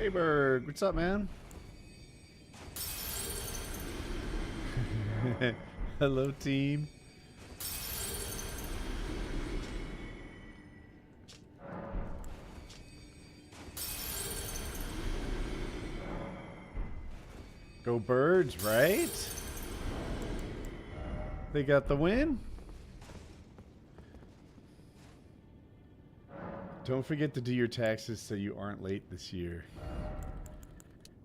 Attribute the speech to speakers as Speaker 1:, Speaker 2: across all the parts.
Speaker 1: Hey, Berg. What's up, man? Hello, team. Go Birds, right? They got the win. Don't forget to do your taxes so you aren't late this year.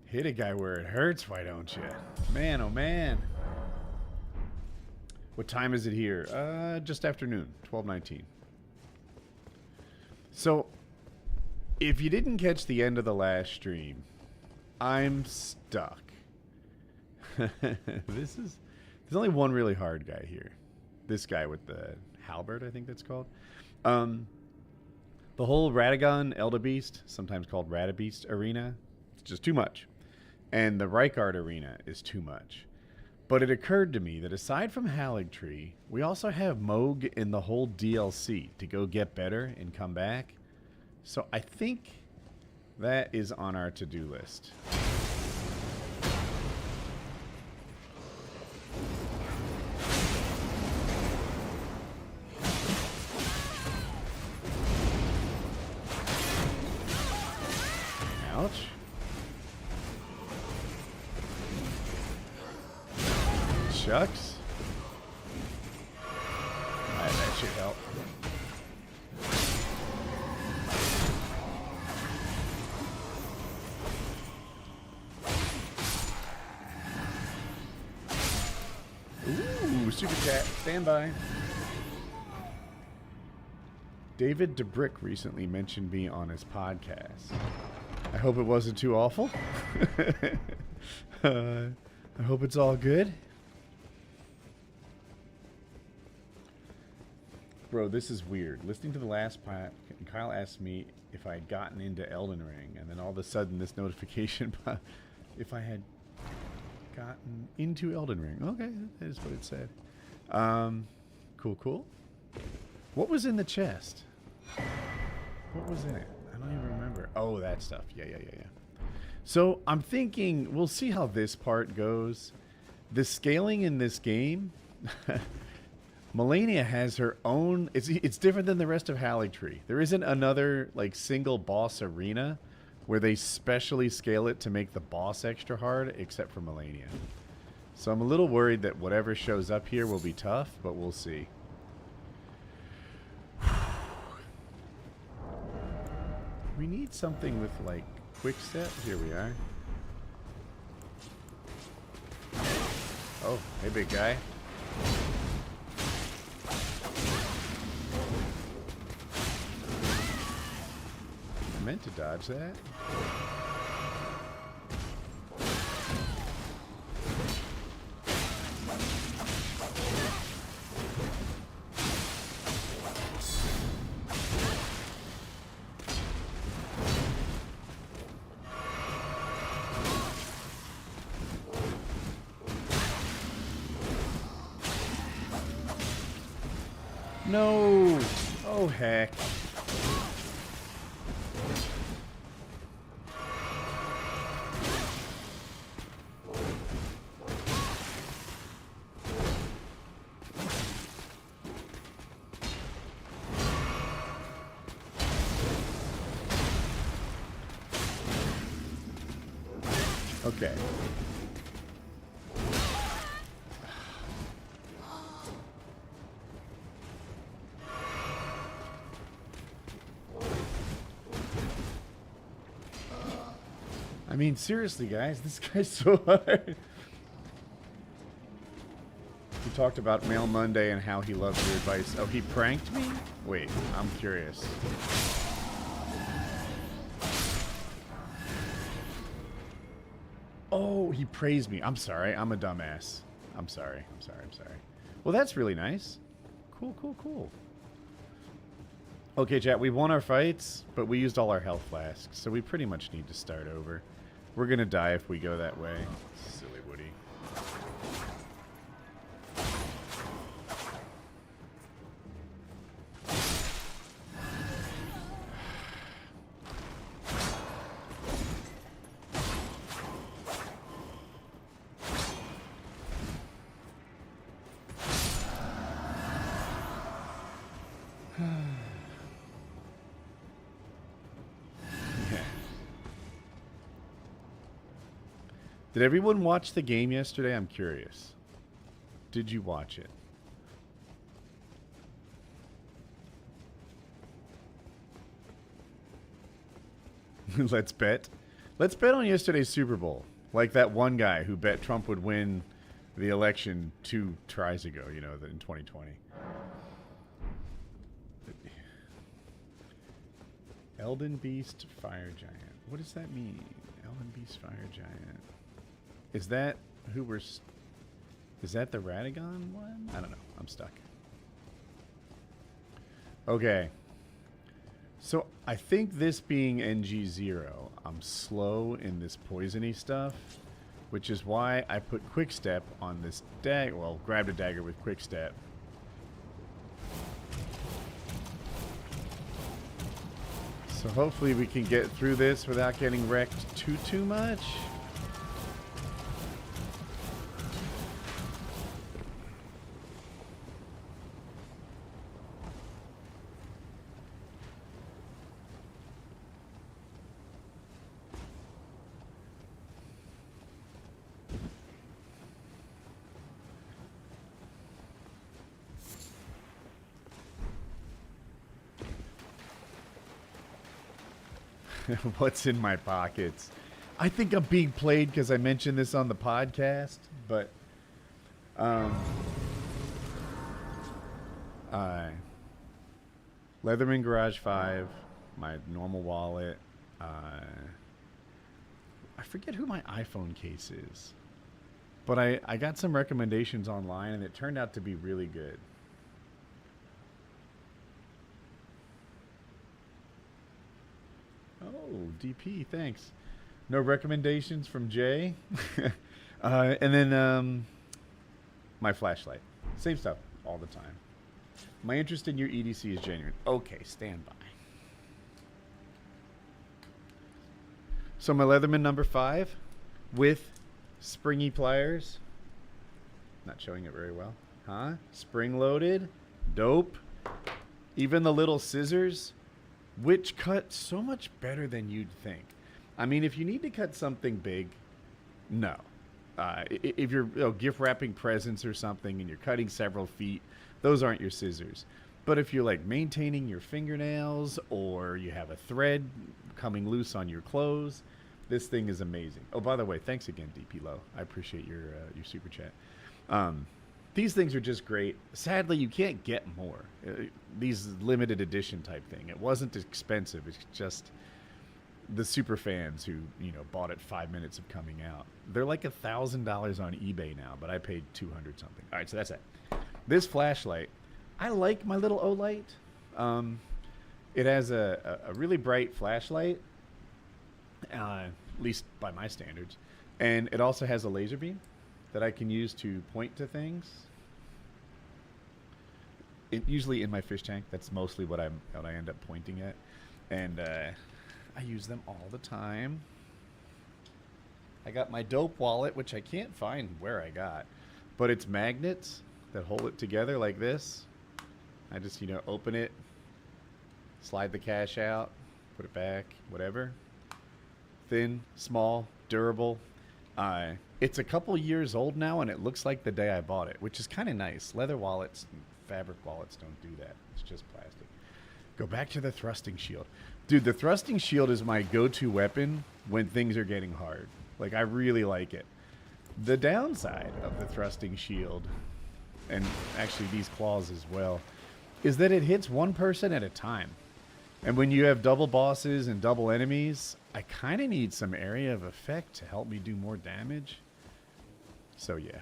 Speaker 1: Hit a guy where it hurts, why don't you? Man, oh man. What time is it here? Just afternoon, 12:19. So, if you didn't catch the end of the last stream, I'm stuck. There's only one really hard guy here. This guy with the halberd, I think that's called. The whole Radagon Elderbeast, sometimes called Radabeast arena, it's just too much. And the Reichard arena is too much. But it occurred to me that aside from Haligtree, we also have Moog in the whole DLC to go get better and come back. So I think that is on our to-do list. Ouch. Shucks. Alright, that should help. Ooh, super chat. Stand by. David DeBrick recently mentioned me on his podcast. I hope it wasn't too awful. I hope it's all good. Bro, this is weird. Listening to the last part, Kyle asked me if I had gotten into Elden Ring, and then all of a sudden this notification if I had gotten into Elden Ring. Okay, that is what it said. Cool. What was in the chest? What was in it? I don't even remember. Oh, that stuff. Yeah. So I'm thinking, we'll see how this part goes. The scaling in this game, Melania has her own. It's different than the rest of Haligtree. There isn't another like single boss arena where they specially scale it to make the boss extra hard, except for Melania. So I'm a little worried that whatever shows up here will be tough, but we'll see. We need something with, like, quick step. Here we are. Oh, hey, big guy. I meant to dodge that. No! Oh, heck. Okay. I mean, seriously, guys, this guy's so hard. We talked about Mail Monday and how he loves your advice. Oh, he pranked me? Wait, I'm curious. Oh, he praised me. I'm sorry. I'm a dumbass. I'm sorry. Well, that's really nice. Cool. Okay, chat, we won our fights, but we used all our health flasks, so we pretty much need to start over. We're gonna die if we go that way. Silly Woody. Did everyone watch the game yesterday? I'm curious. Did you watch it? Let's bet. Let's bet on yesterday's Super Bowl. Like that one guy who bet Trump would win the election 2 tries ago, you know, in 2020. Elden Beast Fire Giant. What does that mean? Elden Beast Fire Giant. Is that who we're... Is that the Radagon one? I don't know. I'm stuck. Okay. So I think this being NG0, I'm slow in this poisony stuff, which is why I put Quick Step on this dagger. Well, grabbed a dagger with Quick Step. So hopefully we can get through this without getting wrecked too much. What's in my pockets? I think I'm being played because I mentioned this on the podcast, but Leatherman Garage 5, my normal wallet. I forget who my iPhone case is, but I got some recommendations online and it turned out to be really good. Oh, DP, thanks. No recommendations from Jay. And then my flashlight. Same stuff all the time. My interest in your EDC is genuine. Okay, stand by. So my Leatherman number 5 with springy pliers. Not showing it very well. Huh? Spring loaded. Dope. Even the little scissors, which cut so much better than you'd think. I mean, if you need to cut something big, no. If you're gift wrapping presents or something and you're cutting several feet, those aren't your scissors. But if you're like maintaining your fingernails or you have a thread coming loose on your clothes, this thing is amazing. Oh, by the way, thanks again, DP Low. I appreciate your super chat. These things are just great. Sadly, you can't get more. These limited edition type thing. It wasn't expensive. It's just the super fans who, you know, bought it 5 minutes of coming out. They're like $1,000 on eBay now, but I paid 200 something. All right, so that's it. This flashlight, I like my little O-light. It has a really bright flashlight, at least by my standards, and it also has a laser beam that I can use to point to things. Usually in my fish tank, that's mostly what I end up pointing at, and I use them all the time. I got my dope wallet, which I can't find where I got, but it's magnets that hold it together like this. I just, you know, open it, slide the cash out, put it back, whatever. Thin, small, durable. It's a couple years old now, and it looks like the day I bought it, which is kind of nice. Leather wallets, fabric wallets don't do that. It's just plastic. Go back to the thrusting shield. Dude, the thrusting shield is my go-to weapon when things are getting hard. Like, I really like it. The downside of the thrusting shield, and actually these claws as well, is that it hits one person at a time. And when you have double bosses and double enemies, I kind of need some area of effect to help me do more damage. So, yeah.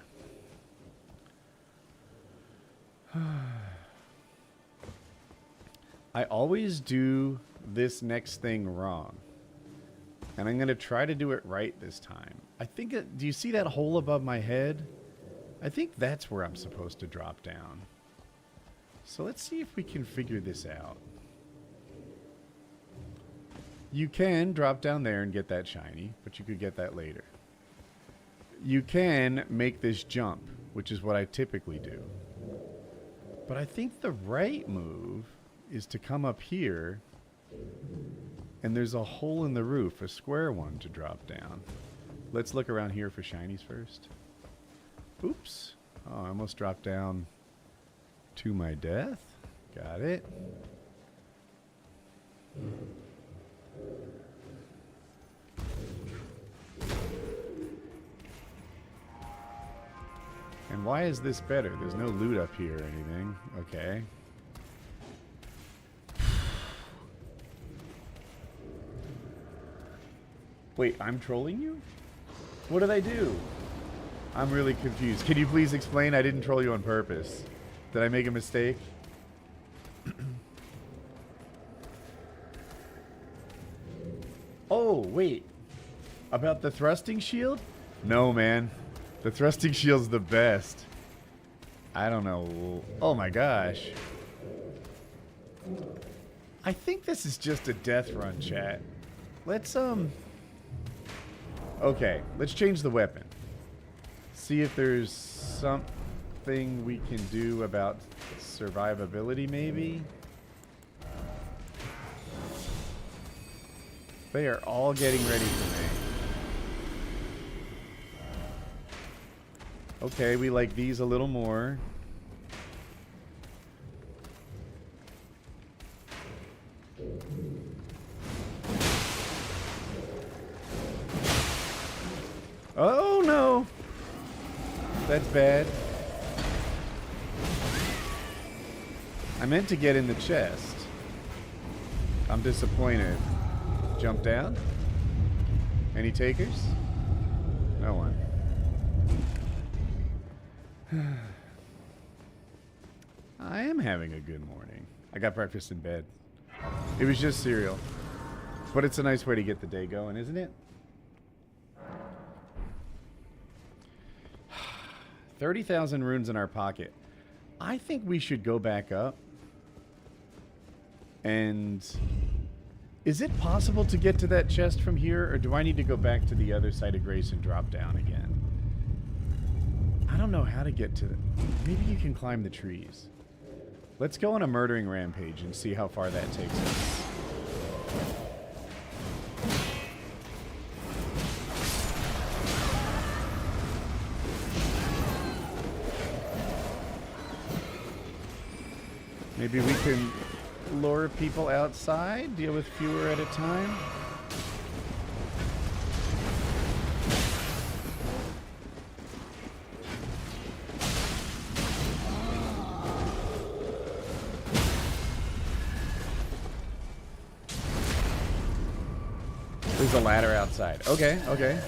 Speaker 1: I always do this next thing wrong. And I'm going to try to do it right this time. I think, do you see that hole above my head? I think that's where I'm supposed to drop down. So let's see if we can figure this out. You can drop down there and get that shiny, but you could get that later. You can make this jump, which is what I typically do. But I think the right move is to come up here, and there's a hole in the roof, a square one, to drop down. Let's look around here for shinies first. Oops. Oh, I almost dropped down to my death. Got it. And why is this better? There's no loot up here or anything. Okay. Wait, I'm trolling you? What did I do? I'm really confused. Can you please explain? I didn't troll you on purpose. Did I make a mistake? Oh, wait. About the thrusting shield? No, man. The thrusting shield's the best. I don't know. Oh my gosh. I think this is just a death run, chat. Let's, okay, let's change the weapon. See if there's something we can do about survivability, maybe? They are all getting ready for me. Okay, we like these a little more. Oh no! That's bad. I meant to get in the chest. I'm disappointed. Jump down? Any takers? No one. I am having a good morning. I got breakfast in bed. It was just cereal. But it's a nice way to get the day going, isn't it? 30,000 runes in our pocket. I think we should go back up. And is it possible to get to that chest from here? Or do I need to go back to the other side of Grace and drop down again? I don't know how to get to it. Maybe you can climb the trees. Let's go on a murdering rampage and see how far that takes us. Maybe we can lure people outside, deal with fewer at a time. There's a ladder outside. Okay, okay.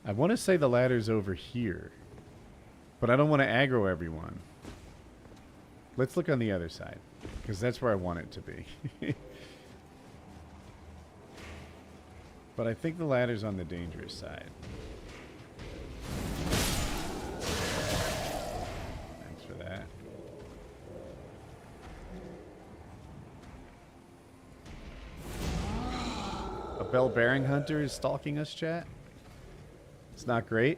Speaker 1: I want to say the ladder's over here. But I don't want to aggro everyone. Let's look on the other side. Because that's where I want it to be. But I think the ladder's on the dangerous side. Thanks for that. A bell-bearing hunter is stalking us, chat. It's not great.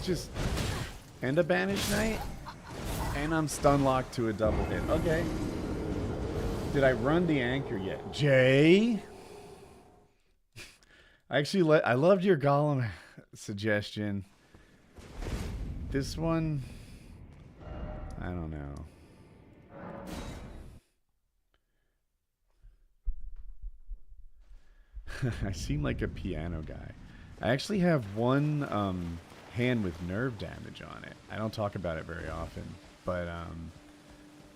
Speaker 1: Just and a Banished Knight, and I'm stun locked to a double hit. Okay. Did I run the anchor yet? Jay? Actually, I loved your Golem suggestion. This one, I don't know. I seem like a piano guy. I actually have one hand with nerve damage on it. I don't talk about it very often, but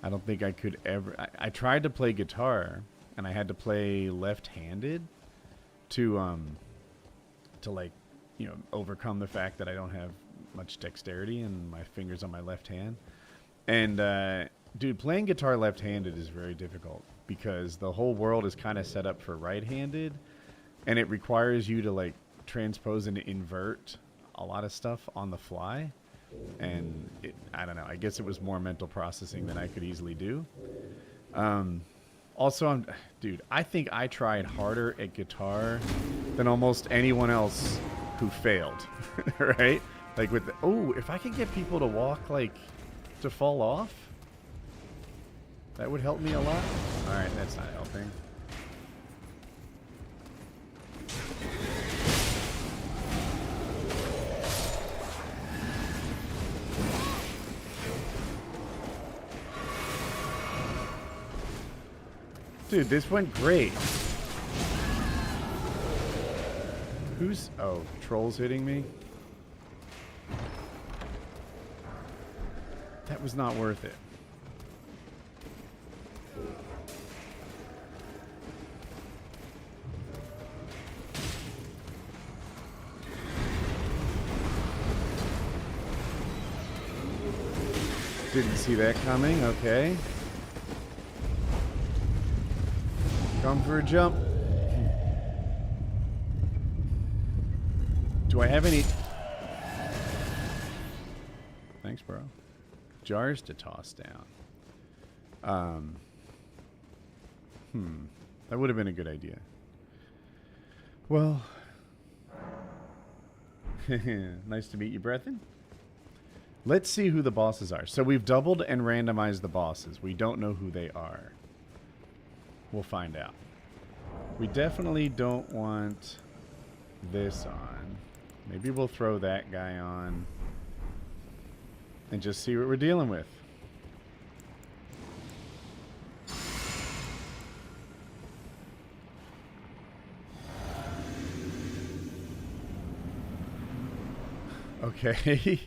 Speaker 1: I don't think I could ever. I tried to play guitar, and I had to play left-handed to like, you know, overcome the fact that I don't have much dexterity and my fingers on my left hand. And dude, playing guitar left-handed is very difficult because the whole world is kind of set up for right-handed, and it requires you to like transpose and invert a lot of stuff on the fly. And I don't know. I guess it was more mental processing than I could easily do. Also, dude, I think I tried harder at guitar than almost anyone else who failed, right? Like with if I could get people to walk, like, to fall off, that would help me a lot. All right, that's not helping. Dude, this went great. Who's... Oh, trolls hitting me? That was not worth it. Didn't see that coming. Okay. Come for a jump. Do I have any... Thanks, bro. Jars to toss down. That would have been a good idea. Well... Nice to meet you, Brethren. Let's see who the bosses are. So we've doubled and randomized the bosses. We don't know who they are. We'll find out. We definitely don't want this on. Maybe we'll throw that guy on and just see what we're dealing with. Okay.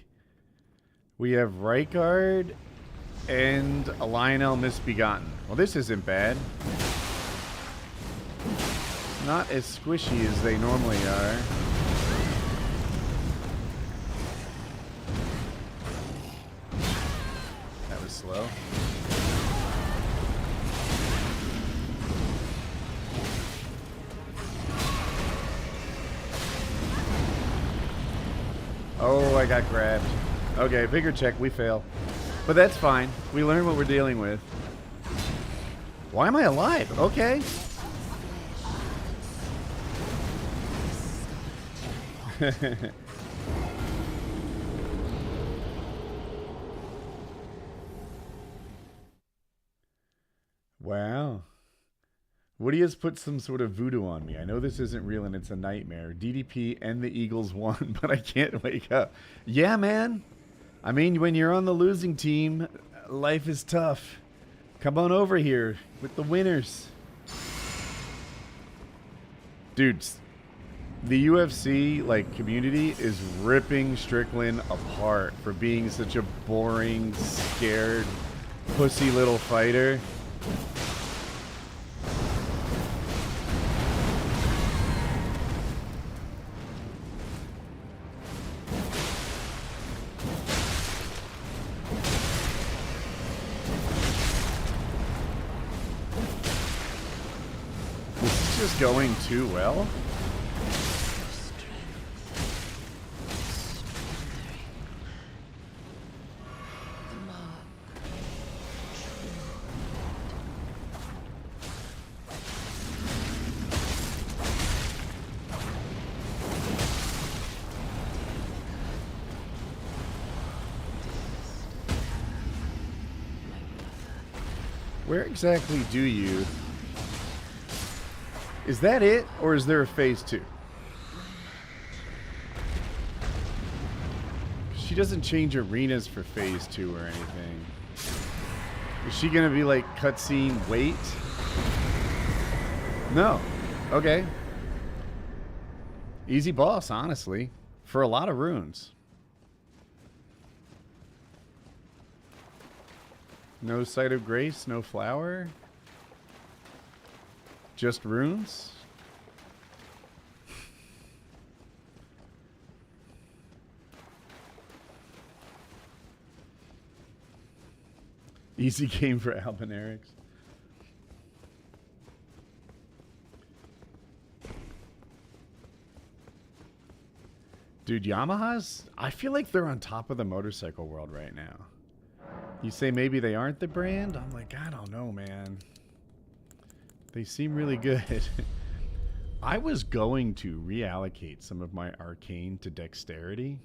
Speaker 1: We have Rykard and a Lionel Misbegotten. Well, this isn't bad. Not as squishy as they normally are. That was slow. Oh, I got grabbed. Okay, bigger check, we fail. But that's fine. We learn what we're dealing with. Why am I alive? Okay. Wow. Woody has put some sort of voodoo on me. I know this isn't real and it's a nightmare. DDP and the Eagles won, but I can't wake up. Yeah, man. I mean, when you're on the losing team, life is tough. Come on over here with the winners. Dudes, the UFC, like, community is ripping Strickland apart for being such a boring, scared, pussy little fighter. Going too well. Where exactly do you... Is that it, or is there a phase 2? She doesn't change arenas for phase 2 or anything. Is she gonna be like cutscene wait? No. Okay. Easy boss, honestly. For a lot of runes. No Sight of Grace, no flower. Just runes? Easy game for Albanerics. Dude, Yamahas, I feel like they're on top of the motorcycle world right now. You say maybe they aren't the brand? I'm like, I don't know, man. They seem really good. I was going to reallocate some of my arcane to dexterity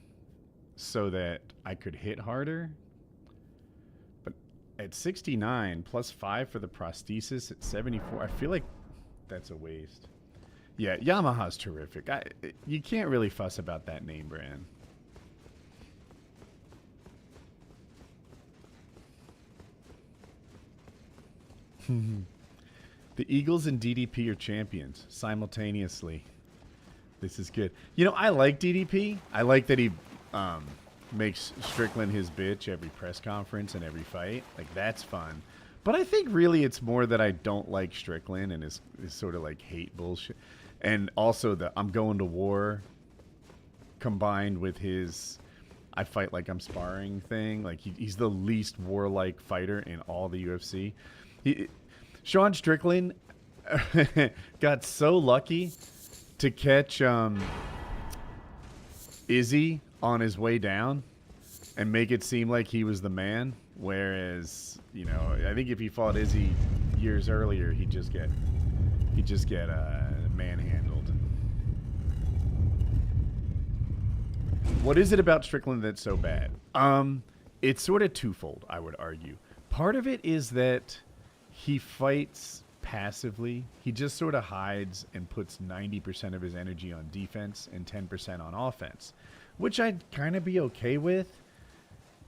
Speaker 1: so that I could hit harder. But at 69, plus 5 for the prosthesis at 74, I feel like that's a waste. Yeah, Yamaha's terrific. You can't really fuss about that name brand. The Eagles and DDP are champions simultaneously. This is good. You know, I like DDP. I like that he makes Strickland his bitch every press conference and every fight. Like, that's fun. But I think really it's more that I don't like Strickland and his sort of like hate bullshit. And also the I'm going to war combined with his I fight like I'm sparring thing. Like he's the least warlike fighter in all the UFC. Sean Strickland got so lucky to catch Izzy on his way down and make it seem like he was the man. Whereas, you know, I think if he fought Izzy years earlier, he'd just get manhandled. What is it about Strickland that's so bad? It's sort of twofold, I would argue. Part of it is that he fights passively. He just sort of hides and puts 90% of his energy on defense and 10% on offense, which I'd kind of be okay with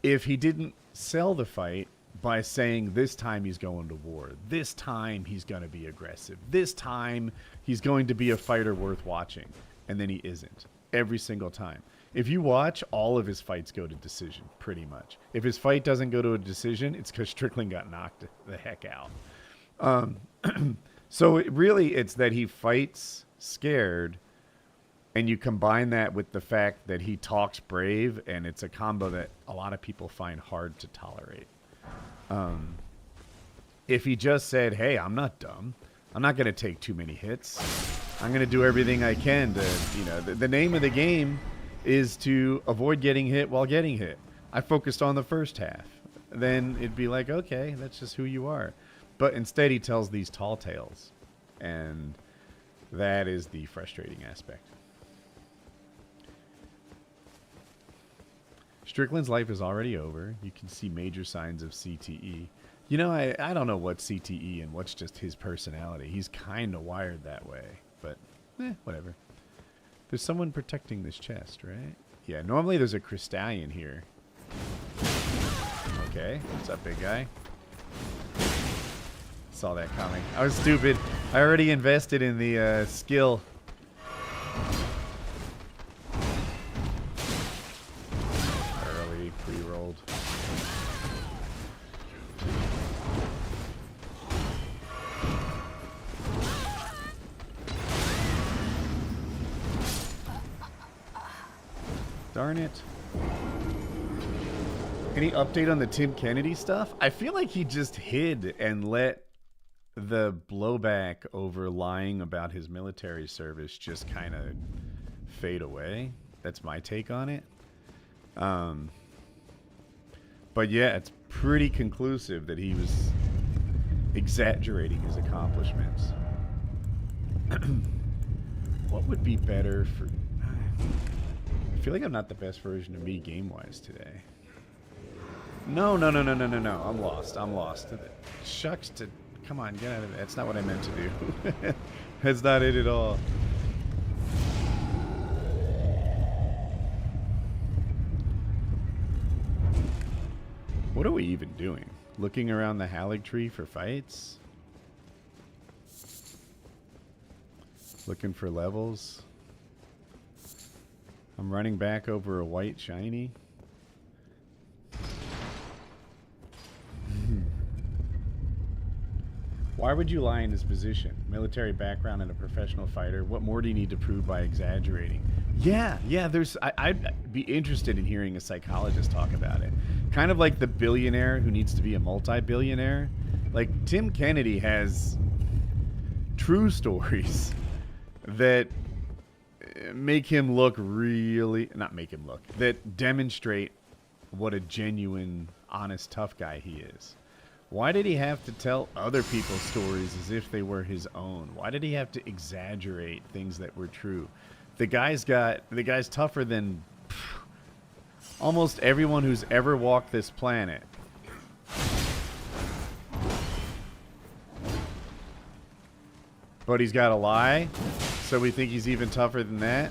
Speaker 1: if he didn't sell the fight by saying this time he's going to war, this time he's going to be aggressive, this time he's going to be a fighter worth watching, and then he isn't every single time. If you watch, all of his fights go to decision, pretty much. If his fight doesn't go to a decision, it's because Strickland got knocked the heck out. So it's that he fights scared, and you combine that with the fact that he talks brave, and it's a combo that a lot of people find hard to tolerate. If he just said, hey, I'm not dumb, I'm not going to take too many hits, I'm going to do everything I can to, you know, the name of the game is to avoid getting hit while getting hit. I focused on the first half. Then it'd be like, okay, that's just who you are. But instead he tells these tall tales. And that is the frustrating aspect. Strickland's life is already over. You can see major signs of CTE. You know, I don't know what's CTE and what's just his personality. He's kind of wired that way. But, whatever. There's someone protecting this chest, right? Yeah, normally there's a Crystallion here. Okay, what's up, big guy? Saw that coming. I was stupid. I already invested in the skill. Early, pre-rolled. Darn it. Any update on the Tim Kennedy stuff? I feel like he just hid and let the blowback over lying about his military service just kind of fade away. That's my take on it. But yeah, it's pretty conclusive that he was exaggerating his accomplishments. What would be better for... I feel like I'm not the best version of me game-wise today. No. I'm lost. Shucks to... Come on, get out of it. That's not what I meant to do. That's not it at all. What are we even doing? Looking around the Halig tree for fights? Looking for levels? I'm running back over a white shiny. Why would you lie in this position? Military background and a professional fighter. What more do you need to prove by exaggerating? Yeah, I'd be interested in hearing a psychologist talk about it. Kind of like the billionaire who needs to be a multi-billionaire. Like, Tim Kennedy has true stories that make him look really, not make him look, that demonstrate what a genuine, honest, tough guy he is. Why did he have to tell other people's stories as if they were his own? Why did he have to exaggerate things that were true? The guy's tougher than almost everyone who's ever walked this planet. But he's got to lie, so we think he's even tougher than that.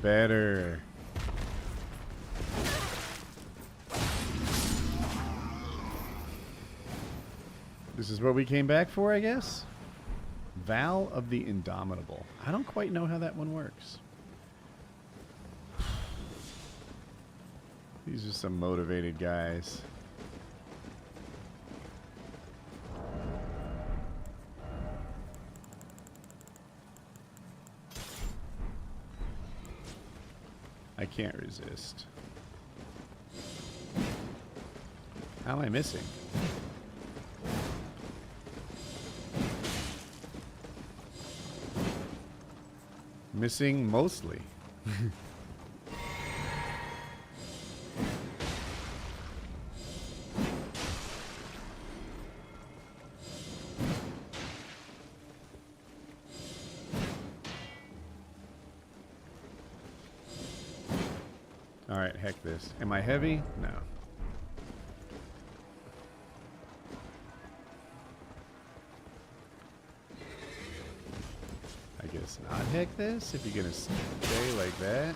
Speaker 1: Better. This is what we came back for, I guess? Vow of the Indomitable. I don't quite know how that one works. These are some motivated guys. I can't resist. How am I missing? Missing mostly. All right, heck this. Am I heavy? No. I guess not heck this, if you're gonna stay like that.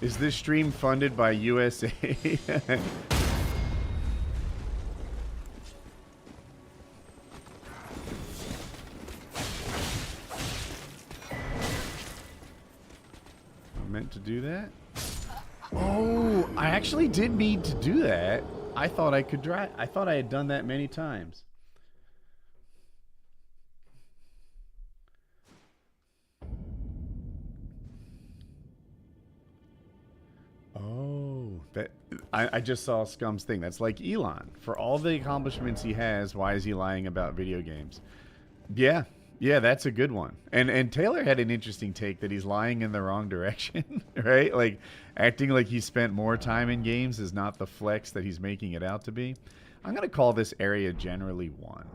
Speaker 1: Is this stream funded by USA? Meant to do that? Oh, I actually did need to do that. I thought I could drive. I thought I had done that many times. Oh, that I just saw Scum's thing. That's like Elon. For all the accomplishments he has, why is he lying about video games? Yeah. Yeah, that's a good one. And Taylor had an interesting take that he's lying in the wrong direction, right? Like, acting like he spent more time in games is not the flex that he's making it out to be. I'm going to call this area generally 1.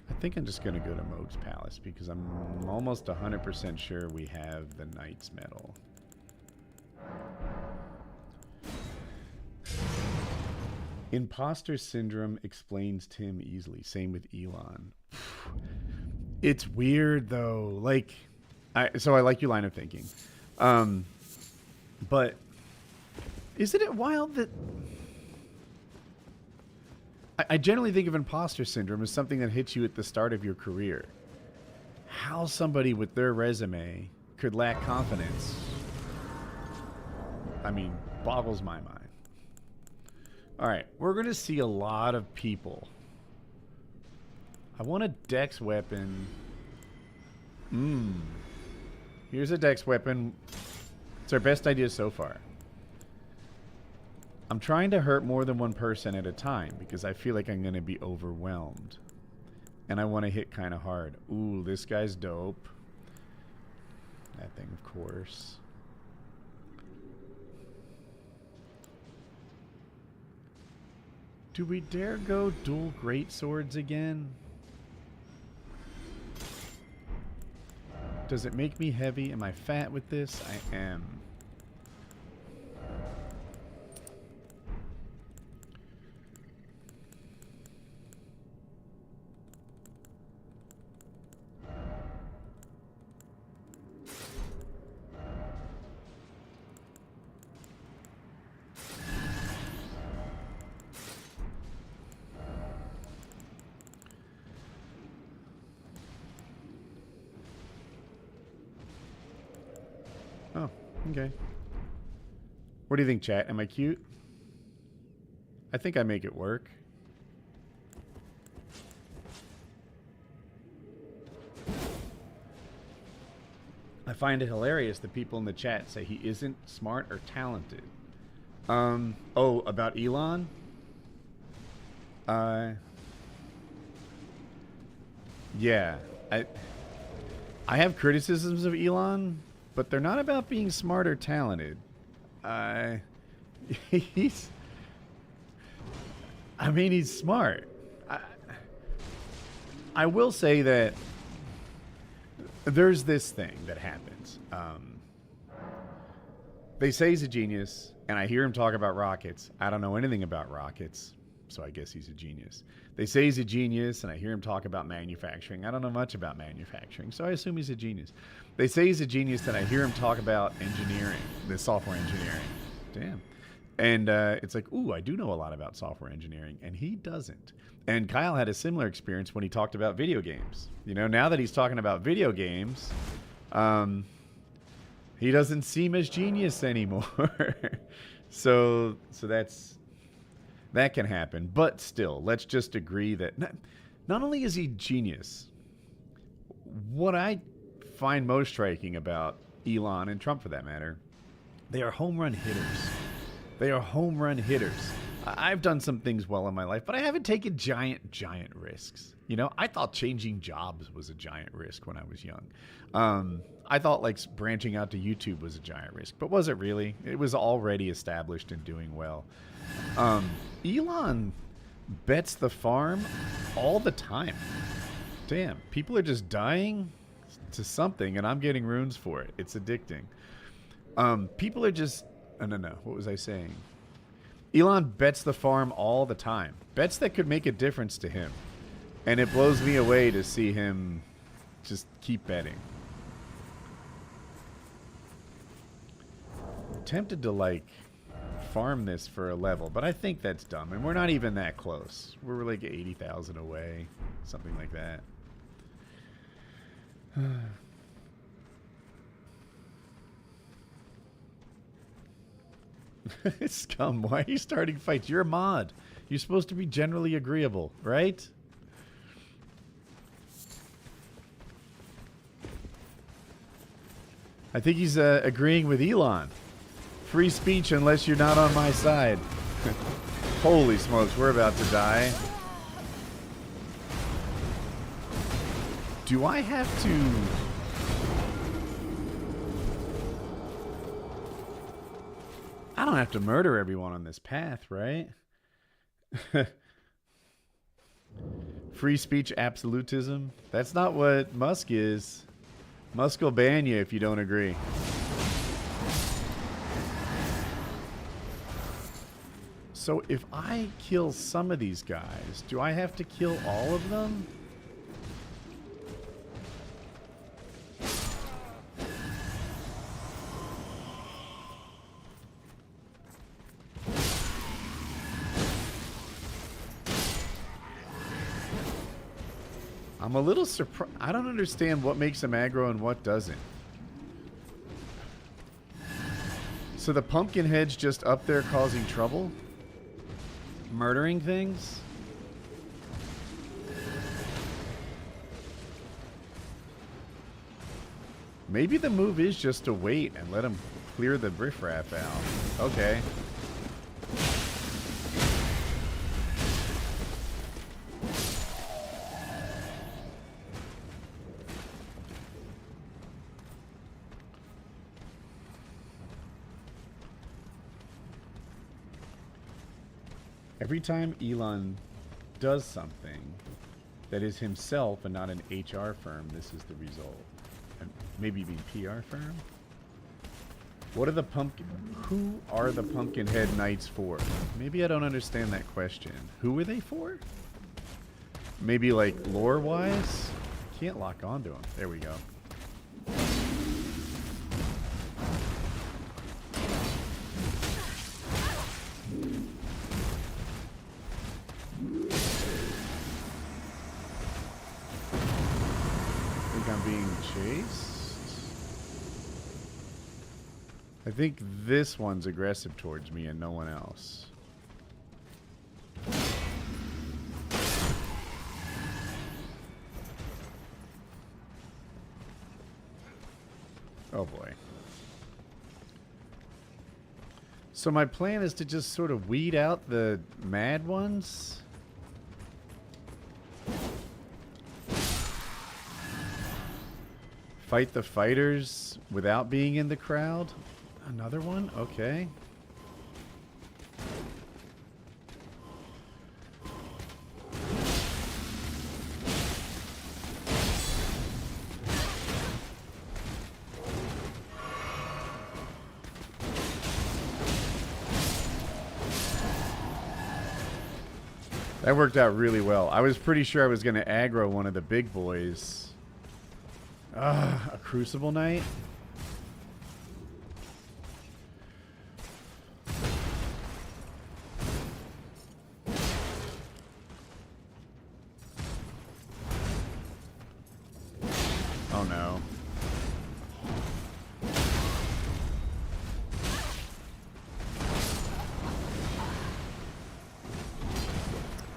Speaker 1: I think I'm just going to go to Moog's Palace because I'm almost 100% sure we have the Knight's Medal. Imposter syndrome explains Tim easily. Same with Elon. It's weird though. Like, so I like your line of thinking, but isn't it wild that I generally think of imposter syndrome as something that hits you at the start of your career? How somebody with their resume could lack confidence, I mean, boggles my mind. All right, we're going to see a lot of people. I want a dex weapon. Here's a dex weapon. It's our best idea so far. I'm trying to hurt more than one person at a time because I feel like I'm going to be overwhelmed. And I want to hit kind of hard. Ooh, this guy's dope. That thing, of course. Do we dare go dual great swords again? Does it make me heavy? Am I fat with this? I am. Oh, okay. What do you think, chat? Am I cute? I think I make it work. I find it hilarious that people in the chat say he isn't smart or talented. Oh, about Elon? Yeah. I have criticisms of Elon, but they're not about being smart or talented. He's smart. I will say that there's this thing that happens. They say he's a genius, and I hear him talk about rockets. I don't know anything about rockets, so I guess he's a genius. They say he's a genius, and I hear him talk about manufacturing. I don't know much about manufacturing, so I assume he's a genius. They say he's a genius, and I hear him talk about engineering, the software engineering. Damn. And it's like, ooh, I do know a lot about software engineering, and he doesn't. And Kyle had a similar experience when he talked about video games. You know, now that he's talking about video games, he doesn't seem as genius anymore. so that can happen. But still, let's just agree that not only is he genius, what I find most striking about Elon and Trump for that matter, they are home run hitters. They are home run hitters. I've done some things well in my life, but I haven't taken giant risks. You know, I thought changing jobs was a giant risk when I was young. I thought like branching out to YouTube was a giant risk, but was it really? It was already established and doing well. Elon bets the farm all the time. Damn, people are just dying to something, and I'm getting runes for it. It's addicting. People are just... No. What was I saying? Elon bets the farm all the time. Bets that could make a difference to him. And it blows me away to see him just keep betting. I'm tempted to, like, farm this for a level, but I think that's dumb. And we're not even that close. We're like 80,000 away. Something like that. Scum, why are you starting fights? You're a mod. You're supposed to be generally agreeable, right? I think he's agreeing with Elon. Free speech unless you're not on my side. Holy smokes, we're about to die. Do I have to... I don't have to murder everyone on this path, right? Free speech absolutism. That's not what Musk is. Musk will ban you if you don't agree. So if I kill some of these guys, do I have to kill all of them? I'm a little surprised. I don't understand what makes him aggro and what doesn't. So the pumpkin head's just up there causing trouble? Murdering things? Maybe the move is just to wait and let him clear the riffraff out. Okay. Every time Elon does something that is himself and not an HR firm, this is the result. And maybe even PR firm? What are the who are the Pumpkinhead Knights for? Maybe I don't understand that question. Who are they for? Maybe like lore-wise? Can't lock onto them. There we go. I think this one's aggressive towards me and no one else. Oh boy. So my plan is to just sort of weed out the mad ones. Fight the fighters without being in the crowd. Another one? Okay. That worked out really well. I was pretty sure I was going to aggro one of the big boys. A crucible knight? Oh no.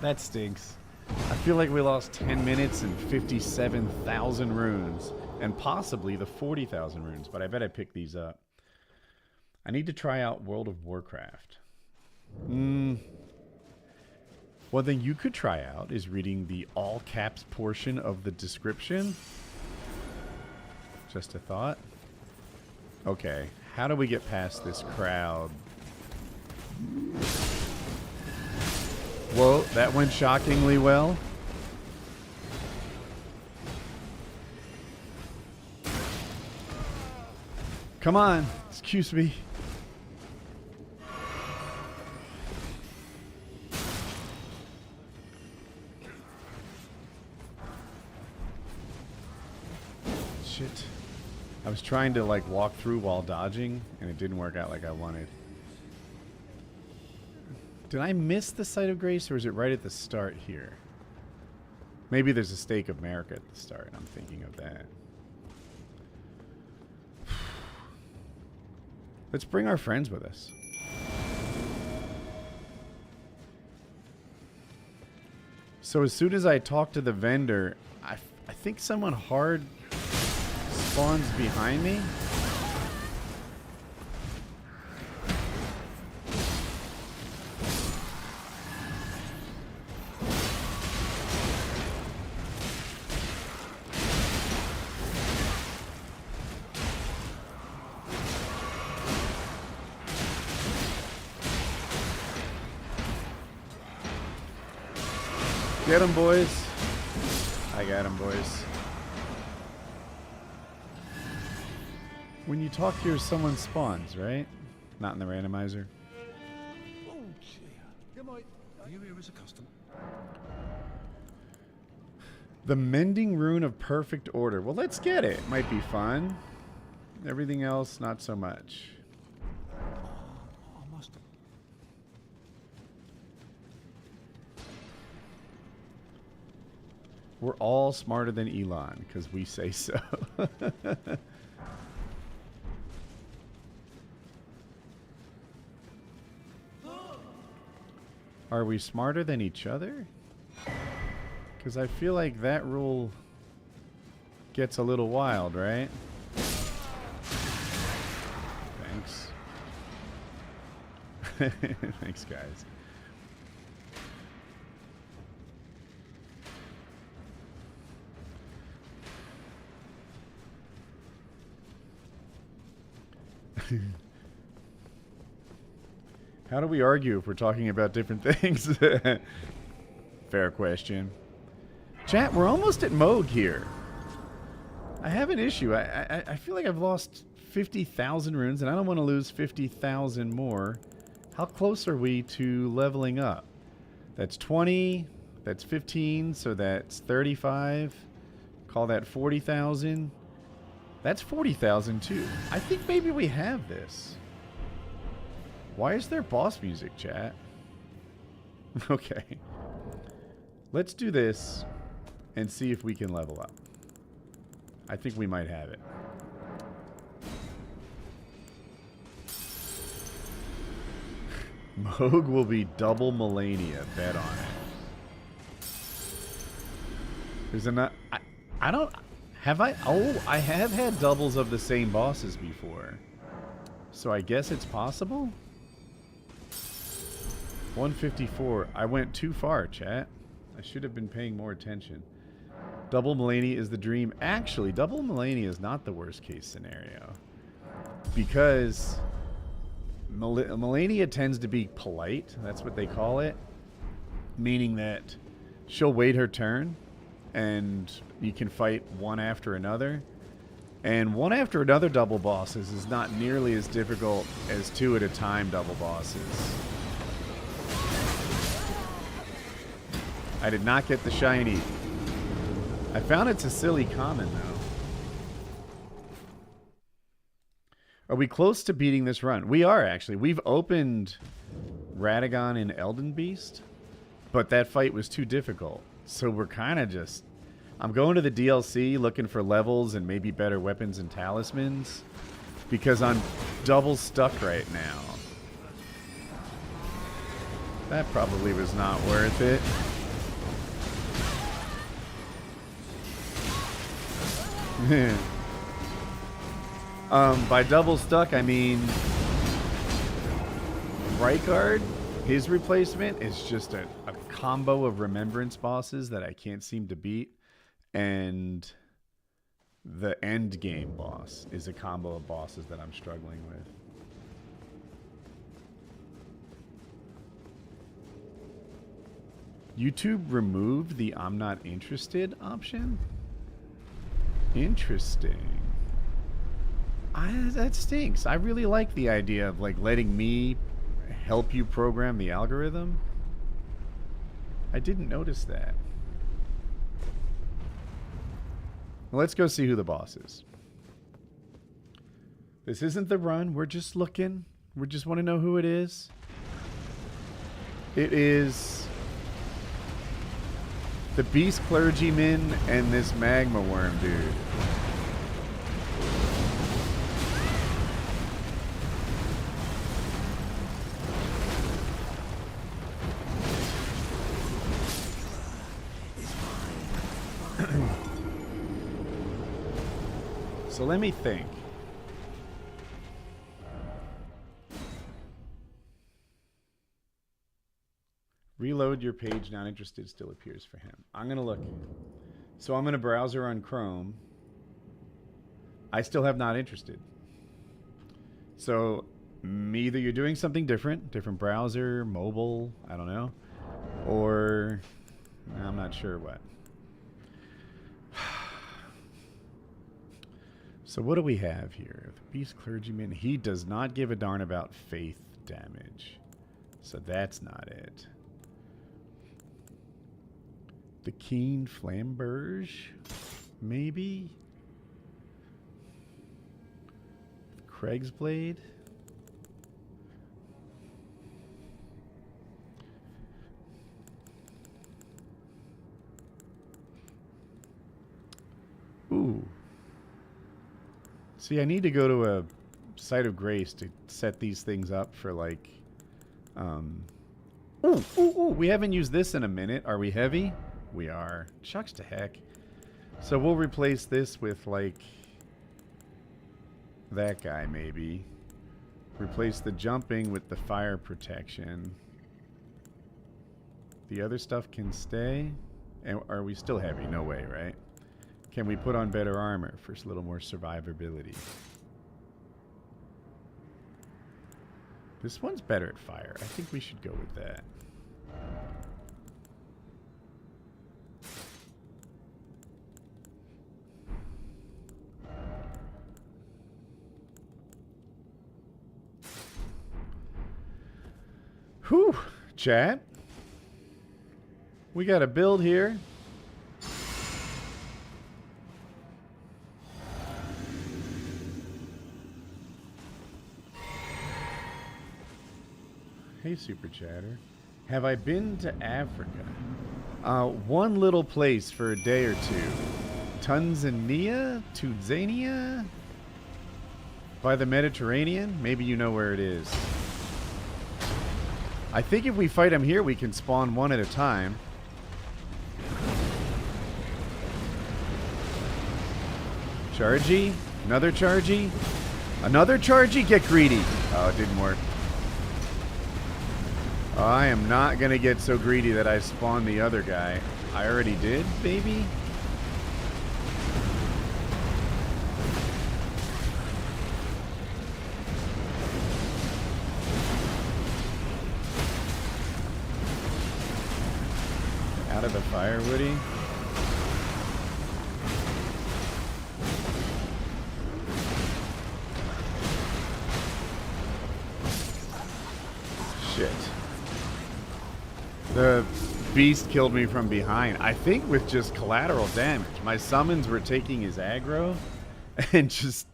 Speaker 1: That stinks. I feel like we lost 10 minutes and 57,000 runes. And possibly the 40,000 runes. But I bet I picked these up. I need to try out World of Warcraft. One thing you could try out is reading the all caps portion of the description. Just a thought. Okay. How do we get past this crowd? Whoa, that went shockingly well. Come on, excuse me. Shit. I was trying to like walk through while dodging and it didn't work out like I wanted. Did I miss the Site of Grace or is it right at the start here? Maybe there's a Stake of Merit at the start. I'm thinking of that. Let's bring our friends with us. So as soon as I talk to the vendor, I think someone hard spawns behind me. Get him, boys. I got him, boys. When you talk here, someone spawns, right? Not in the randomizer.
Speaker 2: Oh, dear. Are you here as a customer?
Speaker 1: The Mending Rune of Perfect Order. Well, let's get it. Might be fun. Everything else, not so much.
Speaker 2: I must have.
Speaker 1: We're all smarter than Elon, because we say so. Are we smarter than each other? Because I feel like that rule gets a little wild, right? Thanks. Thanks, guys. How do we argue if we're talking about different things? Fair question. Chat, we're almost at Moog here. I have an issue. I feel like I've lost 50,000 runes, and I don't want to lose 50,000 more. How close are we to leveling up? That's 20. That's 15. So that's 35. Call that 40,000. That's 40,000 too. I think maybe we have this. Why is there boss music, chat? Okay. Let's do this and see if we can level up. I think we might have it. Moog will be double Melania. Bet on it. There's enough. I don't. Have I? Oh, I have had doubles of the same bosses before. So I guess it's possible? 154. I went too far, chat. I should have been paying more attention. Double Mulaney is the dream. Actually, double Mulaney is not the worst case scenario. Because Melania tends to be polite. That's what they call it. Meaning that she'll wait her turn and you can fight one after another. And one after another double bosses is not nearly as difficult as two at a time double bosses. I did not get the shiny. I found it's a silly common, though. Are we close to beating this run? We are, actually. We've opened Radagon and Elden Beast, but that fight was too difficult. So we're kind of just... I'm going to the DLC looking for levels and maybe better weapons and talismans because I'm double stuck right now. That probably was not worth it. By double stuck, I mean Rykard, his replacement is just a combo of remembrance bosses that I can't seem to beat, and the end game boss is a combo of bosses that I'm struggling with. YouTube removed the I'm not interested option? Interesting. That stinks. I really like the idea of like letting me help you program the algorithm. I didn't notice that. Well, let's go see who the boss is. This isn't the run. We're just looking. We just want to know who it is. It is the Beast Clergyman and this Magma Worm dude. So let me think. Reload your page, not interested, still appears for him. I'm going to look. So I'm in a browser on Chrome. I still have not interested. So either you're doing something different browser, mobile, I don't know. Or I'm not sure what. So what do we have here? The Beast Clergyman, he does not give a darn about faith damage. So that's not it. The Keen Flamberge, maybe? Craig's Blade? Ooh. See, I need to go to a site of grace to set these things up for like... Ooh, we haven't used this in a minute. Are we heavy? We are. Shucks to heck. So we'll replace this with like... that guy, maybe. Replace the jumping with the fire protection. The other stuff can stay. And are we still heavy? No way, right? Can we put on better armor for a little more survivability? This one's better at fire. I think we should go with that. Whew, chat. We got a build here. Hey, Super Chatter. Have I been to Africa? One little place for a day or two. Tanzania? Tanzania? By the Mediterranean? Maybe you know where it is. I think if we fight him here, we can spawn one at a time. Chargy. Another chargy. Another chargy. Get greedy. Oh, it didn't work. I am not going to get so greedy that I spawn the other guy. I already did, baby. Out of the fire, Woody. Shit. The beast killed me from behind. I think with just collateral damage. My summons were taking his aggro and just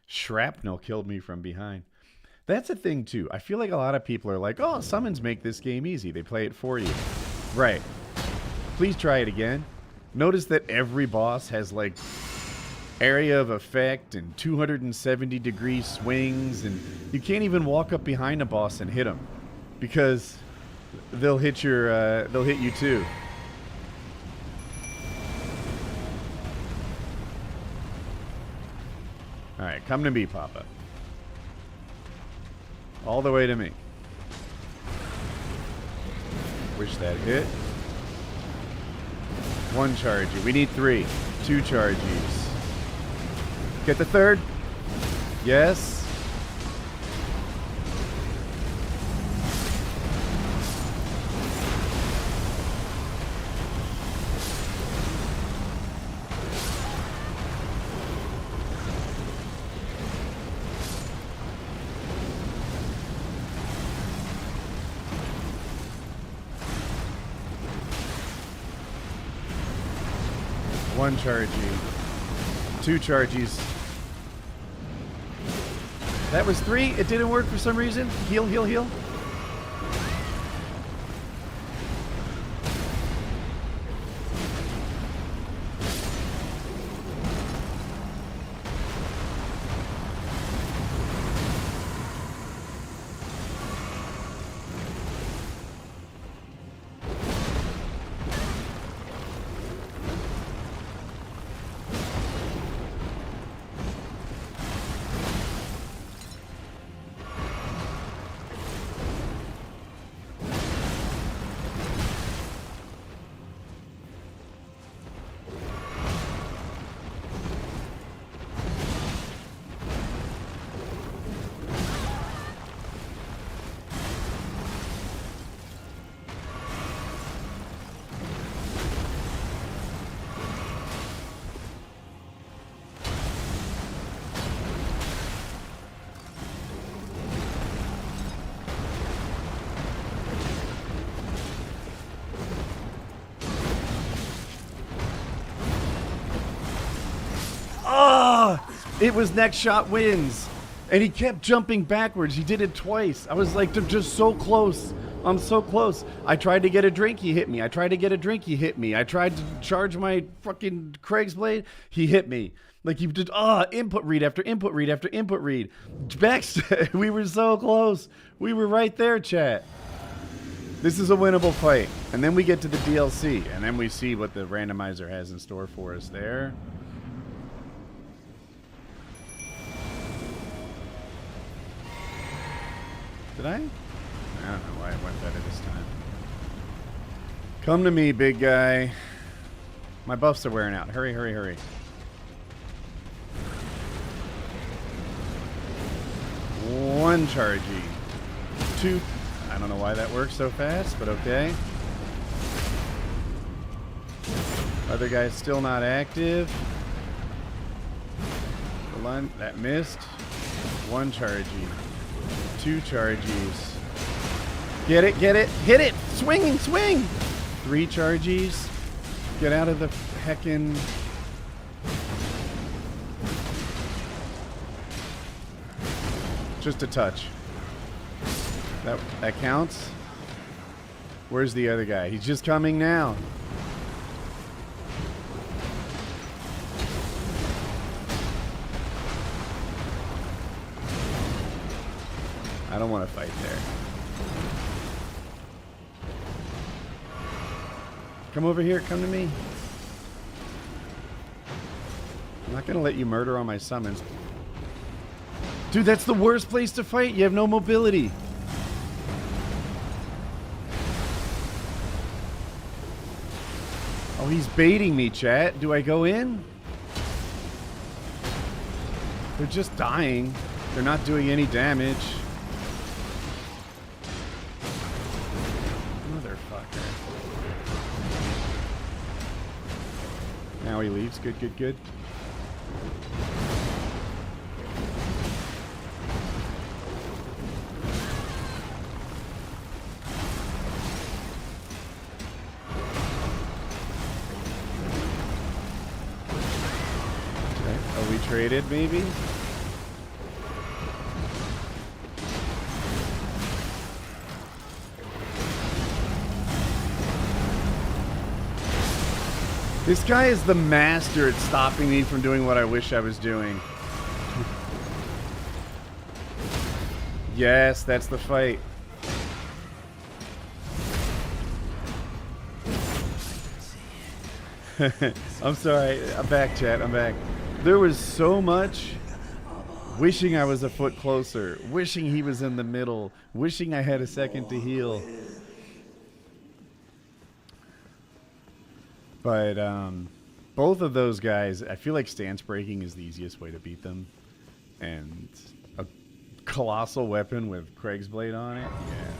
Speaker 1: shrapnel killed me from behind. That's a thing too. I feel like a lot of people are like, oh, summons make this game easy. They play it for you. Right. Please try it again. Notice that every boss has like area of effect and 270-degree swings, and you can't even walk up behind a boss and hit them because they'll hit you too. All right, come to me, Papa. All the way to me. Wish that hit. One chargy. We need 3. 2 charges. Get the third. Yes. One chargy. 2 charges. That was 3. It didn't work for some reason. Heal, heal, heal. It was next shot wins. And he kept jumping backwards. He did it twice. I was like, just so close. I'm so close. I tried to get a drink. He hit me. I tried to get a drink. He hit me. I tried to charge my fucking Craig's Blade. He hit me. Like he did, input read after input read after input read. Backstab. We were so close. We were right there, chat. This is a winnable fight. And then we get to the DLC. And then we see what the randomizer has in store for us there. Did I? I don't know why it went better this time. Come to me, big guy. My buffs are wearing out. Hurry, hurry, hurry. One chargy. 2. I don't know why that works so fast, but okay. Other guy's still not active. That missed. One chargy. 2 charges. Get it, get it, hit it! Swing, swing! 3 charges. Get out of the heckin'. Just a touch. That counts. Where's the other guy? He's just coming now. I don't want to fight there. Come over here. Come to me. I'm not gonna let you murder all my summons. Dude, that's the worst place to fight. You have no mobility. Oh, he's baiting me, chat. Do I go in? They're just dying. They're not doing any damage. Motherfucker. Now he leaves. Good, good, good. Are we traded, maybe? This guy is the master at stopping me from doing what I wish I was doing. Yes, that's the fight. I'm sorry. I'm back, chat. I'm back. There was so much wishing I was a foot closer, wishing he was in the middle, wishing I had a second to heal. But both of those guys, I feel like stance breaking is the easiest way to beat them. And a colossal weapon with Craig's Blade on it, yeah.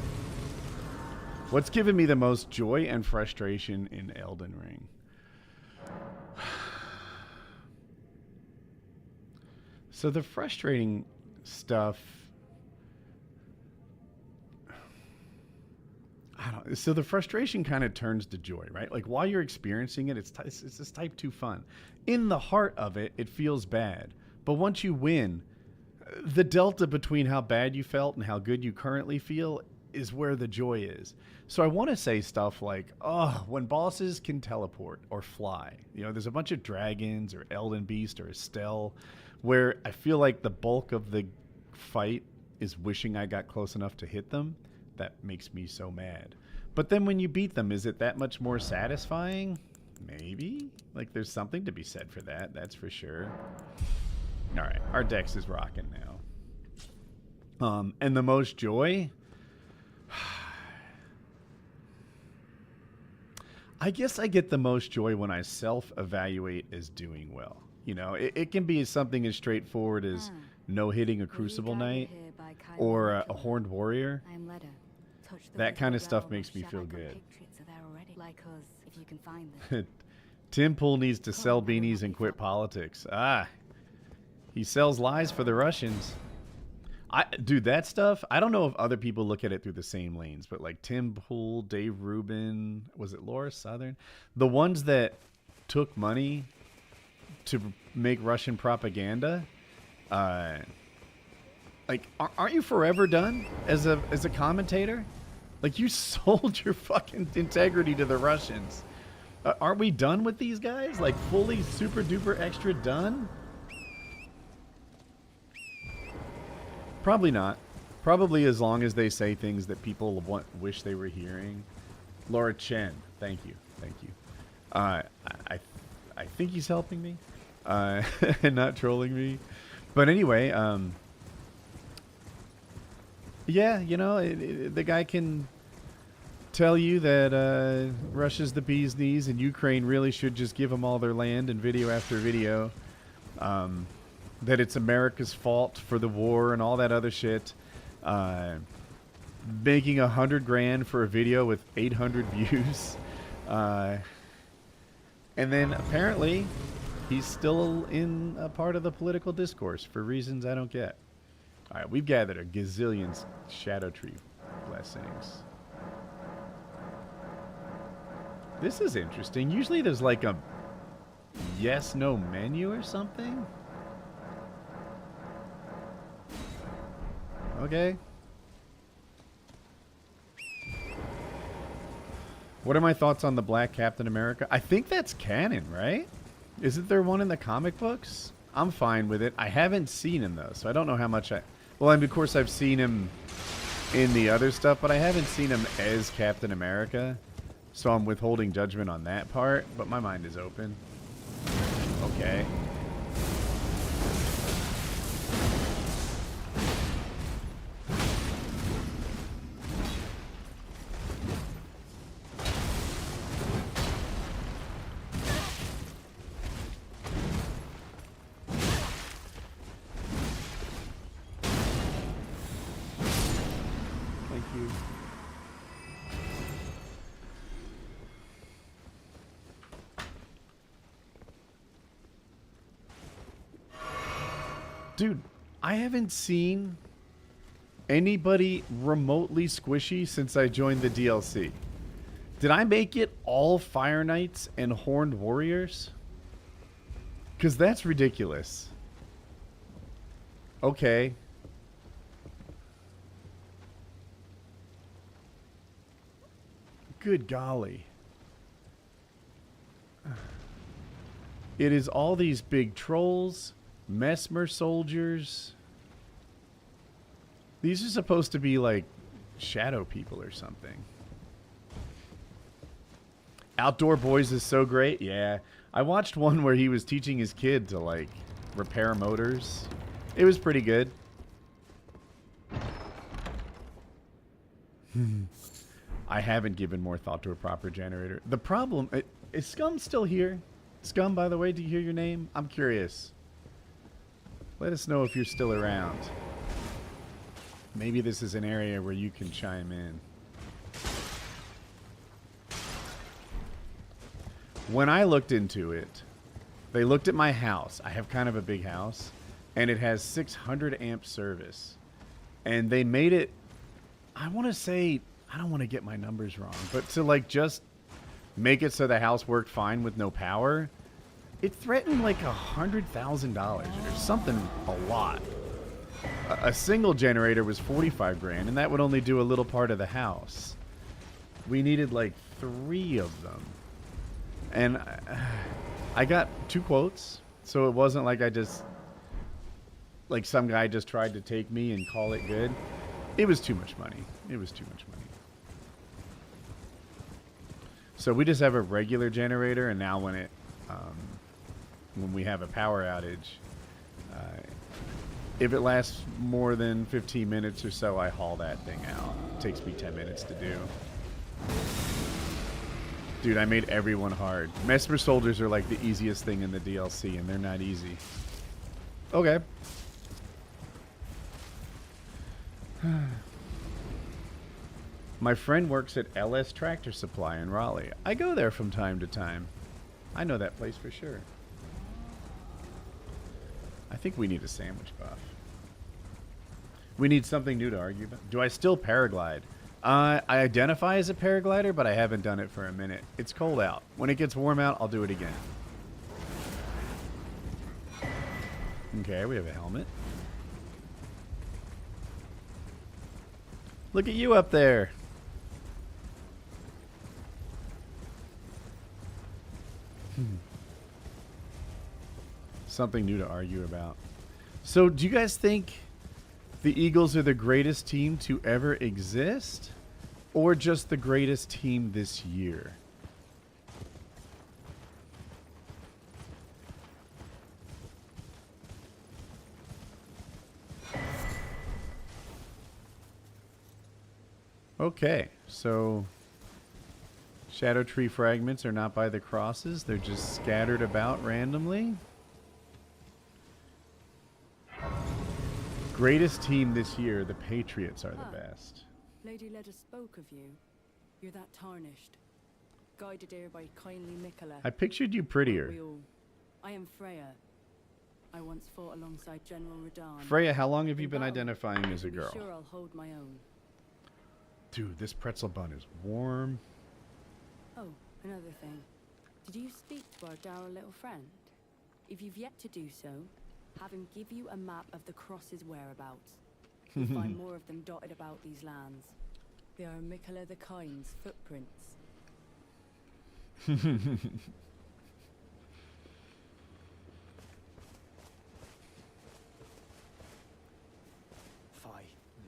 Speaker 1: What's given me the most joy and frustration in Elden Ring? So the frustrating stuff... So the frustration kind of turns to joy, right? Like while you're experiencing it, it's this type 2 fun. In the heart of it, it feels bad. But once you win, the delta between how bad you felt and how good you currently feel is where the joy is. So I want to say stuff like, oh, when bosses can teleport or fly. You know, there's a bunch of dragons or Elden Beast or Estelle where I feel like the bulk of the fight is wishing I got close enough to hit them. That makes me so mad. But then when you beat them, is it that much more satisfying? Maybe. Like there's something to be said for that, that's for sure. Alright, our Dex is rocking now. And the most joy? I guess I get the most joy when I self-evaluate as doing well. You know, it can be something as straightforward as no hitting a crucible knight or a horned warrior. That kind of stuff makes me feel good. Tim Pool needs to sell beanies and quit politics. Ah, he sells lies for the Russians. Dude, that stuff, I don't know if other people look at it through the same lanes, but like Tim Pool, Dave Rubin, was it Laura Southern? The ones that took money to make Russian propaganda, like, aren't you forever done as a commentator? Like, you sold your fucking integrity to the Russians. Aren't we done with these guys? Like, fully super duper extra done? Probably not. Probably as long as they say things that people wish they were hearing. Laura Chen, thank you. Thank you. I think he's helping me. And not trolling me. But anyway, yeah, you know, the guy can tell you that Russia's the bee's knees and Ukraine really should just give them all their land in video after video. That it's America's fault for the war and all that other shit. Making $100,000 for a video with 800 views. And then apparently he's still in a part of the political discourse for reasons I don't get. All right, we've gathered a gazillion Shadow Tree blessings. This is interesting. Usually there's like a yes-no menu or something. Okay. What are my thoughts on the Black Captain America? I think that's canon, right? Isn't there one in the comic books? I'm fine with it. I haven't seen him, though, so I don't know how much I... Well, and of course I've seen him in the other stuff, but I haven't seen him as Captain America. So I'm withholding judgment on that part, but my mind is open. Okay. you. Dude, I haven't seen anybody remotely squishy since I joined the DLC. Did I make it all Fire Knights and Horned Warriors? Because that's ridiculous. Okay. Good golly. It is all these big trolls, Mesmer soldiers. These are supposed to be like shadow people or something. Outdoor Boys is so great. Yeah. I watched one where he was teaching his kid to like repair motors. It was pretty good. I haven't given more thought to a proper generator. The problem... Is Scum still here? Scum, by the way, do you hear your name? I'm curious. Let us know if you're still around. Maybe this is an area where you can chime in. When I looked into it, they looked at my house. I have kind of a big house. And it has 600 amp service. And they made it... I want to say... I don't want to get my numbers wrong, but to like just make it so the house worked fine with no power, it threatened like $100,000 or something a lot. A single generator was 45 grand, and that would only do a little part of the house. We needed like 3 of them. And I got 2 quotes, so it wasn't like I just... like some guy just tried to take me and call it good. It was too much money. It was too much money. So we just have a regular generator, and now when it, when we have a power outage, if it lasts more than 15 minutes or so, I haul that thing out. It takes me 10 minutes to do. Dude, I made everyone hard. Mesmer soldiers are like the easiest thing in the DLC, and they're not easy. Okay. My friend works at LS Tractor Supply in Raleigh. I go there from time to time. I know that place for sure. I think we need a sandwich buff. We need something new to argue about. Do I still paraglide? I identify as a paraglider, but I haven't done it for a minute. It's cold out. When it gets warm out, I'll do it again. Okay, we have a helmet. Look at you up there. Something new to argue about. So, do you guys think the Eagles are the greatest team to ever exist? Or just the greatest team this year? Okay, so shadow tree fragments are not by the crosses. They're just scattered about randomly. Greatest team this year, the Patriots are the best.
Speaker 3: Lady Leda spoke of you. You're that tarnished. Guided here by kindly Mikola.
Speaker 1: I pictured you prettier.
Speaker 3: I am Freya. I once fought alongside General Radahn.
Speaker 1: Freya, how long have you been identifying as a girl?
Speaker 3: Sure, I'll hold my own.
Speaker 1: Dude, this pretzel bun is warm.
Speaker 3: Oh, another thing. Did you speak to our dour little friend? If you've yet to do so, have him give you a map of the cross's whereabouts. You'll find more of them dotted about these lands. They are Mikola the Kind's footprints.
Speaker 2: Fie,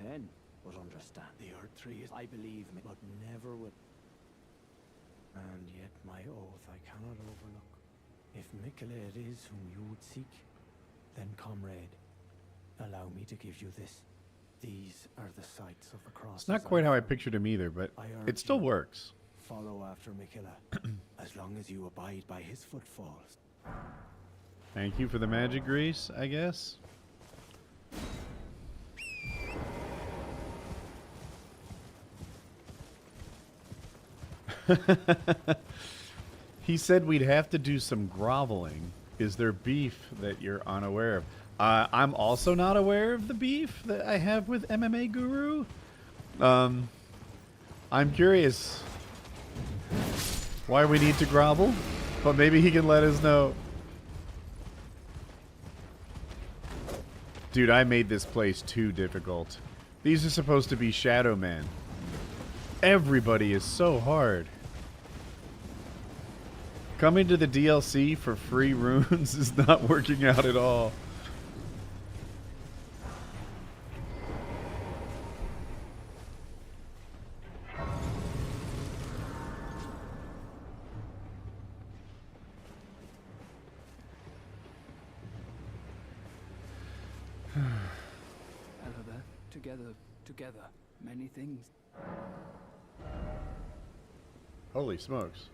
Speaker 2: then would understand the Earth Tree is, I believe me, but never would. And yet my oath I cannot overlook. If Mikola it is whom you would seek, then comrade, allow me to give you this. These are the sites of the cross.
Speaker 1: It's not quite how I pictured him either, but it still works.
Speaker 2: Follow after Mikola, as long as you abide by his footfalls.
Speaker 1: Thank you for the magic grease, I guess. He said we'd have to do some groveling. Is there beef that you're unaware of? I'm also not aware of the beef that I have with MMA Guru. I'm curious why we need to grovel, but maybe he can let us know. Dude, I made this place too difficult. These are supposed to be shadow men. Everybody is so hard. Coming to the DLC for free runes is not working out at all.
Speaker 4: However, together, many things.
Speaker 1: Holy smokes.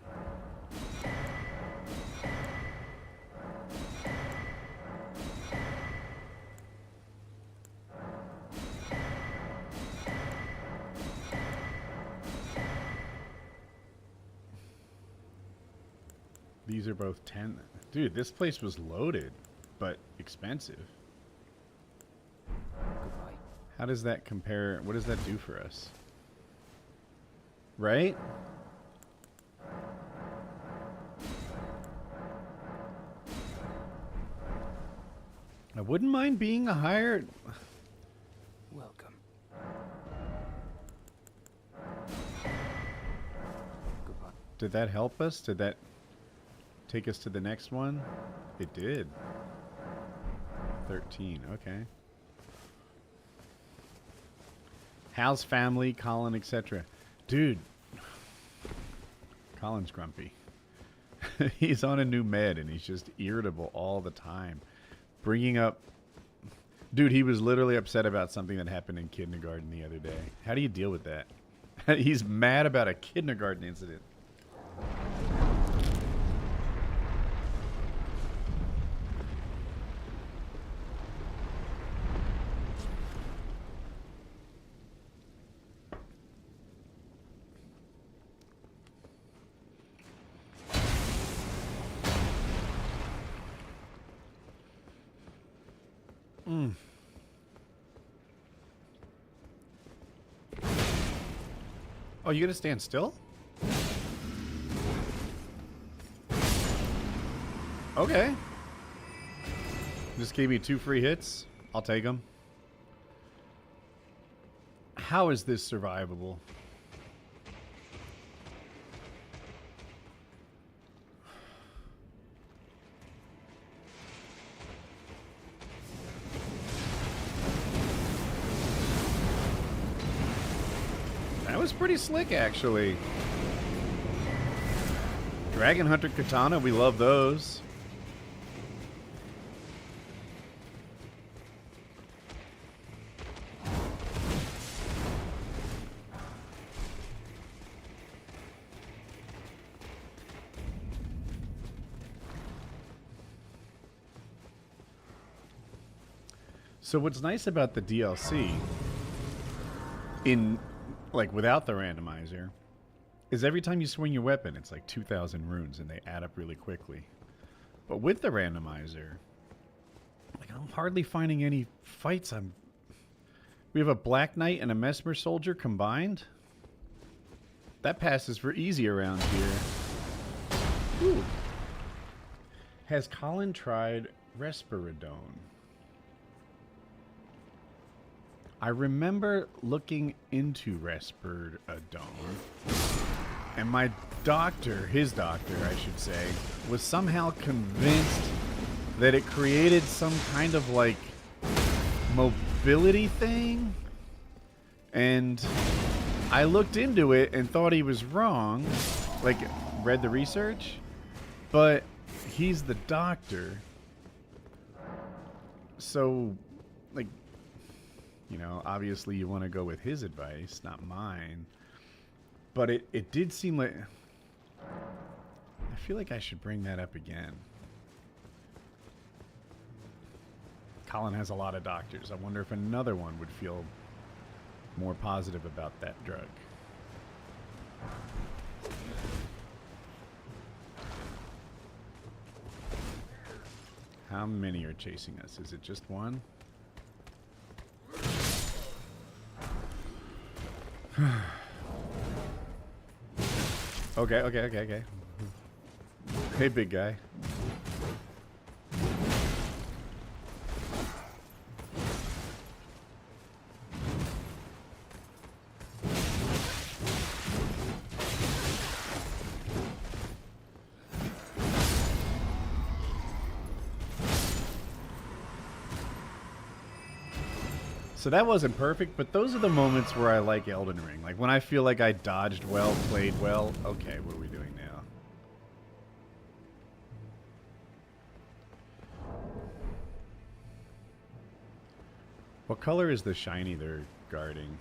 Speaker 1: These are both 10. Dude, this place was loaded, but expensive.
Speaker 4: Goodbye.
Speaker 1: How does that compare? What does that do for us? Right? I wouldn't mind being a higher...
Speaker 4: Welcome. Goodbye.
Speaker 1: Did that help us? Did that take us to the next one? It did. 13, okay. Hal's family, Colin, etc. Dude. Colin's grumpy. He's on a new med and he's just irritable all the time. Bringing up... Dude, he was literally upset about something that happened in kindergarten the other day. How do you deal with that? He's mad about a kindergarten incident. Oh, you gonna stand still? Okay. Just gave me 2 free hits. I'll take them. How is this survivable? That was pretty slick, actually. Dragon Hunter Katana, we love those. So what's nice about the DLC, in like without the randomizer, is every time you swing your weapon, it's like 2,000 runes and they add up really quickly. But with the randomizer, like I'm hardly finding any fights. We have a Black Knight and a Mesmer Soldier combined. That passes for easy around here. Ooh. Has Colin tried Respirodone? I remember looking into Respirodone, and my doctor, his doctor, I should say, was somehow convinced that it created some kind of like mobility thing, and I looked into it and thought he was wrong, like read the research, but he's the doctor, so like, you know, obviously you want to go with his advice, not mine. But it did seem like... I feel like I should bring that up again. Colin has a lot of doctors. I wonder if another one would feel more positive about that drug. How many are chasing us? Is it just one? Okay. Hey, big guy. So that wasn't perfect, but those are the moments where I like Elden Ring. Like when I feel like I dodged well, played well. Okay, what are we doing now? What color is the shiny they're guarding?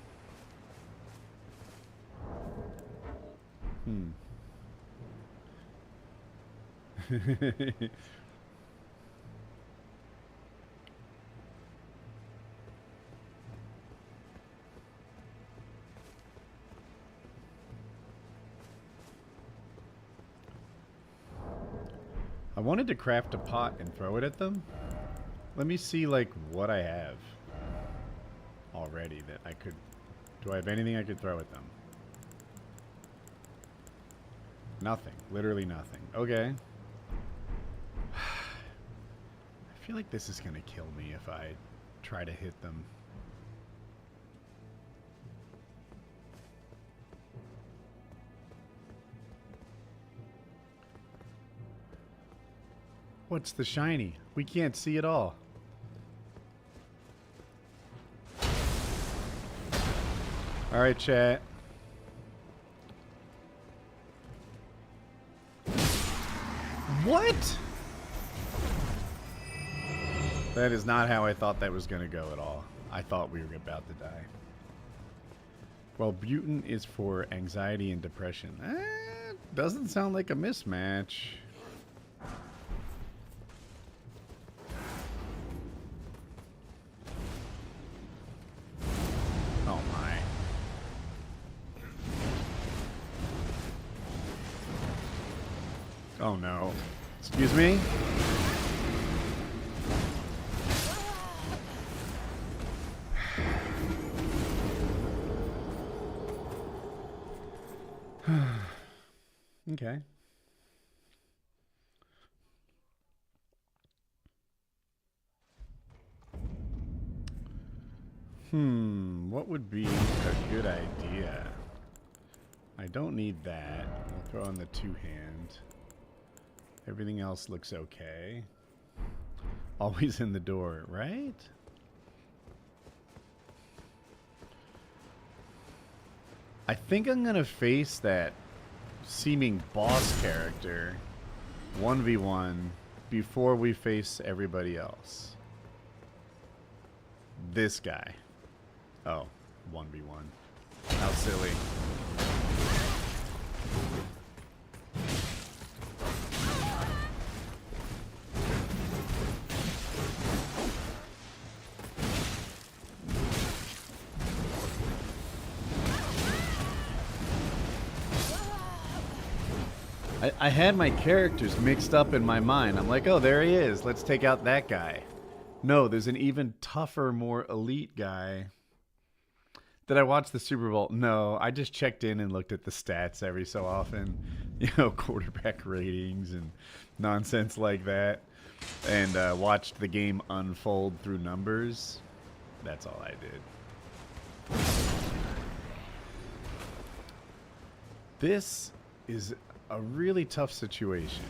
Speaker 1: I wanted to craft a pot and throw it at them. Let me see, like, what I have already that I could... Do I have anything I could throw at them? Nothing. Literally nothing. Okay. I feel like this is going to kill me if I try to hit them. What's the shiny? We can't see it all. Alright, chat. What? That is not how I thought that was going to go at all. I thought we were about to die. Well, Butin is for anxiety and depression. Doesn't sound like a mismatch. Oh my. Oh no. Excuse me? Okay. What would be a good idea? I don't need that. We'll throw in the two-hand. Everything else looks okay. Always in the door, right? I think I'm gonna face that seeming boss character 1v1 before we face everybody else. This guy. Oh, 1v1. How silly. I had my characters mixed up in my mind. I'm like, oh, there he is. Let's take out that guy. No, there's an even tougher, more elite guy. Did I watch the Super Bowl? No, I just checked in and looked at the stats every so often. You know, quarterback ratings and nonsense like that. And watched the game unfold through numbers. That's all I did. This is a really tough situation.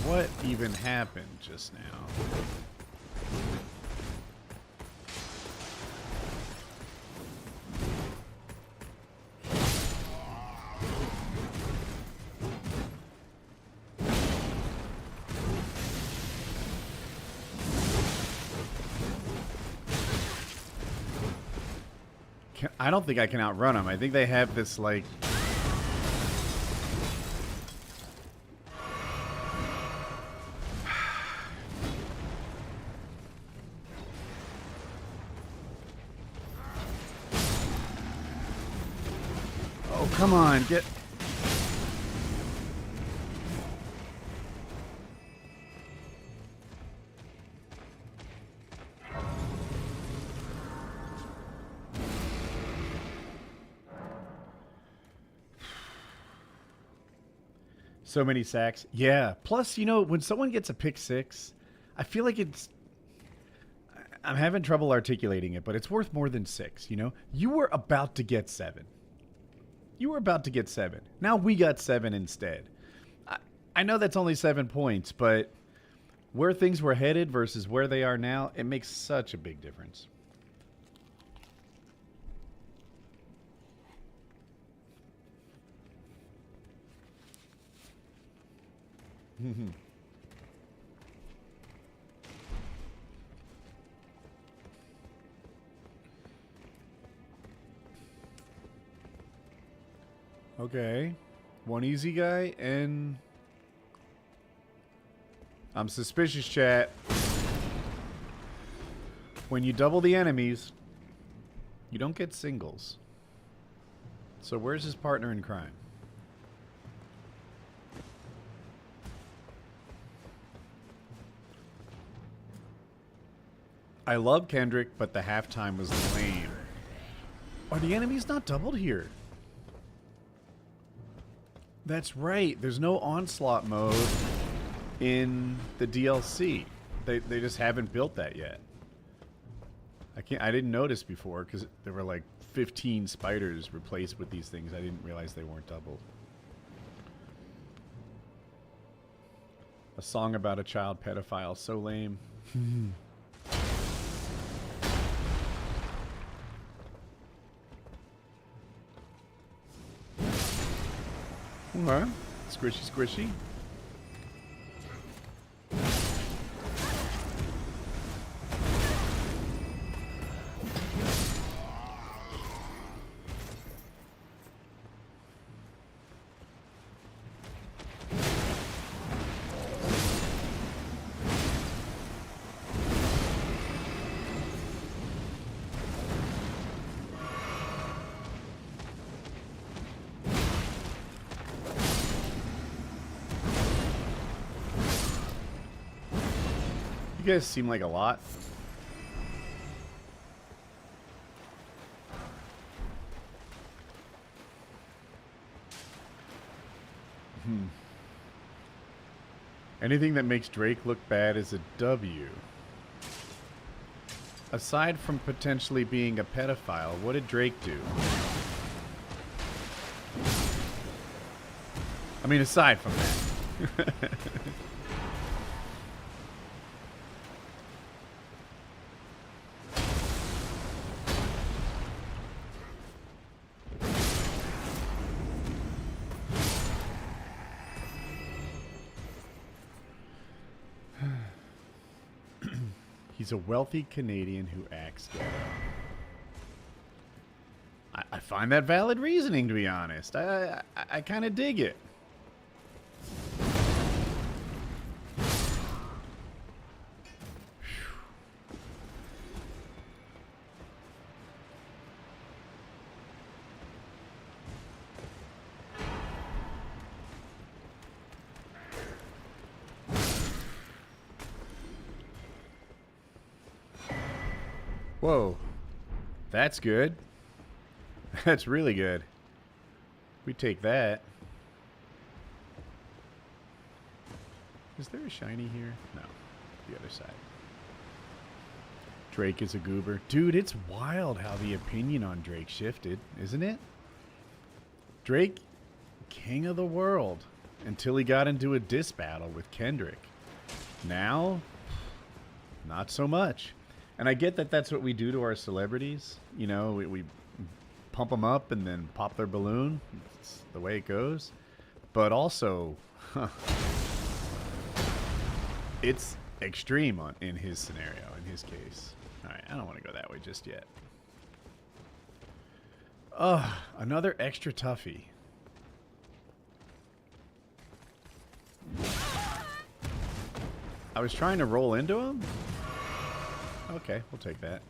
Speaker 1: What even happened just now? I don't think I can outrun them. I think they have this, like... Oh, come on, get... So many sacks. Yeah. Plus, you know, when someone gets a pick six, I feel like it's... I'm having trouble articulating it, but it's worth more than 6, you know? You were about to get 7. You were about to get 7. Now we got 7 instead. I know that's only 7 points, but where things were headed versus where they are now, it makes such a big difference. Okay. One easy guy, and... I'm suspicious, chat. When you double the enemies, you don't get singles. So where's his partner in crime? I love Kendrick, but the halftime was lame. Are the enemies not doubled here? That's right. There's no onslaught mode in the DLC. They just haven't built that yet. I didn't notice before because there were like 15 spiders replaced with these things. I didn't realize they weren't doubled. A song about a child pedophile, so lame. Okay. Squishy, squishy. You guys seem like a lot. Anything that makes Drake look bad is a W. Aside from potentially being a pedophile, what did Drake do? I mean, aside from that. He's a wealthy Canadian who acts ghetto. I find that valid reasoning, to be honest. I kind of dig it. Whoa. That's good. That's really good. We take that. Is there a shiny here? No. The other side. Drake is a goober. Dude, it's wild how the opinion on Drake shifted, isn't it? Drake, king of the world. Until he got into a diss battle with Kendrick. Now, not so much. And I get that that's what we do to our celebrities. You know, we pump them up and then pop their balloon. It's the way it goes. But also, it's extreme in his scenario, in his case. All right, I don't want to go that way just yet. Ugh, another extra toughie. I was trying to roll into him. Okay, we'll take that.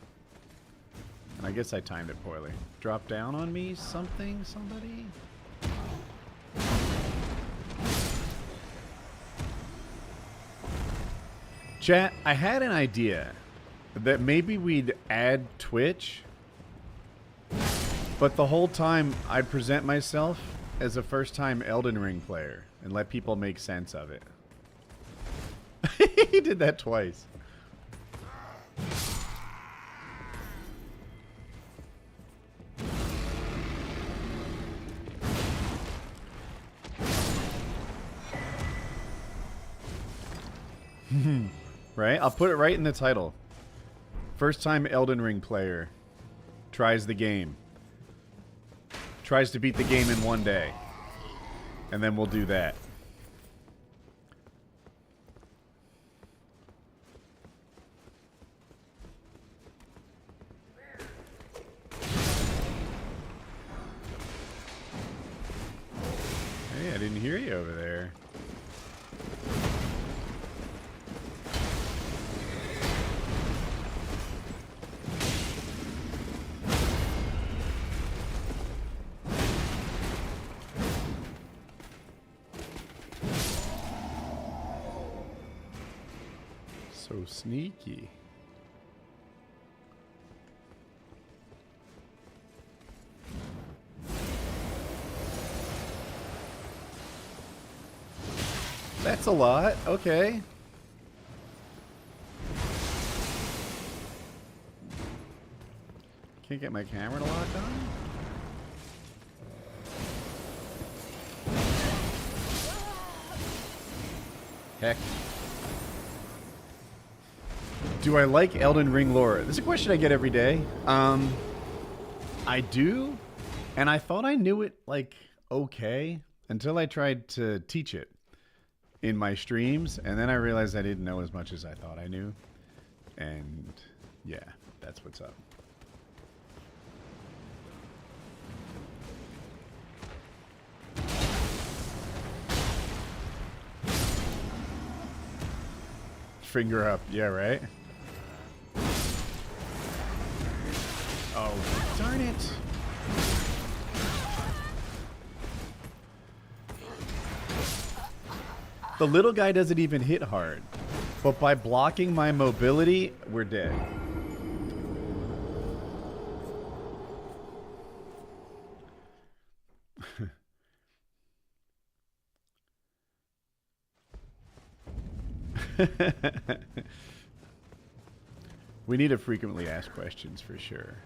Speaker 1: And I guess I timed it poorly. Drop down on me, something, somebody? Chat, I had an idea that maybe we'd add Twitch, but the whole time I'd present myself as a first-time Elden Ring player. and let people make sense of it. He did that twice. Right? I'll put it right in the title. First time Elden Ring player tries the game. Tries to beat the game in one day. And then we'll do that. Hey, I didn't hear you over there. So sneaky. That's a lot. Okay. Can't get my camera to lock on? Heck. Do I like Elden Ring lore? This is a question I get every day. I do, and I thought I knew it, like, okay, until I tried to teach it in my streams, and then I realized I didn't know as much as I thought I knew. And, yeah, that's what's up. Finger up, yeah, right? Oh, darn it. The little guy doesn't even hit hard. But by blocking my mobility, we're dead. We need to frequently ask questions for sure.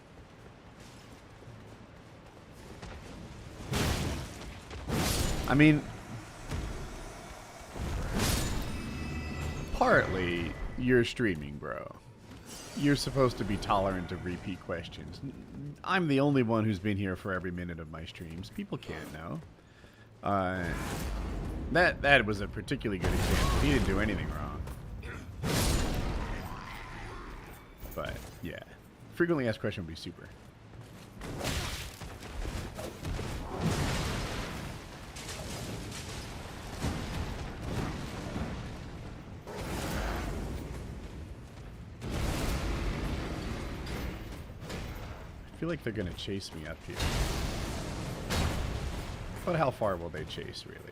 Speaker 1: I mean, partly you're streaming, bro. You're supposed to be tolerant of repeat questions. I'm the only one who's been here for every minute of my streams. People can't know. That was a particularly good example. He didn't do anything wrong. But, yeah. Frequently asked question would be super. I feel like they're going to chase me up here. But how far will they chase, really?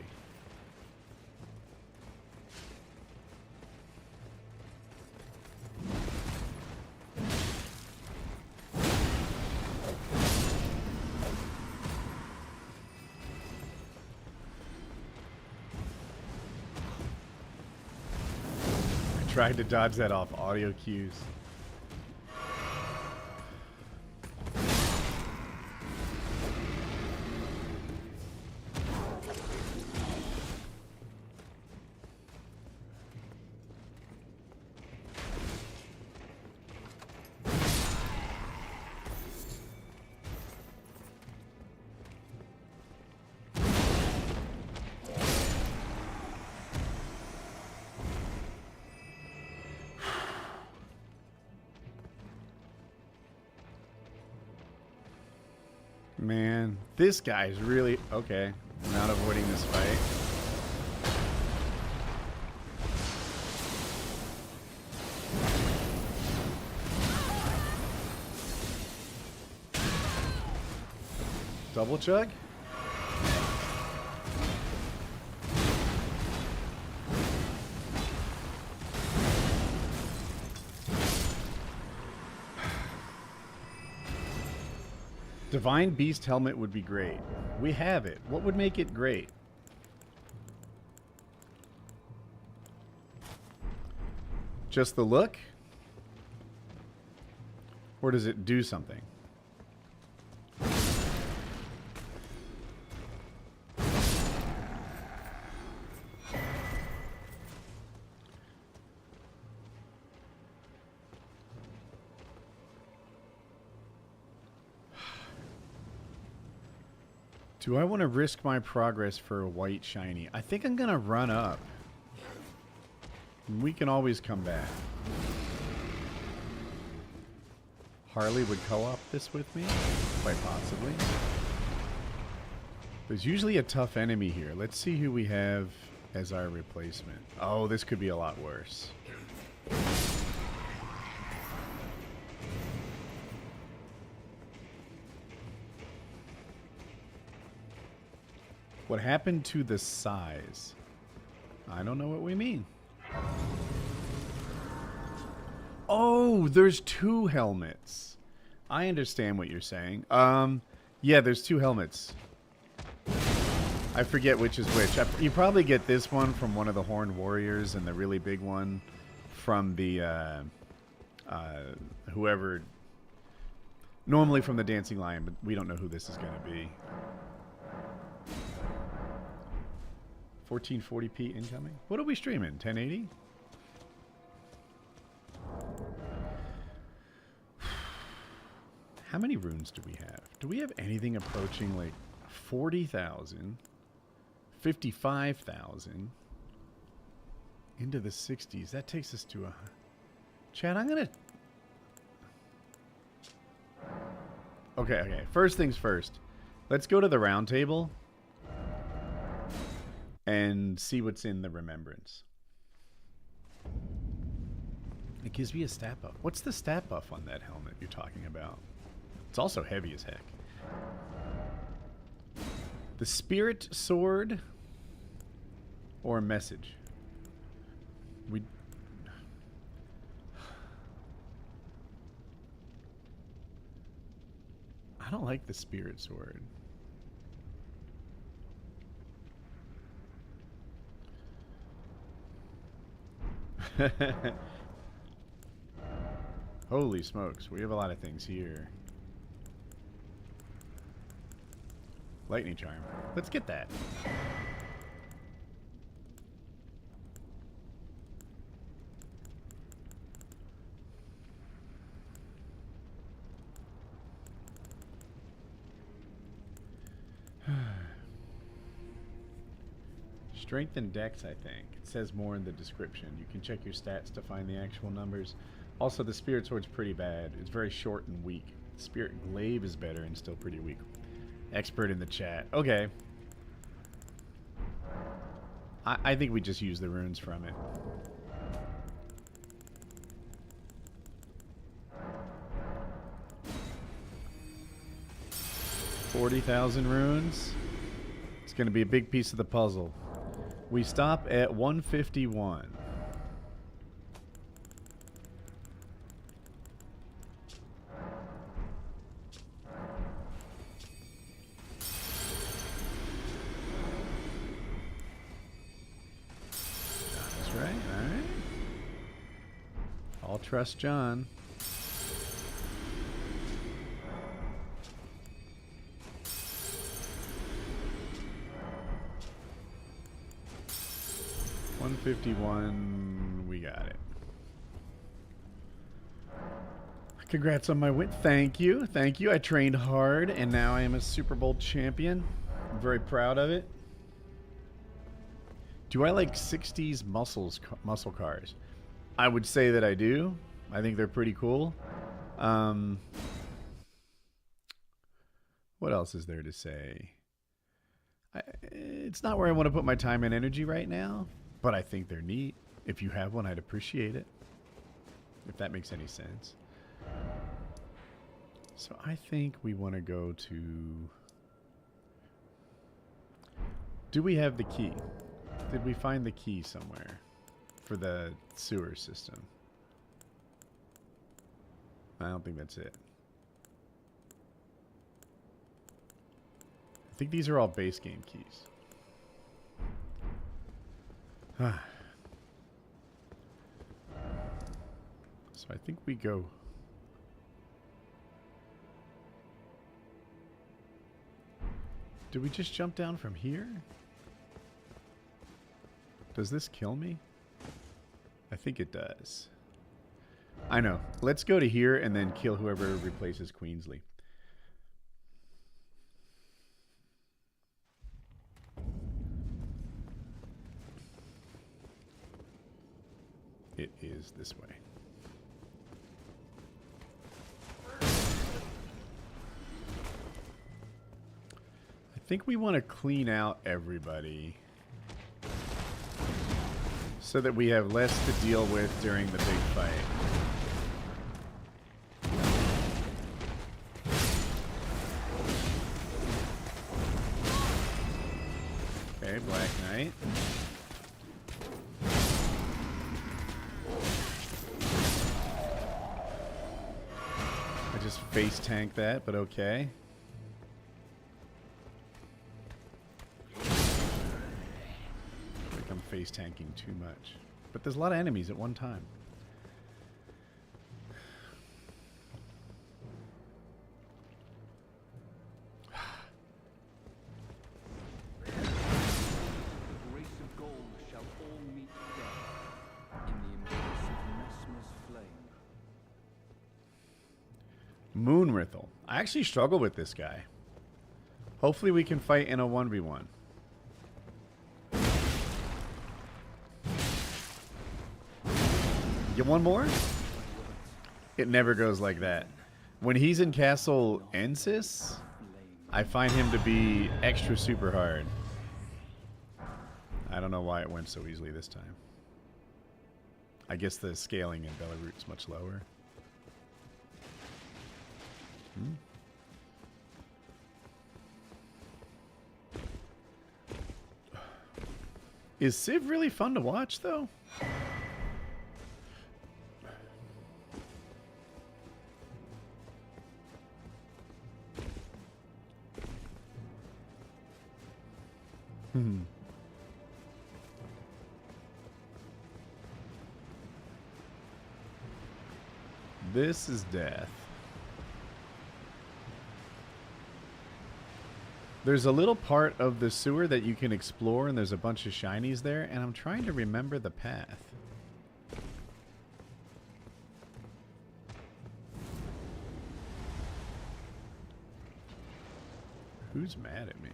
Speaker 1: Tried to dodge that off audio cues. Man, this guy's really... Okay, I'm not avoiding this fight. Double chug? Divine Beast helmet would be great. We have it. What would make it great? Just the look? Or does it do something? Do I want to risk my progress for a white shiny? I think I'm going to run up. We can always come back. Harley would co-op this with me? Quite possibly. There's usually a tough enemy here. Let's see who we have as our replacement. Oh, this could be a lot worse. What happened to the size? I don't know what we mean. Oh, there's two helmets. I understand what you're saying. Yeah, there's two helmets. I forget which is which. You probably get this one from one of the Horned Warriors and the really big one from the, whoever... Normally from the Dancing Lion, but we don't know who this is going to be. 1440p incoming? What are we streaming? 1080? How many runes do we have? Do we have anything approaching like 40,000? 55,000? Into the 60s. That takes us to a... Chad, I'm gonna... Okay. First things first. Let's go to the round table and see what's in the remembrance. It gives me a stat buff. What's the stat buff on that helmet you're talking about? It's also heavy as heck. The Spirit Sword or Message? I don't like the Spirit Sword. Holy smokes, we have a lot of things here. Lightning Charm. Let's get that. Strength and Dex, I think. It says more in the description. You can check your stats to find the actual numbers. Also, the Spirit Sword's pretty bad. It's very short and weak. Spirit Glaive is better and still pretty weak. Expert in the chat. Okay. I think we just use the runes from it. $40,000 runes. It's going to be a big piece of the puzzle. We stop at 151. That's right, all right. I'll trust John. $151, we got it. Congrats on my win. Thank you. Thank you. I trained hard, and now I am a Super Bowl champion. I'm very proud of it. Do I like 60s muscle cars? I would say that I do. I think they're pretty cool. What else is there to say? It's not where I want to put my time and energy right now. But I think they're neat. If you have one, I'd appreciate it. If that makes any sense. So I think we want to go to... Do we have the key? Did we find the key somewhere for the sewer system? I don't think that's it. I think these are all base game keys. So I think we go... Did we just jump down from here? Does this kill me? I think it does. I know. Let's go to here and then kill whoever replaces Queensley. It is this way. I think we want to clean out everybody so that we have less to deal with during the big fight. Okay, Black Knight. I just face tank that, but okay. I'm face tanking too much. But there's a lot of enemies at one time.
Speaker 4: The grace of gold shall all meet death in the embrace of Messmer's flame.
Speaker 1: Moonrithel. I actually struggle with this guy. Hopefully we can fight in a 1v1. Get one more? It never goes like that. When he's in Castle Ensis, I find him to be extra super hard. I don't know why it went so easily this time. I guess the scaling in Belarus is much lower. Is Civ really fun to watch, though? This is death. There's a little part of the sewer that you can explore, and there's a bunch of shinies there, and I'm trying to remember the path. Who's mad at me?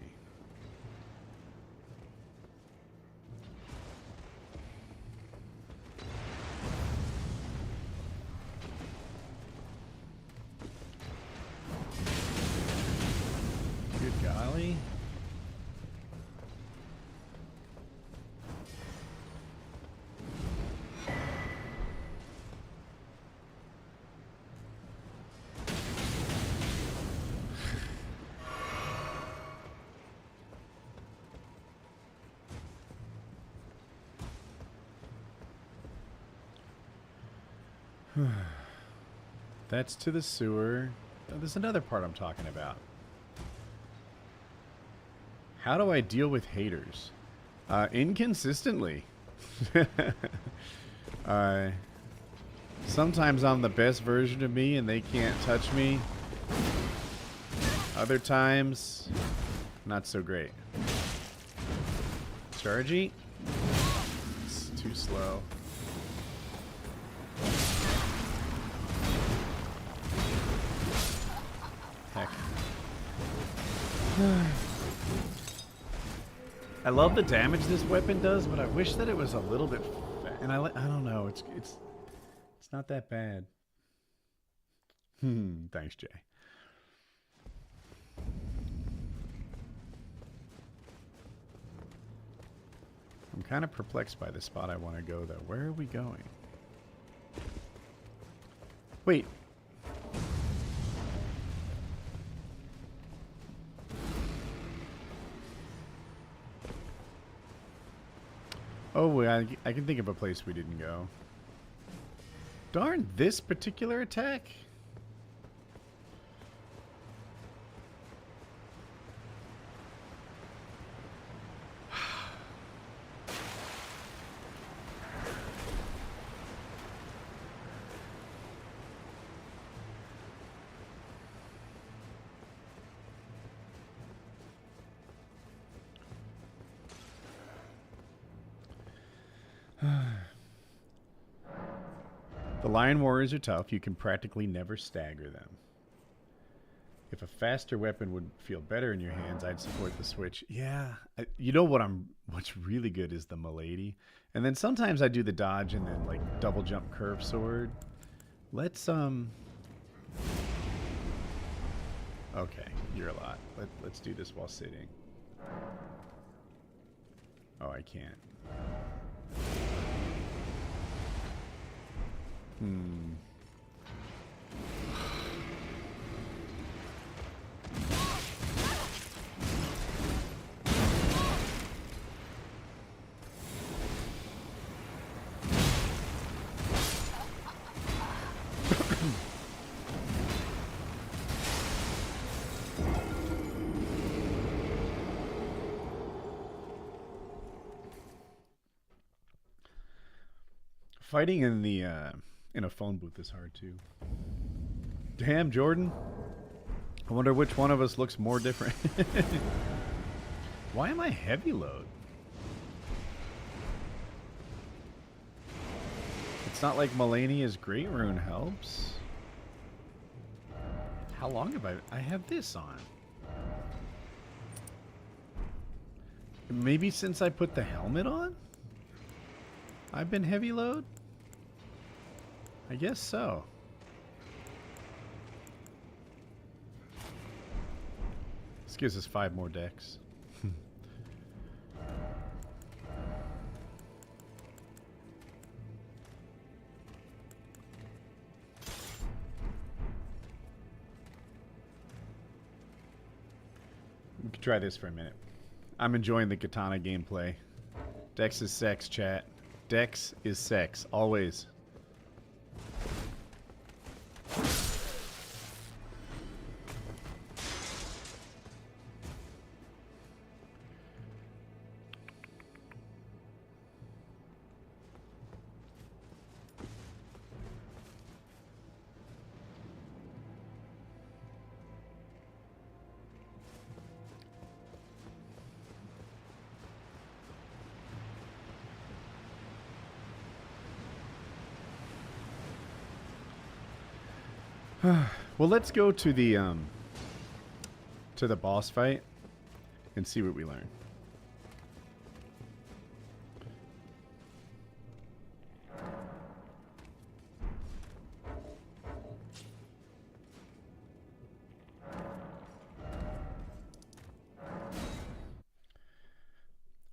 Speaker 1: Good golly. That's to the sewer. Oh, there's another part I'm talking about. How do I deal with haters? Inconsistently. Sometimes I'm the best version of me and they can't touch me. Other times, not so great. Chargy? It's too slow. Heck. I love the damage this weapon does, but I wish that it was a little bit and I don't know, it's not that bad. Thanks, Jay. I'm kind of perplexed by the spot I want to go though. Where are we going? Wait. Oh, I can think of a place we didn't go. Darn, this particular attack? The lion warriors are tough. You can practically never stagger them. If a faster weapon would feel better in your hands, I'd support the switch. Yeah, you know what's really good is the milady. And then sometimes I do the dodge and then like double jump curve sword. Let's okay, you're a lot. Let's do this while sitting. Oh, I can't. Fighting in the in a phone booth is hard too. Damn, Jordan. I wonder which one of us looks more different. Why am I heavy load? It's not like Melania's Great Rune helps. How long have I have this on? Maybe since I put the helmet on? I've been heavy load? I guess so. This gives us 5 more decks. We could try this for a minute. I'm enjoying the katana gameplay. Dex is sex, chat. Dex is sex, always. Well, let's go to the boss fight and see what we learn.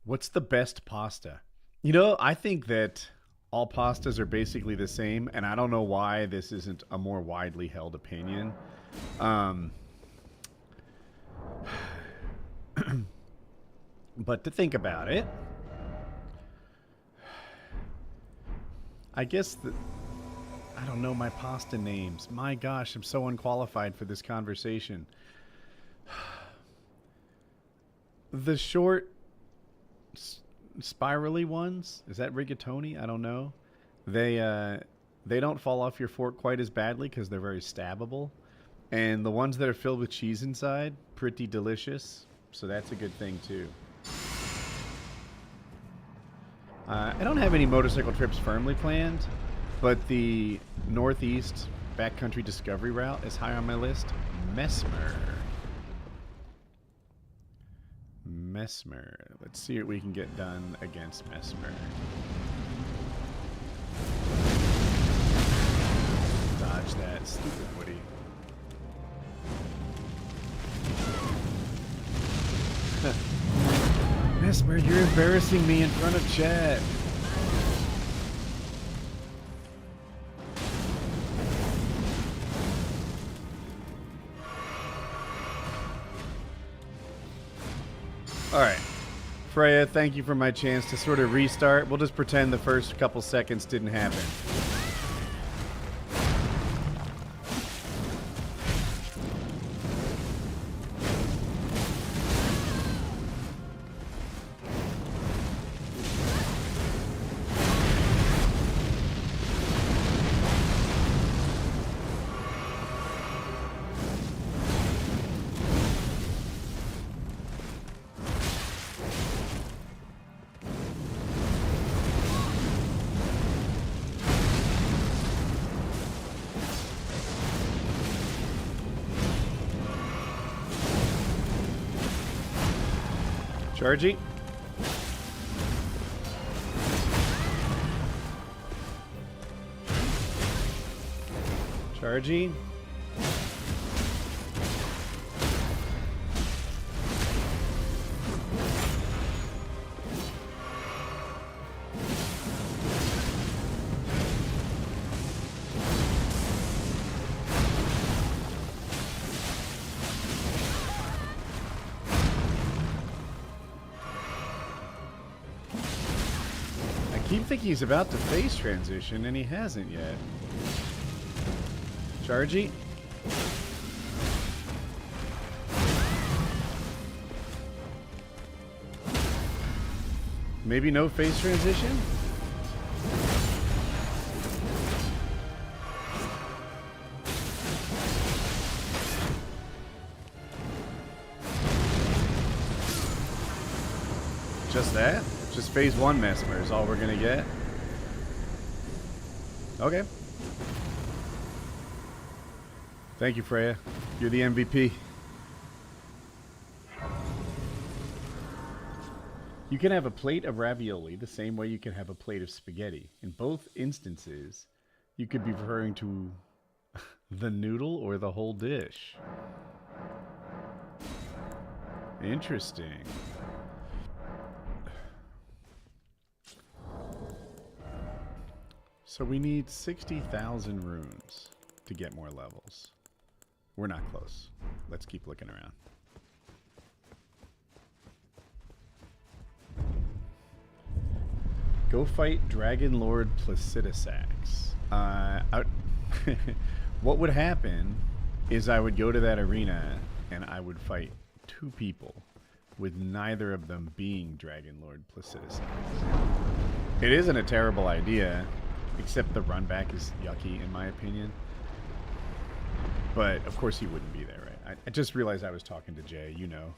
Speaker 1: What's the best pasta? You know, I think that all pastas are basically the same, and I don't know why this isn't a more widely held opinion. But to think about it, I guess I don't know my pasta names. My gosh, I'm so unqualified for this conversation. The short spirally ones, is that rigatoni? I don't know. They don't fall off your fork quite as badly because they're very stabbable, and the ones that are filled with cheese inside, pretty delicious, so that's a good thing too. I don't have any motorcycle trips firmly planned, but the northeast backcountry discovery route is high on my list. Mesmer. Let's see what we can get done against Mesmer. Dodge that stupid Woody. Mesmer, you're embarrassing me in front of chat. Alright. Freya, thank you for my chance to sort of restart. We'll just pretend the first couple seconds didn't happen. Charging. Charging. I keep thinking he's about to phase transition, and he hasn't yet. Chargy. Maybe no phase transition? Just that? Just phase 1 Mesmer is all we're gonna get? Okay. Thank you, Freya. You're the MVP. You can have a plate of ravioli the same way you can have a plate of spaghetti. In both instances, you could be referring to the noodle or the whole dish. Interesting. So we need 60,000 runes to get more levels. We're not close. Let's keep looking around. Go fight Dragon Lord Placidusax. What would happen is I would go to that arena and I would fight 2 people with neither of them being Dragon Lord Placidusax. It isn't a terrible idea, except the run back is yucky in my opinion. But of course he wouldn't be there, right? I just realized I was talking to Jay, you know.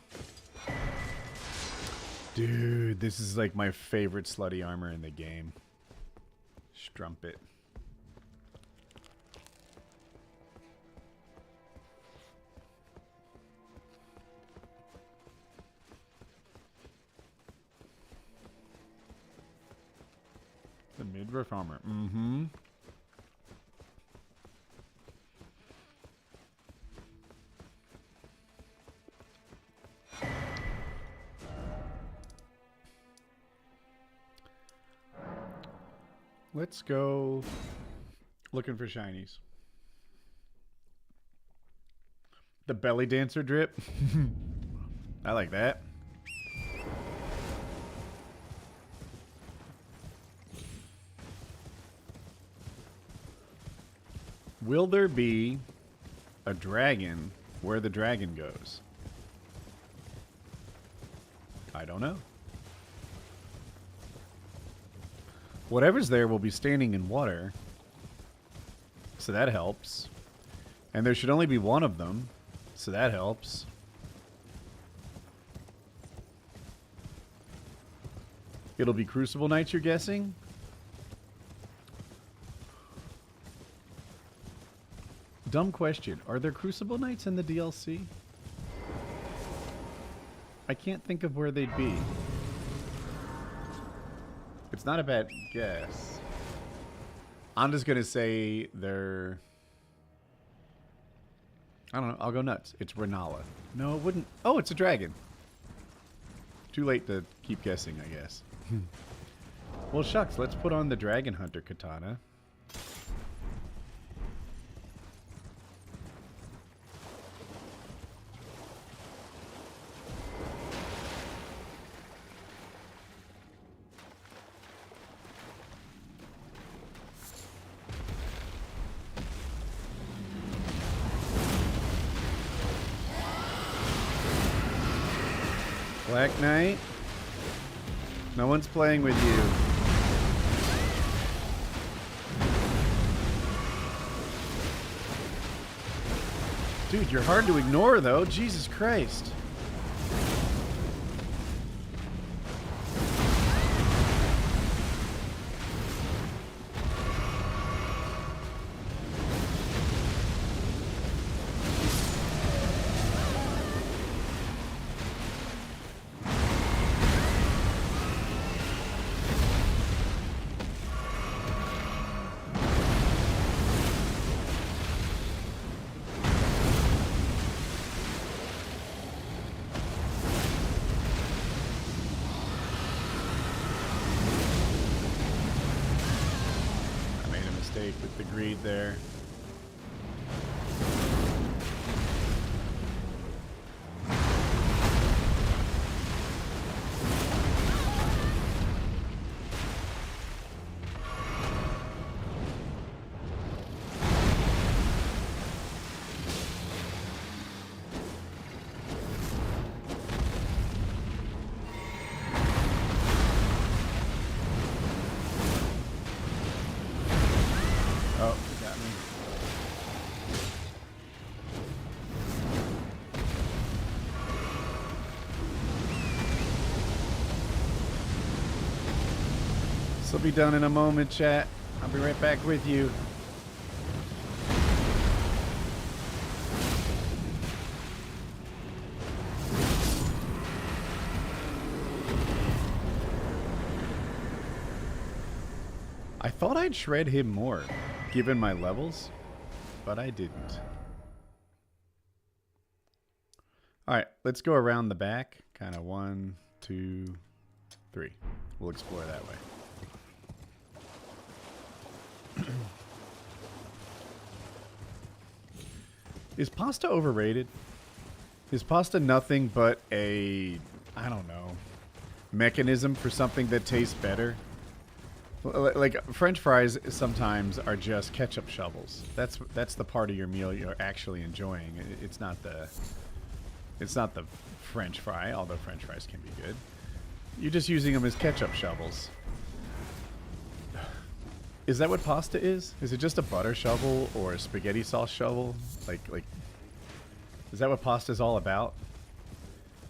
Speaker 1: Dude, this is like my favorite slutty armor in the game. Strumpet. The midriff armor. Mm-hmm. Let's go looking for shinies. The belly dancer drip. I like that. Will there be a dragon where the dragon goes? I don't know. Whatever's there will be standing in water, so that helps. And there should only be one of them, so that helps. It'll be Crucible Knights, you're guessing? Dumb question. Are there Crucible Knights in the DLC? I can't think of where they'd be. It's not a bad guess. I'm just going to say they're... I don't know. I'll go nuts. It's Renala. No, it wouldn't... Oh, it's a dragon. Too late to keep guessing, I guess. Well, shucks. Let's put on the Dragon Hunter katana. Black Knight. No one's playing with you. Dude, you're hard to ignore, though. Jesus Christ. safe with the greed there. Oh, got me. This will be done in a moment, chat. I'll be right back with you. I thought I'd shred him more, given my levels, but I didn't. Alright, let's go around the back. Kind of 1, 2, 3. We'll explore that way. Is pasta overrated? Is pasta nothing but a, I don't know, mechanism for something that tastes better? Like French fries sometimes are just ketchup shovels. That's the part of your meal you're actually enjoying. It's not the French fry, although French fries can be good. You're just using them as ketchup shovels. Is that what pasta is? Is it just a butter shovel or a spaghetti sauce shovel? Like is that what pasta's all about?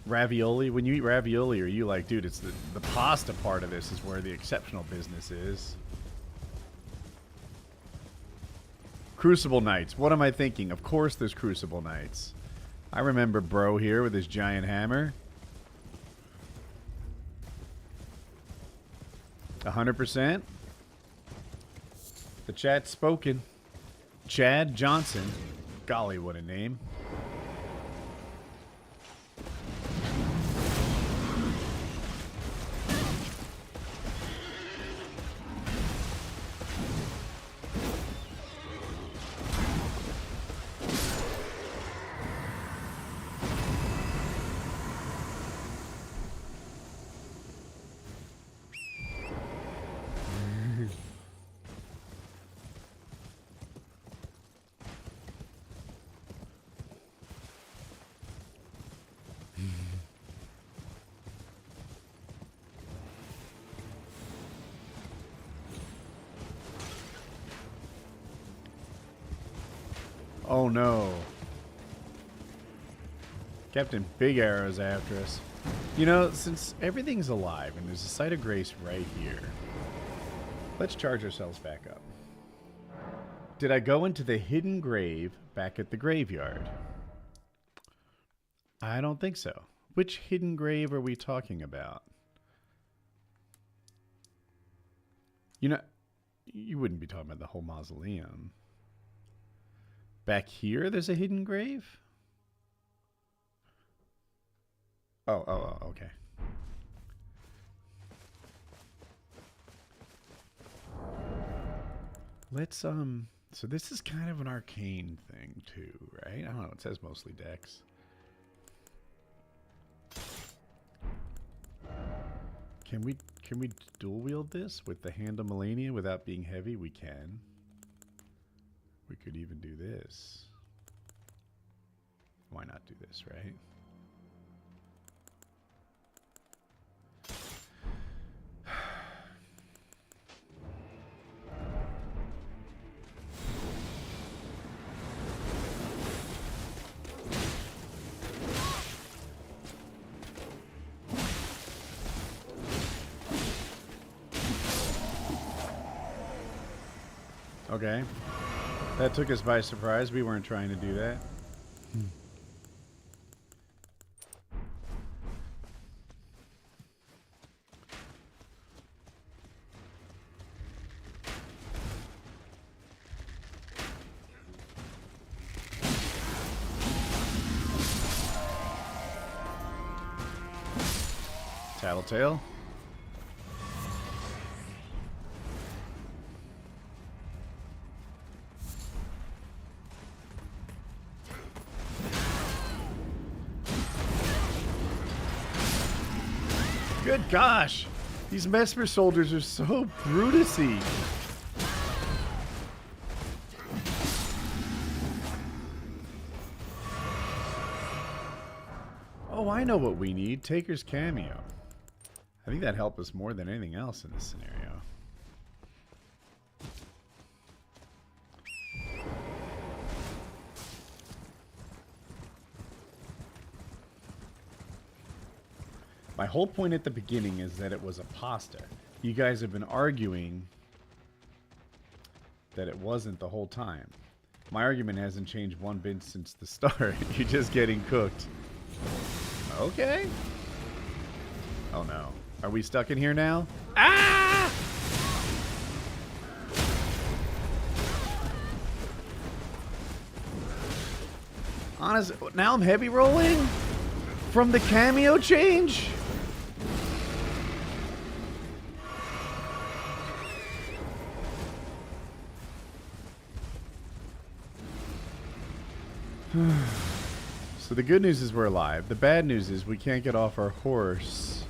Speaker 1: Ravioli? When you eat ravioli, are you like, dude, it's the pasta part of this is where the exceptional business is? Crucible Knights. What am I thinking? Of course there's Crucible Knights. I remember bro here with his giant hammer. 100%. The chat's spoken. Chad Johnson. Golly, what a name. Oh no. Captain Big Arrow's after us. You know, since everything's alive and there's a site of grace right here, let's charge ourselves back up. Did I go into the hidden grave back at the graveyard? I don't think so. Which hidden grave are we talking about? You know, you wouldn't be talking about the whole mausoleum. Back here, there's a hidden grave? Oh, okay. Let's, so this is kind of an arcane thing, too, right? I don't know, it says mostly Dex. Can we dual wield this with the Hand of Melania without being heavy? We can. We could even do this. Why not do this, right? Okay. That took us by surprise. We weren't trying to do that. Tattletale. Good gosh! These Mesmer soldiers are so Brutusy. Oh, I know what we need. Taker's cameo. I think that helped us more than anything else in this scenario. My whole point at the beginning is that it was a pasta. You guys have been arguing that it wasn't the whole time. My argument hasn't changed one bit since the start. You're just getting cooked. Okay. Oh no. Are we stuck in here now? Ah! Honest, now I'm heavy rolling? From the cameo change? So the good news is we're alive. The bad news is we can't get off our horse.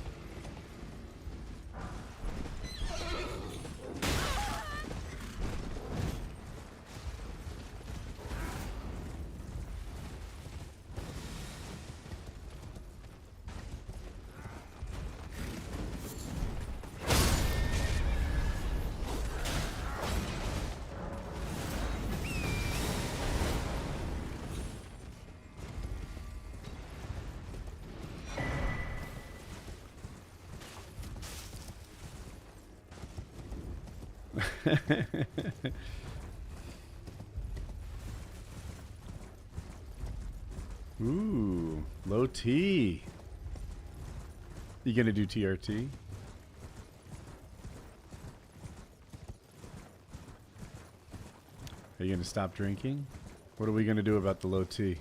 Speaker 1: Ooh, low T. You gonna do TRT? Are you gonna stop drinking? What are we gonna do about the low T?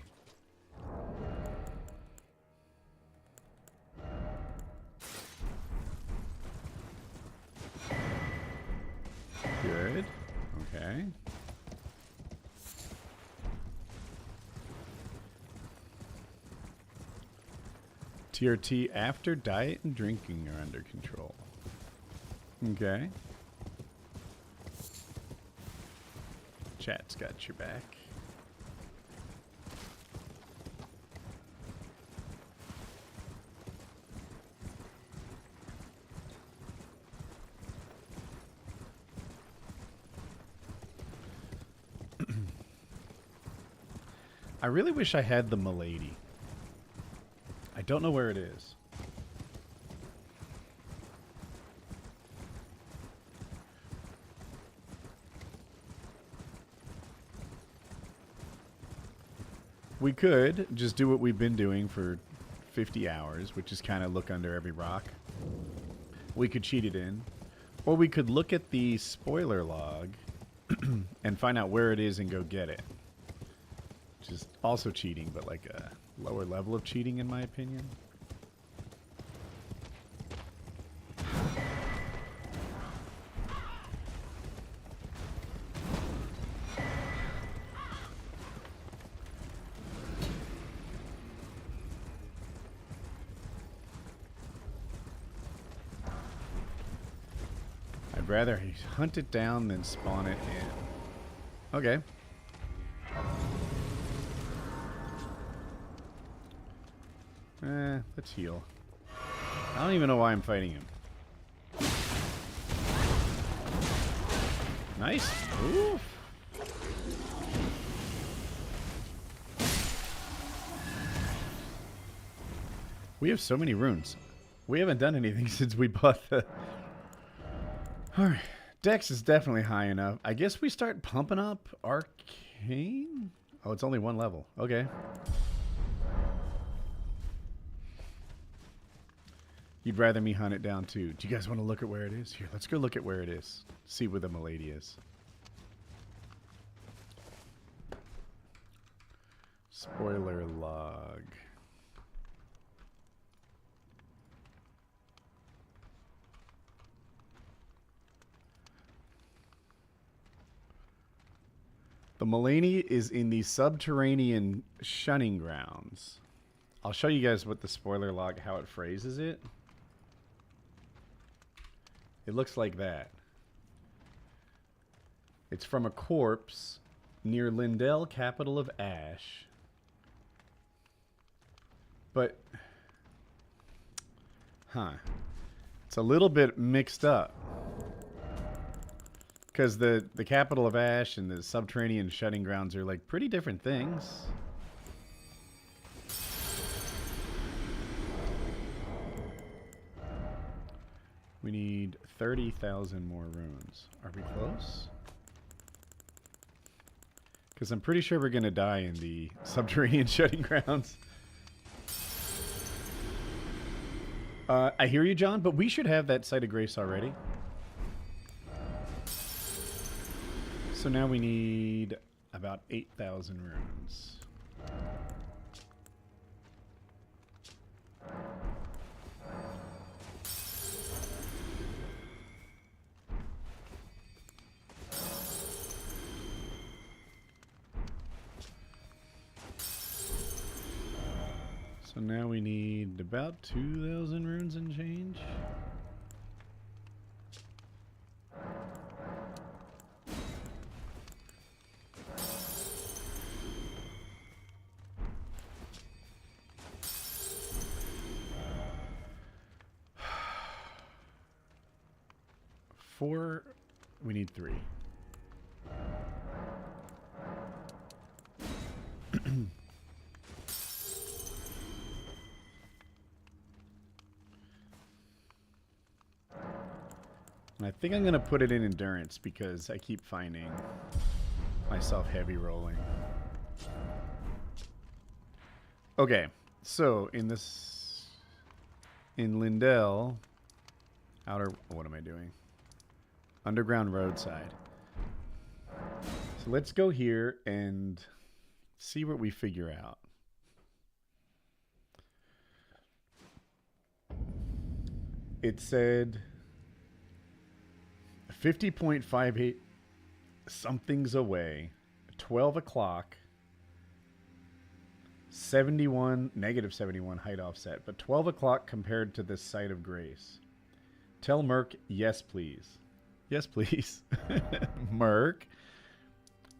Speaker 1: Good. Okay. TRT after diet and drinking are under control. Okay. Chat's got your back. I really wish I had the Milady. I don't know where it is. We could just do what we've been doing for 50 hours, which is kind of look under every rock. We could cheat it in. Or we could look at the spoiler log and find out where it is and go get it. Which is also cheating, but like a lower level of cheating in my opinion. I'd rather hunt it down than spawn it in. Okay. Let's heal. I don't even know why I'm fighting him. Nice. Ooh. We have so many runes. We haven't done anything since we bought the... Alright. Dex is definitely high enough. I guess we start pumping up Arcane? Oh, it's only one level. Okay. You'd rather me hunt it down too. Do you guys want to look at where it is? Here, let's go look at where it is. See where the Milady is. Spoiler log. The Milady is in the subterranean shunning grounds. I'll show you guys what the spoiler log, how it phrases it. It looks like that. It's from a corpse near Lindell, capital of Ash. But, huh. It's a little bit mixed up. Because the capital of Ash and the subterranean shutting grounds are like pretty different things. We need 30,000 more runes. Are we close? Because I'm pretty sure we're going to die in the subterranean shutting grounds. I hear you, John, but we should have that site of grace already. So now we need about 8,000 runes. So now we need about 2,000 runes and change. Four, we need 3. And I think I'm going to put it in endurance because I keep finding myself heavy rolling. Okay, so in Lindell, what am I doing? Underground roadside. So let's go here and see what we figure out. It said 50.58 something's away, 12 o'clock, 71, negative 71 height offset, but 12 o'clock compared to the site of grace. Tell Merc, yes, please. Yes, please. Merc.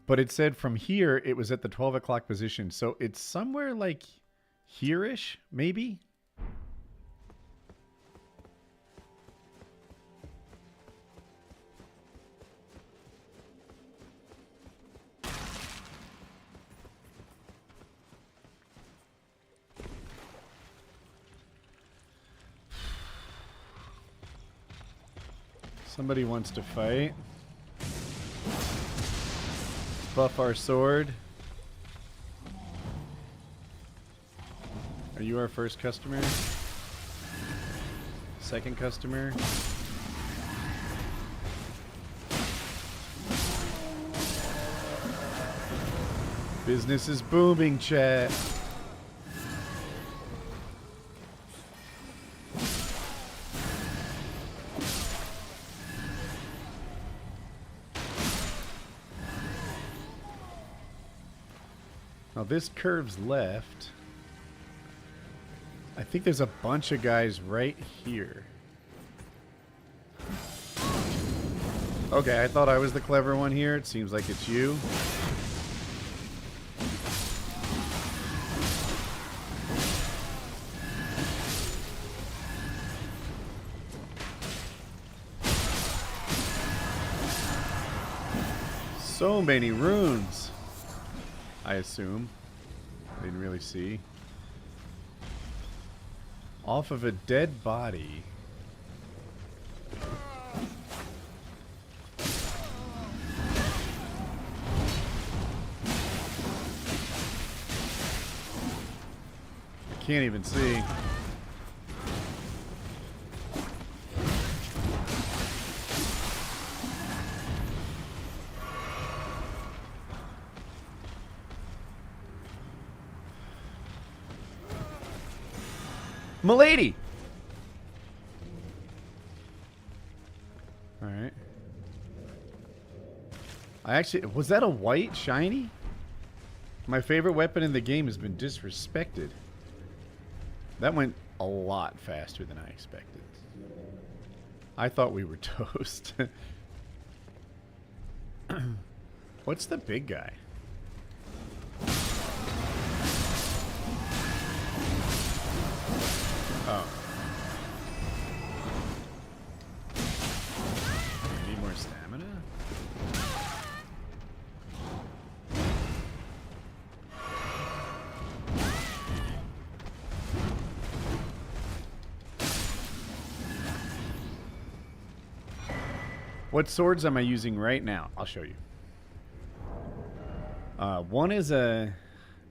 Speaker 1: But it said from here, it was at the 12 o'clock position. So it's somewhere like here-ish, maybe? Somebody wants to fight. Buff our sword. Are you our first customer? Second customer? Business is booming, chat. Now this curves left. I think there's a bunch of guys right here. Okay, I thought I was the clever one here. It seems like it's you. So many runes. I assume. I didn't really see. Off of a dead body. I can't even see. Milady! Alright. I actually... Was that a white shiny? My favorite weapon in the game has been disrespected. That went a lot faster than I expected. I thought we were toast. What's the big guy? Oh. Need more stamina? What swords am I using right now? I'll show you. One is a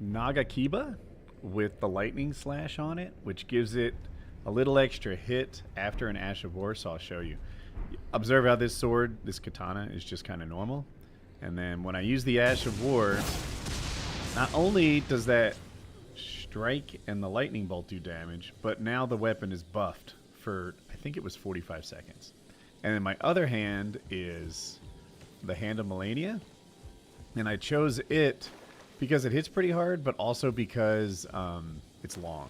Speaker 1: Nagakiba with the lightning slash on it, which gives it a little extra hit after an Ash of War, so I'll show you. Observe how this sword, this katana, is just kind of normal. And then when I use the Ash of War, not only does that strike and the lightning bolt do damage, but now the weapon is buffed for, I think it was 45 seconds. And then my other hand is the Hand of Melania. And I chose it because it hits pretty hard, but also because it's long.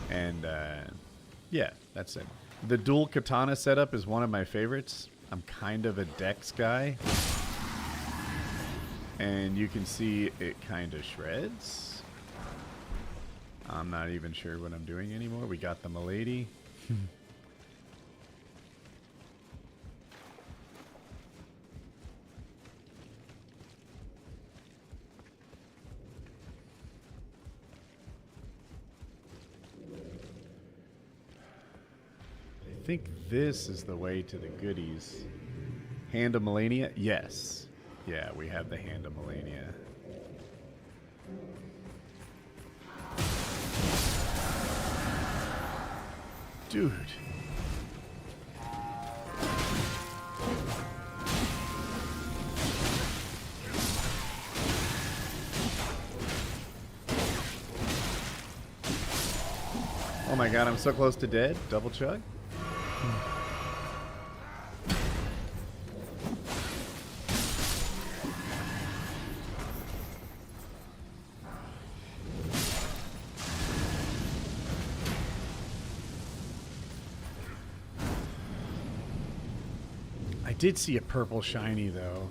Speaker 1: And yeah, that's it. The dual katana setup is one of my favorites. I'm kind of a dex guy. And you can see it kind of shreds. I'm not even sure what I'm doing anymore. We got the Milady. I think this is the way to the goodies. Hand of Melania? Yes. Yeah, we have the Hand of Melania. Dude. Oh my god, I'm so close to dead. Double chug. I did see a purple shiny though.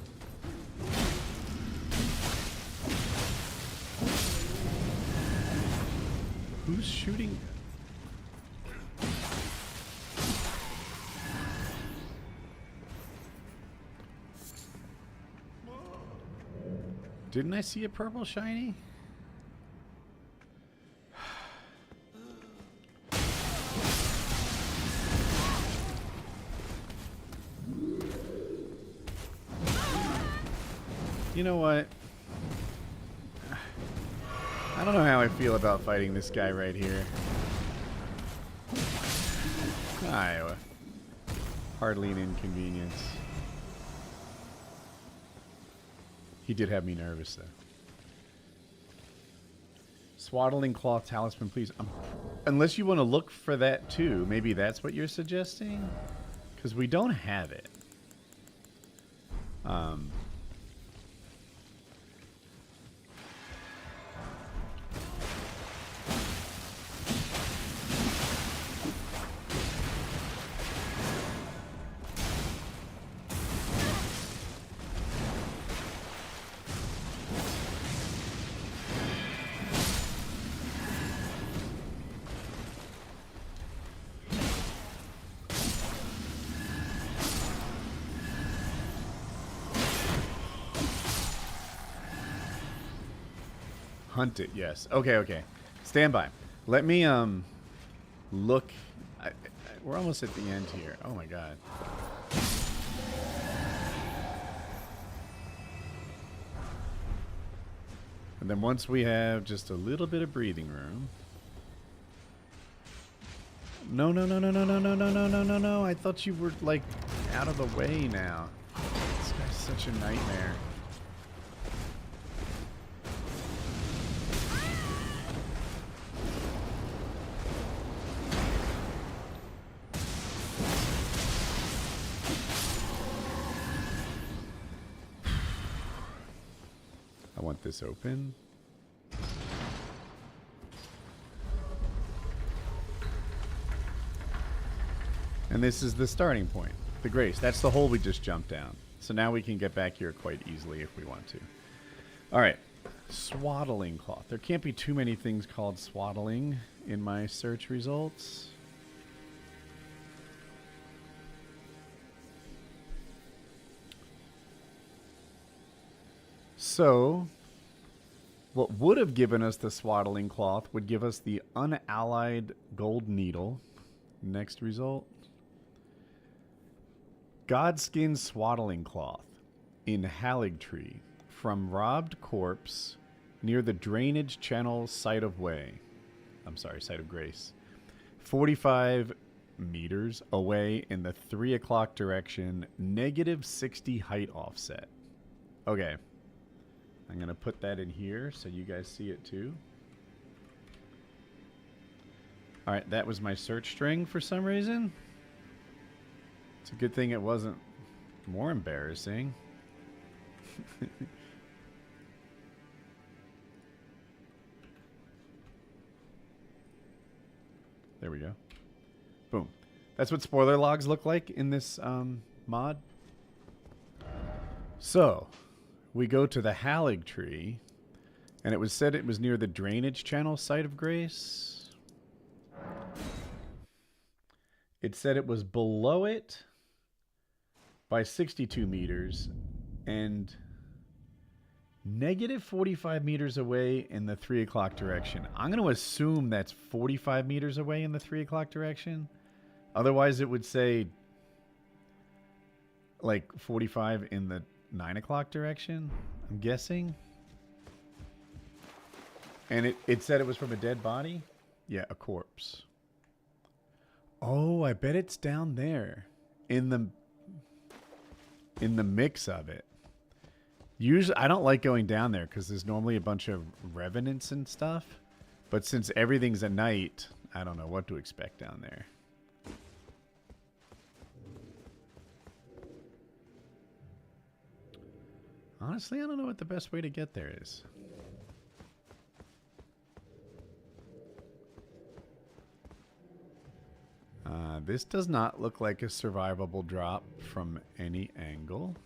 Speaker 1: Who's shooting? Didn't I see a purple shiny? You know what? I don't know how I feel about fighting this guy right here. Iowa. Hardly an inconvenience. He did have me nervous, though. Swaddling cloth talisman, please. Unless you want to look for that, too. Maybe that's what you're suggesting? Because we don't have it. Hunt it, yes. Okay, okay. Stand by. Let me, look. We're almost at the end here. Oh my god. And then once we have just a little bit of breathing room. No, no, no, no, no, no, no, no, no, no, no, no. I thought you were, like, out of the way now. This guy's such a nightmare. I want this open. And this is the starting point. The Grace. That's the hole we just jumped down. So now we can get back here quite easily if we want to. Alright. Swaddling cloth. There can't be too many things called swaddling in my search results. So, what would have given us the swaddling cloth would give us the unallied gold needle. Next result. Godskin swaddling cloth in Haligtree from robbed corpse near the drainage channel site of way. I'm sorry, site of grace. 45 meters away in the 3 o'clock direction, negative 60 height offset. Okay. I'm going to put that in here so you guys see it too. Alright, that was my search string for some reason. It's a good thing it wasn't more embarrassing. There we go. Boom. That's what spoiler logs look like in this mod. So, we go to the Haligtree, and it was said it was near the drainage channel site of grace. It said it was below it by 62 meters and negative 45 meters away in the 3 o'clock direction. I'm going to assume that's 45 meters away in the 3 o'clock direction. Otherwise, it would say like 45 in the 9 o'clock direction, I'm guessing. And it said it was from a dead body? Yeah, a corpse. Oh, I bet it's down there in the mix of it. Usually, I don't like going down there because there's normally a bunch of revenants and stuff. But since everything's at night, I don't know what to expect down there. Honestly, I don't know what the best way to get there is. This does not look like a survivable drop from any angle.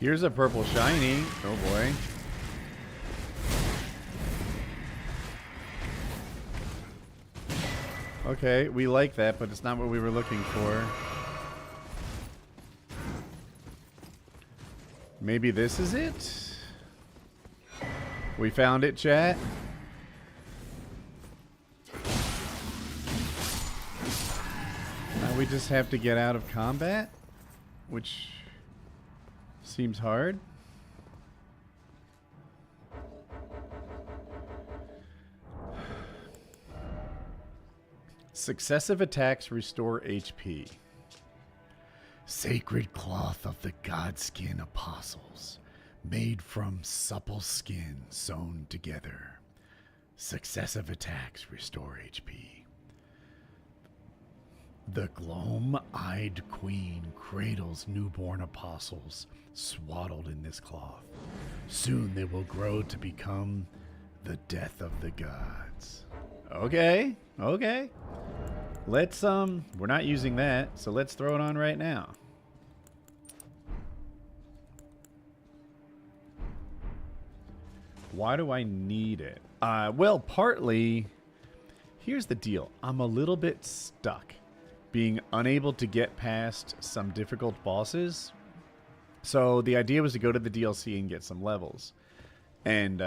Speaker 1: Here's a purple shiny. Oh boy. Okay, we like that, but it's not what we were looking for. Maybe this is it? We found it, chat. Now we just have to get out of combat, which seems hard. Successive attacks restore HP. Sacred cloth of the Godskin Apostles, made from supple skin sewn together. Successive attacks restore HP. The gloam-eyed queen cradles newborn apostles swaddled in this cloth. Soon they will grow to become the death of the gods. Okay, okay. Let's, we're not using that, so let's throw it on right now. Why do I need it? Well, partly, here's the deal. I'm a little bit stuck being unable to get past some difficult bosses. So the idea was to go to the DLC and get some levels. And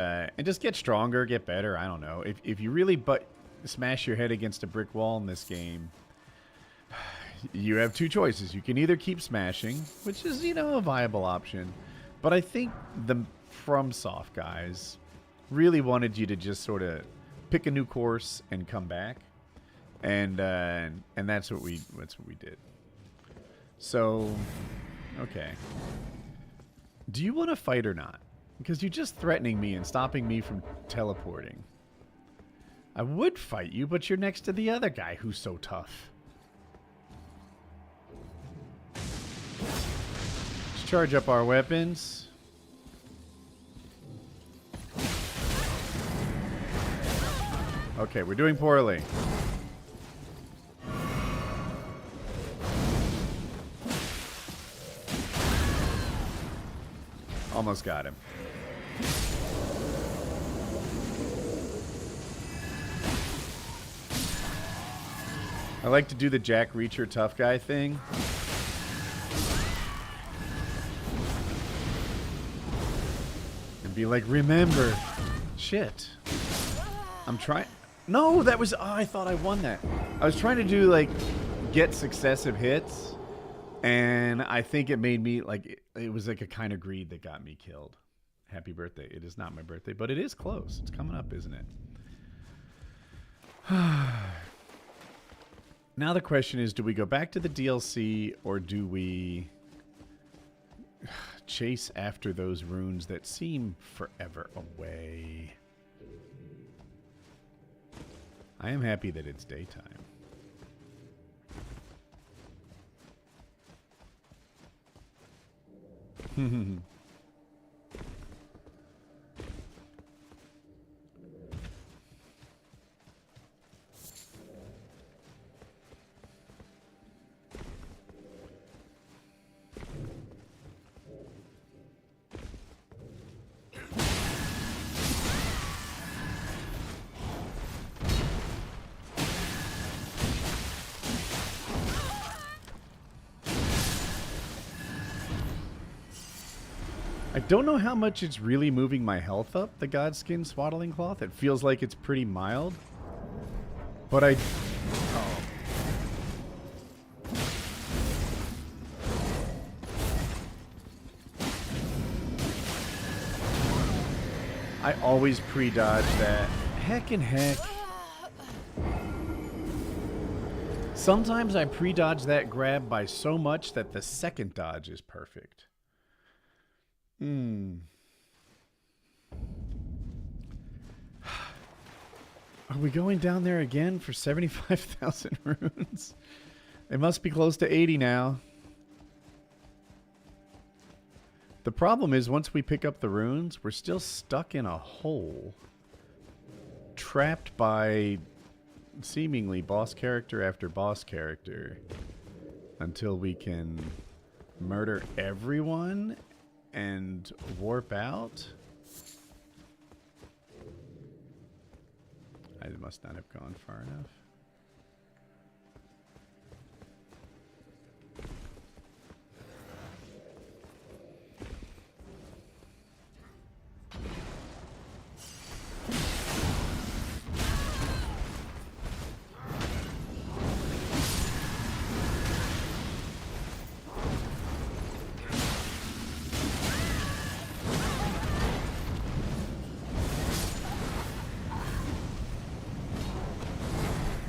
Speaker 1: just get stronger, get better, I don't know. If you really smash your head against a brick wall in this game, you have two choices. You can either keep smashing, which is, you know, a viable option. But I think the FromSoft guys really wanted you to just sort of pick a new course and come back. And that's what we did. So, okay. Do you want to fight or not? Because you're just threatening me and stopping me from teleporting. I would fight you, but you're next to the other guy who's so tough. Let's charge up our weapons. Okay, we're doing poorly. Almost got him. I like to do the Jack Reacher tough guy thing. And be like, remember. Shit. I'm trying. No, that was. Oh, I thought I won that. I was trying to do, like, get successive hits. And I think it made me, like, it was like a kind of greed that got me killed. Happy birthday. It is not my birthday, but it is close. It's coming up, isn't it? Now the question is, do we go back to the DLC or do we chase after those runes that seem forever away? I am happy that it's daytime. I don't know how much it's really moving my health up, the Godskin Swaddling Cloth. It feels like it's pretty mild. But I... Oh. I always pre-dodge that. Heck and heck. Sometimes I pre-dodge that grab by so much that the second dodge is perfect. Are we going down there again for 75,000 runes? It must be close to 80 now. The problem is once we pick up the runes, we're still stuck in a hole. Trapped by seemingly boss character after boss character. Until we can murder everyone and warp out. I must not have gone far enough.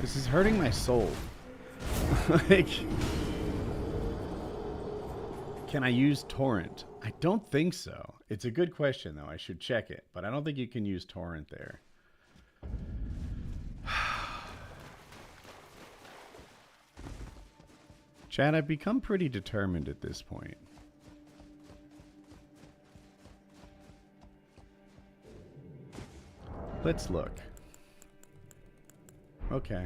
Speaker 1: This is hurting my soul. Like, can I use torrent? I don't think so. It's a good question, though. I should check it. But I don't think you can use torrent there. Chad, I've become pretty determined at this point. Let's look. Okay.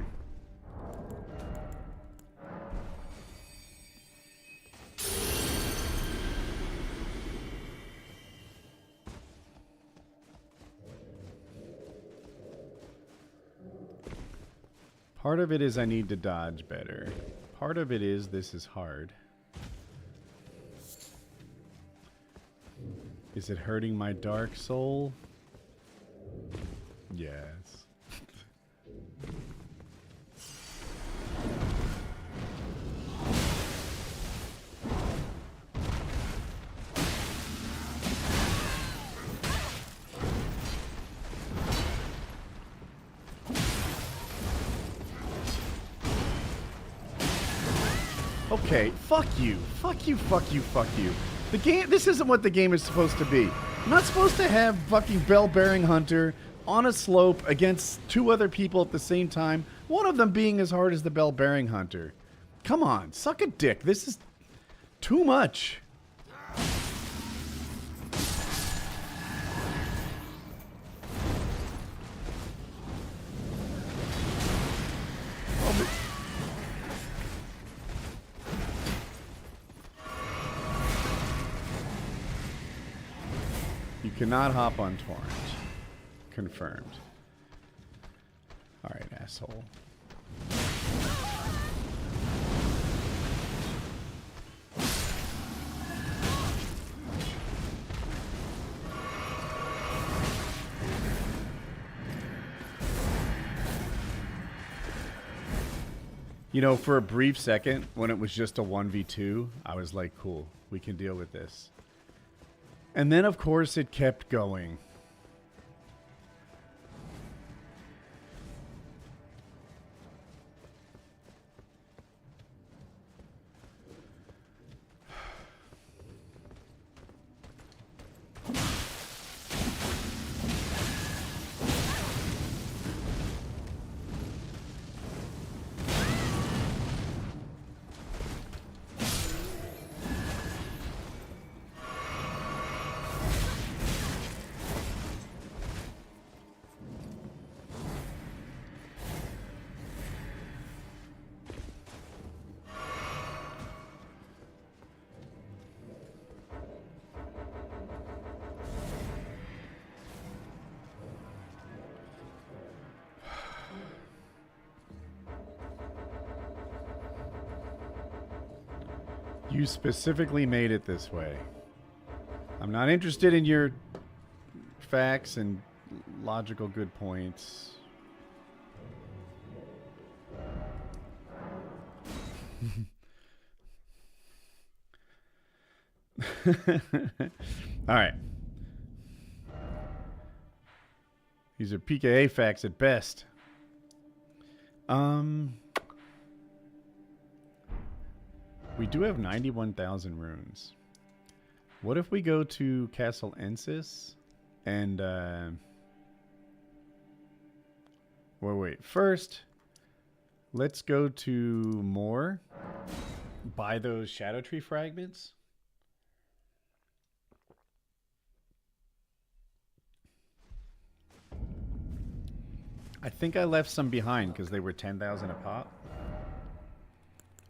Speaker 1: Part of it is I need to dodge better. Part of it is this is hard. Is it hurting my dark soul? Yes. Okay, fuck you. Fuck you, fuck you, fuck you. The game, this isn't what the game is supposed to be. I'm not supposed to have fucking bell-bearing hunter on a slope against two other people at the same time, one of them being as hard as the bell-bearing hunter. Come on, suck a dick. This is too much. You cannot hop on torrent. Confirmed. Alright, asshole. You know, for a brief second, when it was just a 1v2, I was like, cool, we can deal with this. And then, of course, it kept going. You specifically made it this way. I'm not interested in your facts and logical good points. All right. These are PKA facts at best. We do have 91,000 runes. What if we go to Castle Ensis and wait. First, let's go to more. Buy those Shadow Tree fragments. I think I left some behind because they were 10,000 a pop.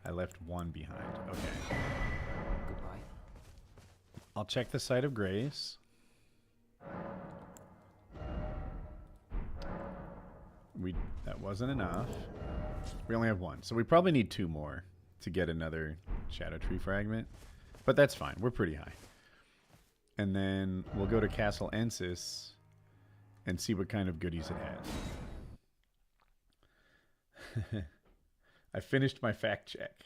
Speaker 1: I left one behind. Okay.
Speaker 2: Goodbye.
Speaker 1: I'll check the Site of Grace. That wasn't enough. We only have one. So we probably need two more to get another Shadow Tree fragment. But that's fine. We're pretty high. And then we'll go to Castle Ensis and see what kind of goodies it has. I finished my fact check.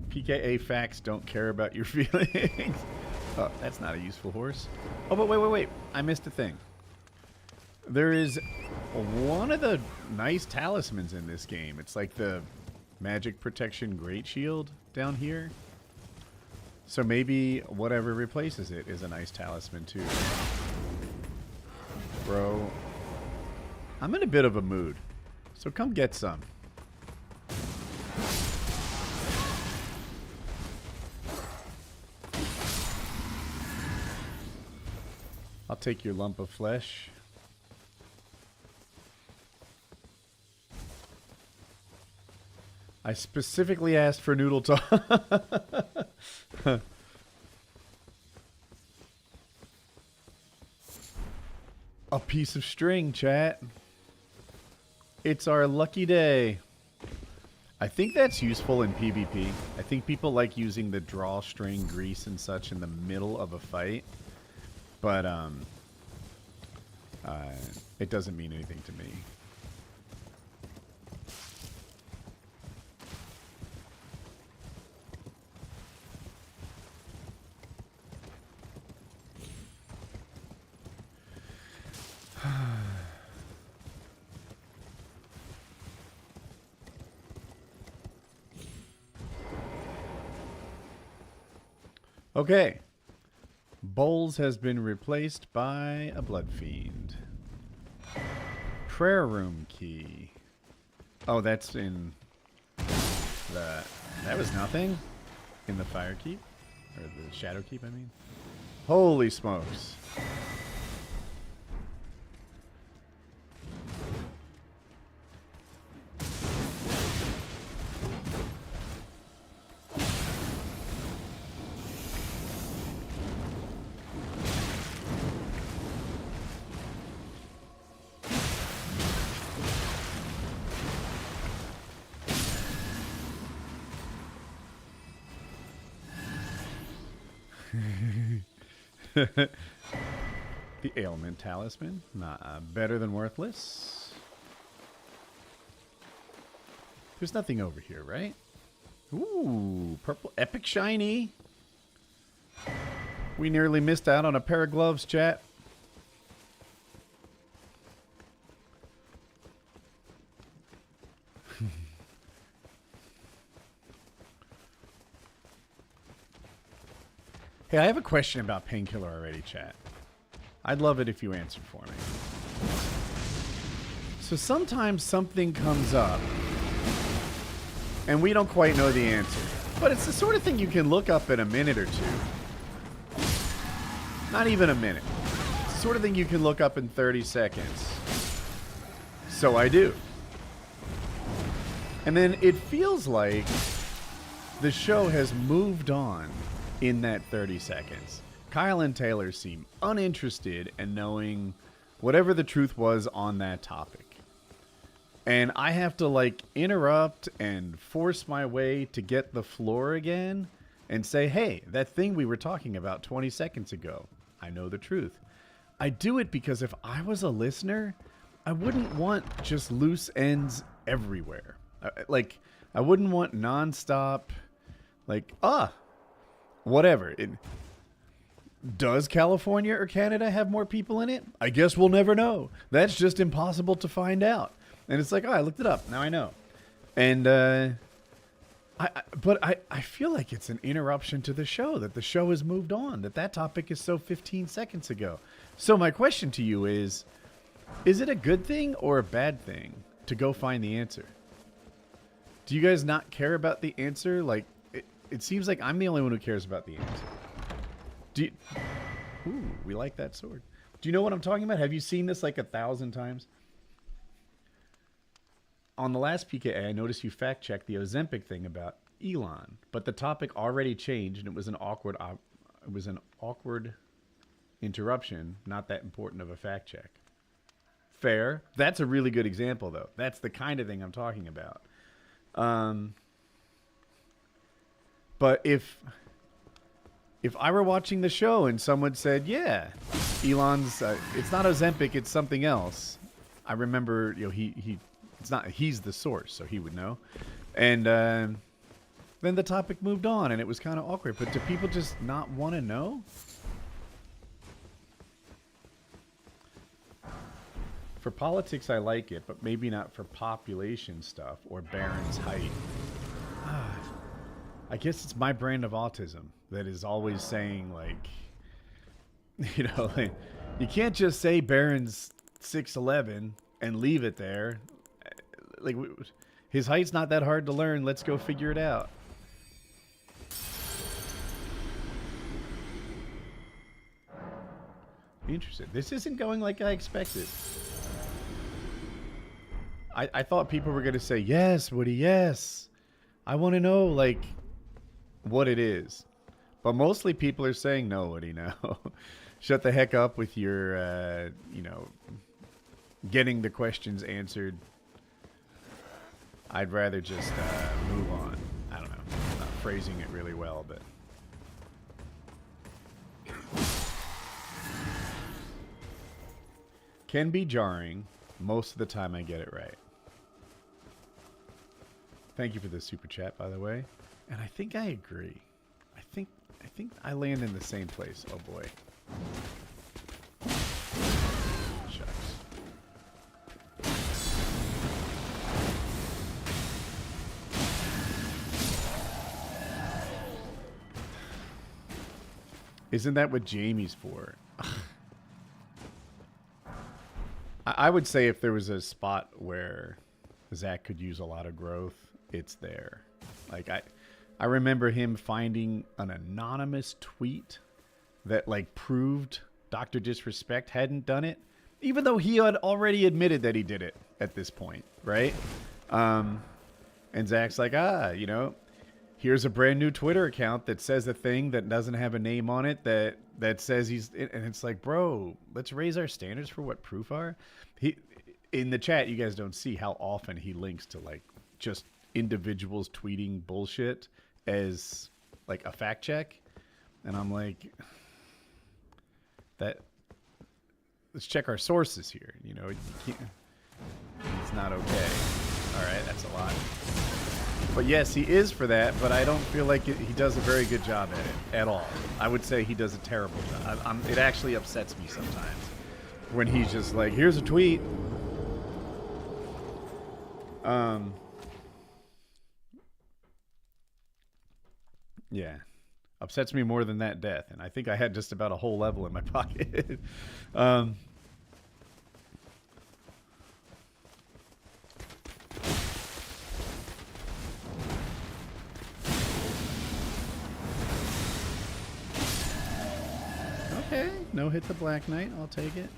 Speaker 1: PKA facts don't care about your feelings. Oh, that's not a useful horse. Oh, but wait. I missed a thing. There is one of the nice talismans in this game. It's like the Magic Protection Great Shield down here. So maybe whatever replaces it is a nice talisman too. Bro, I'm in a bit of a mood. So come get some. I'll take your lump of flesh. I specifically asked for noodle talk. A piece of string, chat. It's our lucky day. I think that's useful in PvP. I think people like using the drawstring grease and such in the middle of a fight. But it doesn't mean anything to me. Okay. Bowls has been replaced by a blood fiend. Prayer room key. Oh, that's in the... That was nothing? In the fire keep? Or the shadow keep, I mean? Holy smokes. The ailment talisman, better than worthless. There's nothing over here, right? Ooh, purple epic shiny. We nearly missed out on a pair of gloves, chat. Hey, I have a question about Painkiller already, chat. I'd love it if you answered for me. So sometimes something comes up, and we don't quite know the answer. But it's the sort of thing you can look up in a minute or two. Not even a minute. It's the sort of thing you can look up in 30 seconds. So I do. And then it feels like the show has moved on in that 30 seconds. Kyle and Taylor seem uninterested in knowing whatever the truth was on that topic. And I have to like interrupt and force my way to get the floor again and say, hey, that thing we were talking about 20 seconds ago, I know the truth. I do it because if I was a listener, I wouldn't want just loose ends everywhere. I wouldn't want nonstop, whatever. Does California or Canada have more people in it? I guess we'll never know. That's just impossible to find out. And it's like, oh, I looked it up. Now I know. And I feel like it's an interruption to the show, that the show has moved on, that topic is so 15 seconds ago. So my question to you is it a good thing or a bad thing to go find the answer? Do you guys not care about the answer? Like, it seems like I'm the only one who cares about the answer. Ooh, we like that sword. Do you know what I'm talking about? Have you seen this like 1,000 times? On the last PKA, I noticed you fact-checked the Ozempic thing about Elon, but the topic already changed, and it was an awkward interruption, not that important of a fact-check. Fair. That's a really good example, though. That's the kind of thing I'm talking about. But if I were watching the show and someone said, yeah, Elon's, it's not Ozempic, it's something else. I remember, he's the source, so he would know. And then the topic moved on, and it was kind of awkward. But do people just not want to know? For politics, I like it, but maybe not for population stuff or Baron's height. I guess it's my brand of autism that is always saying, you can't just say Baron's 6'11" and leave it there. Like, his height's not that hard to learn. Let's go figure it out. Interesting. This isn't going like I expected. I thought people were going to say, yes, Woody, yes. I want to know, what it is. But mostly people are saying, no, Woody, no. Shut the heck up with your, getting the questions answered. I'd rather just move on. I don't know. I'm not phrasing it really well, but... Can be jarring. Most of the time I get it right. Thank you for the super chat, by the way. And I think I agree. I think I land in the same place. Oh boy. Shucks. Isn't that what Jamie's for? I would say if there was a spot where Zach could use a lot of growth, it's there. Like I remember him finding an anonymous tweet that like proved Dr. Disrespect hadn't done it, even though he had already admitted that he did it at this point, right? And Zach's like, you know, here's a brand new Twitter account that says a thing that doesn't have a name on it that says he's, and it's like, bro, let's raise our standards for what proof are. He, in the chat, you guys don't see how often he links to like just individuals tweeting bullshit as like a fact check. And I'm like, let's check our sources here. You know, it's not okay. All right, that's a lot. But yes, he is for that, but I don't feel like he does a very good job at it at all. I would say he does a terrible job. It actually upsets me sometimes when he's just like, here's a tweet. Yeah. Upsets me more than that death, and I think I had just about a whole level in my pocket. Okay, no hit the Black Knight. I'll take it.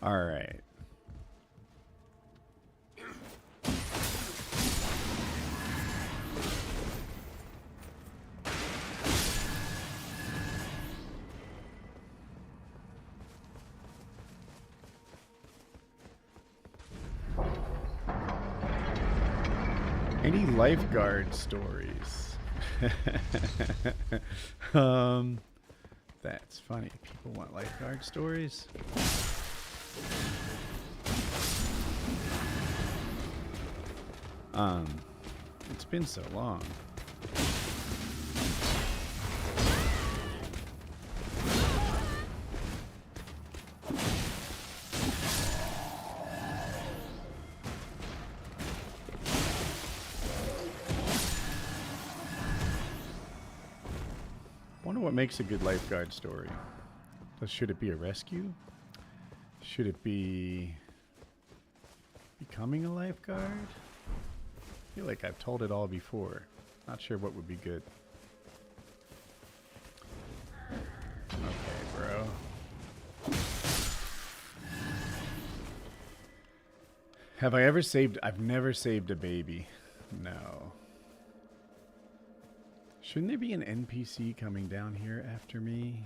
Speaker 1: All right. Any lifeguard stories? That's funny. People want lifeguard stories. It's been so long. Wonder what makes a good lifeguard story. Should it be a rescue? Should it be becoming a lifeguard? I feel like I've told it all before. Not sure what would be good. Okay, bro. Have I ever saved? I've never saved a baby. No. Shouldn't there be an NPC coming down here after me?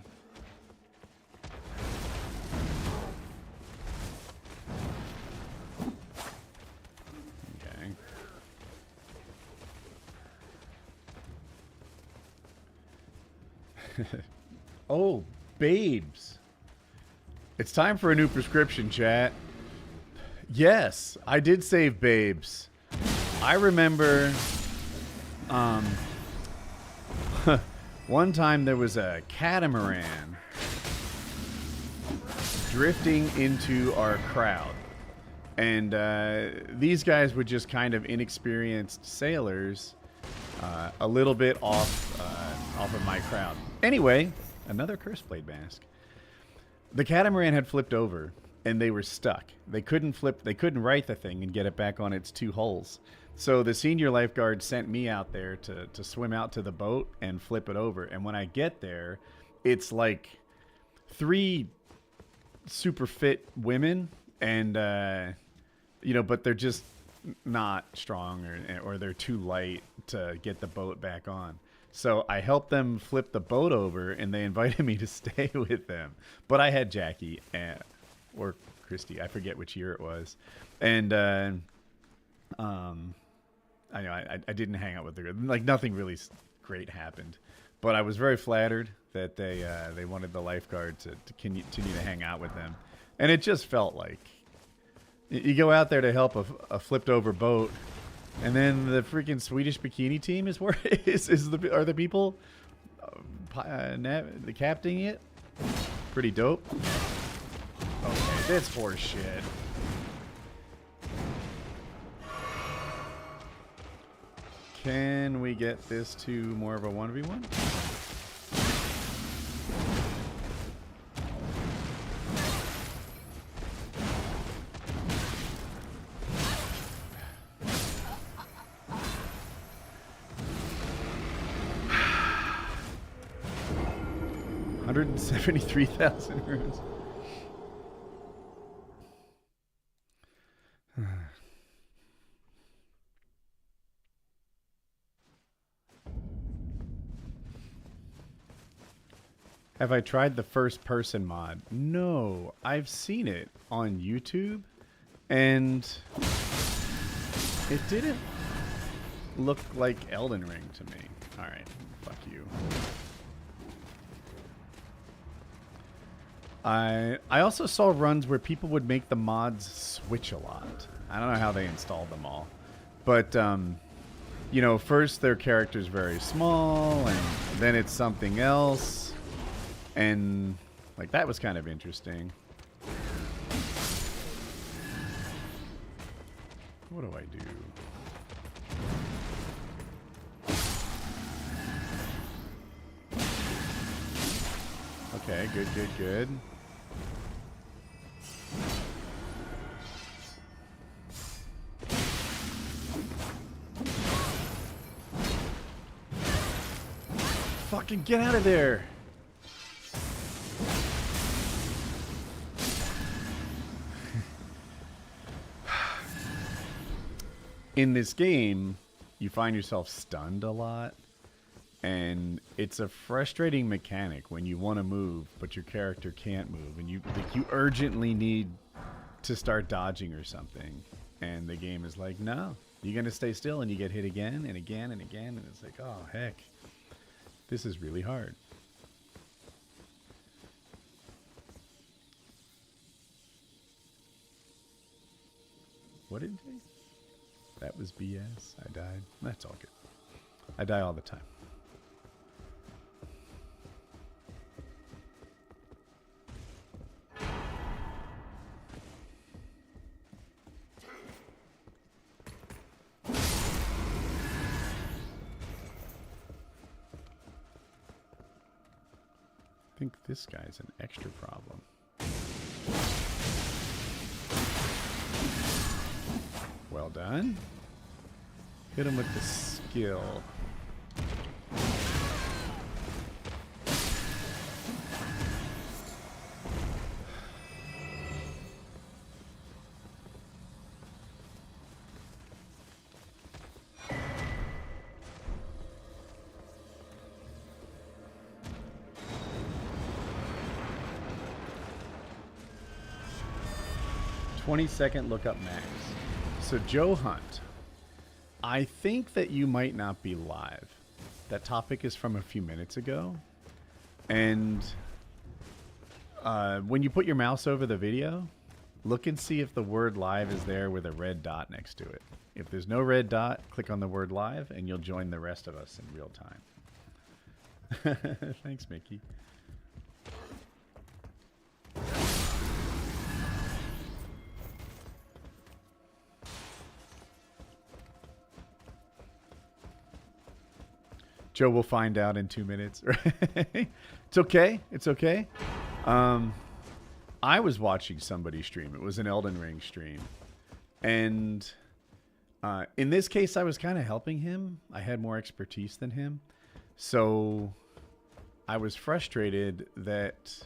Speaker 1: Okay. Oh, babes. It's time for a new prescription, chat. Yes, I did save babes. I remember one time there was a catamaran drifting into our crowd. And these guys were just kind of inexperienced sailors, a little bit off of my crowd. Anyway, another Curse Blade mask. The catamaran had flipped over, and they were stuck. They couldn't right the thing and get it back on its two hulls. So the senior lifeguard sent me out there to swim out to the boat and flip it over. And when I get there, it's like 3 super fit women and you know, but they're just not strong or they're too light to get the boat back on. So I helped them flip the boat over, and they invited me to stay with them. But I had Jackie or Christy, I forget which year it was, and I know I didn't hang out with her. Like nothing really great happened, but I was very flattered that they wanted the lifeguard to continue to hang out with them, and it just felt like you go out there to help a flipped over boat. And then the freaking Swedish bikini team is where are the people the captaining it? Pretty dope. Okay, that's horse shit. Can we get this to more of a 1v1? $173,000 runes. Have I tried the first person mod? No, I've seen it on YouTube and it didn't look like Elden Ring to me. All right, fuck you. I also saw runs where people would make the mods switch a lot. I don't know how they installed them all. But, you know, first their character's very small, and then it's something else. And, like, that was kind of interesting. What do I do? Okay, good, good, good. Fucking get out of there! In this game, you find yourself stunned a lot. And it's a frustrating mechanic when you want to move, but your character can't move, and you urgently need to start dodging or something, and the game is like, no, you're gonna stay still, and you get hit again and again and again, and it's like, oh heck, this is really hard. What did they? That was BS. I died. That's all good. I die all the time. I think this guy's an extra problem. Well done. Hit him with the skill. "20-second lookup max." So Joe Hunt, I think that you might not be live. That topic is from a few minutes ago. And when you put your mouse over the video, look and see if the word live is there with a red dot next to it. If there's no red dot, click on the word live and you'll join the rest of us in real time. Thanks, Mickey. Joe will find out in 2 minutes. It's okay. It's okay. I was watching somebody stream. It was an Elden Ring stream. And in this case, I was kind of helping him. I had more expertise than him. So I was frustrated that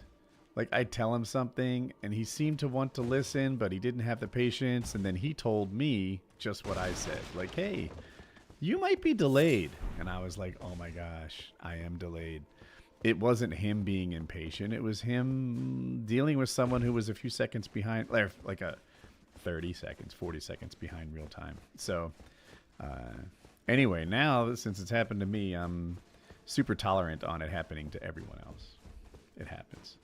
Speaker 1: Like, I'd tell him something, and he seemed to want to listen, but he didn't have the patience, and then he told me just what I said. Like, hey, you might be delayed. And I was like, oh my gosh, I am delayed. It wasn't him being impatient. It was him dealing with someone who was a few seconds behind, like a 30 seconds, 40 seconds behind real time. So, anyway, now, since it's happened to me, I'm super tolerant on it happening to everyone else. It happens.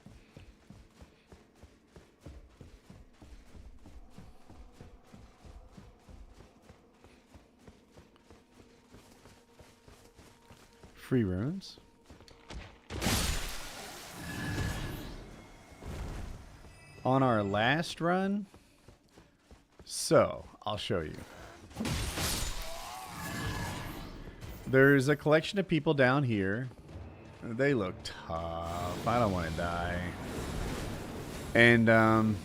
Speaker 1: Free runes. On our last run, so I'll show you. There's a collection of people down here. They look tough. I don't want to die. And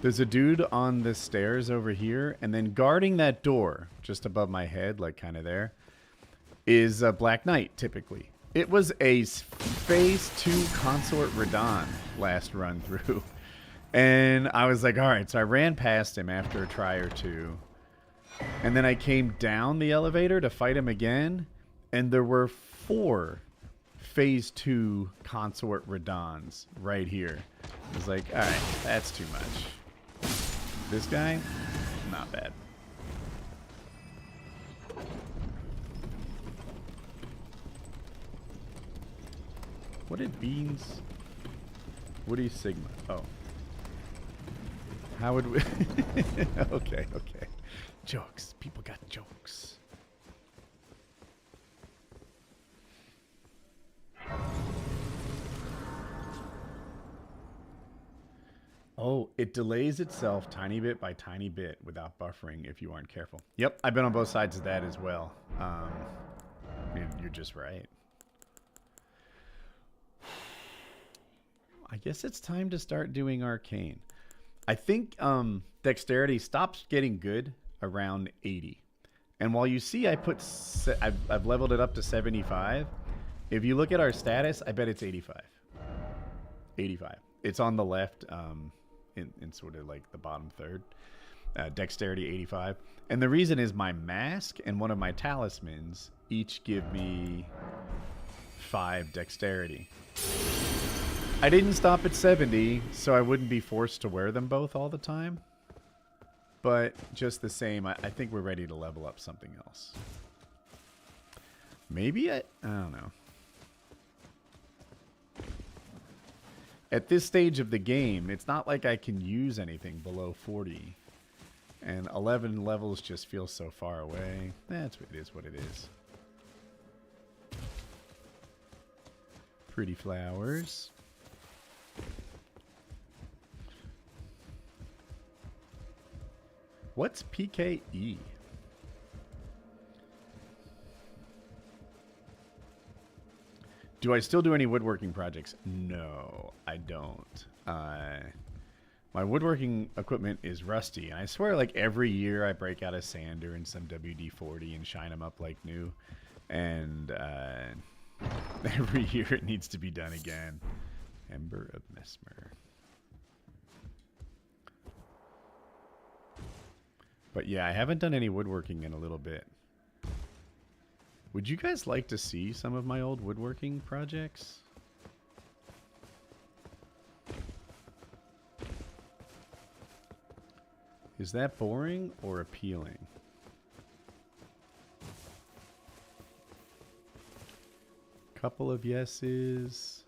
Speaker 1: there's a dude on the stairs over here, and then guarding that door just above my head, like kind of there, is a Black Knight, typically. It was a phase 2 consort Radon last run through. And I was like, all right, so I ran past him after a try or two. And then I came down the elevator to fight him again, and there were 4 phase 2 consort Radons right here. I was like, all right, that's too much. This guy, not bad. What did beans? Woody Sigma. Oh. How would we? Okay. Jokes. People got jokes. Oh, it delays itself tiny bit by tiny bit without buffering if you aren't careful. Yep, I've been on both sides of that as well. You're just right. I guess it's time to start doing arcane. I think dexterity stops getting good around 80. And while you see I've leveled it up to 75, if you look at our status, I bet it's 85. 85. It's on the left in sort of like the bottom third. Dexterity 85. And the reason is my mask and one of my talismans each give me 5 dexterity. I didn't stop at 70, so I wouldn't be forced to wear them both all the time. But just the same, I think we're ready to level up something else. Maybe I don't know. At this stage of the game, it's not like I can use anything below 40. And 11 levels just feel so far away. That's what it is, what it is. Pretty flowers. What's PKE? Do I still do any woodworking projects? No, I don't. My woodworking equipment is rusty. And I swear, like, every year I break out a sander and some WD-40 and shine them up like new. And every year it needs to be done again. Ember of Mesmer. But yeah, I haven't done any woodworking in a little bit. Would you guys like to see some of my old woodworking projects? Is that boring or appealing? Couple of yeses.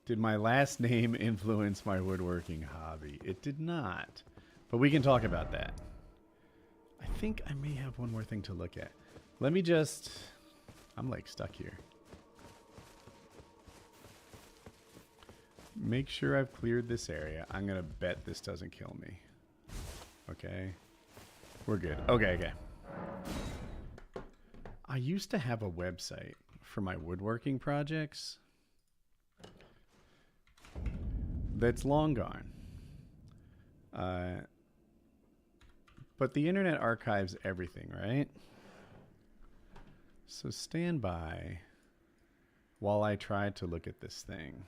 Speaker 1: Did my last name influence my woodworking hobby? It did not. But we can talk about that. I think I may have one more thing to look at. Let me just... I'm like stuck here. Make sure I've cleared this area. I'm going to bet this doesn't kill me. Okay. We're good. Okay. I used to have a website for my woodworking projects. That's long gone. But the internet archives everything, right? So stand by while I try to look at this thing.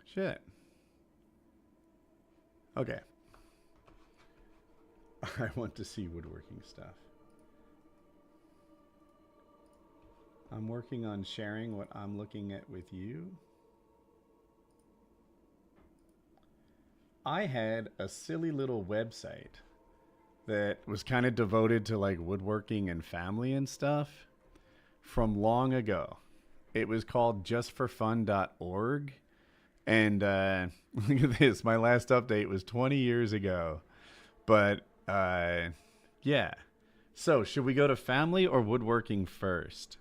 Speaker 1: Shit. Okay. I want to see woodworking stuff. I'm working on sharing what I'm looking at with you. I had a silly little website that was kind of devoted to like woodworking and family and stuff from long ago. It was called justforfun.org. And look at this. My last update was 20 years ago. But yeah. So should we go to family or woodworking first?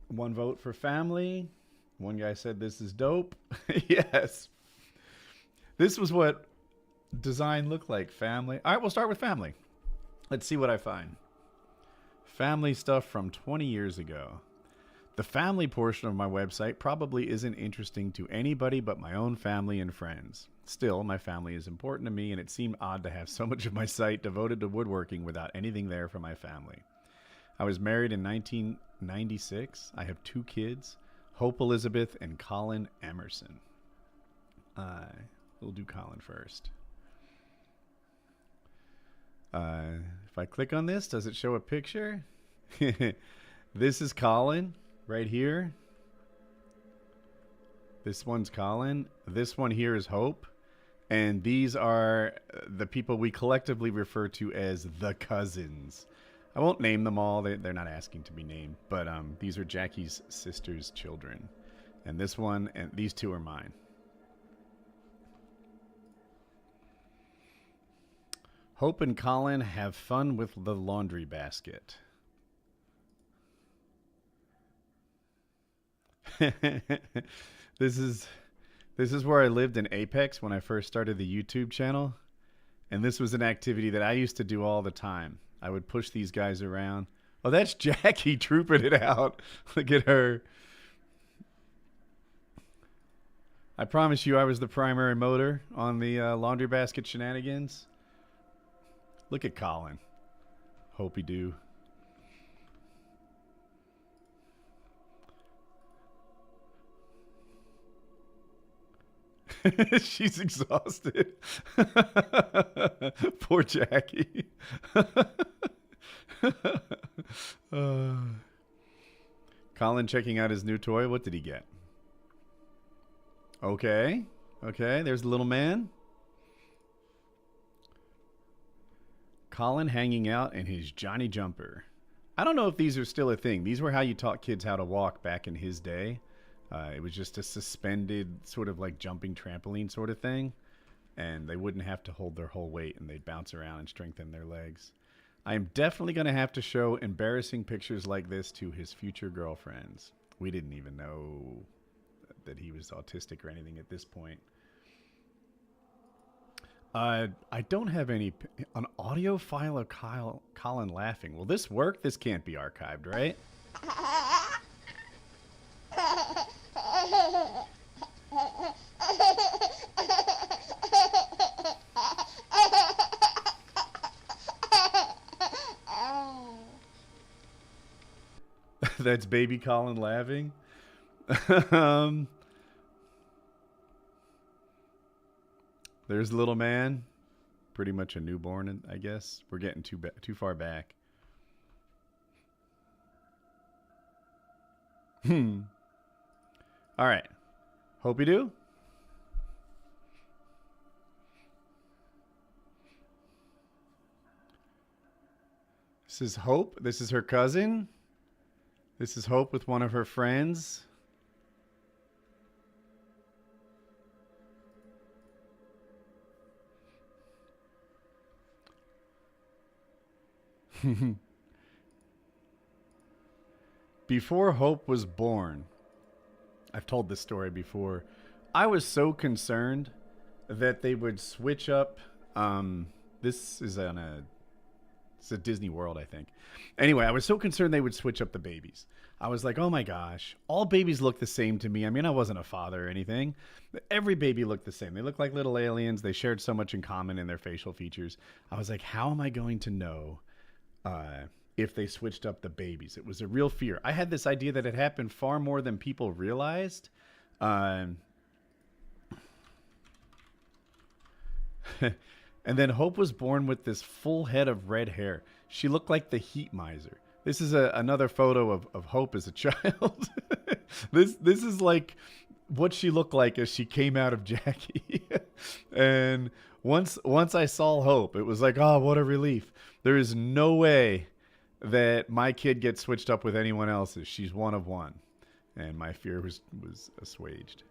Speaker 1: One vote for family. One guy said this is dope. Yes. This was what design looked like. Family. All right, we'll start with family. Let's see what I find. Family stuff from 20 years ago. The family portion of my website probably isn't interesting to anybody but my own family and friends. Still, my family is important to me, and it seemed odd to have so much of my site devoted to woodworking without anything there for my family. I was married in 1996. I have 2 kids, Hope Elizabeth and Colin Emerson. We'll do Colin first. If I click on this, does it show a picture? This is Colin right here. This one's Colin. This one here is Hope. And these are the people we collectively refer to as the cousins. I won't name them all. They're not asking to be named. But these are Jackie's sister's children. And this one and these 2 are mine. Hope and Colin have fun with the laundry basket. This is where I lived in Apex when I first started the YouTube channel. And this was an activity that I used to do all the time. I would push these guys around. Oh, that's Jackie trooping it out. Look at her. I promise you I was the primary motor on the laundry basket shenanigans. Look at Colin. Hope he do. She's exhausted. Poor Jackie. Colin checking out his new toy. What did he get? Okay. Okay, there's the little man. Colin hanging out in his Johnny jumper. I don't know if these are still a thing. These were how you taught kids how to walk back in his day. It was just a suspended sort of like jumping trampoline sort of thing. And they wouldn't have to hold their whole weight and they'd bounce around and strengthen their legs. I am definitely going to have to show embarrassing pictures like this to his future girlfriends. We didn't even know that he was autistic or anything at this point. I don't have an audio file of Colin laughing. Will this work? This can't be archived, right? That's baby Colin laughing. There's the little man. Pretty much a newborn, I guess. We're getting too far back. All right. Hope you do. This is Hope. This is her cousin. This is Hope with one of her friends. Before Hope was born, I've told this story before, I was so concerned that they would switch up. This is it's a Disney World, I think. Anyway, I was so concerned they would switch up the babies. I was like, oh my gosh, all babies look the same to me. I mean, I wasn't a father or anything. Every baby looked the same. They looked like little aliens. They shared so much in common in their facial features. I was like, how am I going to know if they switched up the babies? It was a real fear. I had this idea that it happened far more than people realized. And then Hope was born with this full head of red hair. She looked like the heat miser. This is another photo of Hope as a child. This is like what she looked like as she came out of Jackie. And once I saw Hope, it was like, oh, what a relief. There is no way that my kid gets switched up with anyone else's. She's one of one. And my fear was assuaged.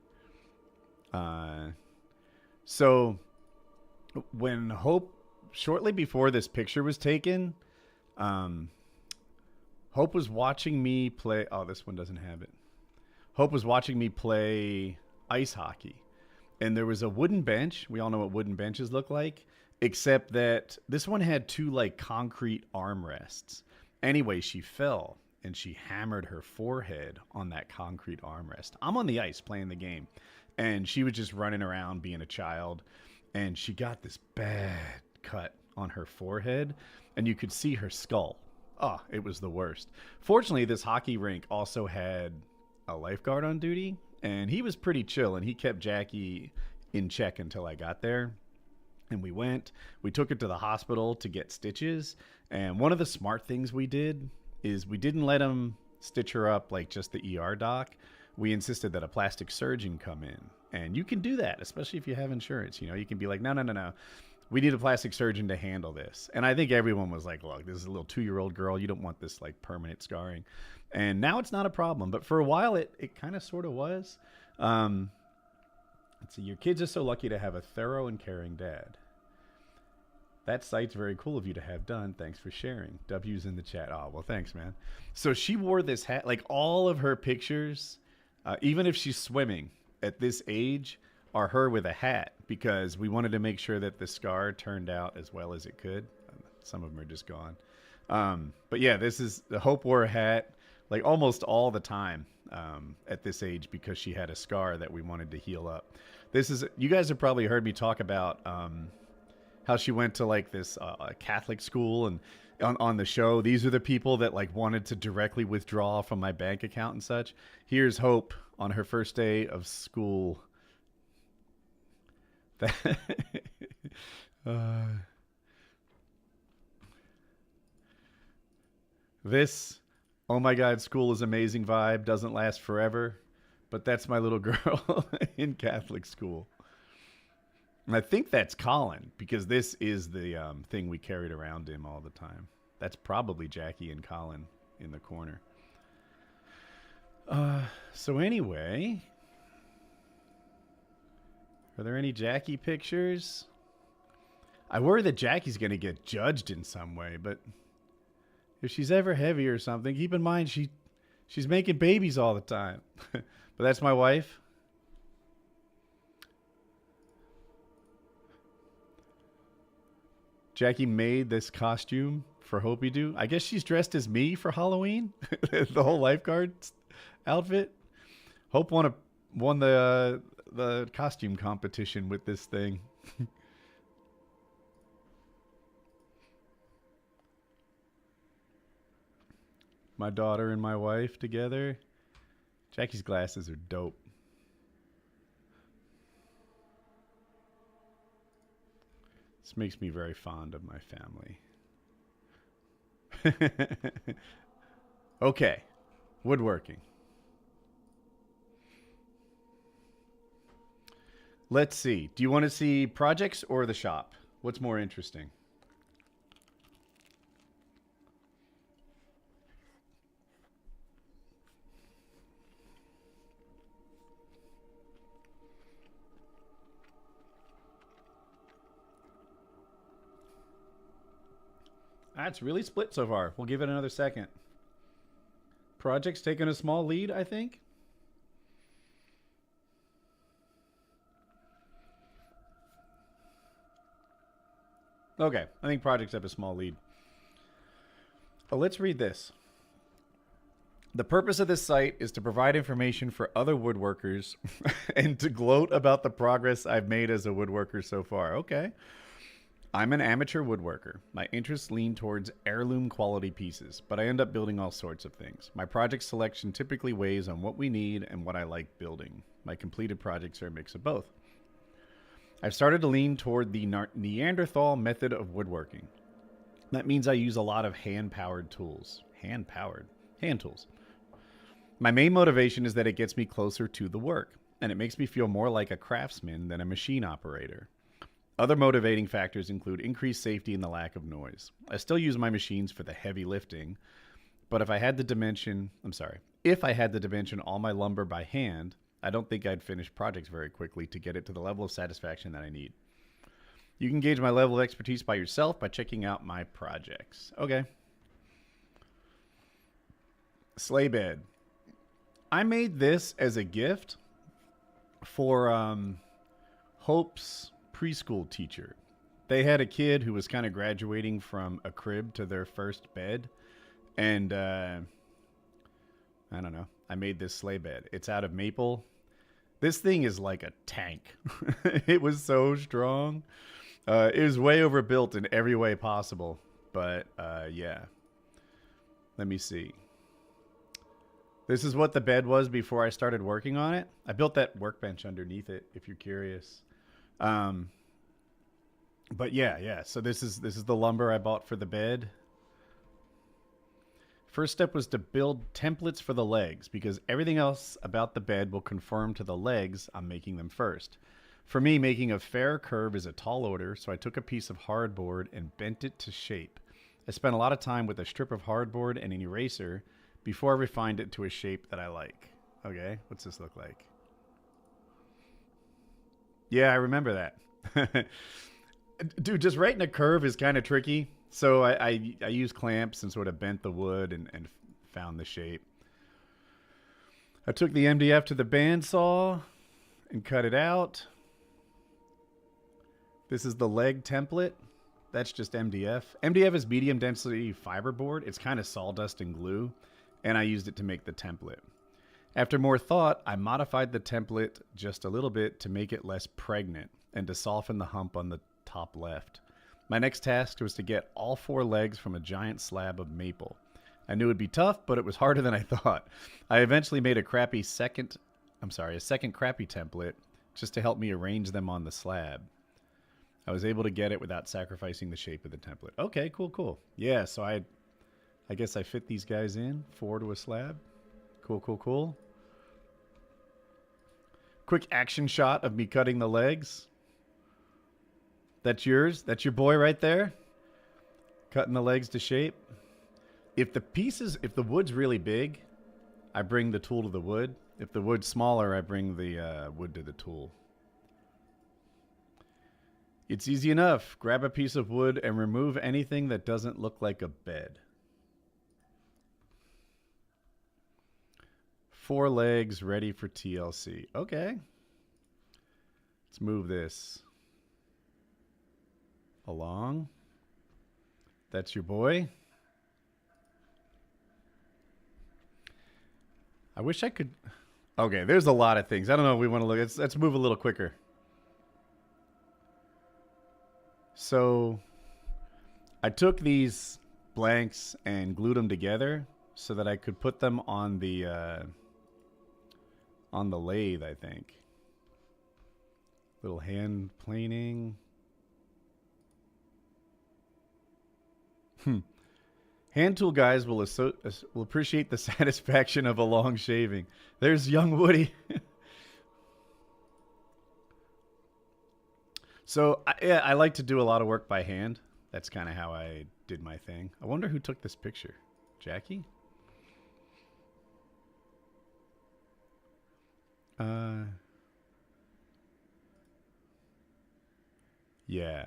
Speaker 1: So when Hope, shortly before this picture was taken, Hope was watching me play. Oh, this one doesn't have it. Hope was watching me play ice hockey. And there was a wooden bench. We all know what wooden benches look like, except that this one had two like concrete armrests. Anyway, she fell and she hammered her forehead on that concrete armrest. I'm on the ice playing the game, and she was just running around being a child, and she got this bad cut on her forehead, and you could see her skull. Oh, it was the worst. Fortunately, this hockey rink also had a lifeguard on duty, and he was pretty chill, and he kept Jackie in check until I got there. And we took it to the hospital to get stitches. And one of the smart things we did is we didn't let him stitch her up like just the ER doc. We insisted that a plastic surgeon come in. And you can do that, especially if you have insurance. You know, you can be like, no. We need a plastic surgeon to handle this. And I think everyone was like, look, this is a little 2-year-old girl. You don't want this like permanent scarring. And now it's not a problem. But for a while, it kind of sort of was. Let's see, your kids are so lucky to have a thorough and caring dad. That site's very cool of you to have done. Thanks for sharing. W's in the chat. Oh, well, thanks, man. So she wore this hat. Like all of her pictures, even if she's swimming at this age, are her with a hat, because we wanted to make sure that the scar turned out as well as it could. Some of them are just gone. But yeah, this is the Hope wore a hat like almost all the time at this age, because she had a scar that we wanted to heal up. You guys have probably heard me talk about how she went to like this Catholic school, and on the show, these are the people that like wanted to directly withdraw from my bank account and such. Here's Hope on her first day of school. This, oh my God, school is amazing vibe, doesn't last forever, but that's my little girl in Catholic school. And I think that's Colin, because this is the thing we carried around him all the time. That's probably Jackie and Colin in the corner. So anyway, are there any Jackie pictures? I worry that Jackie's going to get judged in some way, but if she's ever heavy or something, keep in mind she's making babies all the time. But that's my wife. Jackie made this costume for Hopi Doo. I guess she's dressed as me for Halloween. The whole lifeguard outfit. Hope won the costume competition with this thing. My daughter and my wife together. Jackie's glasses are dope. This makes me very fond of my family. Okay, woodworking. Let's see. Do you want to see projects or the shop? What's more interesting? That's really split so far. We'll give it another second. Project's taking a small lead, I think. Okay, I think projects have a small lead. But let's read this. The purpose of this site is to provide information for other woodworkers and to gloat about the progress I've made as a woodworker so far. Okay. I'm an amateur woodworker. My interests lean towards heirloom quality pieces, but I end up building all sorts of things. My project selection typically weighs on what we need and what I like building. My completed projects are a mix of both. I've started to lean toward the Neanderthal method of woodworking. That means I use a lot of hand-powered tools. Hand tools. My main motivation is that it gets me closer to the work, and it makes me feel more like a craftsman than a machine operator. Other motivating factors include increased safety and the lack of noise. I still use my machines for the heavy lifting, but if I had to dimension all my lumber by hand, I don't think I'd finish projects very quickly to get it to the level of satisfaction that I need. You can gauge my level of expertise by yourself by checking out my projects. Okay. Sleigh bed. I made this as a gift for Hope's preschool teacher. They had a kid who was kind of graduating from a crib to their first bed. And I don't know. I made this sleigh bed. It's out of maple. This thing is like a tank. It was so strong. It was way overbuilt in every way possible. But yeah. Let me see. This is what the bed was before I started working on it. I built that workbench underneath it, if you're curious. But yeah. So this is the lumber I bought for the bed. First step was to build templates for the legs because everything else about the bed will conform to the legs. I'm making them first. For me, making a fair curve is a tall order, so I took a piece of hardboard and bent it to shape. I spent a lot of time with a strip of hardboard and an eraser before I refined it to a shape that I like. Okay, what's this look like? Yeah, I remember that. Dude, just writing a curve is kind of tricky. So I used clamps and sort of bent the wood and found the shape. I took the MDF to the bandsaw and cut it out. This is the leg template. That's just MDF. MDF is medium density fiberboard. It's kind of sawdust and glue, and I used it to make the template. After more thought, I modified the template just a little bit to make it less pregnant and to soften the hump on the top left. My next task was to get all 4 legs from a giant slab of maple. I knew it'd be tough, but it was harder than I thought. I eventually made a second crappy template just to help me arrange them on the slab. I was able to get it without sacrificing the shape of the template. Okay, cool. Yeah, so I guess I fit these guys in, 4 to a slab. Cool. Quick action shot of me cutting the legs. That's yours? That's your boy right there? Cutting the legs to shape. If the wood's really big, I bring the tool to the wood. If the wood's smaller, I bring the wood to the tool. It's easy enough. Grab a piece of wood and remove anything that doesn't look like a bed. 4 legs ready for TLC. Okay. Let's move this along. That's your boy. I wish I could. Okay, there's a lot of things. I don't know if we want to look. Let's move a little quicker. So I took these blanks and glued them together so that I could put them on the lathe, I think. Little hand planing. Hand tool guys will appreciate the satisfaction of a long shaving. There's young Woody. So, I like to do a lot of work by hand. That's kind of how I did my thing. I wonder who took this picture. Jackie? Yeah.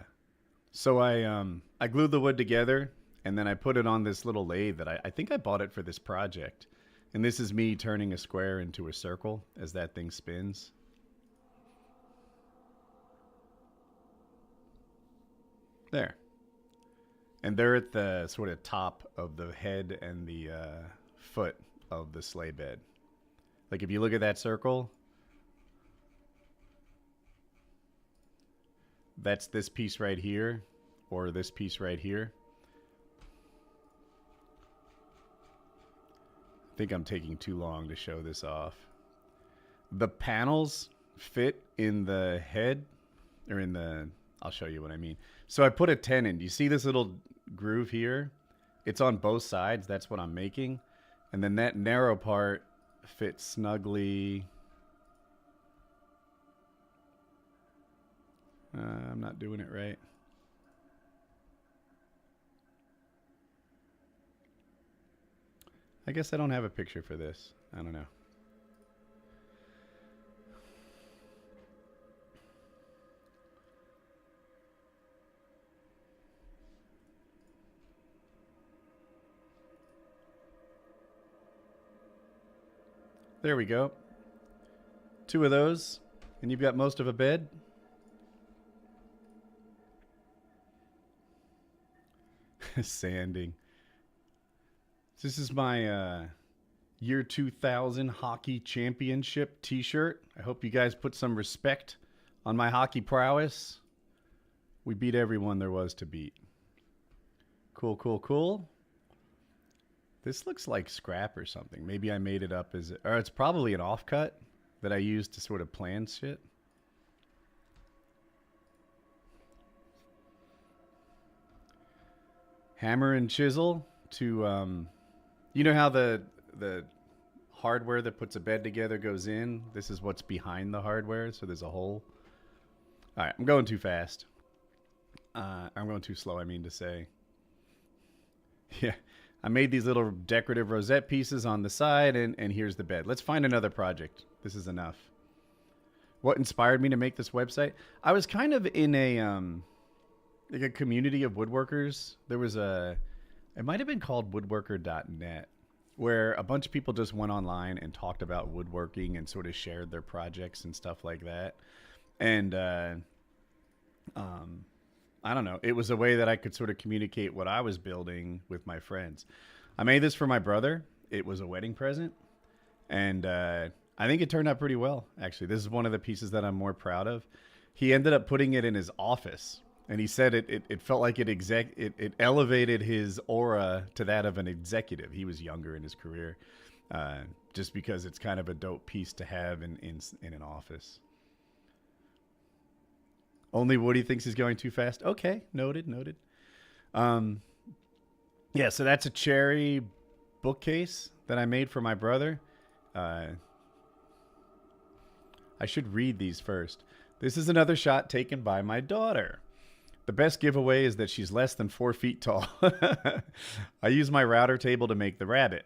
Speaker 1: So I glued the wood together and then I put it on this little lathe that I think I bought it for this project. And this is me turning a square into a circle as that thing spins. There. And they're at the sort of top of the head and the foot of the sleigh bed. Like if you look at that circle, that's this piece right here, or this piece right here. I think I'm taking too long to show this off. The panels fit in the head, or in the, I'll show you what I mean. So I put a 10 in. Do you see this little groove here? It's on both sides. That's what I'm making. And then that narrow part fits snugly. I'm not doing it right. I guess I don't have a picture for this. I don't know. There we go. 2 of those, and you've got most of a bed. Sanding. This is my year 2000 hockey championship t-shirt. I hope you guys put some respect on my hockey prowess. We beat everyone there was to beat. Cool, cool, cool. This looks like scrap or something. Maybe I made it up as, or it's probably an offcut that I used to sort of plan shit. Hammer and chisel to, you know how the hardware that puts a bed together goes in? This is what's behind the hardware, so there's a hole. All right, I'm going too fast. I'm going too slow, I mean to say. Yeah, I made these little decorative rosette pieces on the side, and here's the bed. Let's find another project. This is enough. What inspired me to make this website? I was kind of in a like a community of woodworkers. There was it might have been called woodworker.net, where a bunch of people just went online and talked about woodworking and sort of shared their projects and stuff like that. And I don't know. It was a way that I could sort of communicate what I was building with my friends. I made this for my brother. It was a wedding present. And I think it turned out pretty well, actually. This is one of the pieces that I'm more proud of. He ended up putting it in his office. And he said it felt like it elevated his aura to that of an executive. He was younger in his career, just because it's kind of a dope piece to have in an office. Only Woody thinks he's going too fast. Okay, noted. Yeah, so that's a cherry bookcase that I made for my brother. I should read these first. This is another shot taken by my daughter. The best giveaway is that she's less than 4 feet tall. I use my router table to make the rabbit.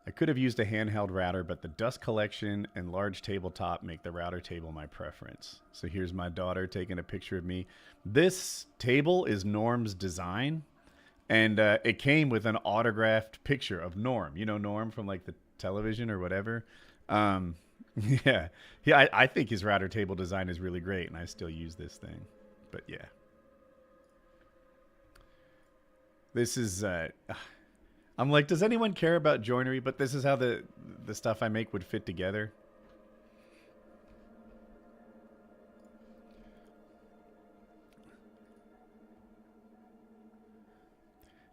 Speaker 1: I could have used a handheld router, but the dust collection and large tabletop make the router table my preference. So here's my daughter taking a picture of me. This table is Norm's design, and it came with an autographed picture of Norm. You know Norm from like the television or whatever? Yeah, I think his router table design is really great, and I still use this thing. But yeah. This is... I'm like, does anyone care about joinery? But this is how the stuff I make would fit together.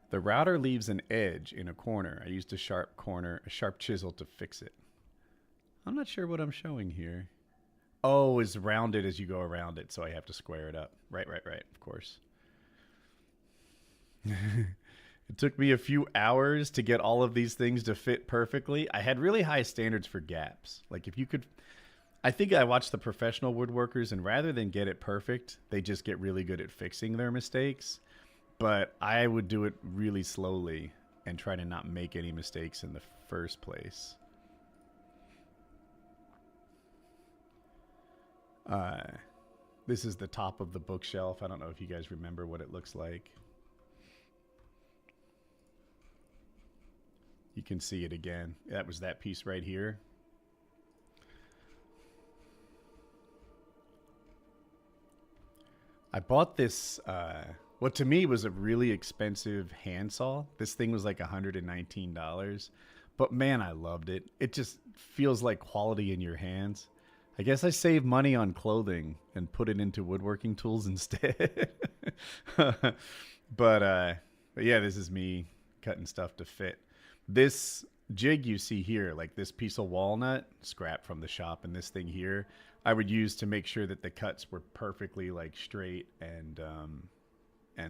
Speaker 1: The router leaves an edge in a corner. I used a sharp chisel to fix it. I'm not sure what I'm showing here. Oh, it's rounded as you go around it, so I have to square it up. Right, of course. It took me a few hours to get all of these things to fit perfectly. I had really high standards for gaps. Like if you could, I think I watched the professional woodworkers, and rather than get it perfect, they just get really good at fixing their mistakes. But I would do it really slowly and try to not make any mistakes in the first place. This is the top of the bookshelf. I don't know if you guys remember what it looks like. You can see it again. That was that piece right here. I bought this, what to me was a really expensive handsaw. This thing was like $119. But man, I loved it. It just feels like quality in your hands. I guess I saved money on clothing and put it into woodworking tools instead. But yeah, this is me cutting stuff to fit. This jig you see here, like this piece of walnut, scrap from the shop, and this thing here, I would use to make sure that the cuts were perfectly like straight and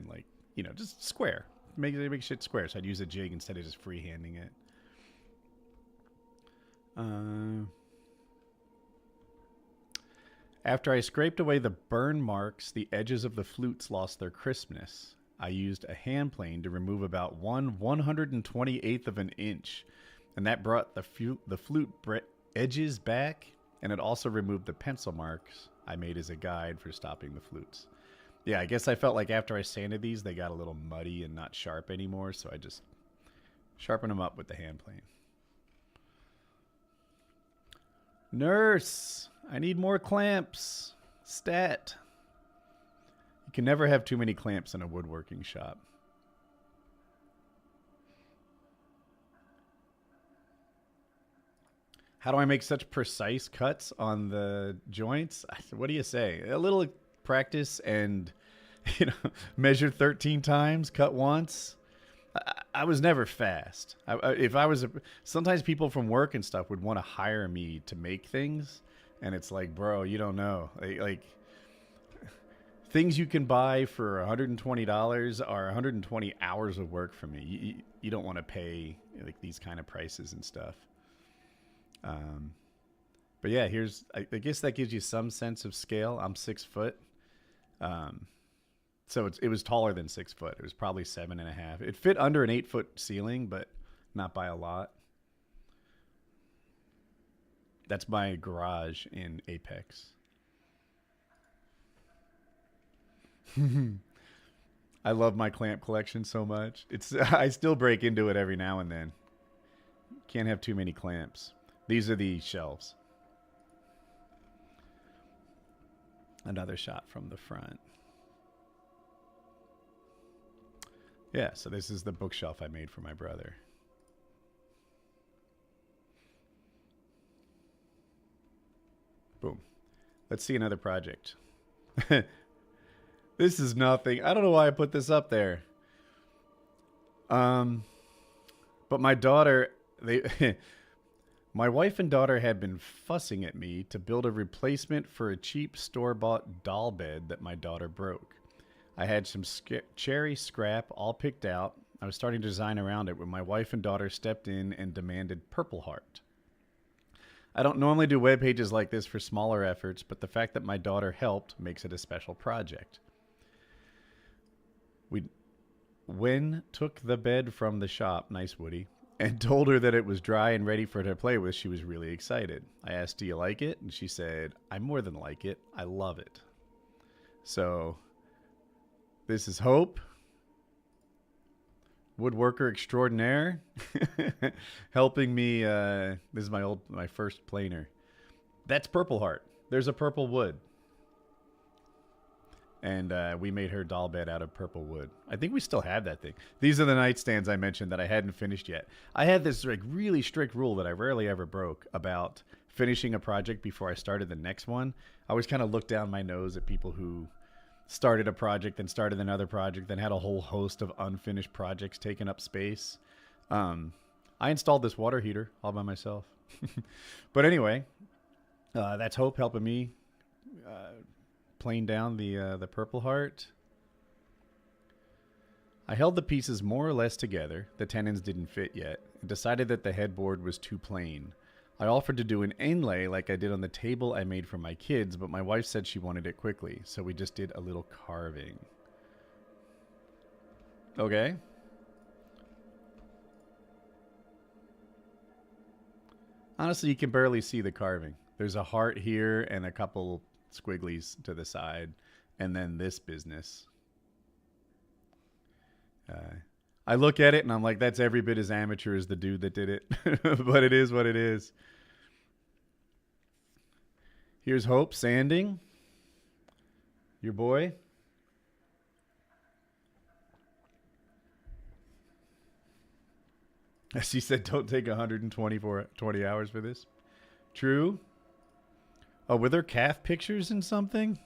Speaker 1: like, you know, just square. Make shit square. So I'd use a jig instead of just freehanding it. After I scraped away the burn marks, the edges of the flutes lost their crispness. I used a hand plane to remove about 1/128th of an inch, and that brought the flute edges back, and it also removed the pencil marks I made as a guide for stopping the flutes. Yeah, I guess I felt like after I sanded these, they got a little muddy and not sharp anymore, so I just sharpened them up with the hand plane. Nurse, I need more clamps. Stat. You can never have too many clamps in a woodworking shop. How do I make such precise cuts on the joints? What do you say? A little practice and, you know, measure 13 times, cut once. I was never fast. Sometimes people from work and stuff would want to hire me to make things, and it's like, bro, you don't know. Like things you can buy for $120 are 120 hours of work for me. You don't want to pay like these kind of prices and stuff. But yeah, I guess that gives you some sense of scale. I'm 6 foot. So it was taller than 6 foot. It was probably 7.5. It fit under an 8-foot ceiling, but not by a lot. That's my garage in Apex. I love my clamp collection so much. I still break into it every now and then. Can't have too many clamps. These are the shelves. Another shot from the front. Yeah, so this is the bookshelf I made for my brother. Boom. Let's see another project. This is nothing. I don't know why I put this up there. But my daughter, my wife and daughter had been fussing at me to build a replacement for a cheap store-bought doll bed that my daughter broke. I had some cherry scrap all picked out. I was starting to design around it when my wife and daughter stepped in and demanded Purple Heart. I don't normally do web pages like this for smaller efforts, but the fact that my daughter helped makes it a special project. Wen took the bed from the shop, nice Woody, and told her that it was dry and ready for her to play with. She was really excited. I asked, do you like it? And she said, I more than like it. I love it. So this is Hope, woodworker extraordinaire, helping me. This is my first planer. That's Purple Heart. There's a purple wood. And we made her doll bed out of purple wood. I think we still have that thing. These are the nightstands I mentioned that I hadn't finished yet. I had this like really strict rule that I rarely ever broke about finishing a project before I started the next one. I always kind of looked down my nose at people who started a project, then started another project, then had a whole host of unfinished projects taking up space. I installed this water heater all by myself. But anyway, that's Hope helping me plane down the Purple Heart. I held the pieces more or less together. The tenons didn't fit yet, and decided that the headboard was too plain. I offered to do an inlay like I did on the table I made for my kids, but my wife said she wanted it quickly, so we just did a little carving. Okay. Honestly, you can barely see the carving. There's a heart here and a couple squigglies to the side, and then this business. I look at it and I'm like, that's every bit as amateur as the dude that did it. But it is what it is. Here's Hope sanding. Your boy. She said, don't take 20 hours for this. True. Oh, were there calf pictures in something?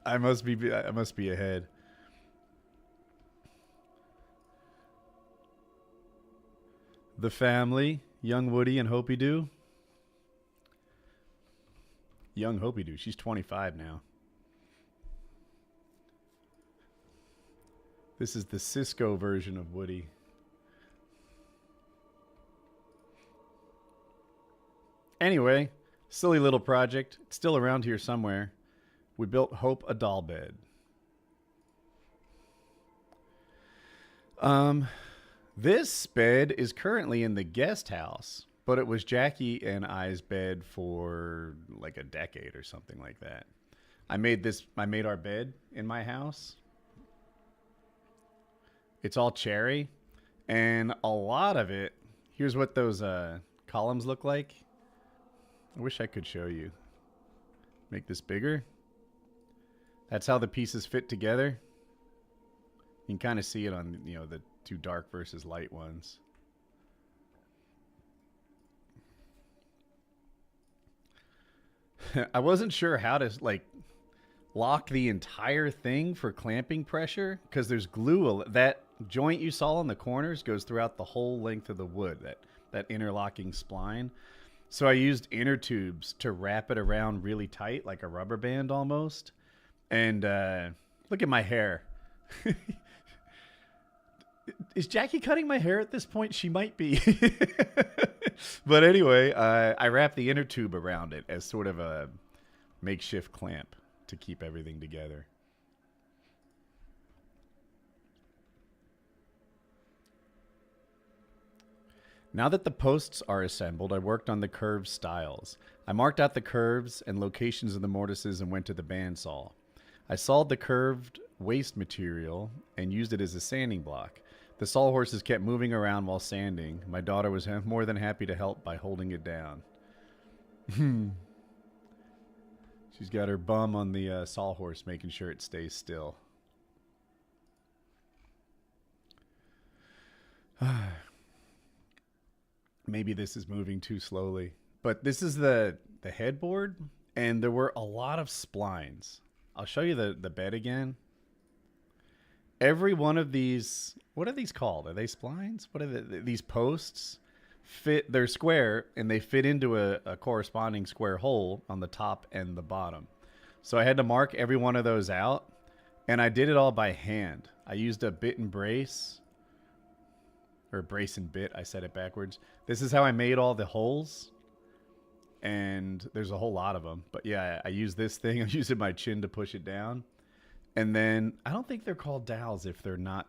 Speaker 1: I must be ahead. The family, young Woody and Hopi Doo. Young Hopi Doo, she's 25 now. This is the Cisco version of Woody. Anyway, silly little project. It's still around here somewhere. We built Hope a doll bed. This bed is currently in the guest house, but it was Jackie and I's bed for like a decade or something like that. I made our bed in my house. It's all cherry, and a lot of it, here's what those columns look like. I wish I could show you. Make this bigger. That's how the pieces fit together. You can kind of see it on, the two dark versus light ones. I wasn't sure how to lock the entire thing for clamping pressure because there's glue. That joint you saw in the corners goes throughout the whole length of the wood, that interlocking spline. So I used inner tubes to wrap it around really tight, like a rubber band almost. And look at my hair. Is Jackie cutting my hair at this point? She might be. But anyway, I wrapped the inner tube around it as sort of a makeshift clamp to keep everything together. Now that the posts are assembled, I worked on the curved styles. I marked out the curves and locations of the mortises and went to the bandsaw. I sawed the curved waste material and used it as a sanding block. The sawhorses kept moving around while sanding. My daughter was more than happy to help by holding it down. She's got her bum on the sawhorse, making sure it stays still. Maybe this is moving too slowly. But this is the headboard, and there were a lot of splines. I'll show you the bed again. Every one of these, what are these called? Are they splines? What are these posts? They're square, and they fit into a corresponding square hole on the top and the bottom. So I had to mark every one of those out, and I did it all by hand. I used a bit and brace, or brace and bit, I said it backwards. This is how I made all the holes, and there's a whole lot of them. But yeah, I use this thing. I'm using my chin to push it down. And then, I don't think they're called dowels if they're not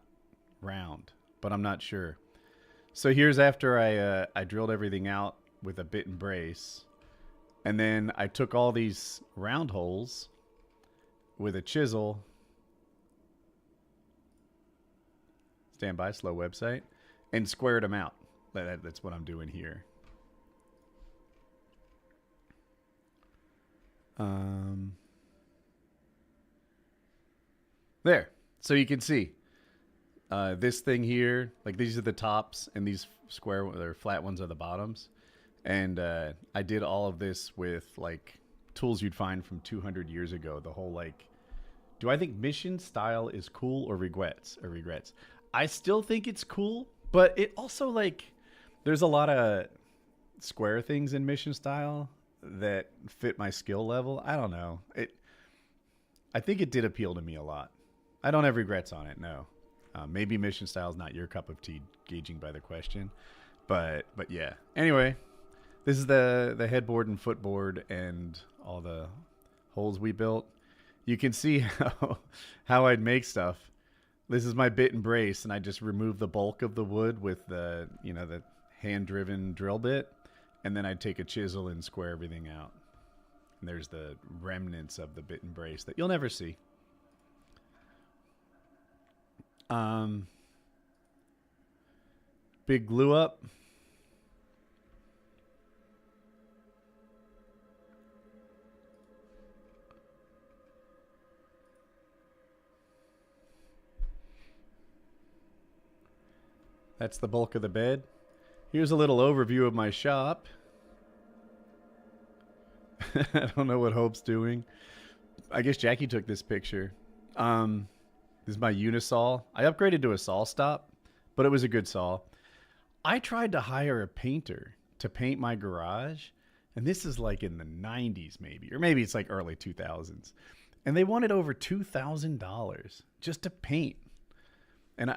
Speaker 1: round, but I'm not sure. So here's after I drilled everything out with a bit and brace. And then I took all these round holes with a chisel. Stand by, slow website. And squared them out. That's what I'm doing here. There. So you can see this thing here, like these are the tops and these square or flat ones are the bottoms. And I did all of this with like tools you'd find from 200 years ago. The whole do I think mission style is cool or regrets? I still think it's cool, but it also there's a lot of square things in mission style that fit my skill level. I don't know. I think it did appeal to me a lot. I don't have regrets on it, no. Maybe mission style is not your cup of tea, gauging by the question. But yeah. Anyway, this is the headboard and footboard and all the holes we built. You can see how I'd make stuff. This is my bit and brace, and I just remove the bulk of the wood with the hand-driven drill bit, and then I'd take a chisel and square everything out. And there's the remnants of the bit and brace that you'll never see. Big glue up. That's the bulk of the bed. Here's a little overview of my shop. I don't know what Hope's doing. I guess Jackie took this picture. This is my unisaw. I upgraded to a saw stop, but it was a good saw. I tried to hire a painter to paint my garage, and this is like in the 90s maybe, or maybe it's like early 2000s. And they wanted over $2,000 just to paint. And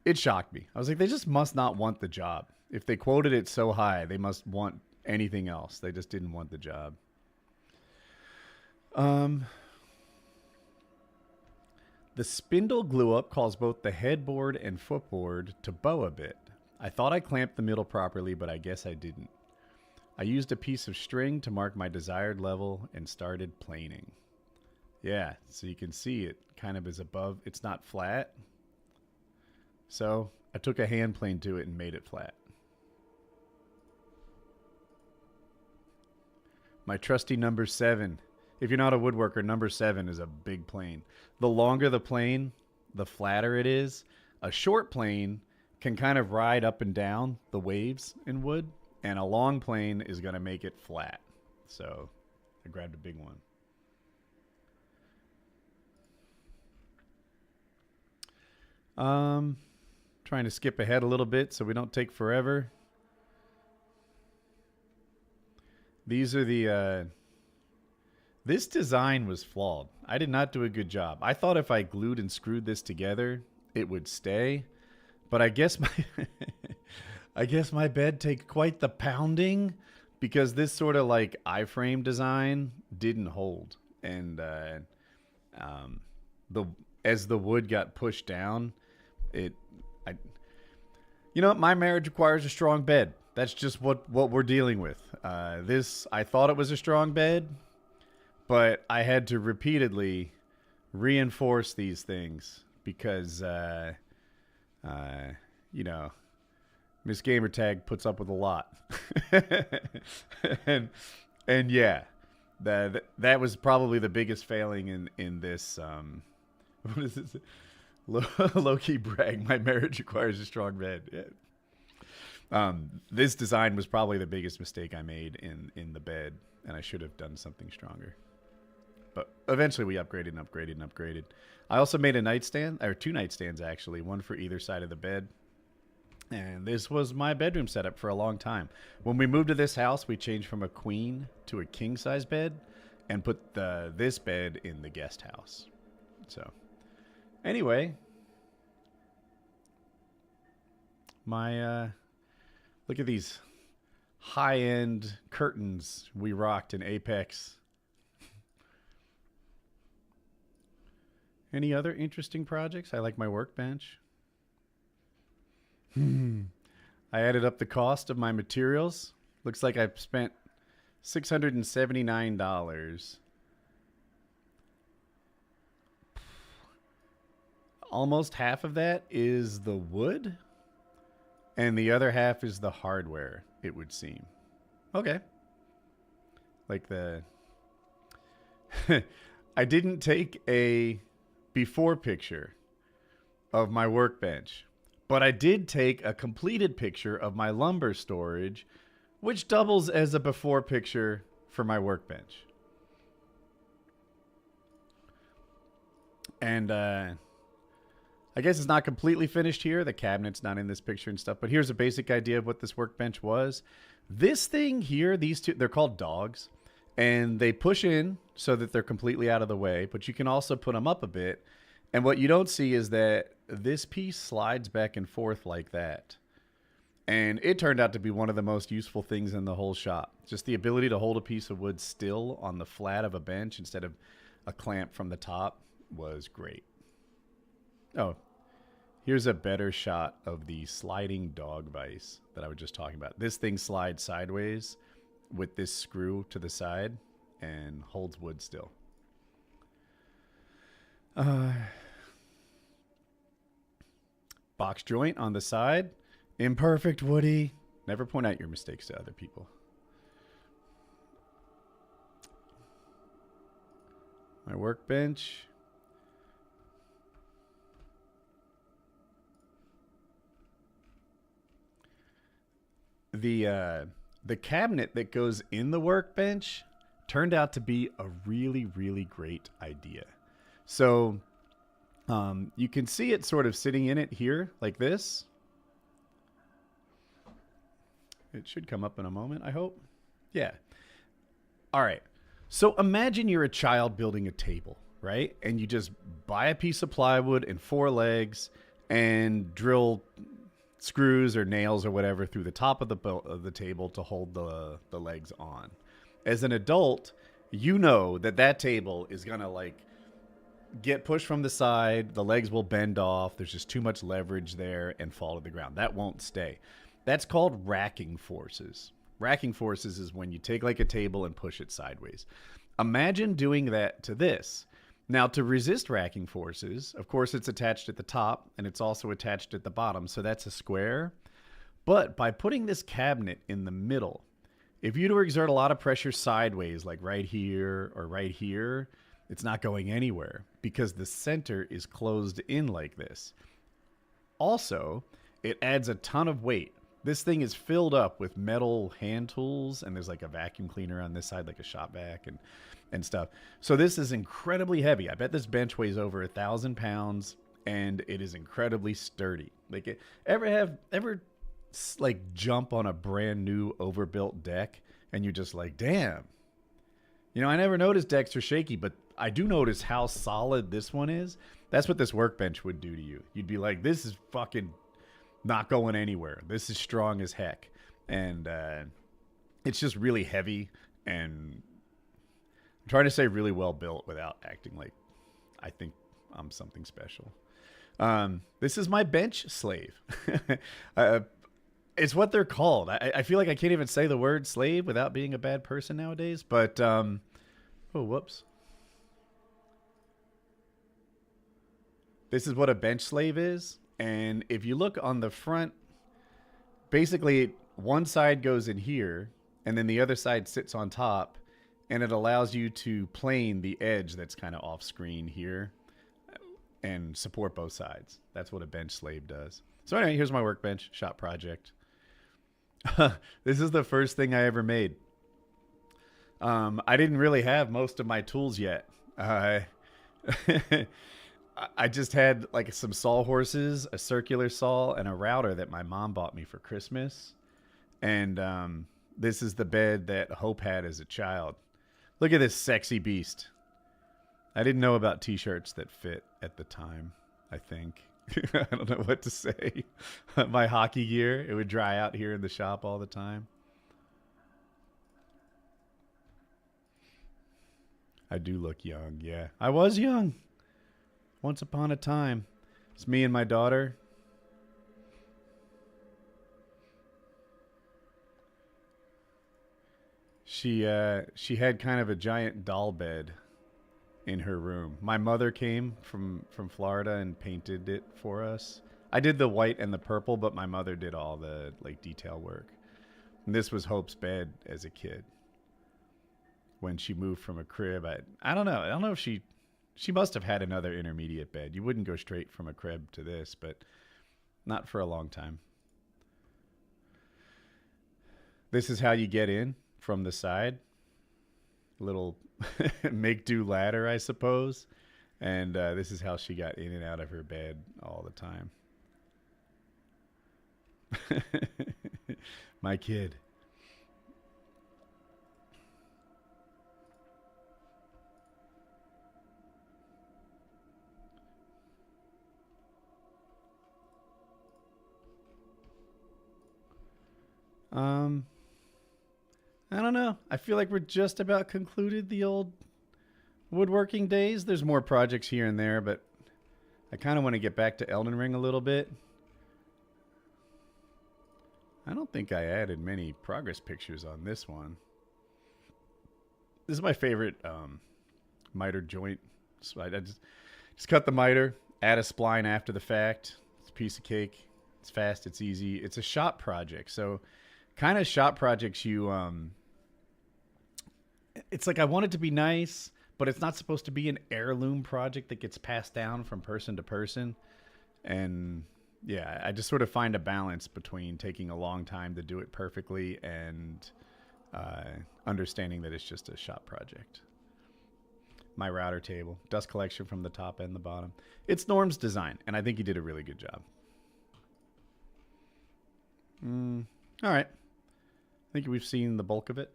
Speaker 1: it shocked me. I was like, they just must not want the job. If they quoted it so high, they must want anything else. They just didn't want the job. The spindle glue up caused both the headboard and footboard to bow a bit. I thought I clamped the middle properly, but I guess I didn't. I used a piece of string to mark my desired level and started planing. Yeah, so you can see it kind of is above. It's not flat. So I took a hand plane to it and made it flat. My trusty number 7. If you're not a woodworker, number 7 is a big plane. The longer the plane, the flatter it is. A short plane can kind of ride up and down the waves in wood, and a long plane is going to make it flat. So I grabbed a big one. Trying to skip ahead a little bit so we don't take forever. These are the... This design was flawed. I did not do a good job. I thought if I glued and screwed this together, it would stay. But I guess my bed takes quite the pounding because this sort of like I-frame design didn't hold. And as the wood got pushed down, my marriage requires a strong bed. That's just what we're dealing with. I thought it was a strong bed. But I had to repeatedly reinforce these things because, Miss Gamertag puts up with a lot. and yeah, that was probably the biggest failing in this. What is this? Low-key brag. My marriage requires a strong bed. Yeah. This design was probably the biggest mistake I made in the bed, and I should have done something stronger. But eventually we upgraded. I also made a nightstand, or 2 nightstands actually, one for either side of the bed. And this was my bedroom setup for a long time. When we moved to this house, we changed from a queen to a king size bed and put this bed in the guest house. So anyway, look at these high-end curtains we rocked in Apex. Any other interesting projects? I like my workbench. I added up the cost of my materials. Looks like I've spent $679. Almost half of that is the wood, and the other half is the hardware, it would seem. Okay. Like I didn't take a before picture of my workbench, but I did take a completed picture of my lumber storage, which doubles as a before picture for my workbench. And I guess it's not completely finished here. The cabinet's not in this picture and stuff, but here's a basic idea of what this workbench was. This thing here, these two, they're called dogs. And they push in so that they're completely out of the way, but you can also put them up a bit. And what you don't see is that this piece slides back and forth like that. And it turned out to be one of the most useful things in the whole shop. Just the ability to hold a piece of wood still on the flat of a bench instead of a clamp from the top was great. Oh, here's a better shot of the sliding dog vise that I was just talking about. This thing slides sideways with this screw to the side and holds wood still. box joint on the side. Imperfect, Woody. Never point out your mistakes to other people. My workbench. The cabinet that goes in the workbench turned out to be a really, really great idea. So you can see it sort of sitting in it here like this. It should come up in a moment, I hope. Yeah. All right. So imagine you're a child building a table, right? And you just buy a piece of plywood and 4 legs and drill screws or nails or whatever through the top of the table to hold the legs on. As an adult, you know that table is going to like get pushed from the side. The legs will bend off. There's just too much leverage there and fall to the ground. That won't stay. That's called racking forces. Racking forces is when you take like a table and push it sideways. Imagine doing that to this. Now, to resist racking forces, of course, it's attached at the top and it's also attached at the bottom. So that's a square. But by putting this cabinet in the middle, if you were to exert a lot of pressure sideways, like right here or right here, it's not going anywhere because the center is closed in like this. Also, it adds a ton of weight. This thing is filled up with metal hand tools, and there's like a vacuum cleaner on this side, like a shop vac and stuff. So this is incredibly heavy. I bet this bench weighs over 1,000 pounds, and it is incredibly sturdy. Like, ever like jump on a brand new overbuilt deck, and you're just like, damn. You know, I never noticed decks are shaky, but I do notice how solid this one is. That's what this workbench would do to you. You'd be like, this is fucking not going anywhere. This is strong as heck. And it's just really heavy. And I'm trying to say really well built without acting like I think I'm something special. This is my bench slave. It's what they're called. I feel like I can't even say the word slave without being a bad person nowadays. But, oh, whoops. This is what a bench slave is. And if you look on the front, basically one side goes in here and then the other side sits on top, and it allows you to plane the edge that's kind of off screen here and support both sides. That's what a bench slave does. So anyway, here's my workbench shop project. This is the first thing I ever made. I didn't really have most of my tools yet. I just had like some sawhorses, a circular saw, and a router that my mom bought me for Christmas. And this is the bed that Hope had as a child. Look at this sexy beast. I didn't know about t-shirts that fit at the time, I think. I don't know what to say. My hockey gear, it would dry out here in the shop all the time. I do look young, yeah. I was young. Once upon a time. It's me and my daughter. She had kind of a giant doll bed in her room. My mother came from Florida and painted it for us. I did the white and the purple, but my mother did all the like detail work. And this was Hope's bed as a kid. When she moved from a crib, I don't know. I don't know if she must have had another intermediate bed. You wouldn't go straight from a crib to this, but not for a long time. This is how you get in from the side. Little make-do ladder, I suppose. And this is how she got in and out of her bed all the time. My kid. I don't know. I feel like we're just about concluded the old woodworking days. There's more projects here and there, but I kind of want to get back to Elden Ring a little bit. I don't think I added many progress pictures on this one. This is my favorite miter joint. So I just cut the miter, add a spline after the fact. It's piece of cake. It's fast. It's easy. It's a shop project. So kind of shop projects you... It's like I want it to be nice, but it's not supposed to be an heirloom project that gets passed down from person to person. And yeah, I just sort of find a balance between taking a long time to do it perfectly and understanding that it's just a shop project. My router table, dust collection from the top and the bottom. It's Norm's design, and I think he did a really good job. All right. I think we've seen the bulk of it.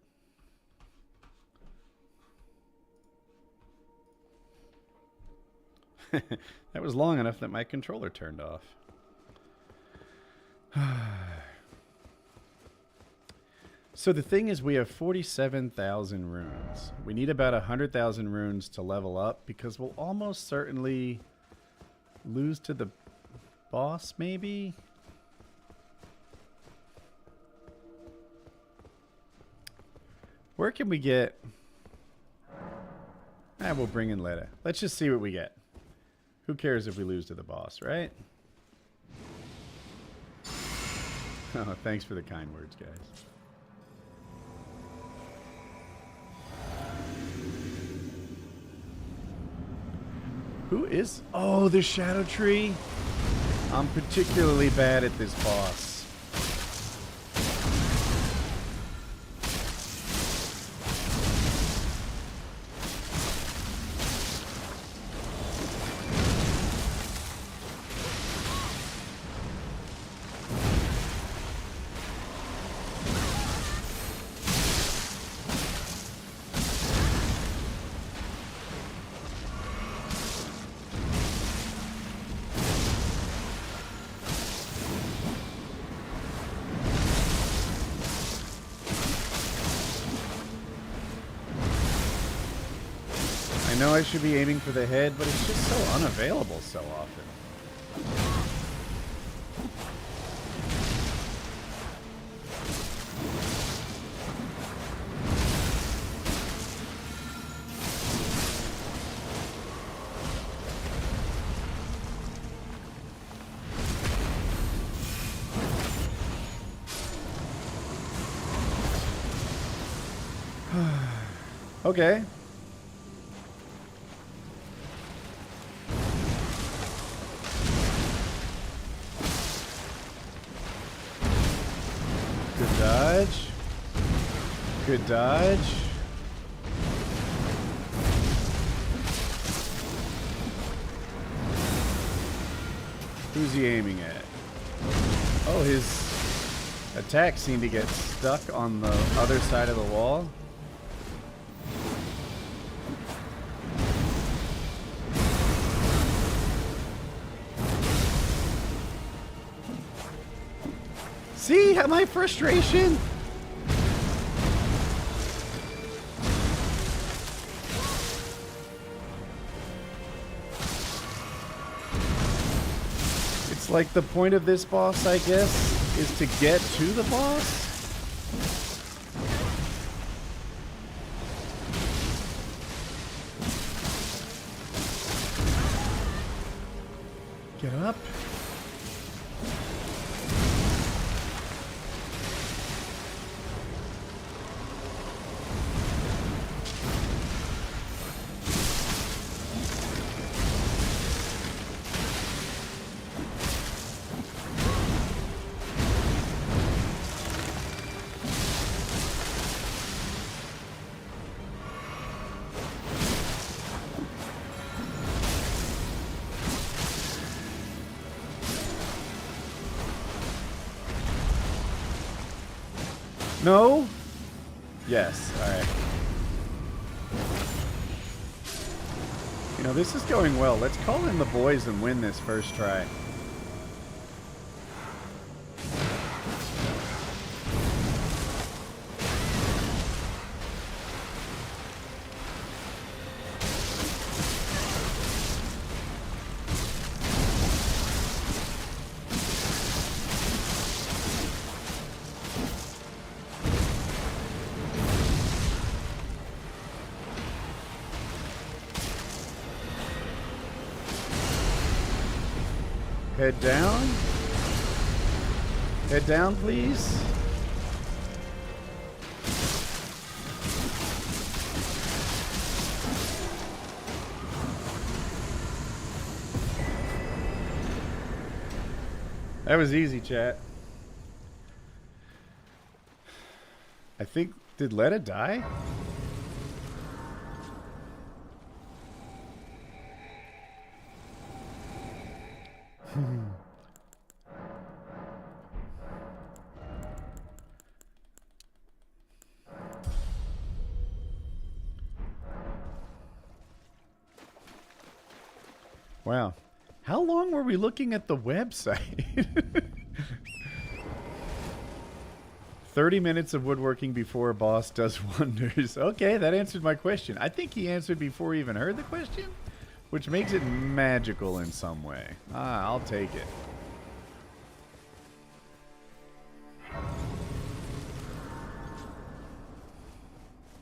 Speaker 1: That was long enough that my controller turned off. So the thing is, we have 47,000 runes. We need about 100,000 runes to level up because we'll almost certainly lose to the boss, maybe? Where can we get... we'll bring in Letta. Let's just see what we get. Who cares if we lose to the boss, right? Oh, thanks for the kind words, guys. Who is... Oh, the Shadow Tree. I'm particularly bad at this boss. I know I should be aiming for the head, but it's just so unavailable so often. Okay. Good dodge. Good dodge. Who's he aiming at? Oh, his attacks seem to get stuck on the other side of the wall. See my frustration? It's like the point of this boss, I guess, is to get to the boss. Get up. No? Yes. All right. You know, this is going well. Let's call in the boys and win this first try. Head down. Head down, please. That was easy, chat. I think, did Letta die? Wow. How long were we looking at the website? 30 minutes of woodworking before a boss does wonders. Okay, that answered my question. I think he answered before he even heard the question, which makes it magical in some way. Ah, I'll take it.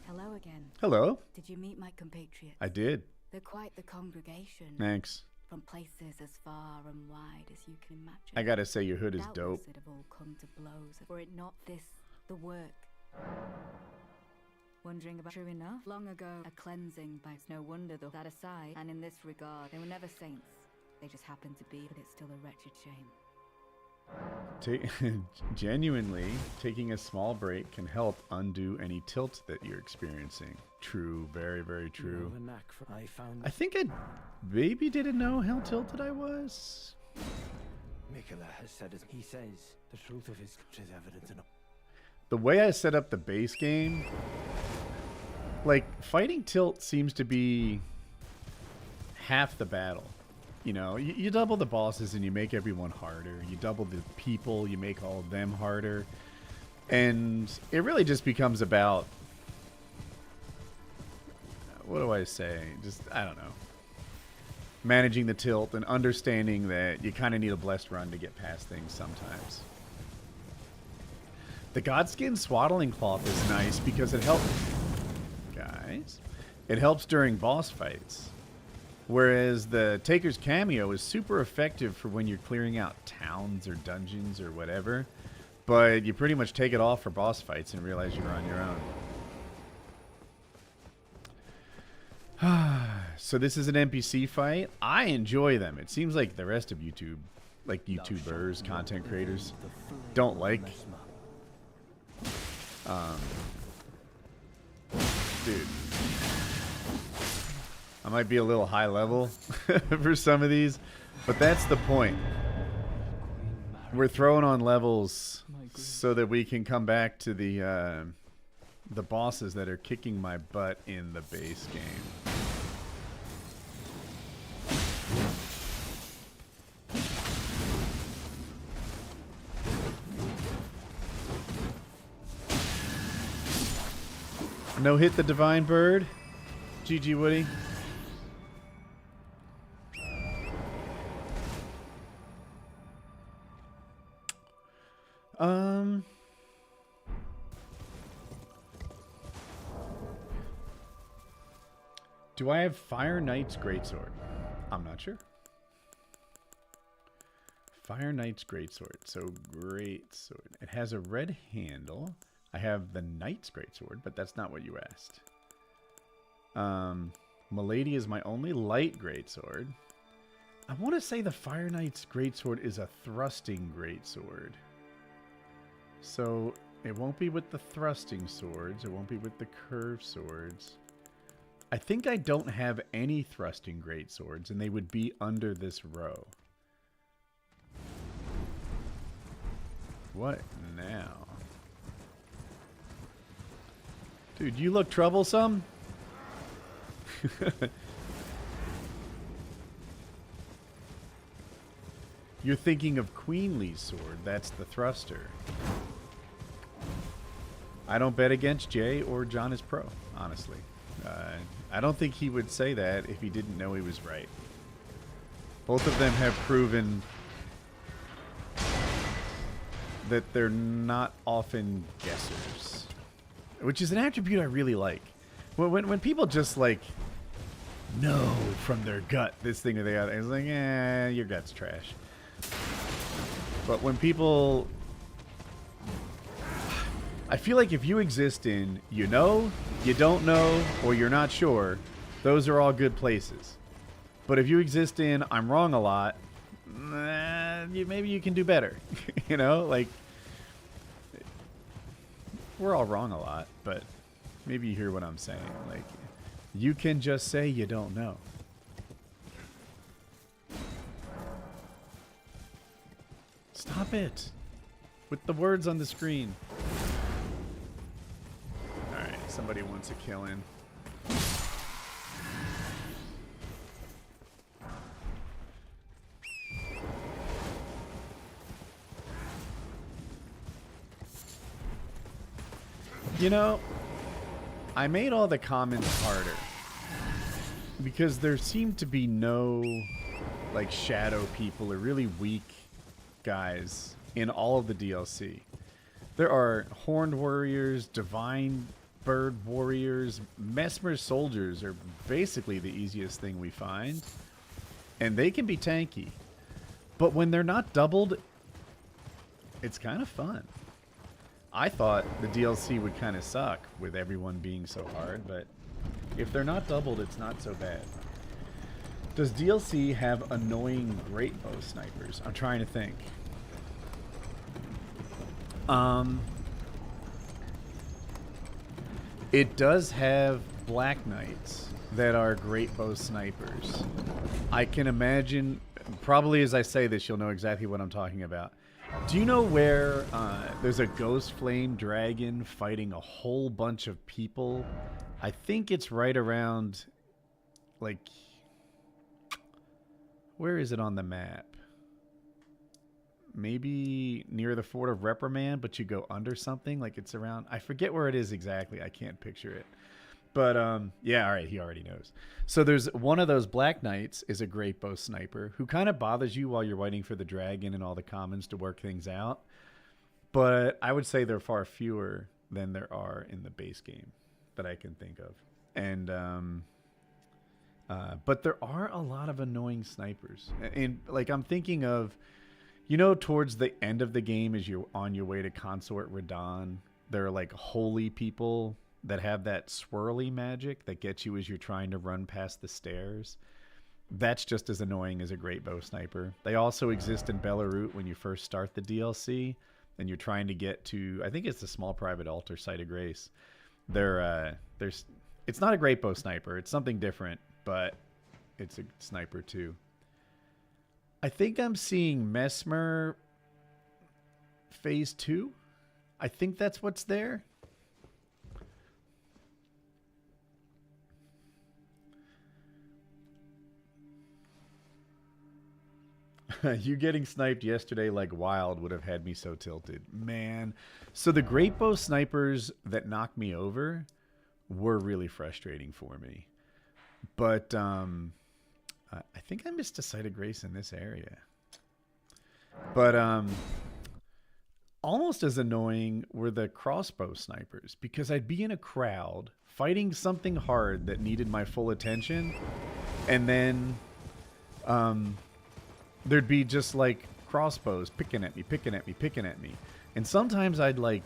Speaker 5: Hello again.
Speaker 1: Hello.
Speaker 5: Did you meet my compatriots?
Speaker 1: I did.
Speaker 5: They're quite the congregation.
Speaker 1: Thanks.
Speaker 5: From places as far and wide as you can imagine.
Speaker 1: I gotta say, your hood is
Speaker 5: Doubtless
Speaker 1: dope.
Speaker 5: it'd have all come to blows. Were it not this, the work. Wondering about true enough? Long ago, a cleansing by no wonder though. That aside, and in this regard, they were never saints. They just happened to be, but it's still a wretched shame.
Speaker 1: Genuinely, taking a small break can help undo any tilt that you're experiencing. True, very, very true. I think I maybe didn't know how tilted I was.
Speaker 2: Mikola has said as he says, the truth of his is evident enough.
Speaker 1: The way I set up the base game, like, fighting tilt seems to be half the battle. You know, you double the bosses and you make everyone harder. You double the people, you make all of them harder. And it really just becomes about, what do I say? Just, I don't know. Managing the tilt and understanding that you kind of need a blessed run to get past things sometimes. The Godskin Swaddling Cloth is nice because it helps... Guys? It helps during boss fights. Whereas the Taker's Cameo is super effective for when you're clearing out towns or dungeons or whatever. But you pretty much take it off for boss fights and realize you're on your own. So this is an NPC fight. I enjoy them. It seems like the rest of YouTube, like YouTubers, content creators, don't like. Dude. I might be a little high level for some of these, but that's the point. We're throwing on levels so that we can come back to the bosses that are kicking my butt in the base game. No hit the Divine Bird. GG Woody. Do I have Fire Knight's Greatsword? I'm not sure. Fire Knight's Greatsword. So Greatsword. It has a red handle. I have the Knight's Greatsword, but that's not what you asked. Milady is my only light Greatsword. I want to say the Fire Knight's Greatsword is a thrusting Greatsword. So it won't be with the thrusting swords. It won't be with the curved swords. I think I don't have any thrusting greatswords, and they would be under this row. What now? Dude, you look troublesome. You're thinking of Queenly's sword. That's the thruster. I don't bet against Jay or John is pro, honestly. I don't think he would say that if he didn't know he was right. Both of them have proven that they're not often guessers, which is an attribute I really like. When people just like know from their gut this thing or the other, it's like, your gut's trash. But when people... I feel like if you exist in you know, you don't know, or you're not sure, those are all good places. But if you exist in I'm wrong a lot, maybe you can do better. You know, like, we're all wrong a lot, but maybe you hear what I'm saying. Like, you can just say you don't know. Stop it with the words on the screen. All right, somebody wants a kill in. You know, I made all the comments harder because there seemed to be no, like, shadow people or really weak guys in all of the DLC. There are horned warriors, divine bird warriors, mesmer soldiers are basically the easiest thing we find, and they can be tanky. But when they're not doubled, it's kind of fun. I thought the DLC would kind of suck with everyone being so hard, but if they're not doubled, it's not so bad. Does DLC have annoying great bow snipers? I'm trying to think. It does have Black Knights that are great bow snipers. I can imagine, probably as I say this, you'll know exactly what I'm talking about. Do you know where there's a ghost flame dragon fighting a whole bunch of people? I think it's right around, like, where is it on the map? Maybe near the Fort of Reprimand, but you go under something, like it's around, I forget where it is exactly. I can't picture it. But, yeah, all right, he already knows. So there's one of those Black Knights is a great bow sniper who kind of bothers you while you're waiting for the dragon and all the commons to work things out. But I would say there are far fewer than there are in the base game that I can think of. And, but there are a lot of annoying snipers. And, like, I'm thinking of, you know, towards the end of the game as you're on your way to Consort Radahn, there are, like, holy people that have that swirly magic that gets you as you're trying to run past the stairs. That's just as annoying as a great bow sniper. They also exist in Belarus when you first start the DLC and you're trying to get to, I think it's the small private altar site of grace. It's not a great bow sniper. It's something different, but it's a sniper too. I think I'm seeing Mesmer Phase 2. I think that's what's there. You getting sniped yesterday like wild would have had me so tilted. Man. So the great bow snipers that knocked me over were really frustrating for me. But I think I missed a sight of grace in this area. But almost as annoying were the crossbow snipers, because I'd be in a crowd fighting something hard that needed my full attention, and then there'd be just like crossbows picking at me, picking at me, picking at me. And sometimes I'd like,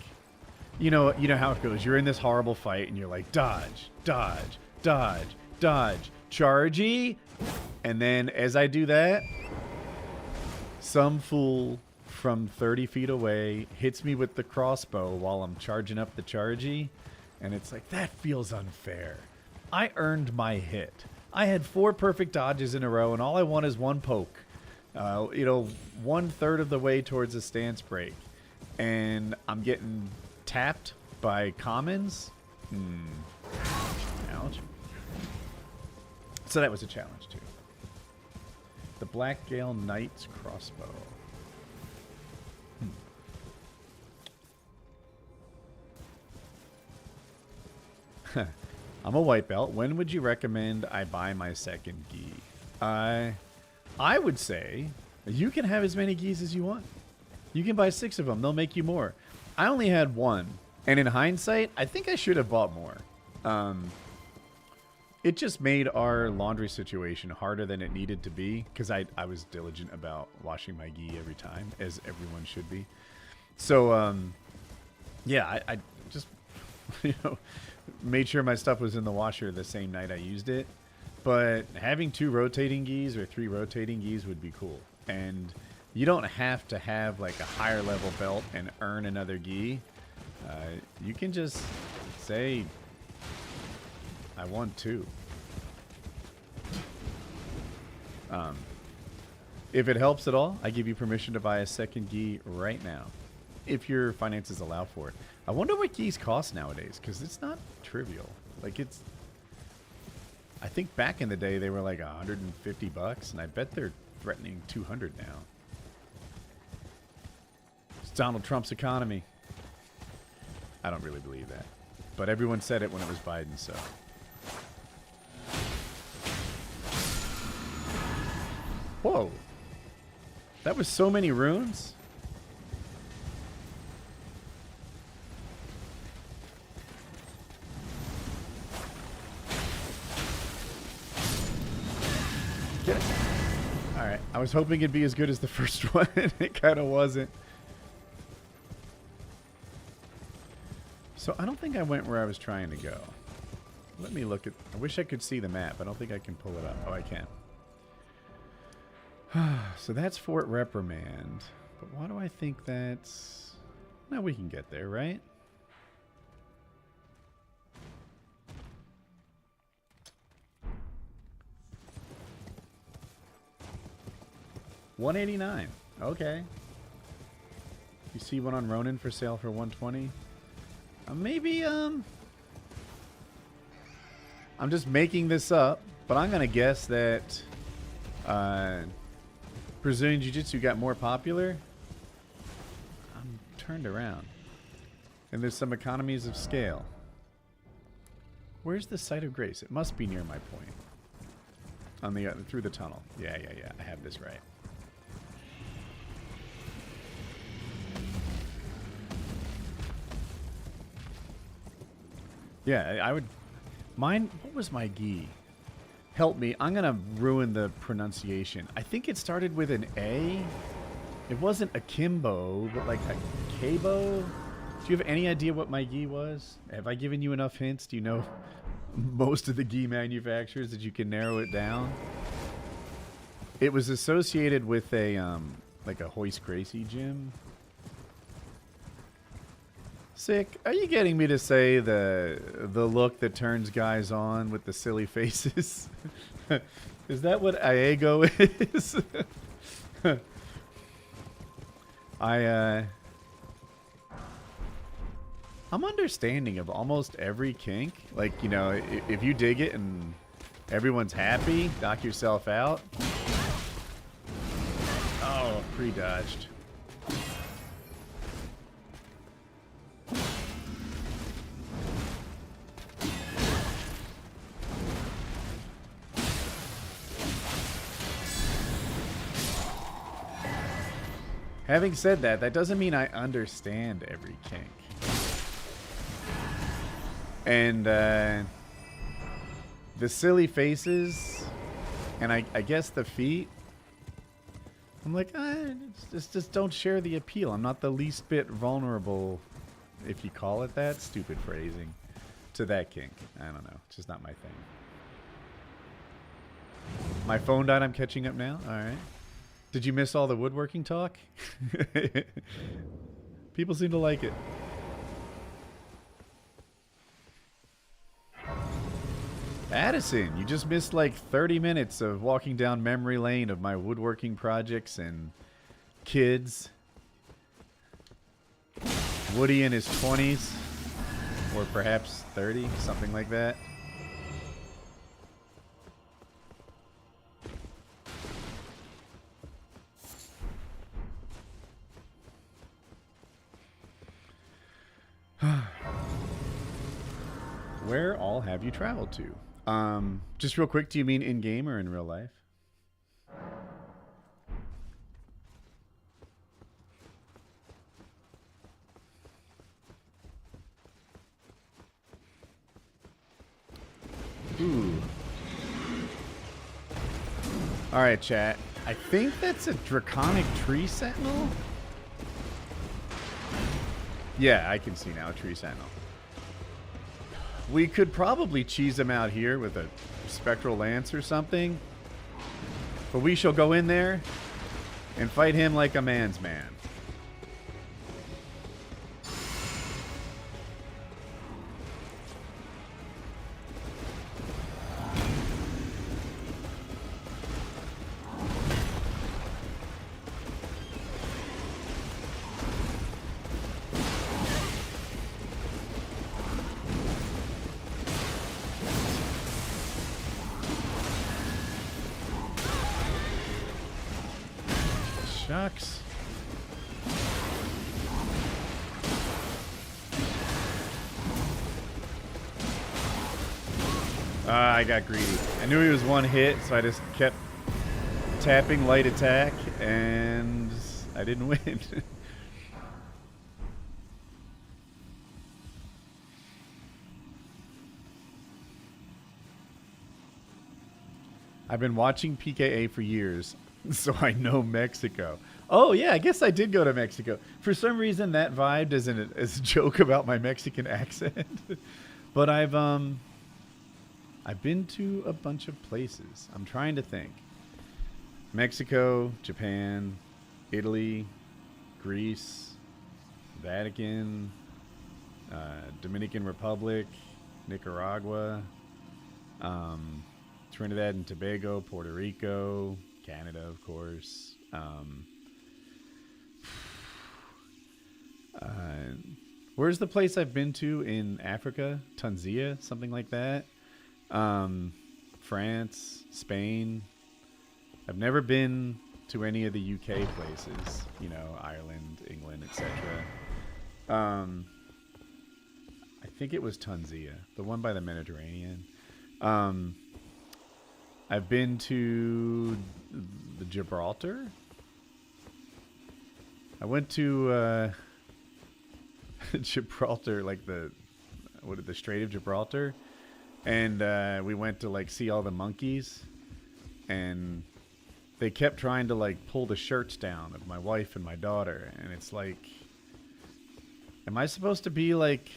Speaker 1: you know how it goes. You're in this horrible fight and you're like, dodge, dodge, dodge, dodge, chargey. And then as I do that, some fool from 30 feet away hits me with the crossbow while I'm charging up the chargey. And it's like, that feels unfair. I earned my hit. I had 4 perfect dodges in a row and all I want is 1 poke. 1/3 of the way towards a stance break, and I'm getting tapped by commons. Ouch. So that was a challenge too. The Black Gale Knight's crossbow. I'm a white belt. When would you recommend I buy my second gi? I would say you can have as many gis as you want. You can buy 6 of them. They'll make you more. I only had 1. And in hindsight, I think I should have bought more. It just made our laundry situation harder than it needed to be because I was diligent about washing my gi every time, as everyone should be. So, yeah, I just, made sure my stuff was in the washer the same night I used it. But having 2 rotating gis or 3 rotating gis would be cool. And you don't have to have like a higher level belt and earn another gi. You can just say, I want 2. If it helps at all, I give you permission to buy a second gi right now, if your finances allow for it. I wonder what gis cost nowadays, because it's not trivial. Like I think back in the day they were like $150, and I bet they're threatening 200 now. It's Donald Trump's economy. I don't really believe that, but everyone said it when it was Biden, so. Whoa. That was so many runes? Get it. Alright, I was hoping it'd be as good as the first one. It kind of wasn't. So I don't think I went where I was trying to go. Let me look at... I wish I could see the map. I don't think I can pull it up. Oh, I can. So that's Fort Reprimand. But why do I think that's... Now we can get there, right? $189. Okay. You see one on Ronin for sale for $120? Maybe, I'm just making this up, but I'm going to guess that Brazilian Jiu-Jitsu got more popular. I'm turned around. And there's some economies of scale. Where's the site of grace? It must be near my point. On the through the tunnel. Yeah. I have this right. Yeah, I would... Mine... What was my gi? Help me. I'm going to ruin the pronunciation. I think it started with an A. It wasn't akimbo, but like a kabo. Do you have any idea what my gi was? Have I given you enough hints? Do you know most of the gi manufacturers that you can narrow it down? It was associated with a, like a Hoist Gracie gym. Sick. Are you getting me to say the look that turns guys on with the silly faces? Is that what Iago is? I'm understanding of almost every kink. Like, you know, if you dig it and everyone's happy, knock yourself out. Oh, pre-dodged. Having said that, that doesn't mean I understand every kink. And the silly faces, and I guess the feet, I'm like, just don't share the appeal. I'm not the least bit vulnerable, if you call it that, stupid phrasing, to that kink. I don't know. It's just not my thing. My phone died. I'm catching up now. All right. Did you miss all the woodworking talk? People seem to like it. Addison, you just missed like 30 minutes of walking down memory lane of my woodworking projects and kids. Woody in his 20s, or perhaps 30, something like that. Where all have you traveled to? Just real quick, do you mean in-game or in real life? Ooh, All right, chat. I think that's a draconic tree sentinel. Yeah, I can see now, a tree sentinel. We could probably cheese him out here with a spectral lance or something. But we shall go in there and fight him like a man's man. Shucks. I got greedy. I knew he was one hit, so I just kept tapping light attack, and I didn't win. I've been watching PKA for years, so I know Mexico. Oh, yeah, I guess I did go to Mexico. For some reason, that vibed as a joke about my Mexican accent. But I've been to a bunch of places. I'm trying to think. Mexico, Japan, Italy, Greece, Vatican, Dominican Republic, Nicaragua, Trinidad and Tobago, Puerto Rico, Canada, of course. Where's the place I've been to in Africa? Tanzania, something like that. France, Spain. I've never been to any of the UK places, you know, Ireland, England, etc. I think it was Tanzania, the one by the Mediterranean. I've been to the Gibraltar. I went to Gibraltar, like the Strait of Gibraltar, and we went to like see all the monkeys, and they kept trying to like pull the shirts down of my wife and my daughter, and it's like, am I supposed to be like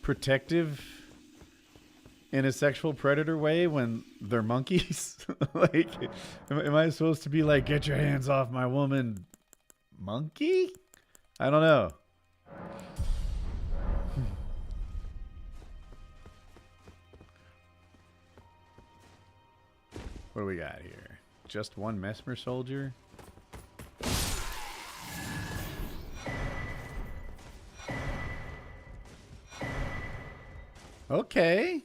Speaker 1: protective in a sexual predator way when they're monkeys? Like, am I supposed to be like, get your hands off my woman, monkey? I don't know. What do we got here? Just one Mesmer soldier? Okay.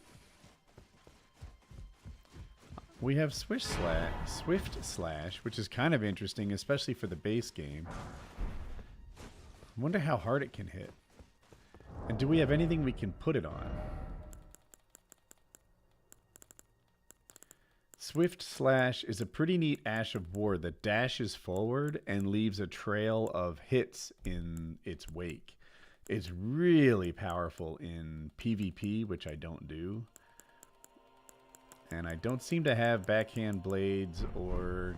Speaker 1: We have Swift Slash, which is kind of interesting, especially for the base game. I wonder how hard it can hit. And do we have anything we can put it on? Swift Slash is a pretty neat Ash of War that dashes forward and leaves a trail of hits in its wake. It's really powerful in PvP, which I don't do. And I don't seem to have backhand blades or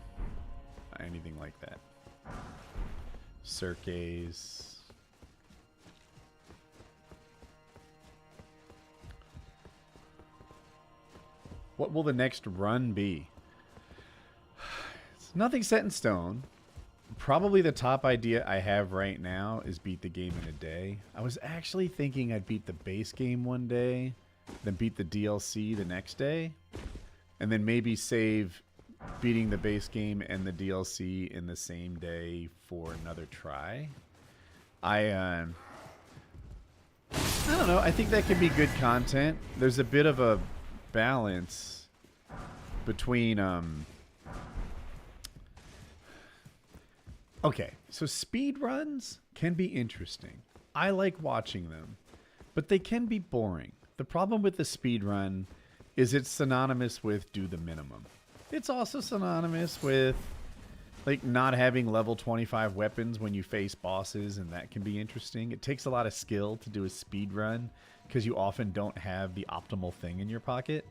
Speaker 1: anything like that. Cirques. What will the next run be? It's nothing set in stone. Probably the top idea I have right now is beat the game in a day. I was actually thinking I'd beat the base game one day, then beat the DLC the next day, and then maybe save beating the base game and the DLC in the same day for another try. I don't know. I think that could be good content. There's a bit of a balance between okay, so speed runs can be interesting. I like watching them, but they can be boring. The problem with the speed run is it's synonymous with do the minimum. It's also synonymous with like not having level 25 weapons when you face bosses, and that can be interesting. It takes a lot of skill to do a speed run because you often don't have the optimal thing in your pocket,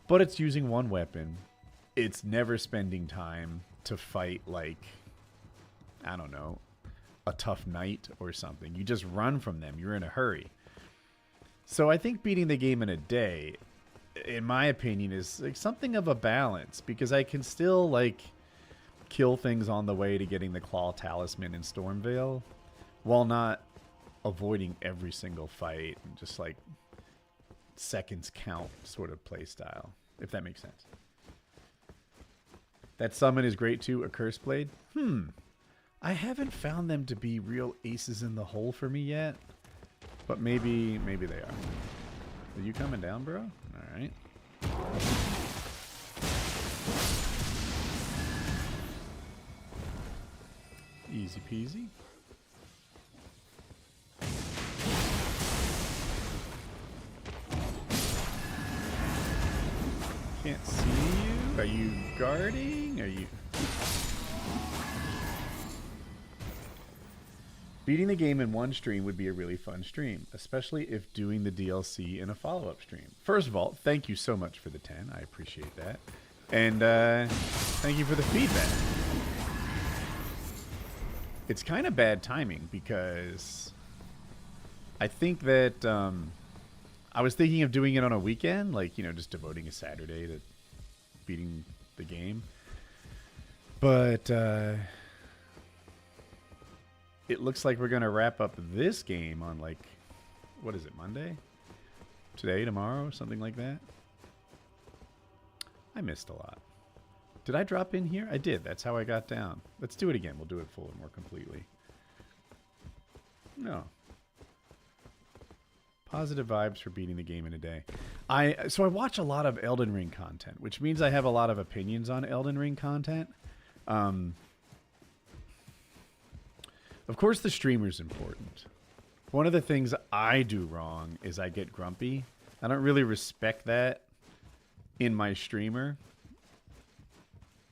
Speaker 1: but it's using one weapon. it's never spending time to fight like, I don't know, a tough knight or something. You just run from them. You're in a hurry. So I think beating the game in a day, in my opinion, is like something of a balance, because I can still like kill things on the way to getting the Claw Talisman in Stormvale while not avoiding every single fight and just like seconds count sort of play style, if that makes sense. That summon is great too, a Curse Blade. I haven't found them to be real aces in the hole for me yet, but maybe they are. Are you coming down, bro? All right. Easy peasy. Can't see you. Are you guarding? Are you... Beating the game in one stream would be a really fun stream, especially if doing the DLC in a follow-up stream. First of all, thank you so much for the 10. I appreciate that. And thank you for the feedback. It's kind of bad timing because I think that I was thinking of doing it on a weekend, like, you know, just devoting a Saturday to beating the game. But it looks like we're going to wrap up this game on, like, what is it, Monday? Today, tomorrow, something like that? I missed a lot. Did I drop in here? I did. That's how I got down. Let's do it again. We'll do it full and more completely. No. Positive vibes for beating the game in a day. So I watch a lot of Elden Ring content, which means I have a lot of opinions on Elden Ring content. Of course, the streamer's important. One of the things I do wrong is I get grumpy. I don't really respect that in my streamer.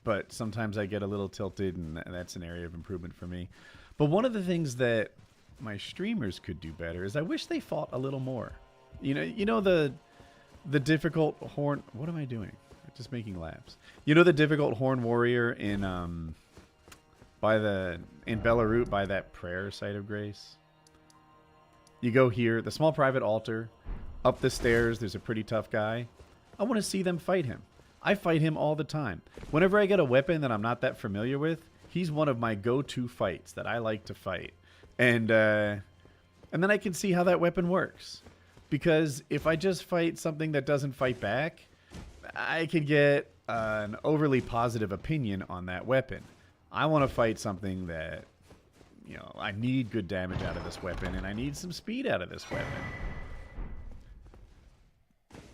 Speaker 1: But sometimes I get a little tilted, and that's an area of improvement for me. But one of the things that my streamers could do better is I wish they fought a little more. You know the difficult horn... What am I doing? I'm just making laps. You know the difficult horn warrior in Belarus by that prayer site of grace? You go here, the small private altar, up the stairs, there's a pretty tough guy. I want to see them fight him. I fight him all the time. Whenever I get a weapon that I'm not that familiar with, he's one of my go-to fights that I like to fight. And then I can see how that weapon works. Because if I just fight something that doesn't fight back, I could get an overly positive opinion on that weapon. I want to fight something that, you know, I need good damage out of this weapon, and I need some speed out of this weapon.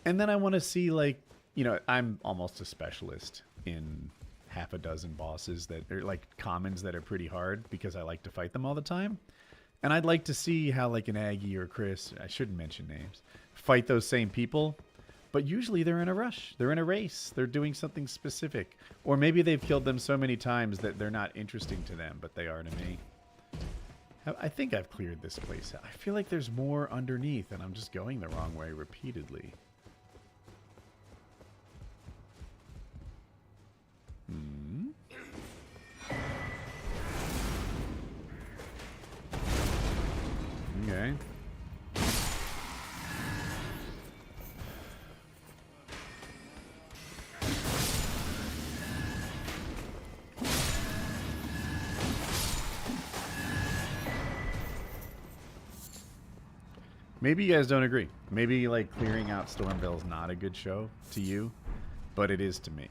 Speaker 1: And then I want to see, like, you know, I'm almost a specialist in half a dozen bosses that are, like, commons that are pretty hard because I like to fight them all the time. And I'd like to see how, like, an Aggie or Chris, I shouldn't mention names, fight those same people. But usually they're in a rush. They're in a race. They're doing something specific. Or maybe they've killed them so many times that they're not interesting to them, but they are to me. I think I've cleared this place out. I feel like there's more underneath, and I'm just going the wrong way repeatedly. Okay. Maybe you guys don't agree. Maybe, like, clearing out Stormvale's not a good show to you, but it is to me.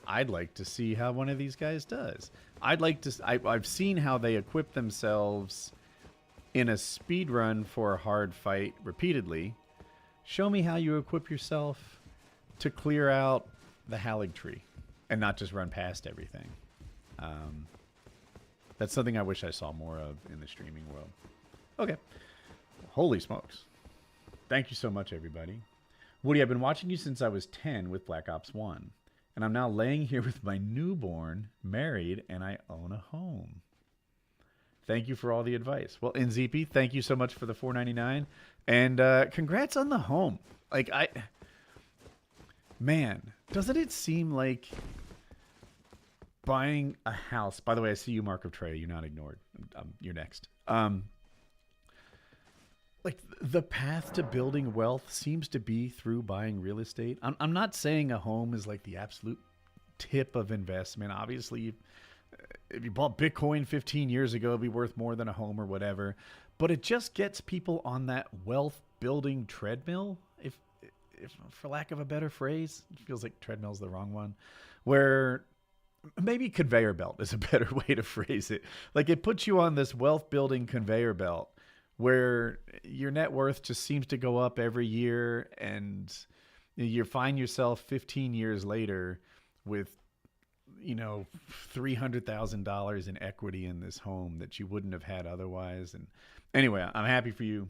Speaker 1: I'd like to see how one of these guys does. I've seen how they equip themselves in a speed run for a hard fight repeatedly. Show me how you equip yourself to clear out the Halig tree and not just run past everything. That's something I wish I saw more of in the streaming world. Okay. Holy smokes. Thank you so much, everybody. Woody, I've been watching you since I was 10 with Black Ops 1. And I'm now laying here with my newborn, married, and I own a home. Thank you for all the advice. Well, NZP, thank you so much for the $4.99. And congrats on the home. Like, man, Doesn't it seem like buying a house? By the way, I see you, Mark of Trey. You're not ignored. You're next. Like the path to building wealth seems to be through buying real estate. I'm not saying a home is like the absolute tip of investment. Obviously, if you bought Bitcoin 15 years ago, it'd be worth more than a home or whatever. But it just gets people on that wealth building treadmill, if for lack of a better phrase. It feels like treadmill's the wrong one. Where maybe conveyor belt is a better way to phrase it. Like it puts you on this wealth building conveyor belt where your net worth just seems to go up every year, and you find yourself 15 years later with, $300,000 in equity in this home that you wouldn't have had otherwise. And anyway, I'm happy for you,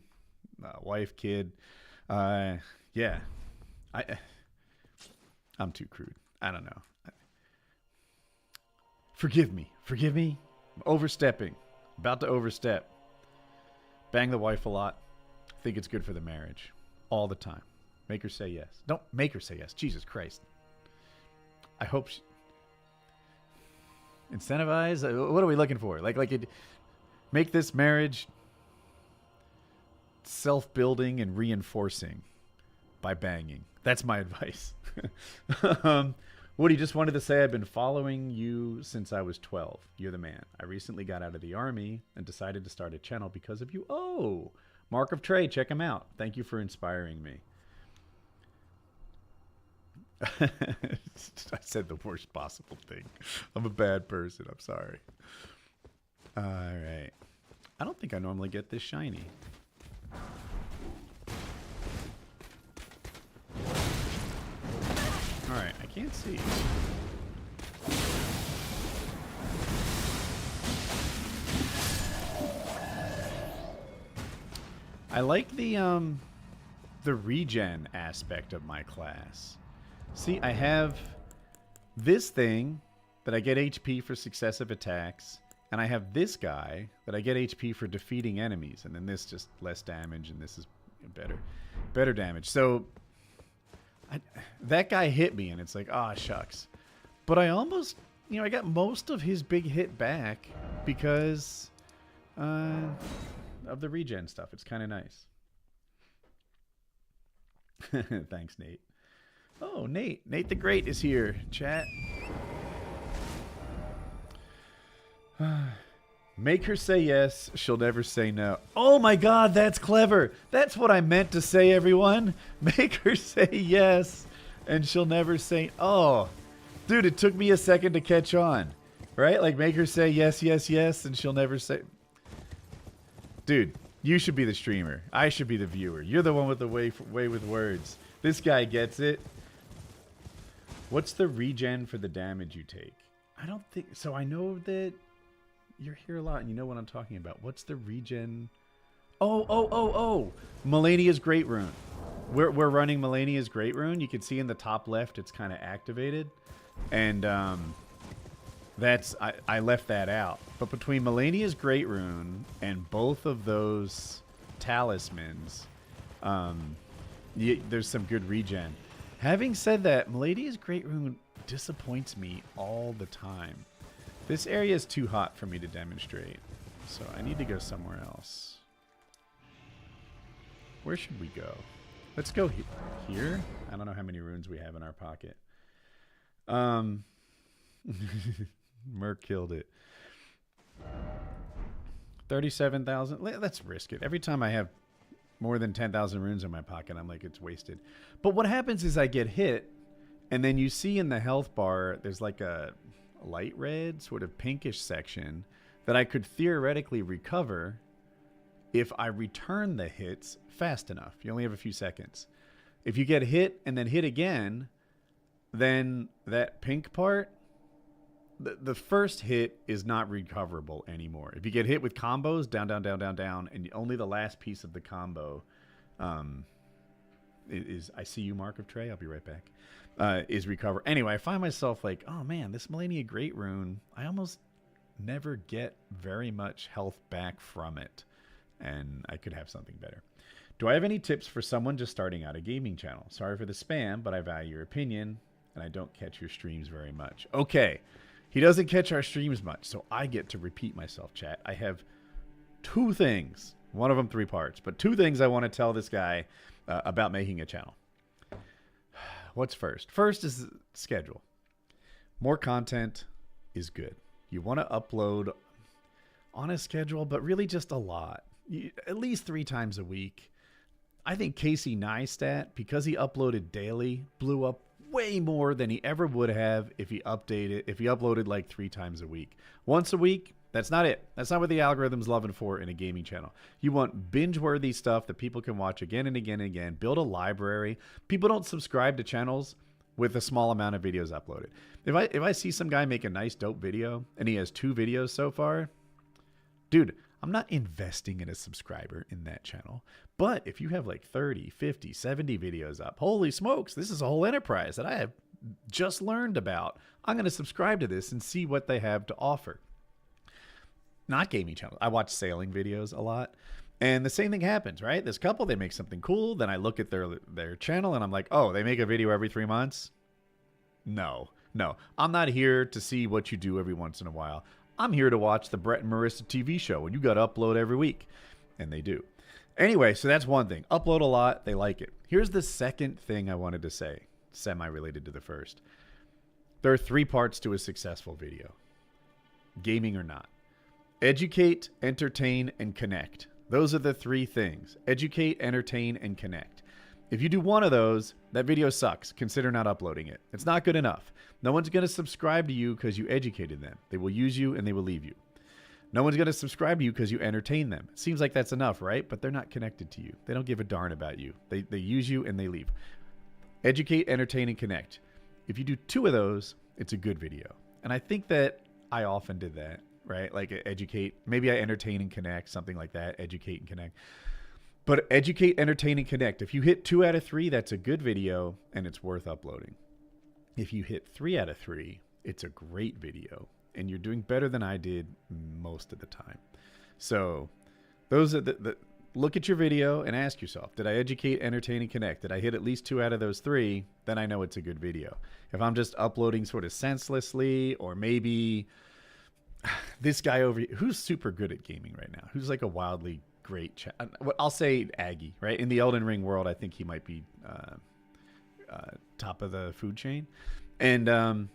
Speaker 1: wife, kid. I'm too crude. I don't know. Forgive me. I'm overstepping. About to overstep. Bang the wife a lot. Think it's good for the marriage. All the time. Make her say yes. Don't make her say yes. Jesus Christ. I hope she... Incentivize? What are we looking for? Like it... Make this marriage self-building and reinforcing by banging. That's my advice. Woody, just wanted to say I've been following you since I was 12. You're the man. I recently got out of the army and decided to start a channel because of you. Oh, Mark of Trey, check him out. Thank you for inspiring me. I said the worst possible thing. I'm a bad person. I'm sorry. All right. I don't think I normally get this shiny. All right, I can't see. I like the regen aspect of my class. See, I have this thing that I get HP for successive attacks, and I have this guy that I get HP for defeating enemies, and then this just less damage, and this is better damage. So that guy hit me, and it's like, ah, shucks. But I almost, I got most of his big hit back because of the regen stuff. It's kind of nice. Thanks, Nate. Oh, Nate the Great is here. Chat. Make her say yes. She'll never say no. Oh my God, that's clever. That's what I meant to say, everyone. Make her say yes, and she'll never say... Oh, dude, it took me a second to catch on. Right? Like, make her say yes, yes, yes, and she'll never say... Dude, you should be the streamer. I should be the viewer. You're the one with the way with words. This guy gets it. What's the regen for the damage you take? I don't think... So I know that... You're here a lot, and you know what I'm talking about. What's the regen? Oh! Melania's Great Rune. We're running Melania's Great Rune. You can see in the top left, it's kind of activated, and that's I left that out. But between Melania's Great Rune and both of those talismans, there's some good regen. Having said that, Melania's Great Rune disappoints me all the time. This area is too hot for me to demonstrate, so I need to go somewhere else. Where should we go? Let's go here. I don't know how many runes we have in our pocket. Merc killed it. 37,000. Let's risk it. Every time I have more than 10,000 runes in my pocket, I'm like, it's wasted. But what happens is I get hit, and then you see in the health bar, there's like a light red, sort of pinkish section that I could theoretically recover if I return the hits fast enough. You only have a few seconds. If you get hit and then hit again, then that pink part, the first hit is not recoverable anymore. If you get hit with combos, down, and only the last piece of the combo is, I see you, Mark of Trey, I'll be right back, is recover. Anyway, I find myself like, oh man, this Melania Great Rune, I almost never get very much health back from it, and I could have something better. Do I have any tips for someone just starting out a gaming channel? Sorry for the spam, but I value your opinion. and I don't catch your streams very much. Okay, he doesn't catch our streams much, so I get to repeat myself, chat. I have 2 things, one of them 3 parts, but 2 things I want to tell this guy about making a channel. What's first? First is schedule. More content is good. You want to upload on a schedule, but really just a lot. At least 3 times a week. I think Casey Neistat, because he uploaded daily, blew up way more than he ever would have if he uploaded like 3 times a week. Once a week, that's not it. That's not what the algorithm's loving for in a gaming channel. You want binge-worthy stuff that people can watch again and again and again. Build a library. People don't subscribe to channels with a small amount of videos uploaded. If I see some guy make a nice dope video and he has 2 videos so far, dude, I'm not investing in a subscriber in that channel. But if you have like 30, 50, 70 videos up, holy smokes, this is a whole enterprise that I have just learned about. I'm going to subscribe to this and see what they have to offer. Not gaming channels. I watch sailing videos a lot. And the same thing happens, right? This couple, they make something cool. Then I look at their channel and I'm like, oh, they make a video every 3 months? No. I'm not here to see what you do every once in a while. I'm here to watch the Brett and Marissa TV show, and you got to upload every week. And they do. Anyway, so that's one thing. Upload a lot. They like it. Here's the second thing I wanted to say, semi-related to the first. There are 3 parts to a successful video, gaming or not. Educate, entertain, and connect. Those are the 3 things. Educate, entertain, and connect. If you do one of those, that video sucks. Consider not uploading it. It's not good enough. No one's going to subscribe to you because you educated them. They will use you and they will leave you. No one's going to subscribe to you because you entertain them. It seems like that's enough, right? But they're not connected to you. They don't give a darn about you. They use you and they leave. Educate, entertain, and connect. If you do 2 of those, it's a good video. And I think that I often did that, right? Like educate, maybe I entertain and connect, something like that. Educate and connect. But educate, entertain, and connect. If you hit 2 out of 3, that's a good video and it's worth uploading. If you hit 3 out of 3, it's a great video and you're doing better than I did most of the time. So those are look at your video and ask yourself, did I educate, entertain, and connect? Did I hit at least 2 out of those 3? Then I know it's a good video. If I'm just uploading sort of senselessly, or maybe this guy over here, who's super good at gaming right now, who's like a wildly great I'll say Aggie, right? In the Elden Ring world, I think he might be top of the food chain. And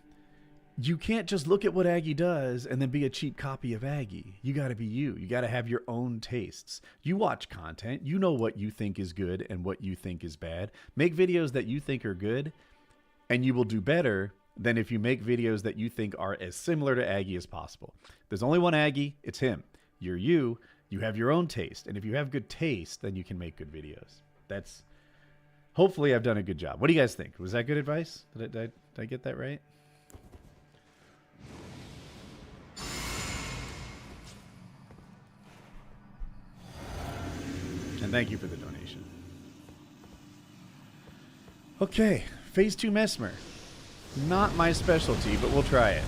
Speaker 1: you can't just look at what Aggie does and then be a cheap copy of Aggie. You got to be you. You got to have your own tastes. You watch content. You know what you think is good and what you think is bad. Make videos that you think are good, and you will do better than if you make videos that you think are as similar to Aggie as possible. There's only one Aggie. It's him. You're you. You have your own taste. And if you have good taste, then you can make good videos. Hopefully I've done a good job. What do you guys think? Was that good advice? Did I get that right? And thank you for the donation. Okay, phase 2 Mesmer. Not my specialty, but we'll try it.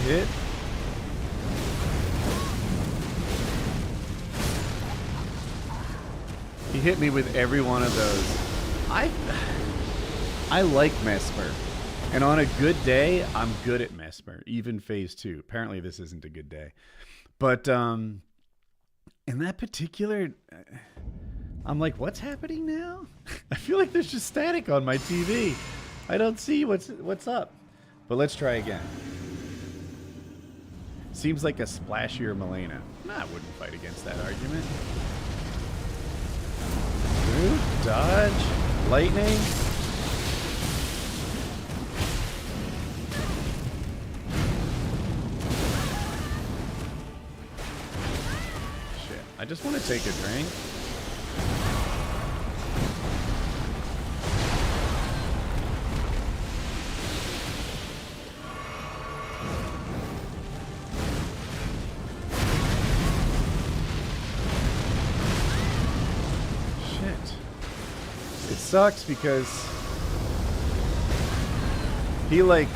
Speaker 1: Hit. He hit me with every one of those. I like Mesmer. And on a good day, I'm good at Mesmer, even phase 2. Apparently this isn't a good day. But in that particular, I'm like, what's happening now? I feel like there's just static on my TV. I don't see what's up. But let's try again. Seems like a splashier Milena. I wouldn't fight against that argument. Ooh, dodge. Lightning. Shit. I just want to take a drink. Shit. It sucks because he like...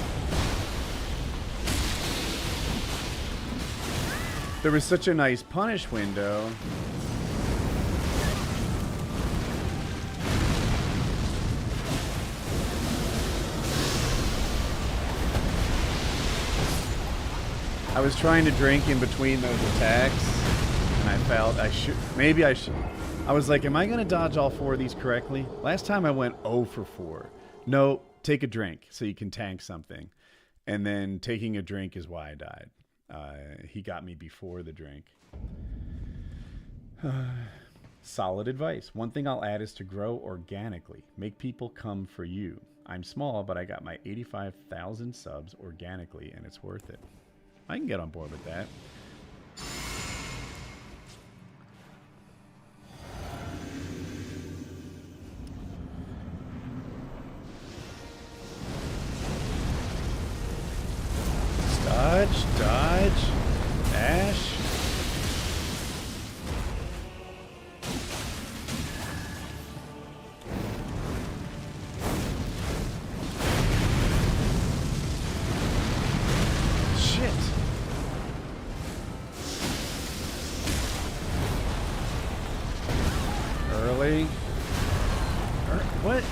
Speaker 1: There was such a nice punish window. I was trying to drink in between those attacks, and I felt I should... Maybe I should... I was like, am I going to dodge all 4 of these correctly? Last time I went 0 for 4. No, take a drink so you can tank something. And then taking a drink is why I died. He got me before the drink. Solid advice. One thing I'll add is to grow organically. Make people come for you. I'm small, but I got my 85,000 subs organically, and it's worth it. I can get on board with that. Dodge, dodge, dash. Shit. Early. What?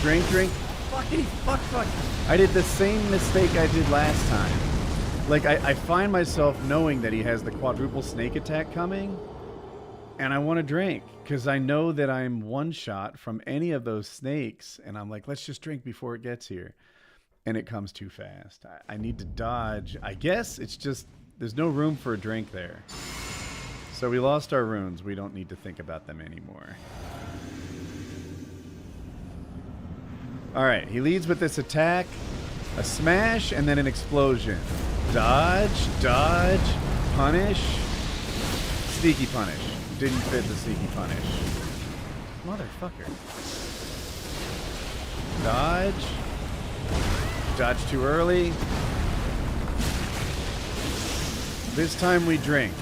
Speaker 1: Drink, drink. Fuckity, fuck. I did the same mistake I did last time. Like, I find myself knowing that he has the quadruple snake attack coming, and I want to drink, because I know that I'm one shot from any of those snakes, and I'm like, let's just drink before it gets here. And it comes too fast. I need to dodge. I guess it's just, there's no room for a drink there. So we lost our runes. We don't need to think about them anymore. Alright, he leads with this attack, a smash, and then an explosion. Dodge, dodge, punish, sneaky punish. Didn't fit the sneaky punish. Motherfucker. Dodge. Dodge too early. This time we drink.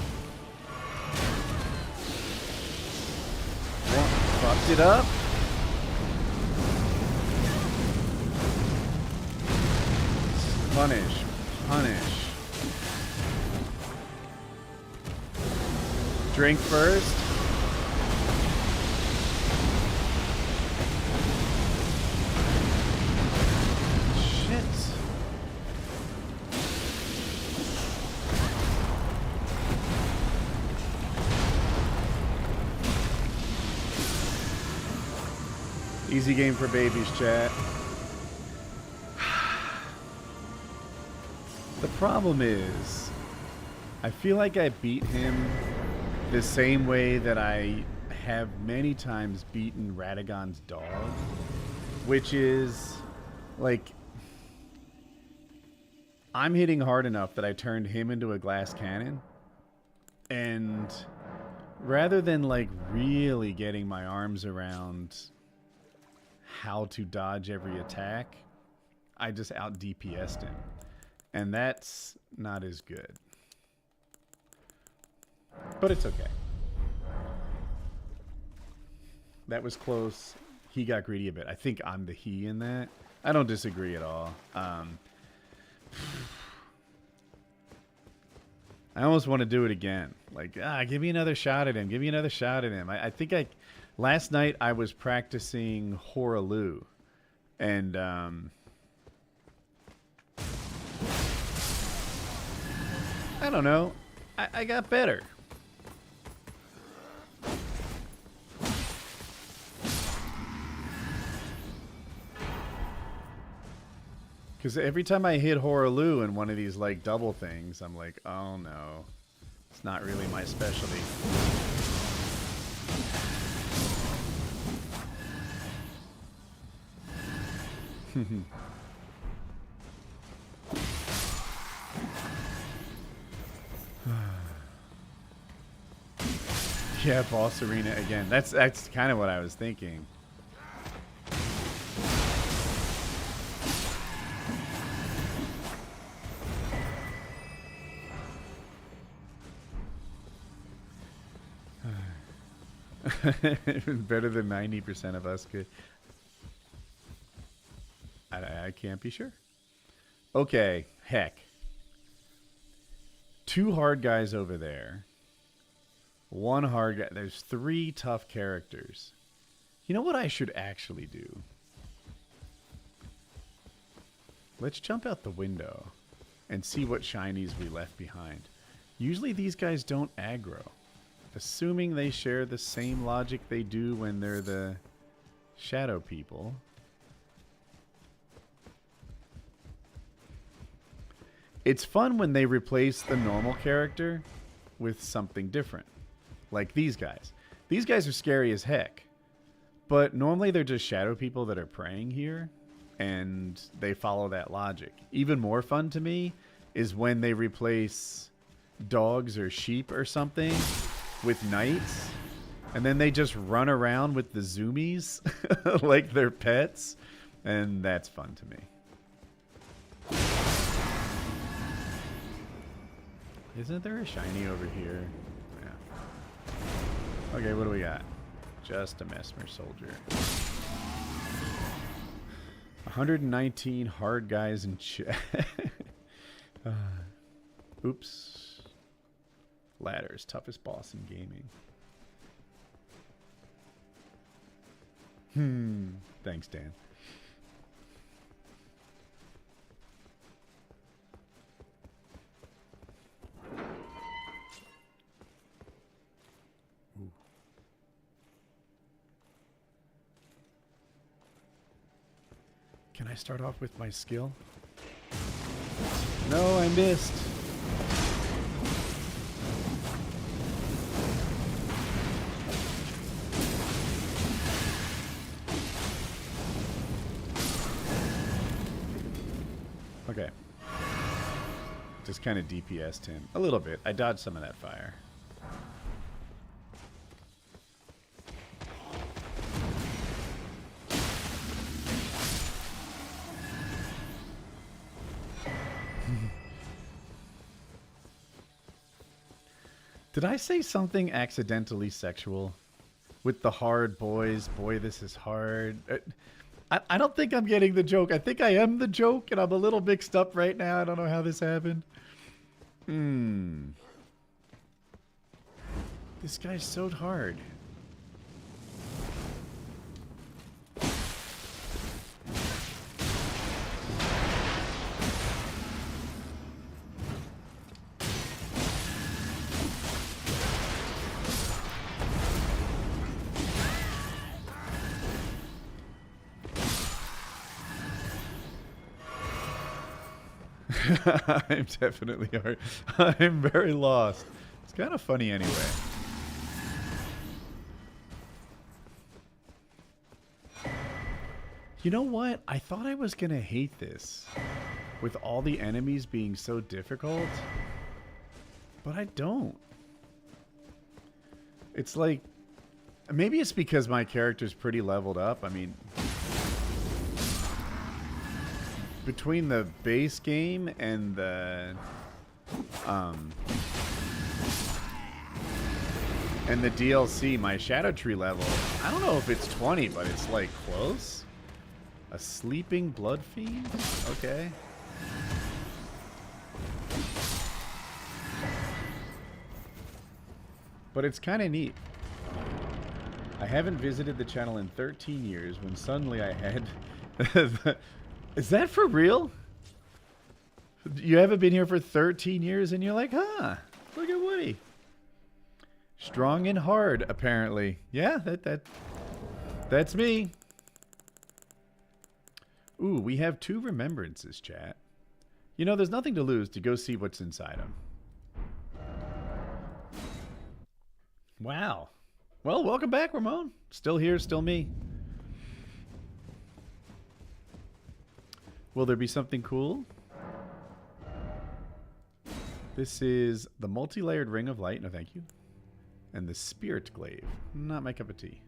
Speaker 1: Fucked it up. Punish. Punish. Drink first. Shit. Easy game for babies, chat. The problem is, I feel like I beat him the same way that I have many times beaten Radagon's dog, which is, like, I'm hitting hard enough that I turned him into a glass cannon, and rather than, like, really getting my arms around how to dodge every attack, I just out DPS'd him. And that's not as good. But it's okay. That was close. He got greedy a bit. I think I'm the he in that. I don't disagree at all. I almost want to do it again. Like, give me another shot at him. Give me another shot at him. I think last night I was practicing Horaloo. And, I don't know. I got better. Because every time I hit Horaloo in one of these, like, double things, I'm like, oh no. It's not really my specialty. Yeah, boss arena again. That's kind of what I was thinking. Better than 90% of us could. I can't be sure. Okay, heck. 2 hard guys over there. 1 hard guy. There's 3 tough characters. You know what I should actually do? Let's jump out the window and see what shinies we left behind. Usually these guys don't aggro. Assuming they share the same logic they do when they're the shadow people. It's fun when they replace the normal character with something different. Like these guys. These guys are scary as heck. But normally they're just shadow people that are praying here. And they follow that logic. Even more fun to me is when they replace dogs or sheep or something with knights. And then they just run around with the zoomies like they're pets. And that's fun to me. Isn't there a shiny over here? Yeah. Okay, what do we got? Just a Mesmer Soldier. 119 hard guys in chat. Oops. Ladders, toughest boss in gaming. Thanks, Dan. Can I start off with my skill? No, I missed. Okay. Just kind of DPS'd him. A little bit. I dodged some of that fire. Did I say something accidentally sexual? With the hard boys, boy, this is hard. I don't think I'm getting the joke. I think I am the joke, and I'm a little mixed up right now. I don't know how this happened. This guy's so hard. I'm definitely hard. I'm very lost. It's kind of funny anyway. You know what? I thought I was going to hate this. With all the enemies being so difficult. But I don't. It's like... Maybe it's because my character's pretty leveled up. I mean... Between the base game and the DLC, my Shadow Tree level, I don't know if it's 20, but it's like close. A sleeping blood fiend? Okay. But it's kind of neat. I haven't visited the channel in 13 years when suddenly I had... Is that for real? You haven't been here for 13 years and you're like, huh, look at Woody. Strong and hard, apparently. Yeah, that's me. Ooh, we have 2 remembrances, chat. You know, there's nothing to lose to go see what's inside them. Wow. Well, welcome back, Ramon. Still here, still me. Will there be something cool? This is the multi-layered ring of light. No, thank you. And the spirit glaive. Not my cup of tea.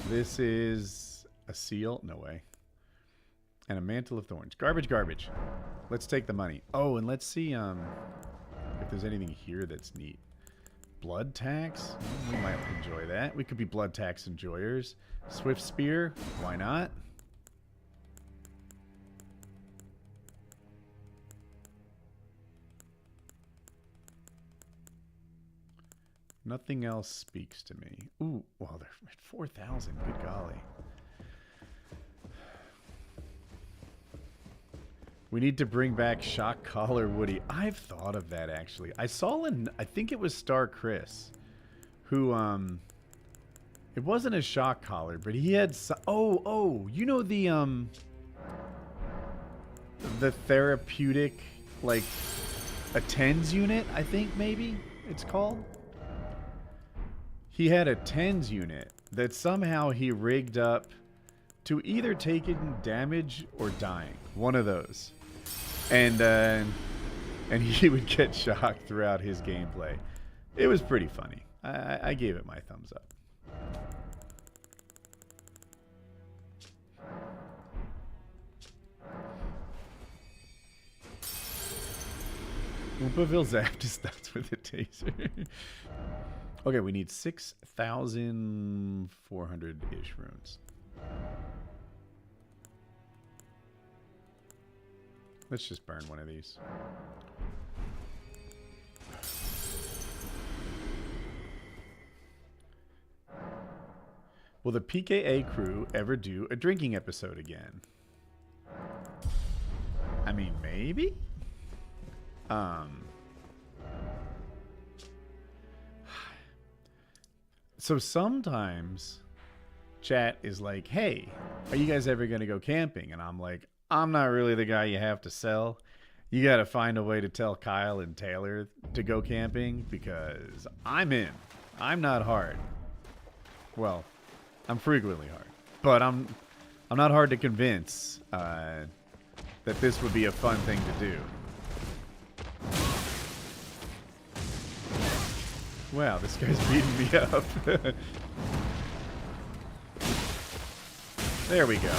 Speaker 1: This is a seal. No way. And a mantle of thorns. Garbage, garbage. Let's take the money. Oh, and let's see if there's anything here that's neat. Blood tax? We might enjoy that. We could be blood tax enjoyers. Swift spear? Why not? Nothing else speaks to me. Ooh, well, they're at 4,000. Good golly. We need to bring back Shock Collar Woody. I've thought of that, actually. I saw I think it was Star Chris, who, it wasn't a shock collar, but he had, you know the therapeutic, like, a TENS unit, I think, maybe it's called? He had a TENS unit that somehow he rigged up to either taking damage or dying. One of those. And he would get shocked throughout his gameplay. It was pretty funny. I gave it my thumbs up. Oopaville zapped his stats with a taser. Okay, we need 6,400-ish runes. Let's just burn one of these. Will the PKA crew ever do a drinking episode again? I mean, maybe? So sometimes chat is like, hey, are you guys ever going to go camping? And I'm like, I'm not really the guy you have to sell. You got to find a way to tell Kyle and Taylor to go camping because I'm in. I'm not hard. Well, I'm frequently hard, but I'm not hard to convince that this would be a fun thing to do. Wow, this guy's beating me up. There we go.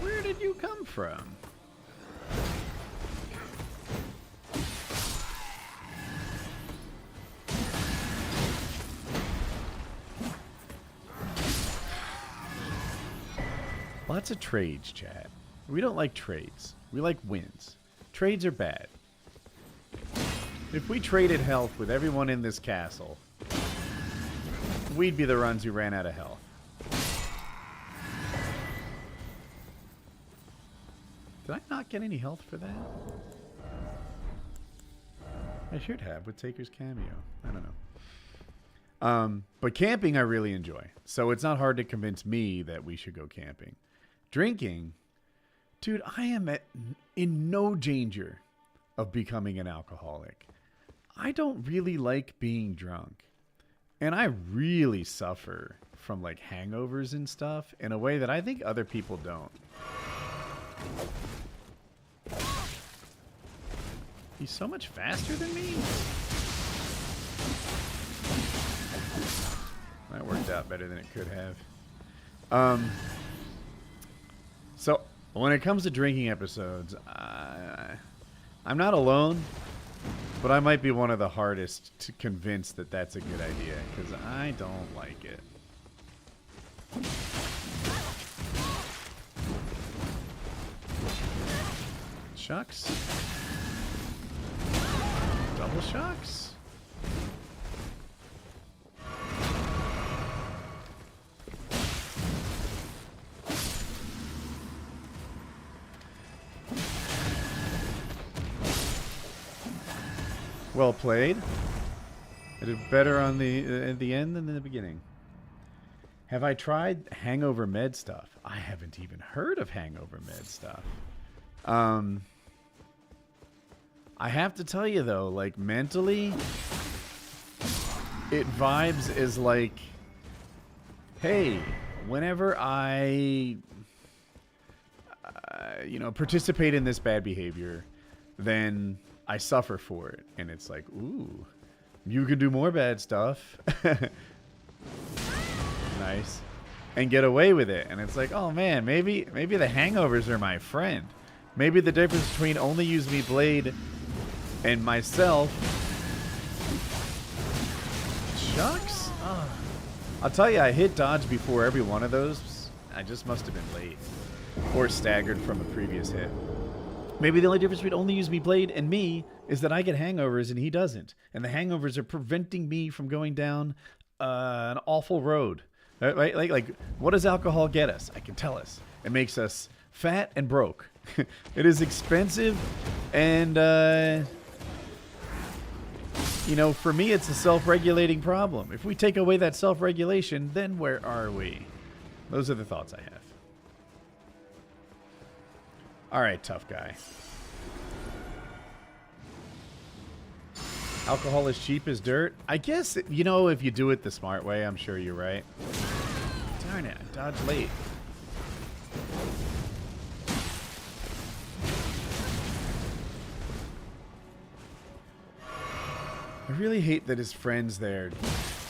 Speaker 1: Where did you come from? Lots of trades, chat. We don't like trades. We like wins. Trades are bad. If we traded health with everyone in this castle, we'd be the ones who ran out of health. Did I not get any health for that? I should have with Taker's cameo. I don't know. But camping I really enjoy. So it's not hard to convince me that we should go camping. Drinking, dude, I am in no danger of becoming an alcoholic. I don't really like being drunk. And I really suffer from like hangovers and stuff in a way that I think other people don't. He's so much faster than me. That worked out better than it could have. So when it comes to drinking episodes, I'm not alone, but I might be one of the hardest to convince that that's a good idea because I don't like it. Shucks. Double shocks. Well played. I did better on at the end than in the beginning. Have I tried hangover med stuff? I haven't even heard of hangover med stuff. I have to tell you though, like mentally, it vibes as like, hey, whenever I, participate in this bad behavior, then I suffer for it. And it's like, ooh, you can do more bad stuff. Nice. And get away with it. And it's like, oh man, maybe the hangovers are my friend. Maybe the difference between only use me blade and myself. Shucks. Oh. I'll tell you, I hit dodge before every one of those. I just must have been late. Or staggered from a previous hit. Maybe the only difference between only use me blade and me is that I get hangovers and he doesn't. And the hangovers are preventing me from going down an awful road. Right? Like, what does alcohol get us? I can tell us. It makes us fat and broke. It is expensive, and you know, for me, it's a self-regulating problem. If we take away that self-regulation, then where are we? Those are the thoughts I have. All right, tough guy. Alcohol is cheap as dirt. I guess, you know, if you do it the smart way, I'm sure you're right. Darn it, I dodged late. I really hate that his friend's there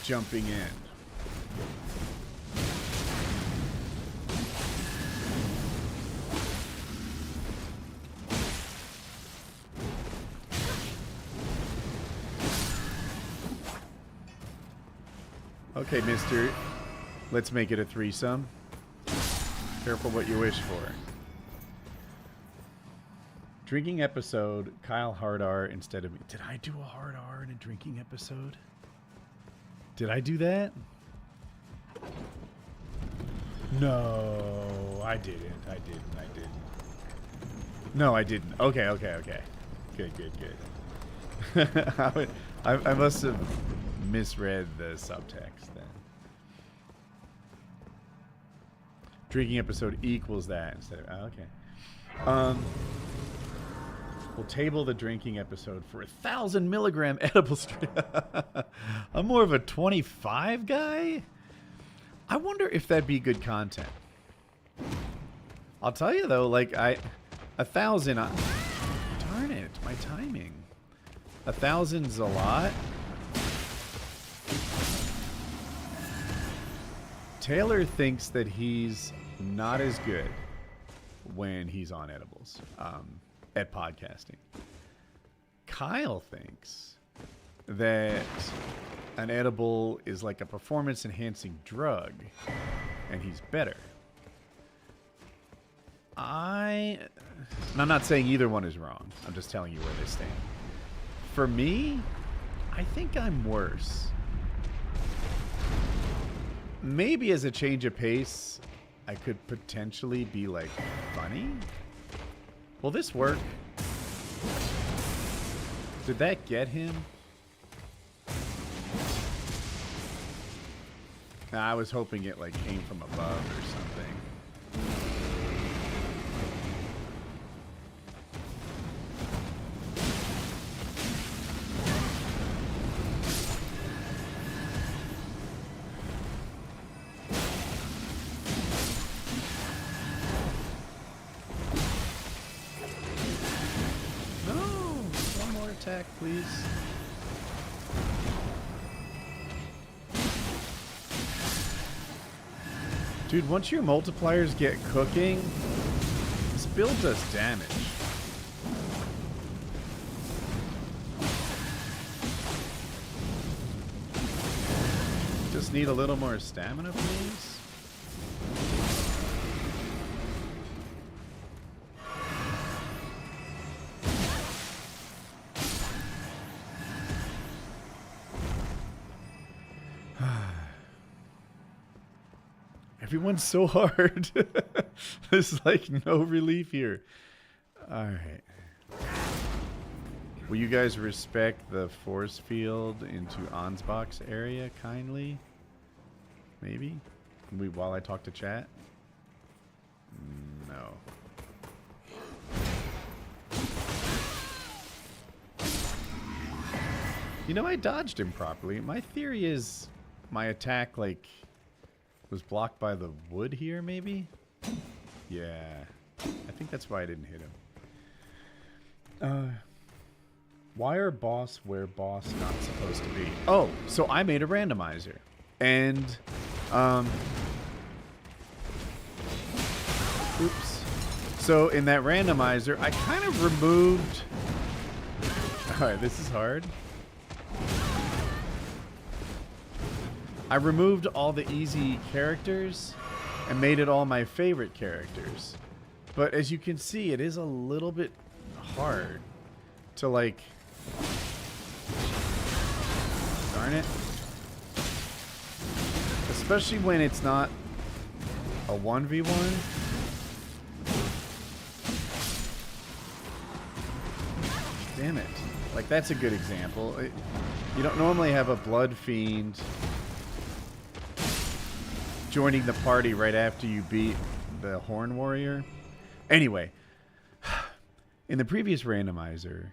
Speaker 1: jumping in. Okay, mister. Let's make it a threesome. Careful what you wish for. Drinking episode, Kyle hard R instead of me. Did I do a hard R in a drinking episode? Did I do that? No, I didn't. I didn't. No, I didn't. Okay. Good. I must have misread the subtext then. Drinking episode equals that instead of... Oh, okay. We'll table the drinking episode for 1,000 milligram edible strip. I'm more of a 25 guy. I wonder if that'd be good content. I'll tell you though, like 1,000. Darn it, my timing. 1,000's a lot. Taylor thinks that he's not as good when he's on edibles. At podcasting. Kyle thinks that an edible is like a performance enhancing drug and he's better. I'm not saying either one is wrong. I'm just telling you where they stand. For me, I think I'm worse. Maybe as a change of pace, I could potentially be like funny. Will this work? Did that get him? I was hoping it like came from above or something. Attack, please. Dude, once your multipliers get cooking, this build does damage. Just need a little more stamina, please. Everyone's so hard. There's like no relief here. Alright. Will you guys respect the force field into Ansbach's area kindly? Maybe? While I talk to chat? No. You know, I dodged him properly. My theory is my attack, like, was blocked by the wood here, maybe? Yeah. I think that's why I didn't hit him. Why are boss where boss not supposed to be? Oh, so I made a randomizer. And, oops. So in that randomizer, I kind of removed... Alright, this is hard. I removed all the easy characters and made it all my favorite characters. But as you can see, it is a little bit hard to, like... Darn it. Especially when it's not a 1v1. Damn it. Like, that's a good example. You don't normally have a blood fiend joining the party right after you beat the Horn Warrior. Anyway, in the previous randomizer,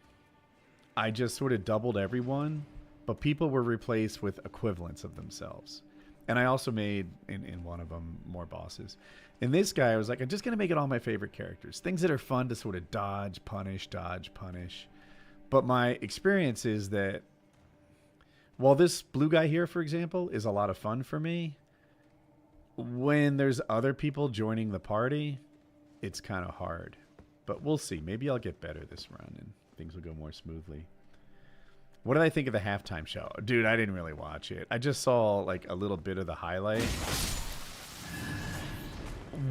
Speaker 1: I just sort of doubled everyone, but people were replaced with equivalents of themselves. And I also made, in one of them, more bosses. In this guy, I was like, I'm just going to make it all my favorite characters. Things that are fun to sort of dodge, punish. But my experience is that while this blue guy here, for example, is a lot of fun for me, when there's other people joining the party, it's kind of hard. But we'll see. Maybe I'll get better this run and things will go more smoothly. What did I think of the halftime show? Dude, I didn't really watch it. I just saw like a little bit of the highlight.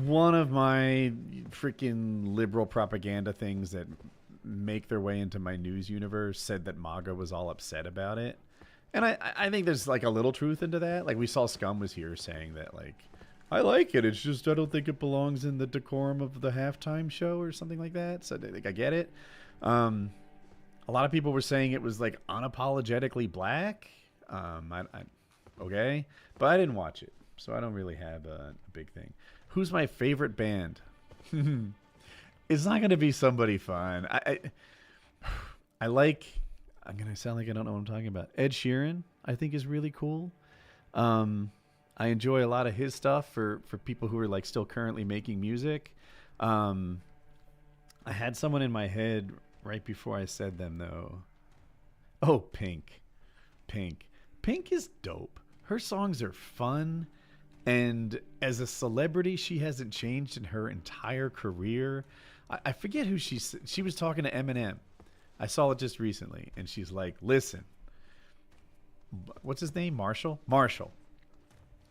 Speaker 1: One of my freaking liberal propaganda things that make their way into my news universe said that MAGA was all upset about it. And I think there's like a little truth into that. Like we saw Scum was here saying that like, I like it. It's just I don't think it belongs in the decorum of the halftime show or something like that. So like, I get it. A lot of people were saying it was like unapologetically black. Okay, but I didn't watch it, so I don't really have a big thing. Who's my favorite band? It's not going to be somebody fun. I like. I'm going to sound like I don't know what I'm talking about. Ed Sheeran, I think, is really cool. I enjoy a lot of his stuff for people who are like still currently making music. I had someone in my head right before I said them, though. Oh, Pink. Pink is dope. Her songs are fun. And as a celebrity, she hasn't changed in her entire career. I forget who she was talking to Eminem. I saw it just recently. And she's like, listen. What's his name? Marshall? Marshall.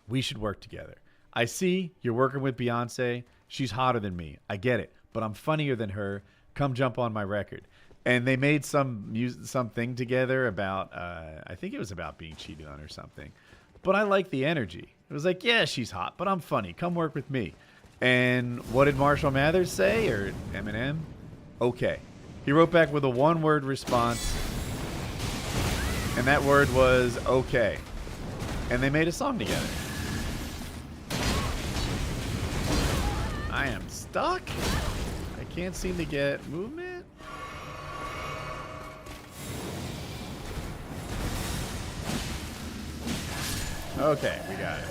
Speaker 1: We should work together. I see you're working with Beyonce. She's hotter than me. I get it. But I'm funnier than her. Come jump on my record. And they made something together about, I think it was about being cheated on or something. But I like the energy. It was like, yeah, she's hot, but I'm funny. Come work with me. And what did Marshall Mathers say, or Eminem? Okay. He wrote back with a one-word response. And that word was okay. And they made a song together. I am stuck. I can't seem to get movement. Okay, we got it.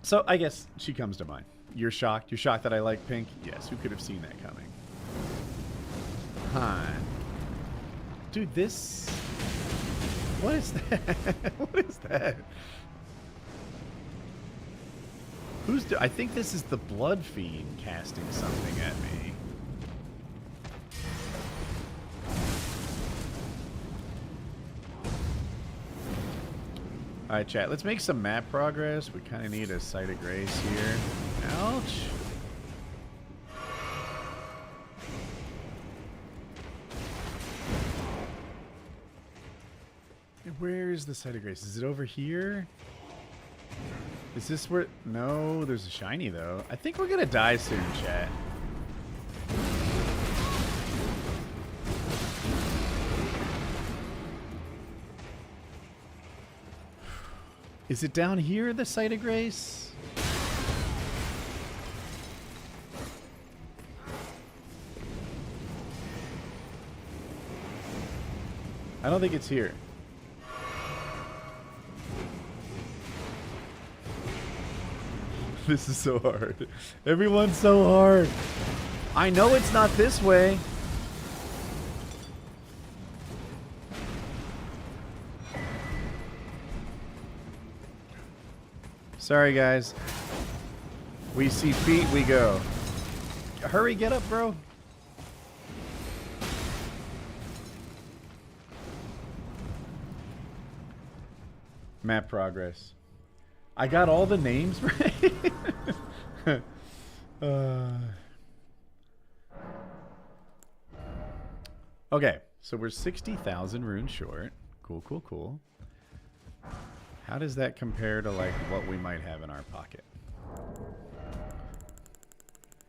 Speaker 1: So I guess she comes to mind. You're shocked? You're shocked that I like Pink? Yes, who could have seen that coming? Huh. Dude, this... What is that? What is that? I think this is the Blood Fiend casting something at me. Alright, chat. Let's make some map progress. We kind of need a site of grace here. Ouch. Where is the site of grace? Is it over here? Is this where... No, there's a shiny, though. I think we're going to die soon, chat. Is it down here, the site of grace? I don't think it's here. This is so hard. Everyone's so hard. I know it's not this way. Sorry, guys. We see feet, we go. Hurry, get up, bro. Map progress. I got all the names right. Okay, so we're 60,000 runes short. Cool, cool, cool. How does that compare to like what we might have in our pocket?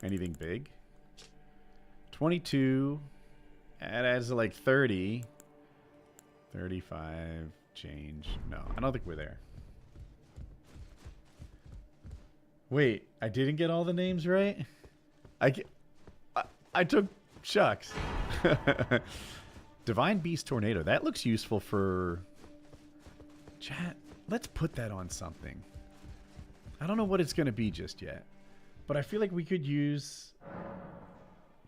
Speaker 1: Anything big? 22. That adds to like 30. 35 change. No, I don't think we're there. Wait, I didn't get all the names right? I took shucks. Divine Beast Tornado. That looks useful for chat. Let's put that on something. I don't know what it's going to be just yet. But I feel like we could use...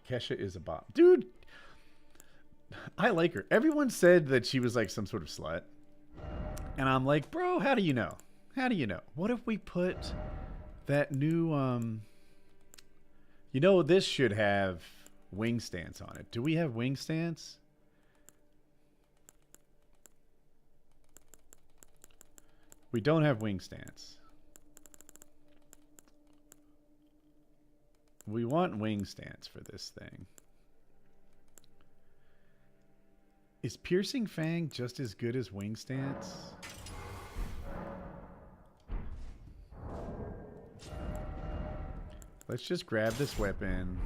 Speaker 1: Kesha is a bop. Dude! I like her. Everyone said that she was like some sort of slut. And I'm like, bro, how do you know? How do you know? What if we put that new... You know, this should have wing stance on it. Do we have wing stance? We don't have wing stance. We want wing stance for this thing. Is Piercing Fang just as good as wing stance? Let's just grab this weapon.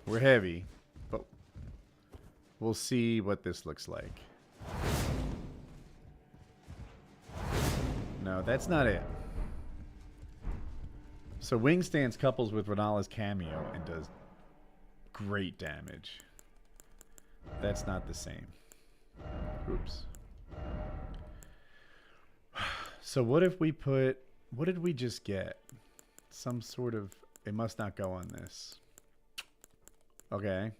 Speaker 1: We're heavy, but we'll see what this looks like. No, that's not it. So wing stance couples with Renala's cameo and does great damage. That's not the same. Oops. So what if we put... What did we just get? Some sort of... It must not go on this. Okay.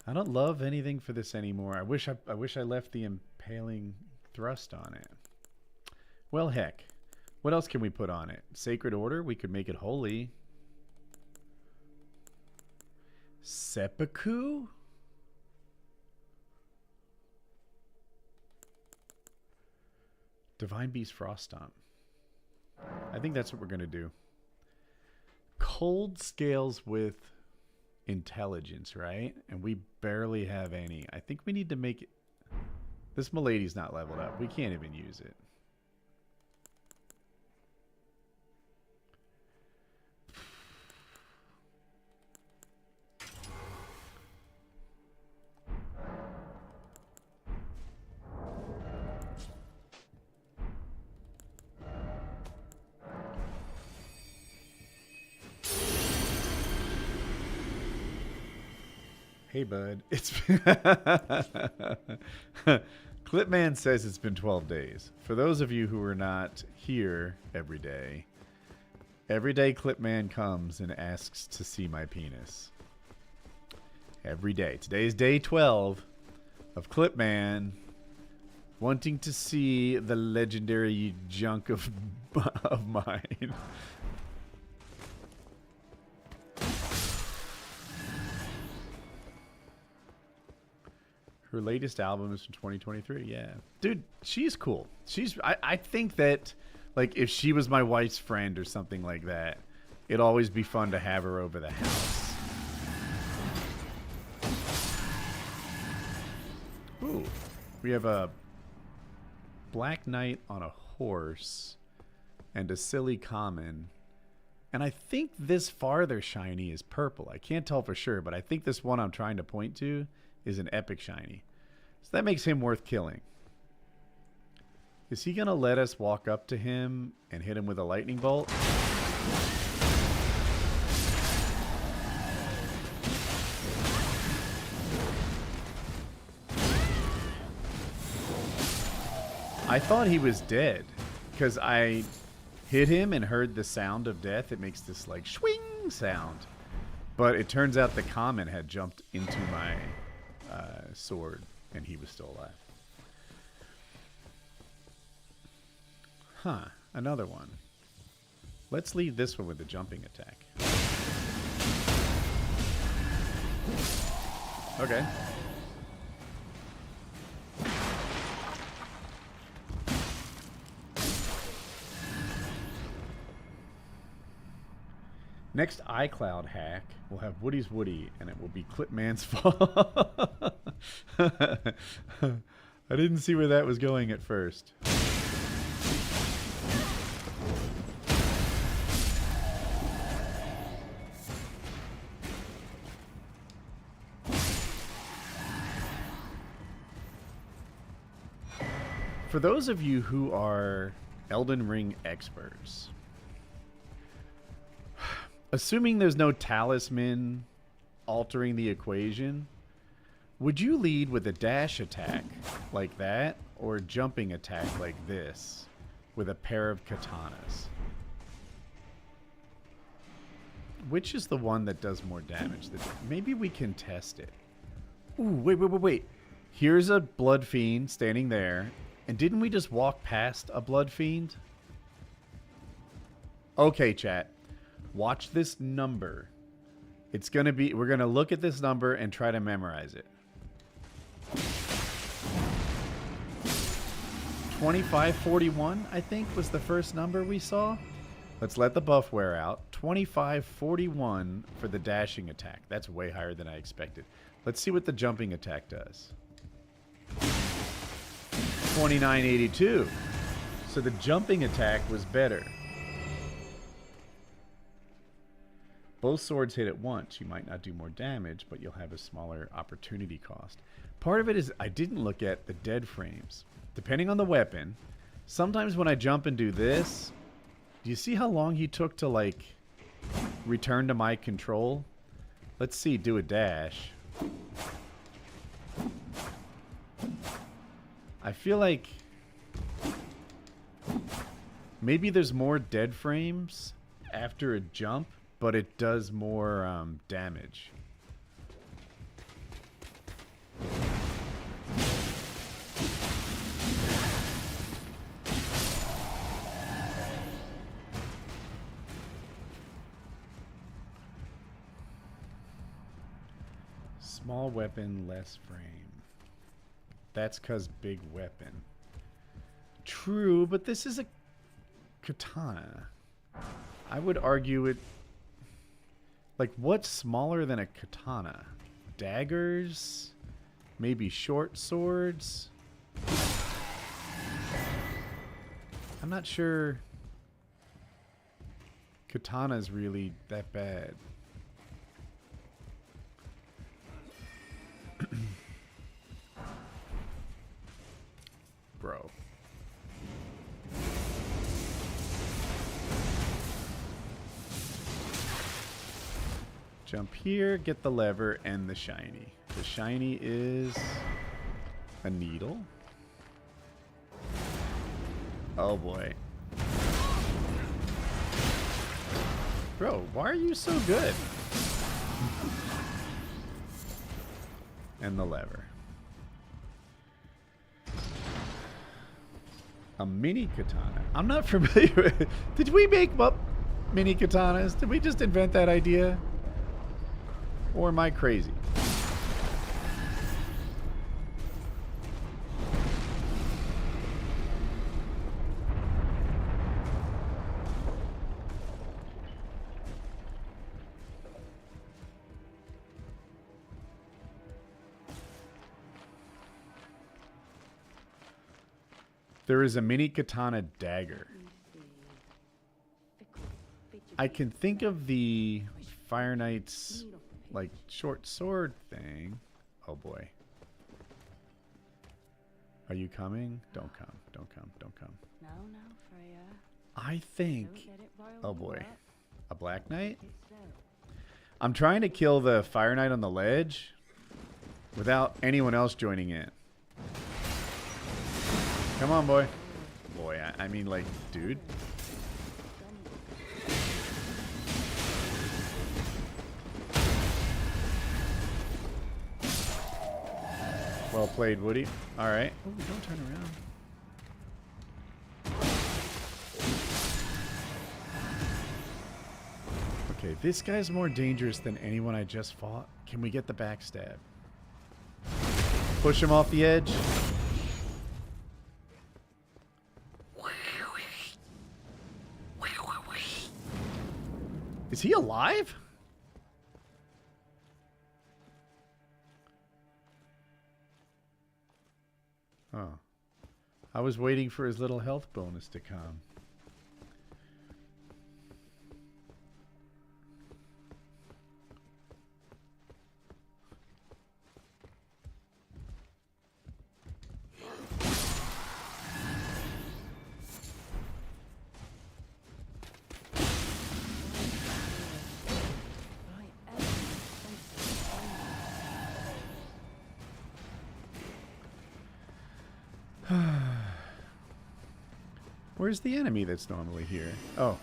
Speaker 1: I don't love anything for this anymore. I wish I left the impaling thrust on it. Well, heck. What else can we put on it? Sacred Order? We could make it holy. Seppuku? Divine Beast Frost Stomp. I think that's what we're going to do. Cold scales with intelligence, right? And we barely have any. I think we need to make it... This Milady's not leveled up. We can't even use it. Hey, bud. It's Clipman says it's been 12 days. For those of you who are not here every day Clipman comes and asks to see my penis. Every day. Today is day 12 of Clipman wanting to see the legendary junk of mine. Her latest album is from 2023. Yeah. Dude, she's cool. I think that, like, if she was my wife's friend or something like that, it'd always be fun to have her over the house. Ooh. We have a Black Knight on a horse and a silly common. And I think this farther shiny is purple. I can't tell for sure, but I think this one I'm trying to point to is an epic shiny. So that makes him worth killing. Is he going to let us walk up to him and hit him with a lightning bolt? I thought he was dead because I hit him and heard the sound of death. It makes this like swing sound. But it turns out the common had jumped into my sword and he was still alive. Huh, another one. Let's leave this one with the jumping attack. Okay. Next iCloud hack will have Woody's Woody, and it will be Clipman's fault. I didn't see where that was going at first. For those of you who are Elden Ring experts, assuming there's no talisman altering the equation, would you lead with a dash attack like that or a jumping attack like this with a pair of katanas? Which is the one that does more damage? Maybe we can test it. Ooh, wait. Here's a blood fiend standing there. And didn't we just walk past a blood fiend? Okay, chat. Watch this number. It's going to be... We're going to look at this number and try to memorize it. 2541, I think, was the first number we saw. Let's let the buff wear out. 2541 for the dashing attack. That's way higher than I expected. Let's see what the jumping attack does. 2982. So the jumping attack was better. Both swords hit at once. You might not do more damage, but you'll have a smaller opportunity cost. Part of it is I didn't look at the dead frames. Depending on the weapon, sometimes when I jump and do this, do you see how long he took to, like, return to my control? Let's see, do a dash. I feel like maybe there's more dead frames after a jump, but it does more damage. Small weapon, less frame. That's because big weapon. True, but this is a katana. I would argue it... Like, what's smaller than a katana? Daggers? Maybe short swords? I'm not sure katana's really that bad. Bro. Jump here, get the lever, and the shiny. The shiny is a needle. Oh boy. Bro, why are you so good? And the lever. A mini katana. I'm not familiar with... Did we make up mini katanas? Did we just invent that idea? Or am I crazy? There is a mini katana dagger. I can think of the Fire Knight's like short sword thing. Oh boy. Are you coming? Don't come. Don't come. Don't come.
Speaker 3: No, Freya.
Speaker 1: I think...
Speaker 3: Don't let it rile
Speaker 1: Oh
Speaker 3: you
Speaker 1: boy.
Speaker 3: up.
Speaker 1: A Black Knight?
Speaker 3: It's so.
Speaker 1: I'm trying to kill the Fire Knight on the ledge without anyone else joining in. Come on, boy. boy. I mean, like, dude. Well played, Woody. All right. Oh, don't turn around. Okay, this guy's more dangerous than anyone I just fought. Can we get the backstab? Push him off the edge. Is he alive? Oh. I was waiting for his little health bonus to come. Where's the enemy that's normally here? Oh.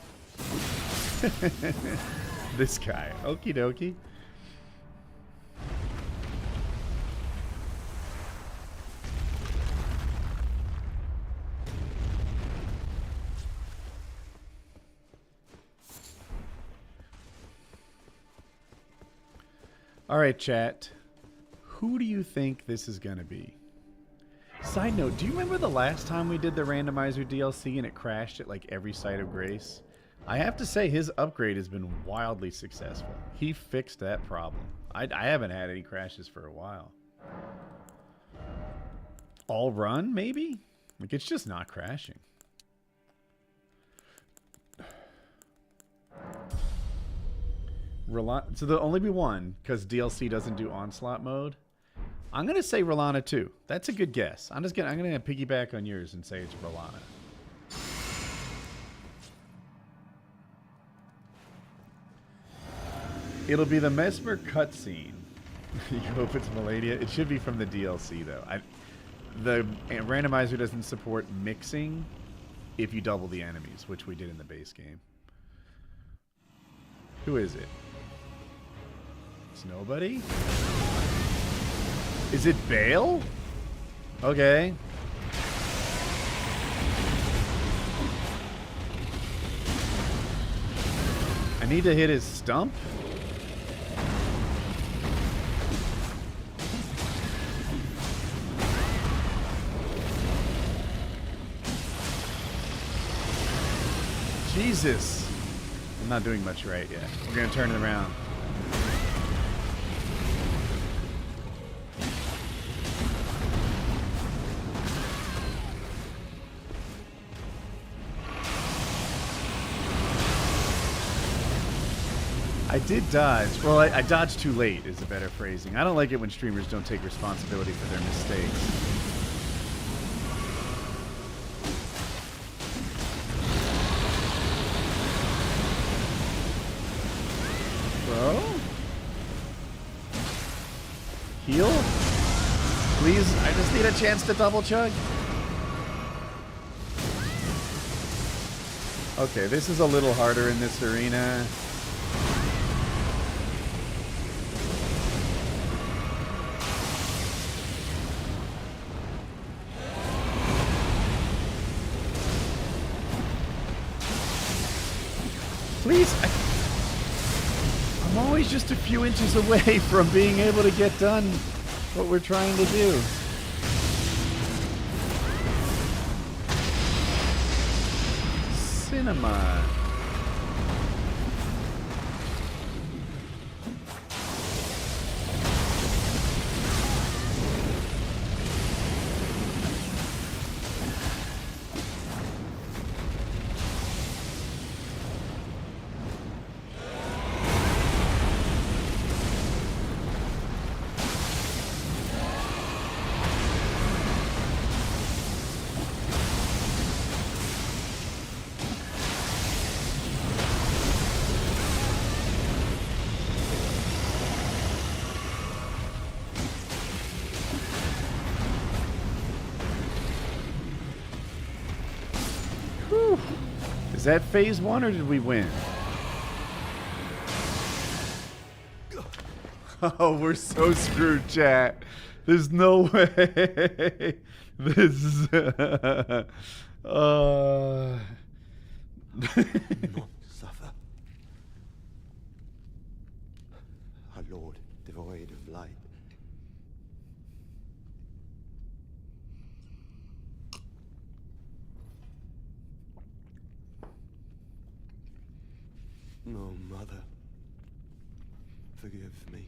Speaker 1: This guy. Okie dokie. Alright, chat. Who do you think this is gonna be? Side note, do you remember the last time we did the Randomizer DLC and it crashed at like every site of grace? I have to say his upgrade has been wildly successful. He fixed that problem. I haven't had any crashes for a while. All run, maybe? Like, it's just not crashing. So there'll only be one, because DLC doesn't do onslaught mode. I'm gonna say Rolana too. That's a good guess. I'm gonna piggyback on yours and say it's Rolana. It'll be the Mesmer cutscene. You hope it's Maladia. It should be from the DLC though. The randomizer doesn't support mixing if you double the enemies, which we did in the base game. Who is it? It's nobody? Is it Bale? Okay. I need to hit his stump? Jesus. I'm not doing much right yet. We're going to turn it around. I did dodge. Well, I dodged too late is the better phrasing. I don't like it when streamers don't take responsibility for their mistakes. Bro? Heal? Please, I just need a chance to double chug. Okay, this is a little harder in this arena. Please, I'm always just a few inches away from being able to get done what we're trying to do. Cinema. Woo! Is that phase 1 or did we win? Oh, we're so screwed, chat. There's no way. This is...
Speaker 6: Not suffer. Our Lord, devoid of light. No, Mother. Forgive me.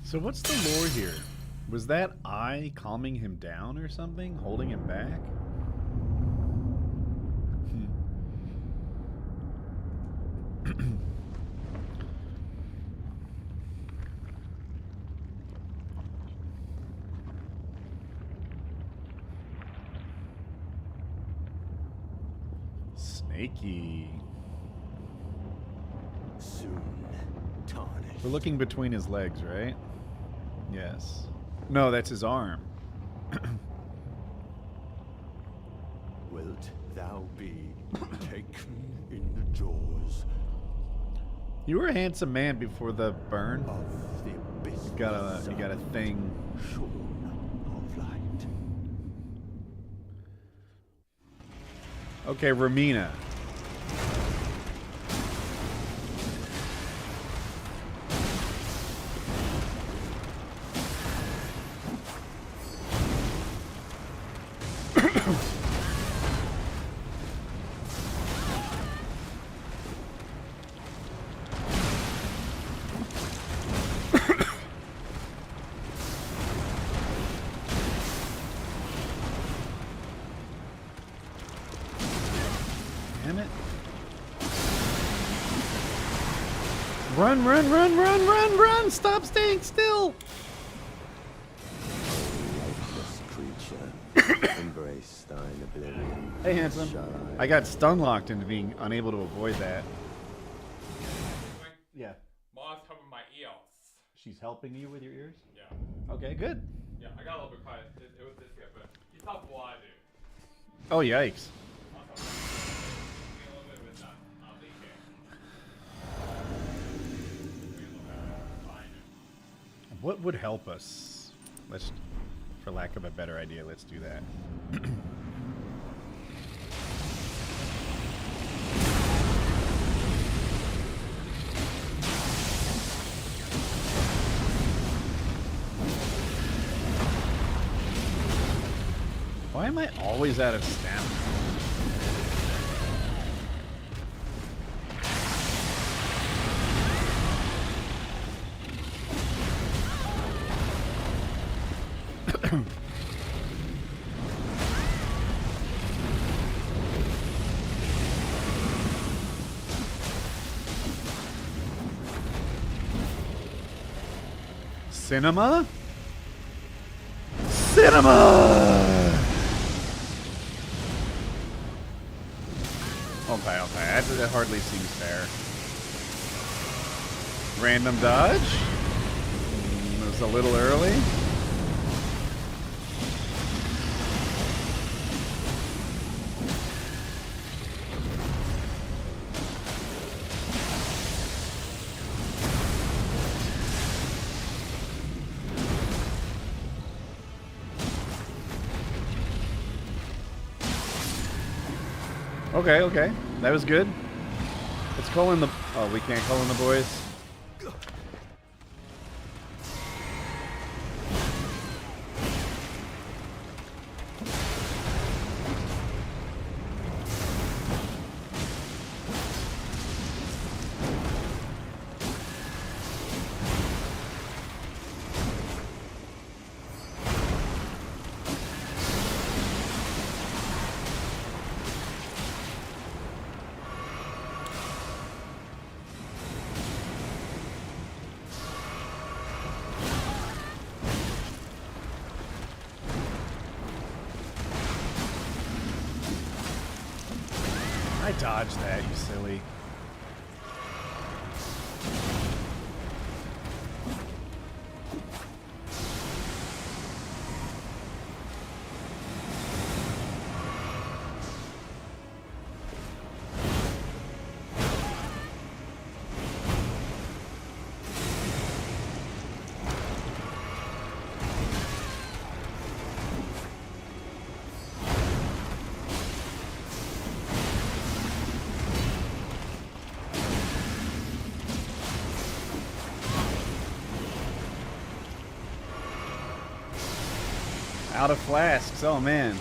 Speaker 1: So what's the lore here? Was that eye calming him down or something? Holding him back? Snaky.
Speaker 6: Soon tarnished.
Speaker 1: We're looking between his legs, right? Yes. No, that's his arm.
Speaker 6: Wilt thou be taken in the jaws
Speaker 1: You were a handsome man before the burn.
Speaker 6: of the abyss?
Speaker 1: You got a thing.
Speaker 6: Shorn of light.
Speaker 1: Okay, Ramina. Damn it. Run, run, run, run, run, run! Stop staying still!
Speaker 6: Lifeless creature, embrace thine oblivion.
Speaker 1: Hey, handsome.
Speaker 6: Shall
Speaker 1: I got stun locked into being unable to avoid that. Yeah.
Speaker 7: Mom's helping my ears.
Speaker 1: She's helping you with your ears?
Speaker 7: Yeah.
Speaker 1: Okay, good.
Speaker 7: Yeah, I got a little bit quiet. It was this guy, but he's not blind, dude.
Speaker 1: Oh, yikes.
Speaker 7: Also, a little bit with that. Leaking.
Speaker 1: What would help us? Let's, for lack of a better idea, let's do that. Why am I always out of stamina? Cinema? Cinema! Okay, okay. That hardly seems fair. Random dodge? It was a little early. Okay, okay. That was good. Let's call in the... Oh, we can't call in the boys? I dodged that, you silly. Out of flasks. Oh, man.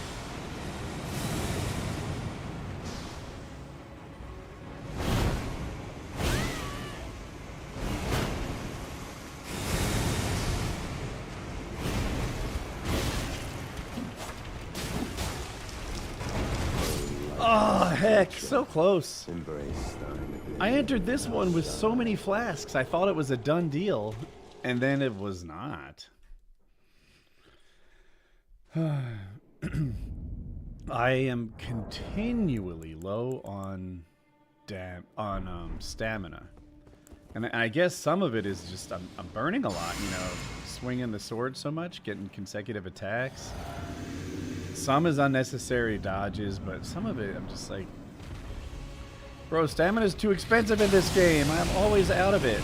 Speaker 1: Oh, heck. So close. I entered this one with so many flasks. I thought it was a done deal. And then it was not. I am continually low on stamina, and I guess some of it is just I'm burning a lot, you know, swinging the sword so much, getting consecutive attacks. Some is unnecessary dodges, but some of it I'm just like, bro, stamina is too expensive in this game. I'm always out of it.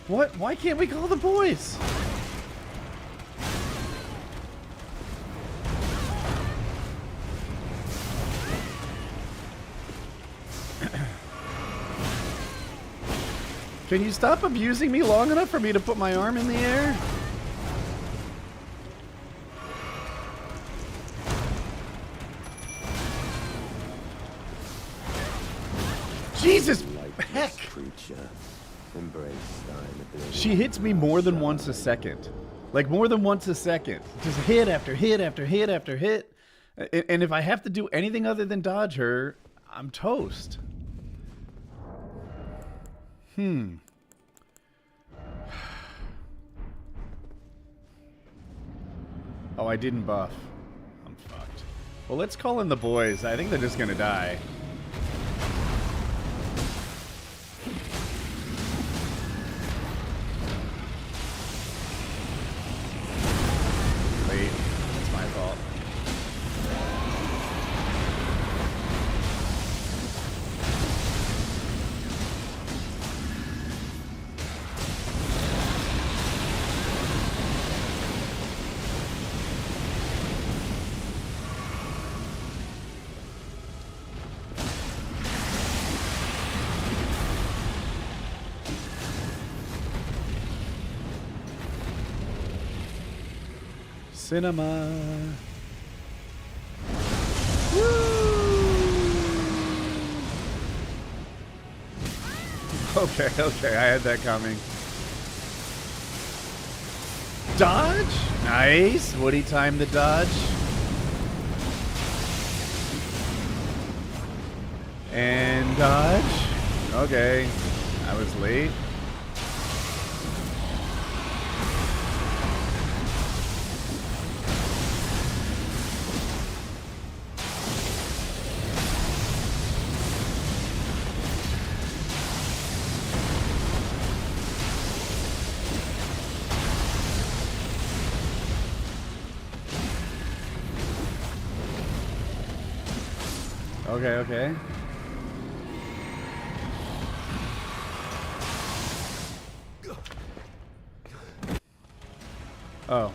Speaker 1: What? Why can't we call the boys? Can you stop abusing me long enough for me to put my arm in the air? Jesus heck! She hits me more than once a second. Like more than once a second. Just hit after hit after hit after hit. And if I have to do anything other than dodge her, I'm toast. Oh, I didn't buff. I'm fucked. Well, let's call in the boys. I think they're just gonna die. Wait, it's my fault. Cinema. Woo! Okay, okay, I had that coming. Dodge? Nice. Woody timed the dodge. And dodge. Okay. I was late. Okay, okay. Oh.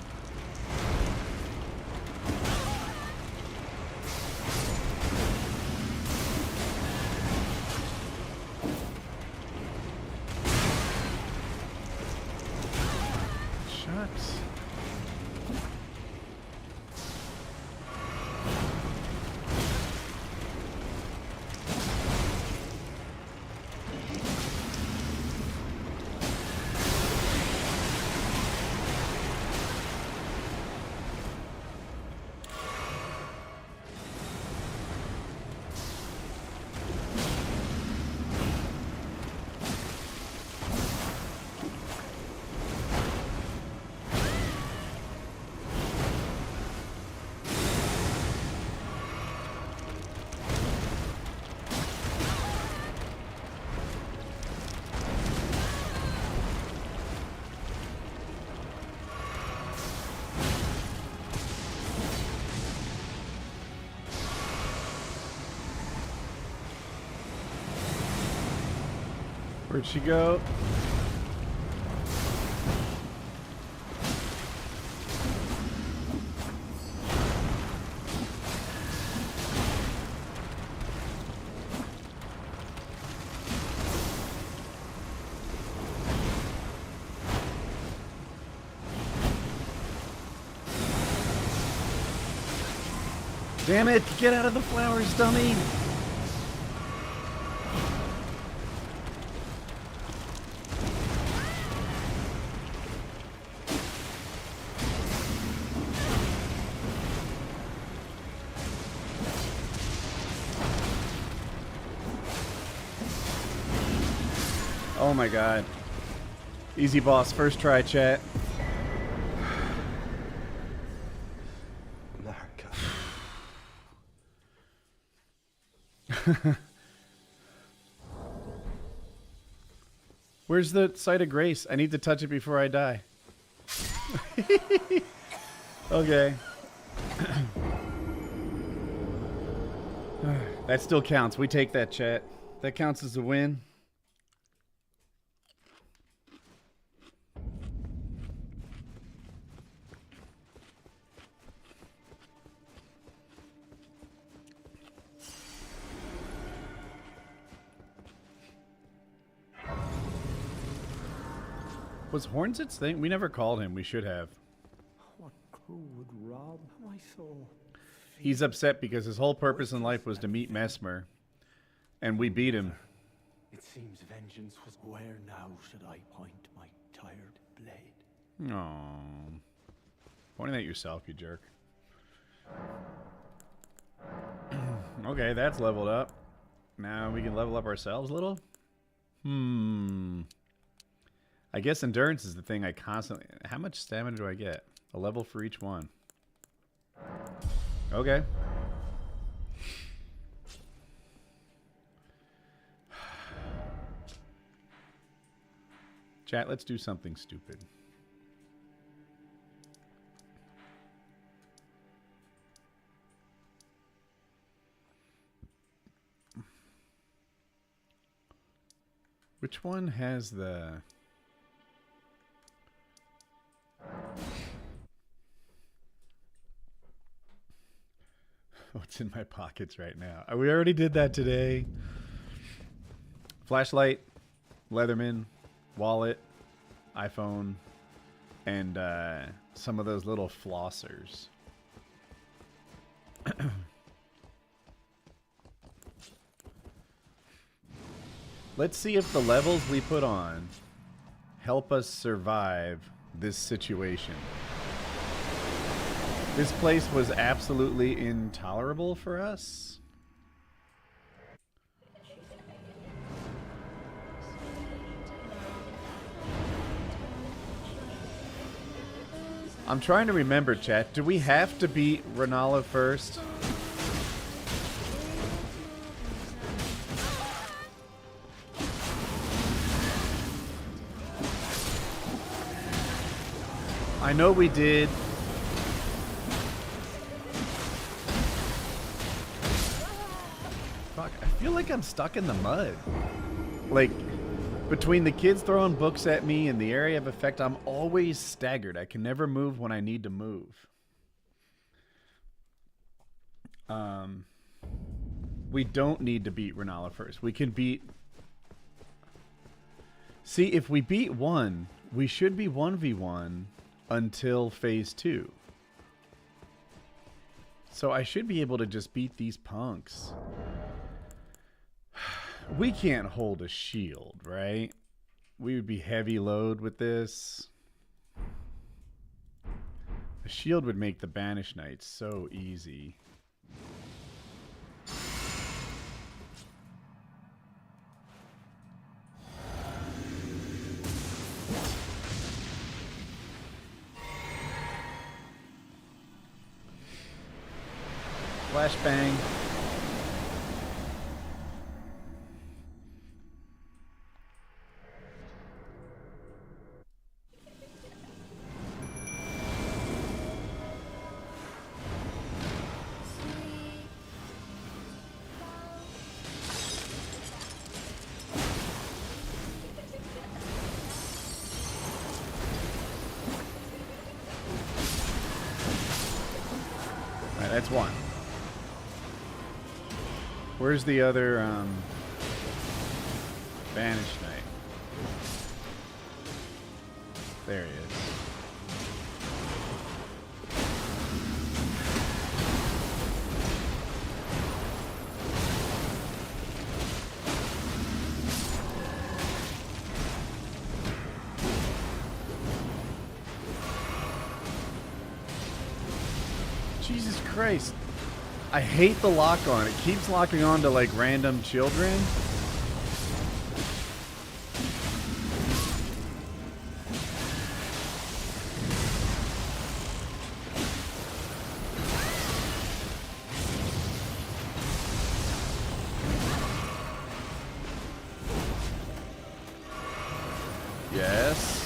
Speaker 1: Shucks. Where'd she go? Damn it! Get out of the flowers, dummy! Oh my god. Easy boss, first try, chat. Where's the site of grace? I need to touch it before I die. Okay. That still counts. We take that, chat. That counts as a win. Was Horns its thing? We never called him. We should have.
Speaker 2: What crew would rob my soul?
Speaker 1: He's upset because his whole purpose in life was to meet Mesmer. And we beat him.
Speaker 2: It seems vengeance was. Where now should I point my tired blade?
Speaker 1: Aww. Pointing at yourself, you jerk. Okay, that's leveled up. Now we can level up ourselves a little? I guess endurance is the thing I constantly... How much stamina do I get? A level for each one. Okay. Chat, let's do something stupid. Which one has the... What's in my pockets right now? We already did that today. Flashlight, Leatherman, wallet, iPhone, and some of those little flossers. Let's see if the levels we put on help us survive this situation. This place was absolutely intolerable for us. I'm trying to remember, chat. Do we have to beat Renala first? I know we did. Fuck, I feel like I'm stuck in the mud. Like, between the kids throwing books at me and the area of effect, I'm always staggered. I can never move when I need to move. We don't need to beat Renala first. We can beat... See, if we beat 1, we should be 1v1 until phase 2. So I should be able to just beat these punks. We can't hold a shield, right? We would be heavy load with this. A shield would make the Banished Knights so easy. Flashbang. Alright, that's one. Where's the other Banished Knight? There he is. Jesus Christ. I hate the lock on. It keeps locking on to like random children. Yes.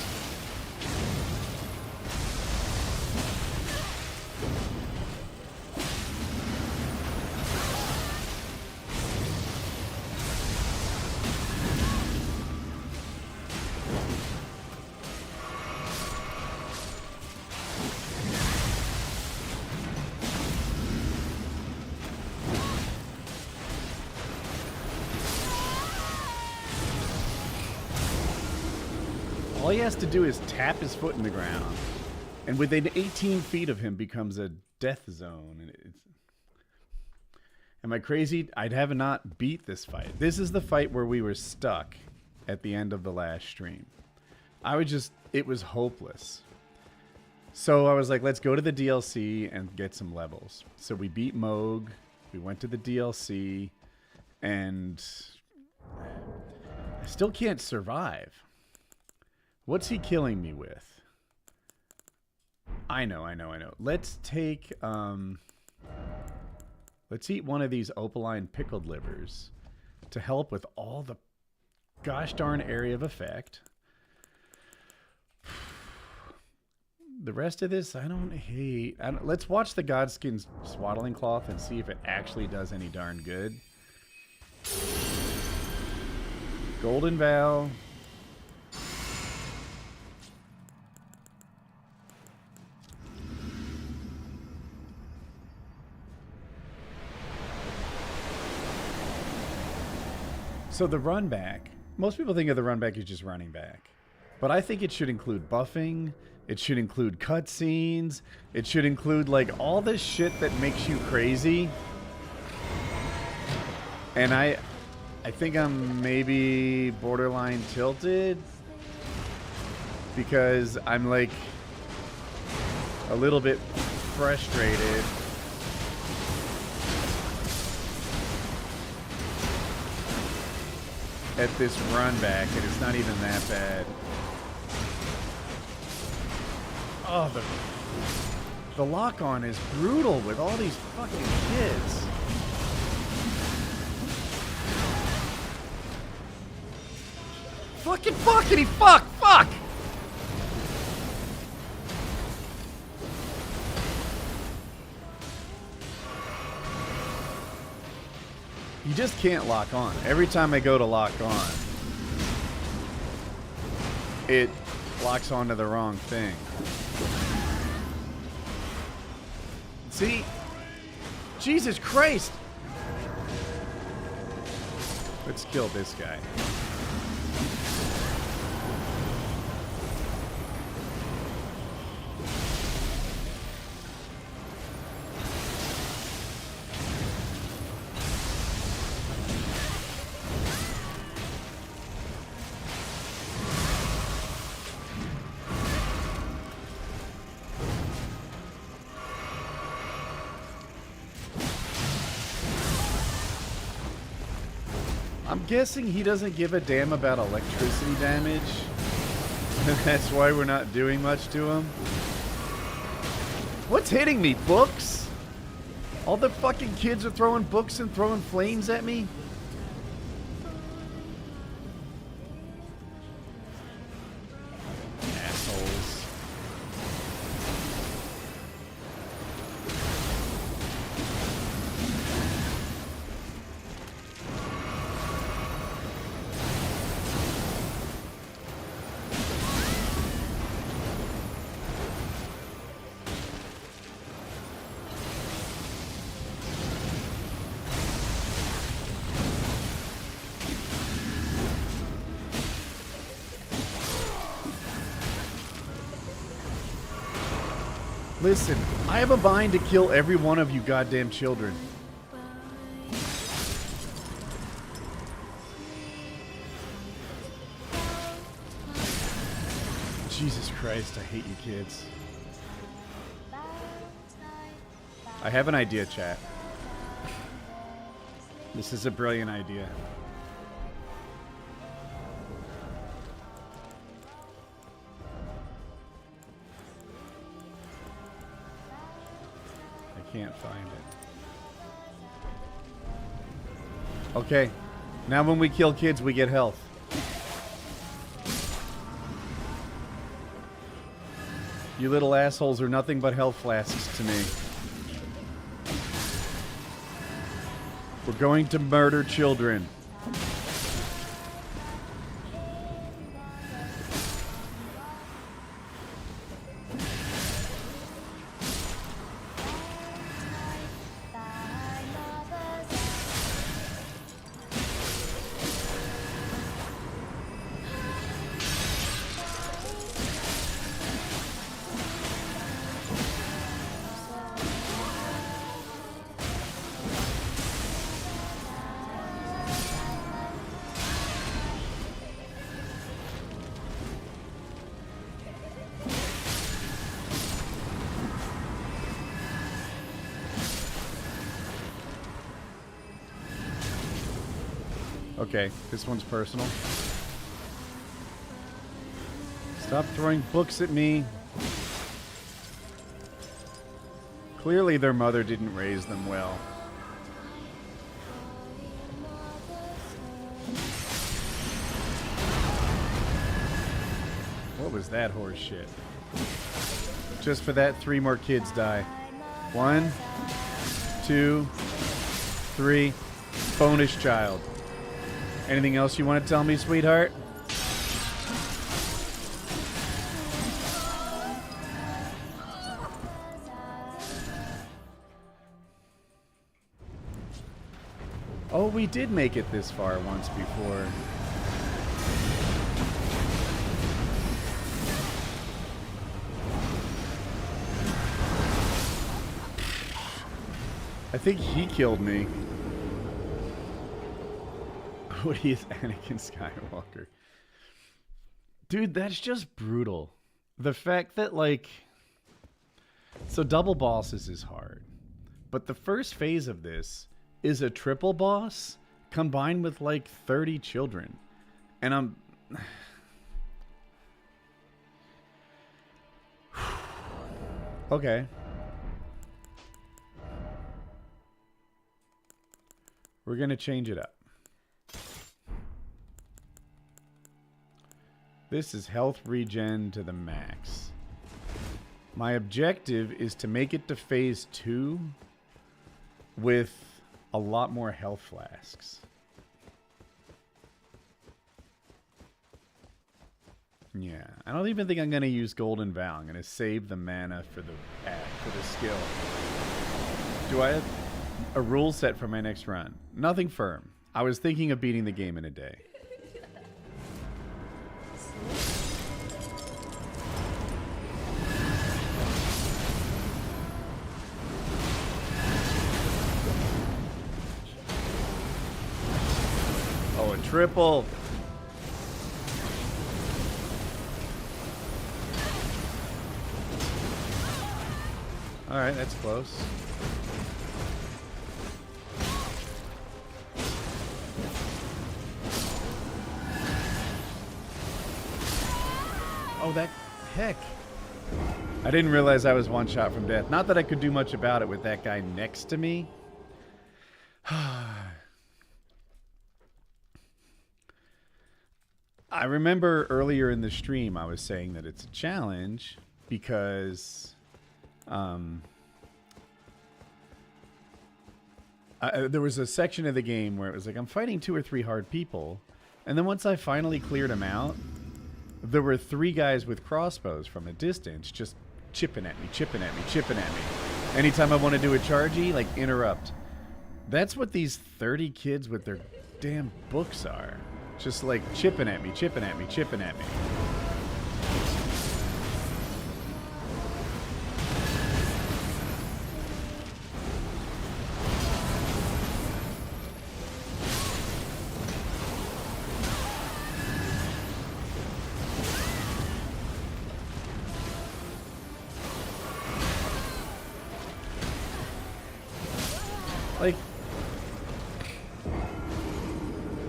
Speaker 1: All he has to do is tap his foot in the ground, and within 18 feet of him becomes a death zone. And it's... Am I crazy? I'd have not beat this fight. This is the fight where we were stuck at the end of the last stream. It was hopeless. So I was like, let's go to the DLC and get some levels. So we beat Moog, we went to the DLC, and I still can't survive. What's he killing me with? I know. Let's take, let's eat one of these opaline pickled livers to help with all the gosh darn area of effect. The rest of this, I don't hate. Let's watch the Godskin Swaddling Cloth and see if it actually does any darn good. Golden Vow. So the run back, most people think of the run back as just running back. But I think it should include buffing, it should include cutscenes, it should include like all this shit that makes you crazy. And I I think I'm maybe borderline tilted because I'm like a little bit frustrated. At this run back, and it's not even that bad. Oh, the lock on is brutal with all these fucking kids. Fucking fuckity fuck! You just can't lock on. Every time I go to lock on, it locks onto the wrong thing. See? Jesus Christ! Let's kill this guy. I'm guessing he doesn't give a damn about electricity damage. That's why we're not doing much to him. What's hitting me? Books? All the fucking kids are throwing books and throwing flames at me? Assholes. Listen, I have a mind to kill every one of you goddamn children. Jesus Christ, I hate you kids. I have an idea, chat. This is a brilliant idea. Can't find it. Okay. Now when we kill kids, we get health. You little assholes are nothing but health flasks to me. We're going to murder children. Okay, this one's personal. Stop throwing books at me. Clearly their mother didn't raise them well. What was that horse shit? Just for that, 3 more kids die. 1, 2, 3. Bonus child. Anything else you want to tell me, sweetheart? Oh, we did make it this far once before. I think he killed me. Cody is Anakin Skywalker. Dude, that's just brutal. The fact that, like... So double bosses is hard. But the first phase of this is a triple boss combined with, like, 30 children. And I'm... Okay. We're going to change it up. This is health regen to the max. My objective is to make it to phase 2 with a lot more health flasks. Yeah, I don't even think I'm going to use Golden Vow. I'm going to save the mana for the skill. Do I have a rule set for my next run? Nothing firm. I was thinking of beating the game in a day. Oh, a triple. All right, that's close. Oh, that heck. I didn't realize I was one shot from death. Not that I could do much about it with that guy next to me. I remember earlier in the stream I was saying that it's a challenge because there was a section of the game where it was like I'm fighting 2 or 3 hard people, and then once I finally cleared them out, there were 3 guys with crossbows from a distance just chipping at me, chipping at me, chipping at me. Anytime I want to do a chargey, like interrupt. That's what these 30 kids with their damn books are. Just like chipping at me, chipping at me, chipping at me. Like,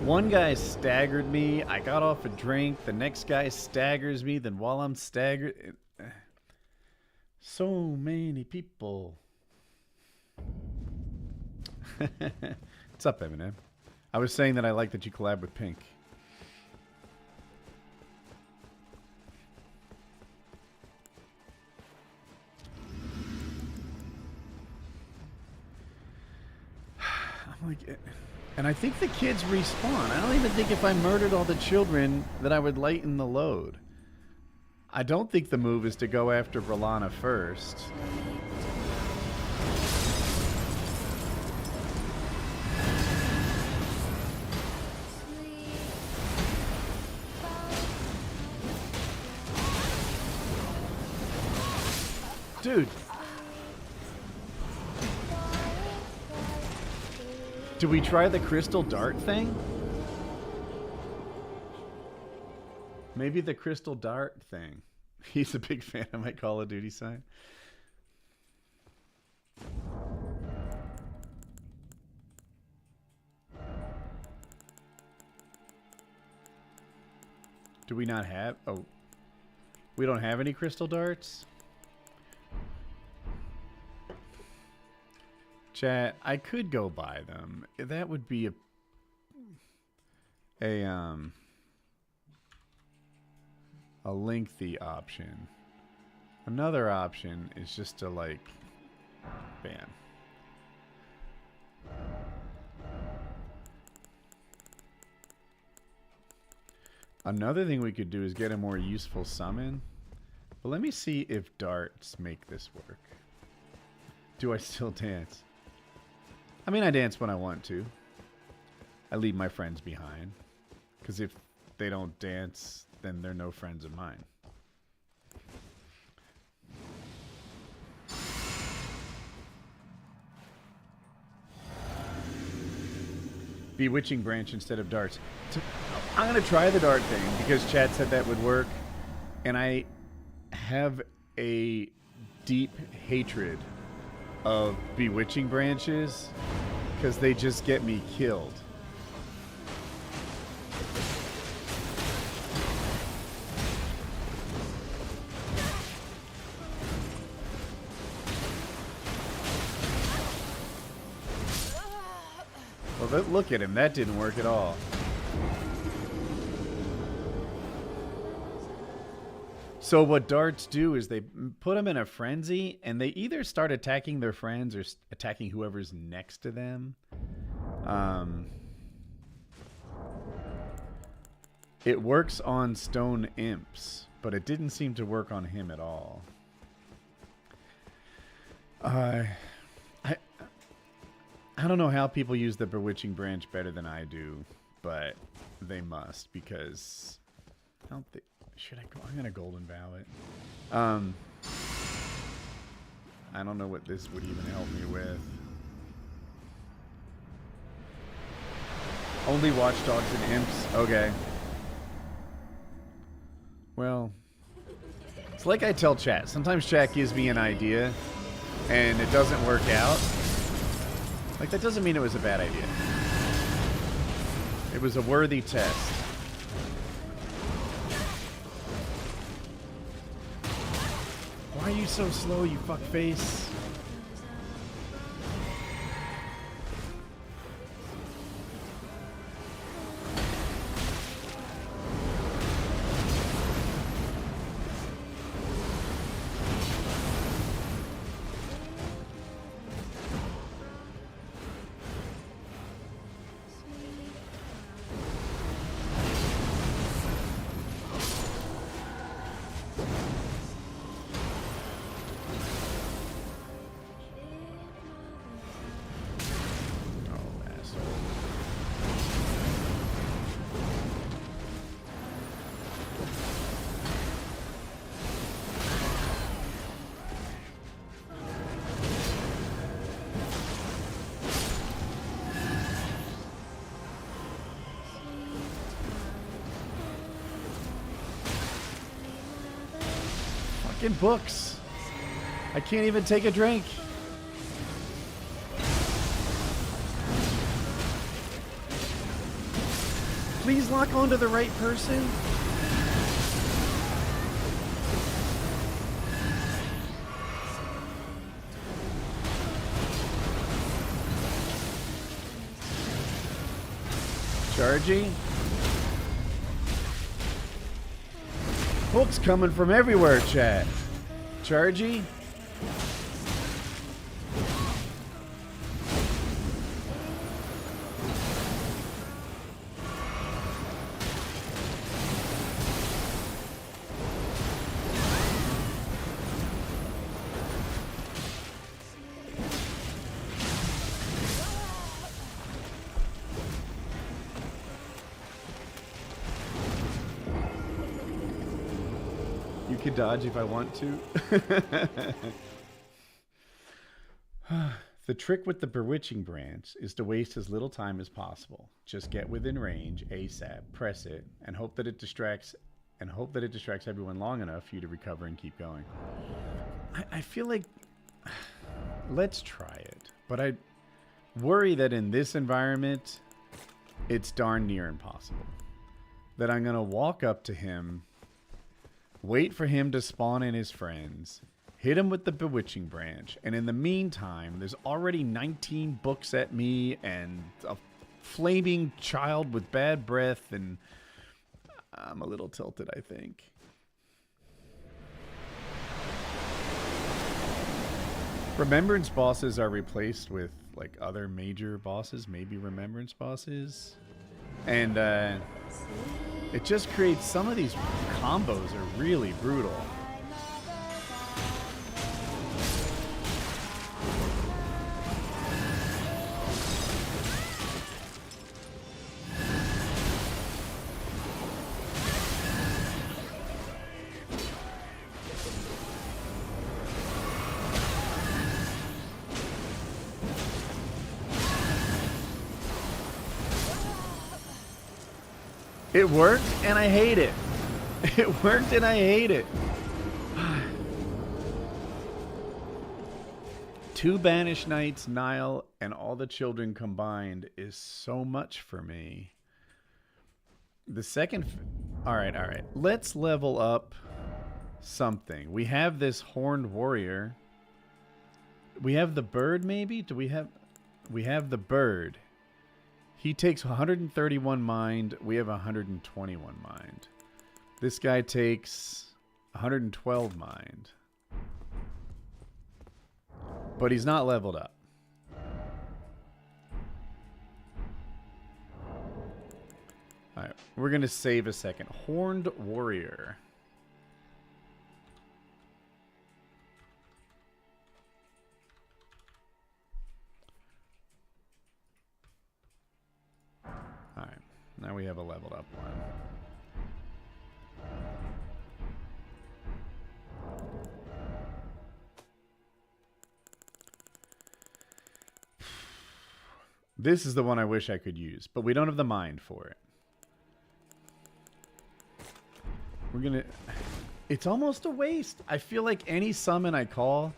Speaker 1: one guy staggered me. I got off a drink. The next guy staggers me. Then while I'm staggered... So many people. What's up, Eminem? I was saying that I like that you collab with Pink. I'm like... And I think the kids respawn. I don't even think if I murdered all the children that I would lighten the load. I don't think the move is to go after Bralana first. Dude. Do we try the crystal dart thing? Maybe the crystal dart thing. He's a big fan of my Call of Duty sign. Do we not have... Oh. We don't have any crystal darts? Chat, I could go buy them. That would be a lengthy option. Another option is just to like bam. Another thing we could do is get a more useful summon. But let me see if darts make this work. Do I still dance? I mean, I dance when I want to. I leave my friends behind. Because if they don't dance, then they're no friends of mine. bewitching branch instead of darts. I'm going to try the dart thing because chat said that would work. And I have a deep hatred of bewitching branches because they just get me killed. Well, look at him. That didn't work at all. So what darts do is they put them in a frenzy, and they either start attacking their friends or attacking whoever's next to them. It works on stone imps, but it didn't seem to work on him at all. I don't know how people use the bewitching branch better than I do, but they must, because I don't think... Should I go? I'm gonna golden vow it. I don't know what this would even help me with. Only watchdogs and imps. Okay. Well, it's like I tell chat. Sometimes chat gives me an idea, and it doesn't work out. Like, that doesn't mean it was a bad idea. It was a worthy test. Why are you so slow, you fuckface? Fucking books. I can't even take a drink. Please lock onto the right person. Chargy. Hooks coming from everywhere, chat. Chargy. Can dodge if I want to. The trick with the bewitching branch is to waste as little time as possible. Just get within range ASAP, press it, and hope that it distracts everyone long enough for you to recover and keep going. I feel like let's try it, but I worry that in this environment it's darn near impossible. That I'm gonna walk up to him, wait for him to spawn in his friends, hit him with the bewitching branch, and in the meantime, there's already 19 books at me and a flaming child with bad breath, and I'm a little tilted, I think. Remembrance bosses are replaced with, like, other major bosses, maybe remembrance bosses. And, it just creates some of these combos are really brutal. It worked and I hate it. It worked and I hate it. 2 Banished Knights, Nile, and all the children combined is so much for me. The second... Alright, alright. Let's level up something. We have this Horned Warrior. We have the bird, maybe? Do we have... We have the bird. He takes 131 mind. We have 121 mind. This guy takes 112 mind. But he's not leveled up. Alright, we're going to save a second. Horned Warrior. Alright, now we have a leveled up one. This is the one I wish I could use, but we don't have the mind for it. We're gonna... It's almost a waste. I feel like any summon I call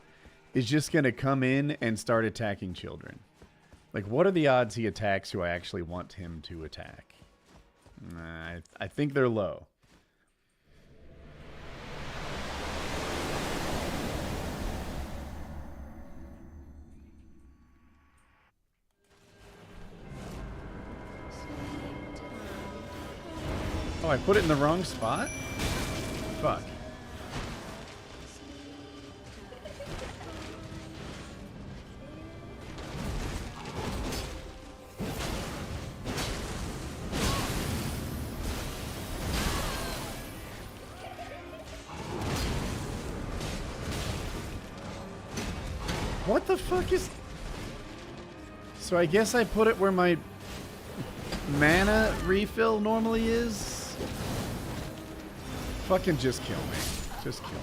Speaker 1: is just gonna come in and start attacking children. Like, what are the odds he attacks who I actually want him to attack? I think they're low. Oh, I put it in the wrong spot? Fuck. What the fuck is... So I guess I put it where my mana refill normally is? Fucking just kill me. Just kill me.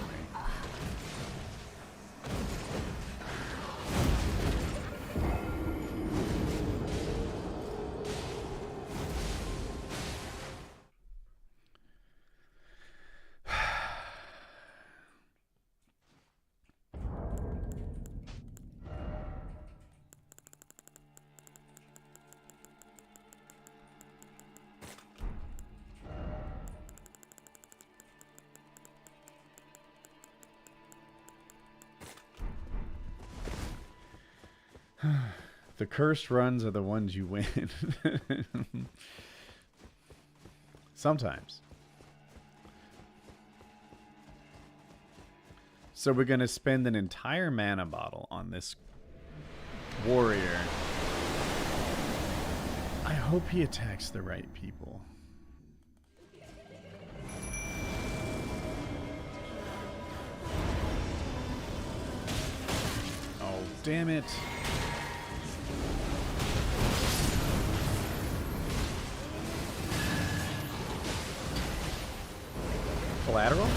Speaker 1: The cursed runs are the ones you win. Sometimes. So we're going to spend an entire mana bottle on this warrior. I hope he attacks the right people. Oh, damn it. Collateral?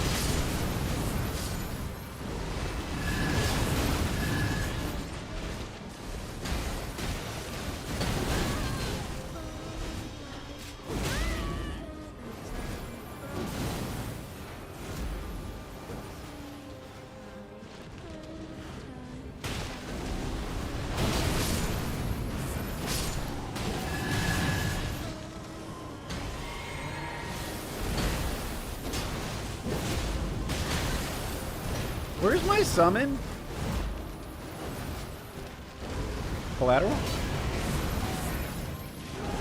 Speaker 1: Where's my summon? Collateral?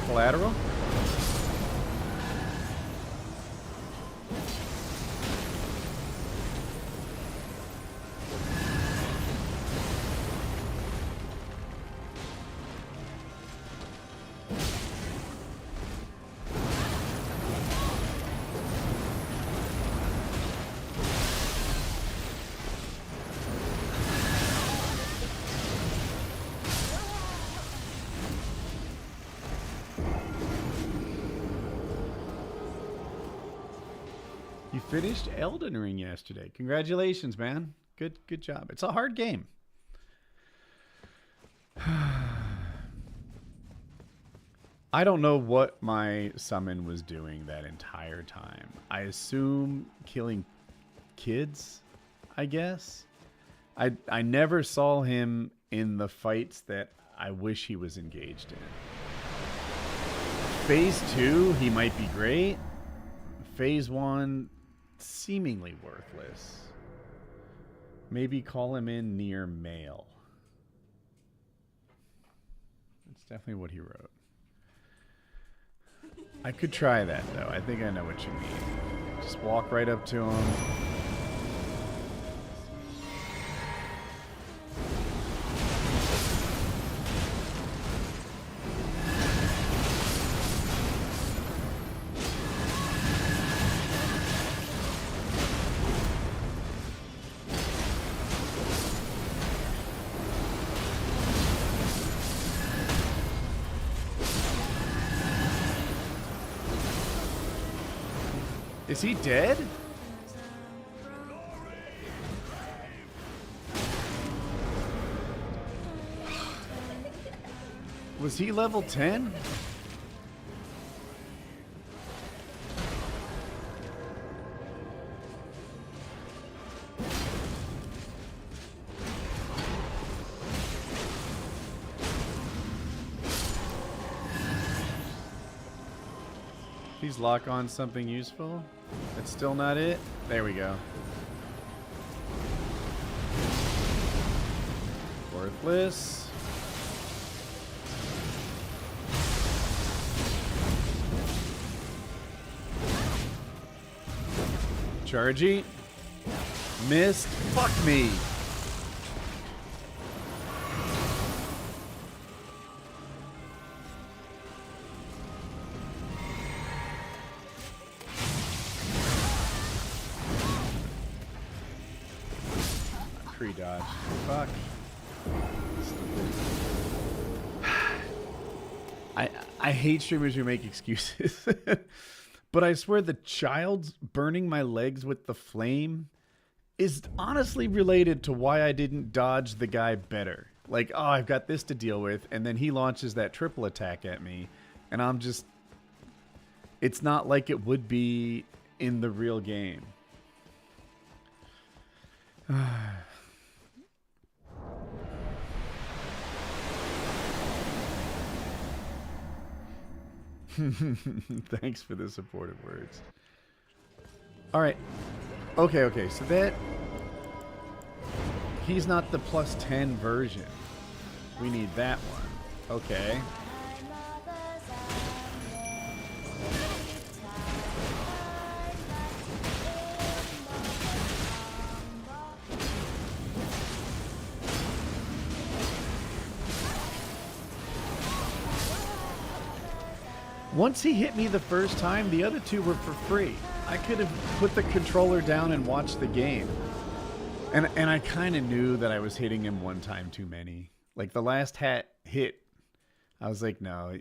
Speaker 1: Collateral? You finished Elden Ring yesterday. Congratulations, man. Good job. It's a hard game. I don't know what my summon was doing that entire time. I assume killing kids, I guess. I never saw him in the fights that I wish he was engaged in. Phase 2, he might be great. Phase 1, seemingly worthless. Maybe call him in near male. That's definitely what he wrote. I could try that, though. I think I know what you mean. Just walk right up to him. Is he dead? Was he level 10? Please lock on something useful. That's still not it. There we go. Worthless. Chargy. Missed. Fuck me. Pre-dodge. Fuck. I hate streamers who make excuses. But I swear the child burning my legs with the flame is honestly related to why I didn't dodge the guy better. Like, oh, I've got this to deal with, and then he launches that triple attack at me, and I'm just... It's not like it would be in the real game. Thanks for the supportive words. All right. Okay. So that... He's not the plus 10 version. We need that one. Okay. Once he hit me the first time, the other two were for free. I could have put the controller down and watched the game. And I kind of knew that I was hitting him one time too many. Like the last hit, I was like, no,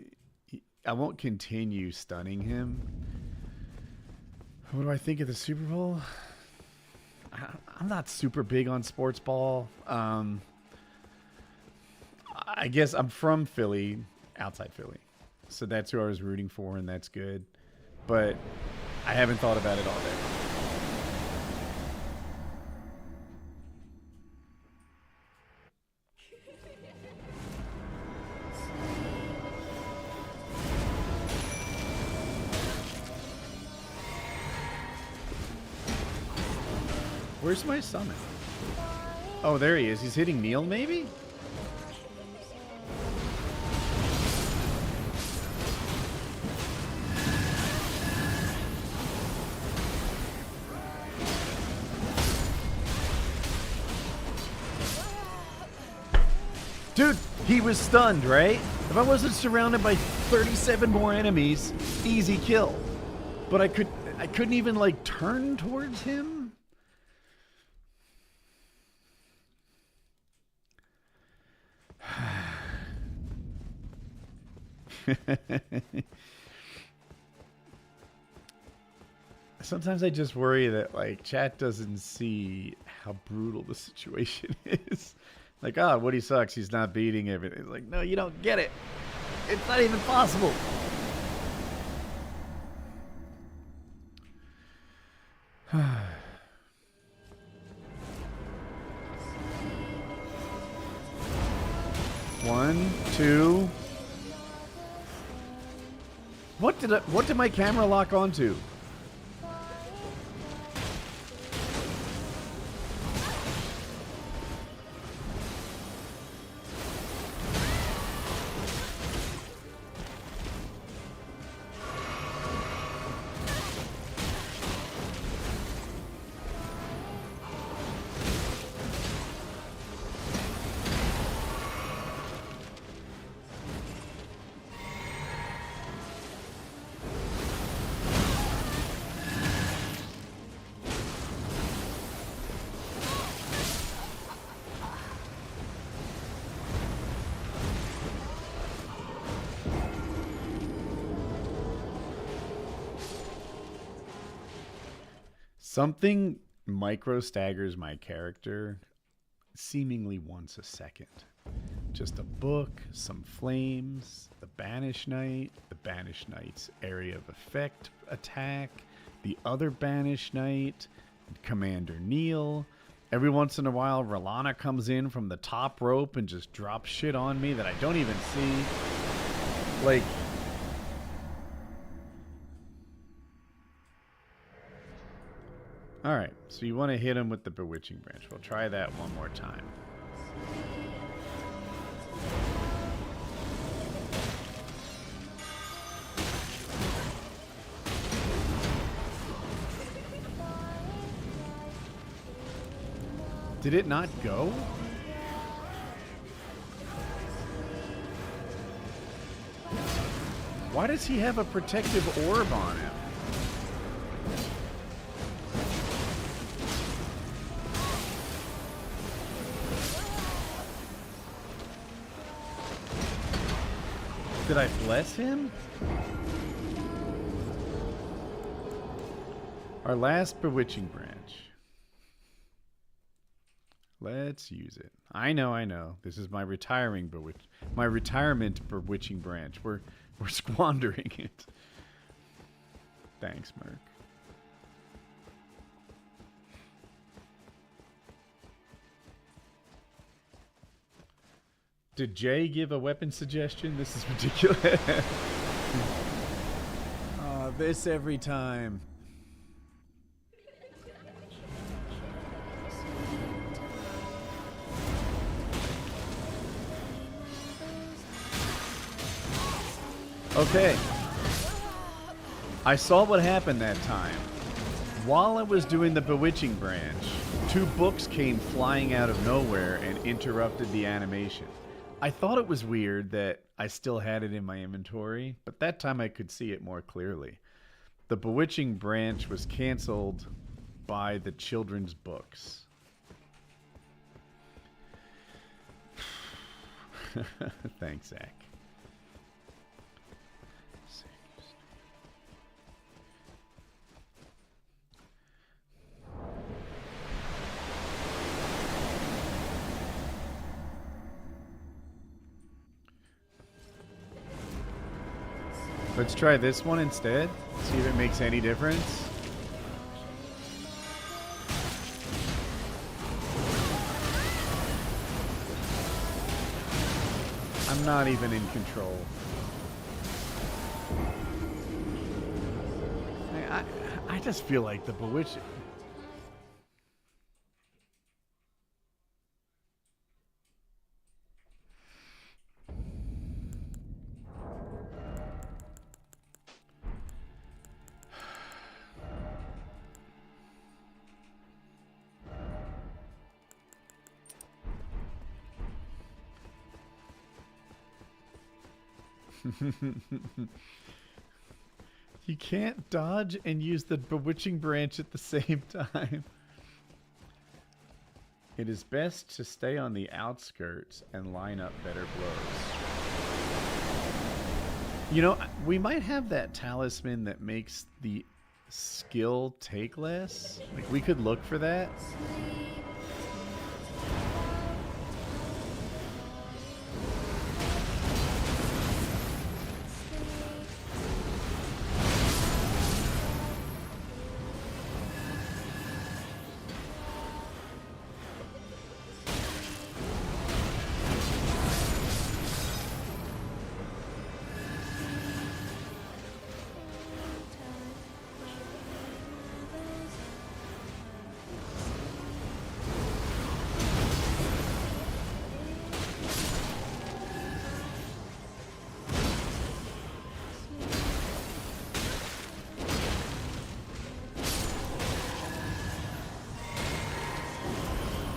Speaker 1: I won't continue stunning him. What do I think of the Super Bowl? I'm not super big on sports ball. I guess I'm from Philly, outside Philly. So that's who I was rooting for, and that's good. But I haven't thought about it all day. Where's my summon? Oh, there he is. He's hitting Neil, maybe? Dude, he was stunned, right? If I wasn't surrounded by 37 more enemies, easy kill. But I couldn't even like turn towards him. Sometimes I just worry that like chat doesn't see how brutal the situation is. Like, Woody sucks. He's not beating everything. It's like, no, you don't get it. It's not even possible. One, two. What did my camera lock onto? Something micro staggers my character seemingly once a second. Just a book, some flames, the Banished Knight, the Banished Knight's area of effect attack, the other Banished Knight, Commander Neil. Every once in a while, Rolana comes in from the top rope and just drops shit on me that I don't even see. Like... Alright, so you want to hit him with the Bewitching Branch. We'll try that one more time. Did it not go? Why does he have a protective orb on him? Did I bless him? Our last Bewitching Branch. Let's use it. I know. This is my retirement Bewitching Branch. We're squandering it. Thanks, Merc. Did Jay give a weapon suggestion? This is ridiculous. Oh, this every time. Okay. I saw what happened that time. While I was doing the Bewitching Branch, 2 books came flying out of nowhere and interrupted the animation. I thought it was weird that I still had it in my inventory, but that time I could see it more clearly. The Bewitching Branch was canceled by the children's books. Thanks, Zach. Let's try this one instead. See if it makes any difference. I'm not even in control. I just feel like the Bewitching... You can't dodge and use the Bewitching Branch at the same time. It is best to stay on the outskirts and line up better blows. You know, we might have that talisman that makes the skill take less. Like, we could look for that.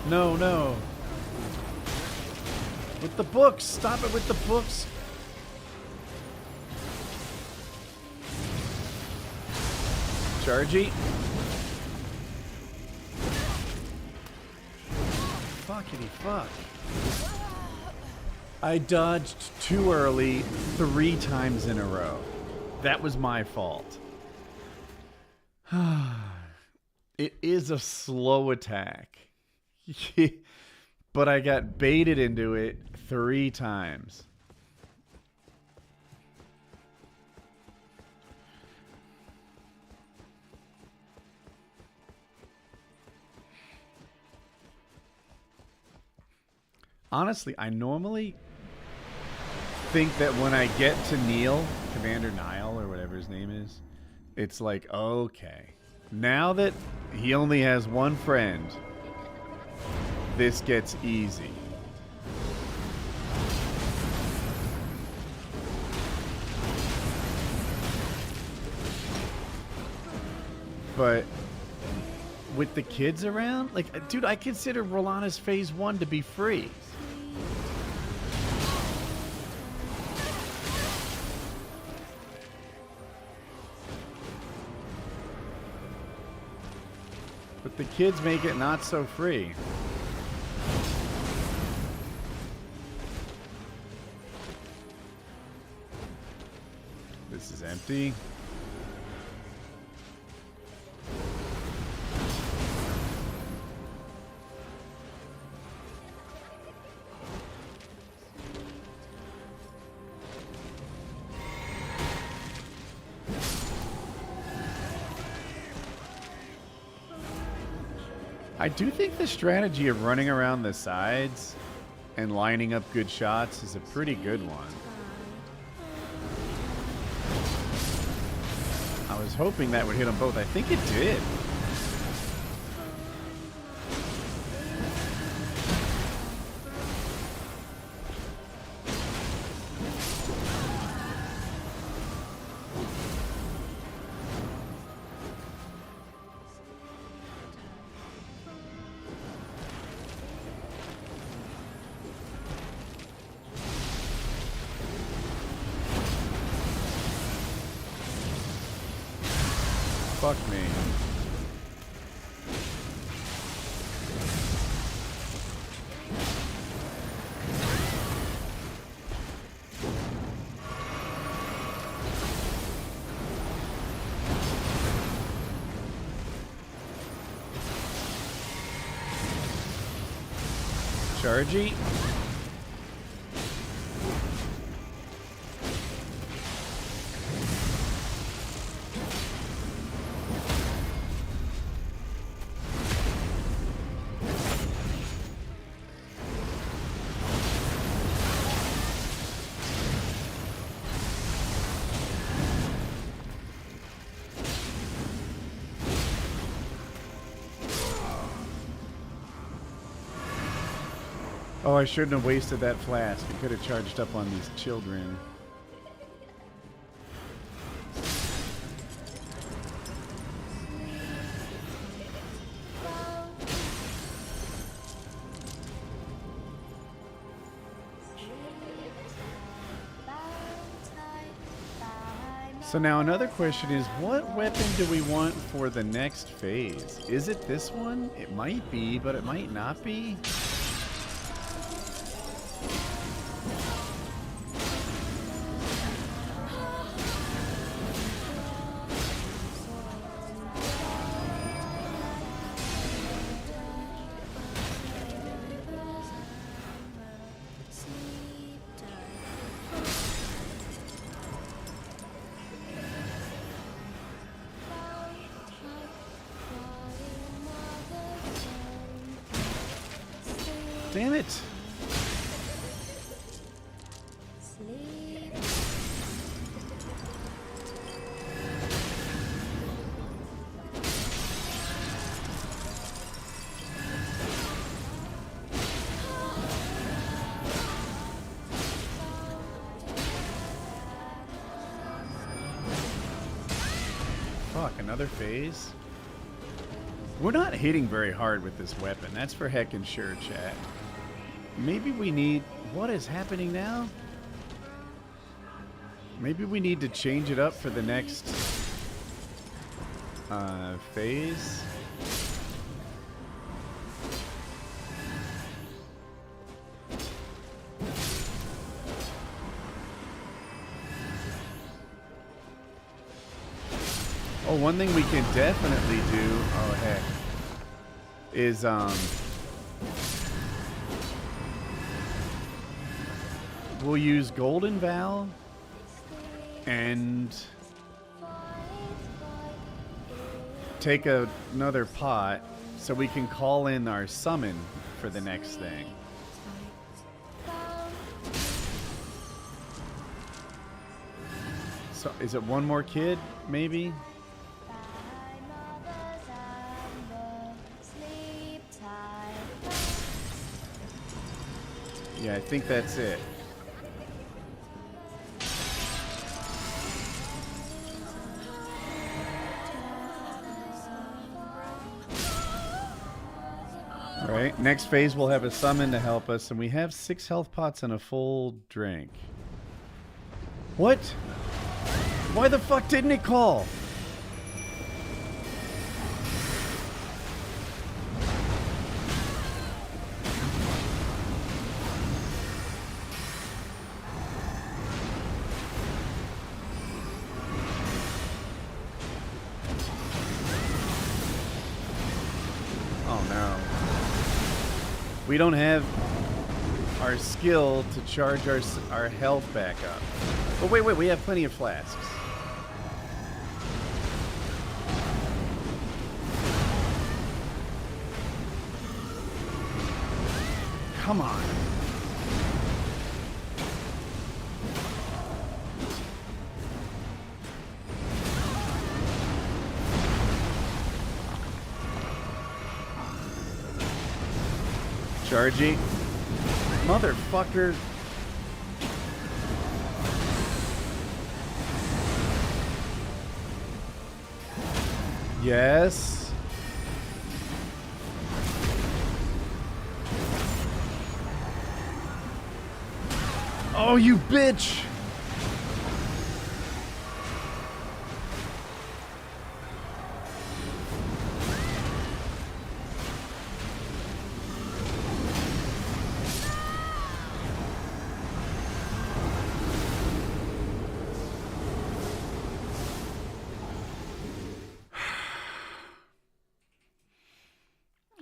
Speaker 1: No, no. With the books. Stop it with the books. Chargy. Fuckity fuck. I dodged too early 3 times in a row. That was my fault. It is a slow attack. But I got baited into it 3 times. Honestly, I normally think that when I get to Neil, Commander Nile or whatever his name is, it's like, okay, now that he only has one friend, this gets easy. But with the kids around, like, dude, I consider Rolana's phase 1 to be free. But the kids make it not so free. This is empty. I do think the strategy of running around the sides and lining up good shots is a pretty good one. I was hoping that would hit them both. I think it did. Fuck me. Chargy. Oh, I shouldn't have wasted that flask. I could have charged up on these children. So now another question is, what weapon do we want for the next phase? Is it this one? It might be, but it might not be. Damn it! Fuck, another phase? We're not hitting very hard with this weapon. That's for heckin' sure, chat. Maybe we need... What is happening now? Maybe we need to change it up for the next phase. Oh, one thing we can definitely do, oh heck, is we'll use Golden Vow and take another pot so we can call in our summon for the next thing. So is it one more kid, maybe? Yeah, I think that's it. All right, next phase we'll have a summon to help us, and we have 6 health pots and a full drink. What? Why the fuck didn't it call? We don't have our skill to charge our health back up. But wait, we have plenty of flasks. Come on. Charging. Motherfucker. Yes. Oh, you bitch.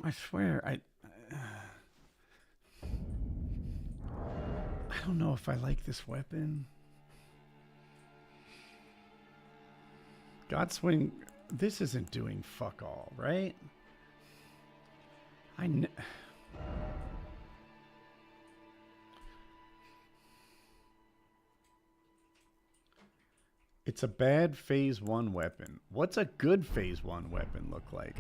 Speaker 1: I swear, I don't know if I like this weapon. Godswing, this isn't doing fuck all, right? It's a bad phase 1 weapon. What's a good phase 1 weapon look like?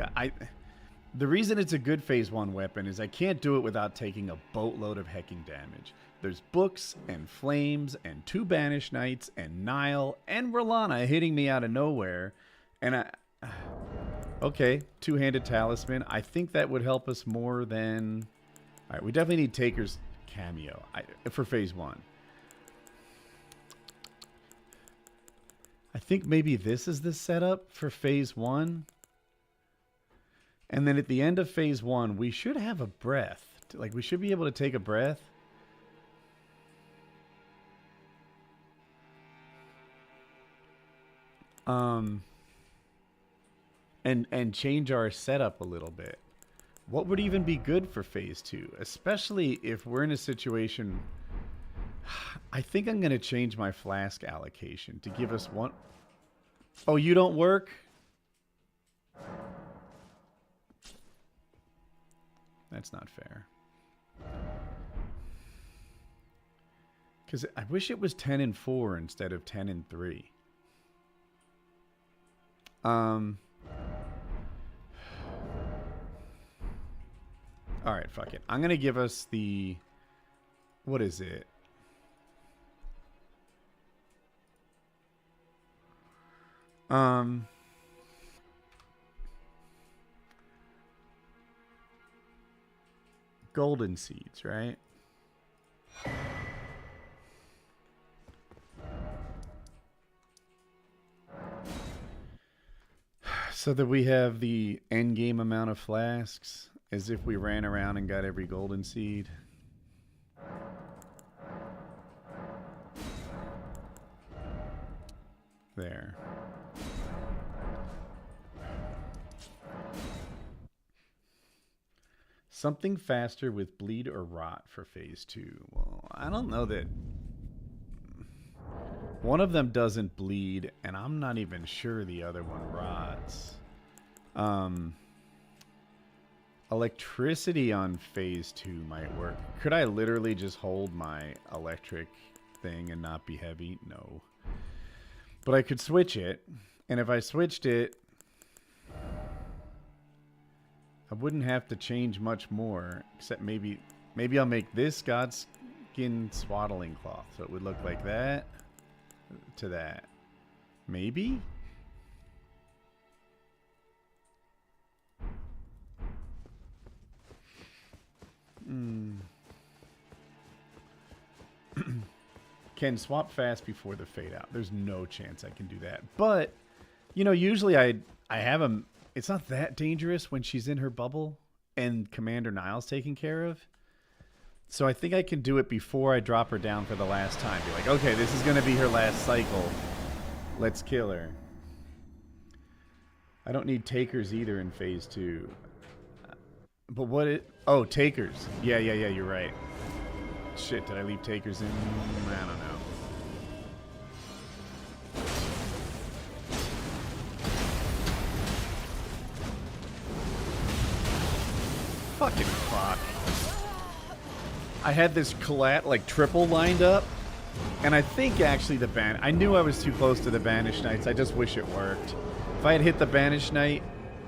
Speaker 1: The reason it's a good phase 1 weapon is I can't do it without taking a boatload of hecking damage. There's books and flames and 2 banished knights and Nile and Rolana hitting me out of nowhere. And okay, 2-handed talisman. I think that would help us more than... All right, we definitely need Taker's cameo for phase 1. I think maybe this is the setup for phase 1. And then at the end of phase 1, we should have a breath. Like, we should be able to take a breath. And change our setup a little bit. What would even be good for phase 2? Especially if we're in a situation... I think I'm going to change my flask allocation to give us one... Oh, you don't work? That's not fair. Because I wish it was 10 and 4 instead of 10 and 3. Alright, fuck it. I'm going to give us the... What is it? golden seeds, right? So that we have the end game amount of flasks as if we ran around and got every golden seed. There. Something faster with bleed or rot for phase 2. Well, I don't know that. One of them doesn't bleed, and I'm not even sure the other one rots. Electricity on phase 2 might work. Could I literally just hold my electric thing and not be heavy? No. But I could switch it, and if I switched it, I wouldn't have to change much more, except maybe I'll make this Godskin swaddling cloth, so it would look like that to that. Maybe? Can swap fast before the fade out. There's no chance I can do that. But, you know, usually I have them. It's not that dangerous when she's in her bubble and Commander Niall's taken care of. So I think I can do it before I drop her down for the last time. Be like, okay, this is going to be her last cycle. Let's kill her. I don't need takers either in phase 2. But what it... Oh, takers. Yeah, you're right. Shit, did I leave takers in? I don't know. Fucking fuck. I had this like triple lined up, and I think actually I knew I was too close to the Banished Knights. I just wish it worked. If I had hit the Banished Knight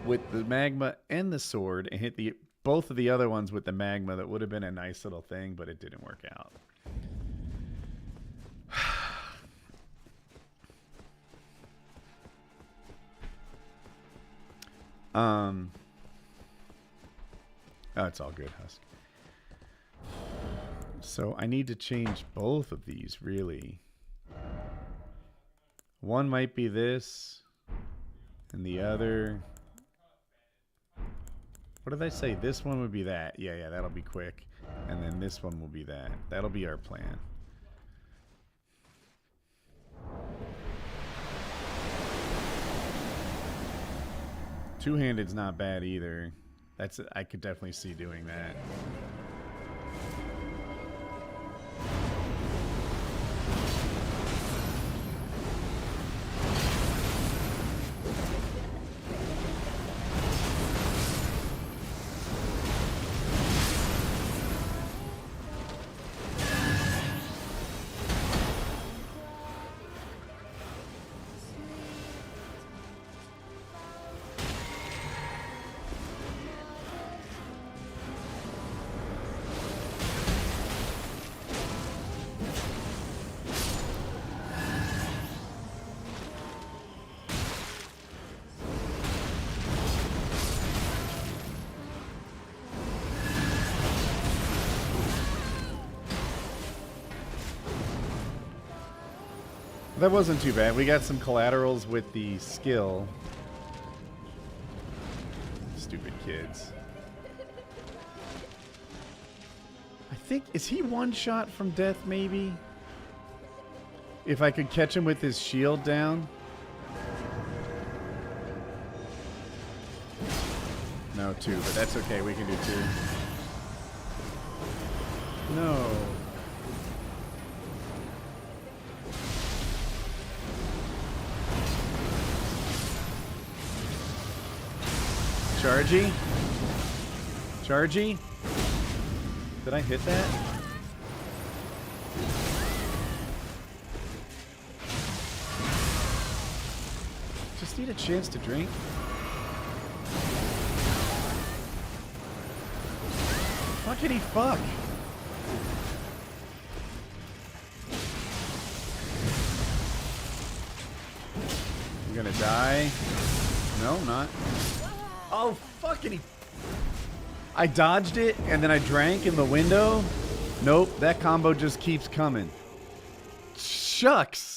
Speaker 1: with the magma and the sword and hit both of the other ones with the magma, that would have been a nice little thing, but it didn't work out. Oh, it's all good, Husk. So I need to change both of these, really. One might be this, and the other... What did I say? This one would be that. Yeah, that'll be quick. And then this one will be that. That'll be our plan. Two-handed's not bad either. I could definitely see doing that. That wasn't too bad. We got some collaterals with the skill. Stupid kids. I think, is he one shot from death maybe? If I could catch him with his shield down. No, 2, but that's okay. We can do 2. No. Chargy? Chargy? Did I hit that? Just need a chance to drink. Fuckity fuck. I'm gonna die. No, I'm not. Oh, fuckity. I dodged it, and then I drank in the window. Nope, that combo just keeps coming. Shucks.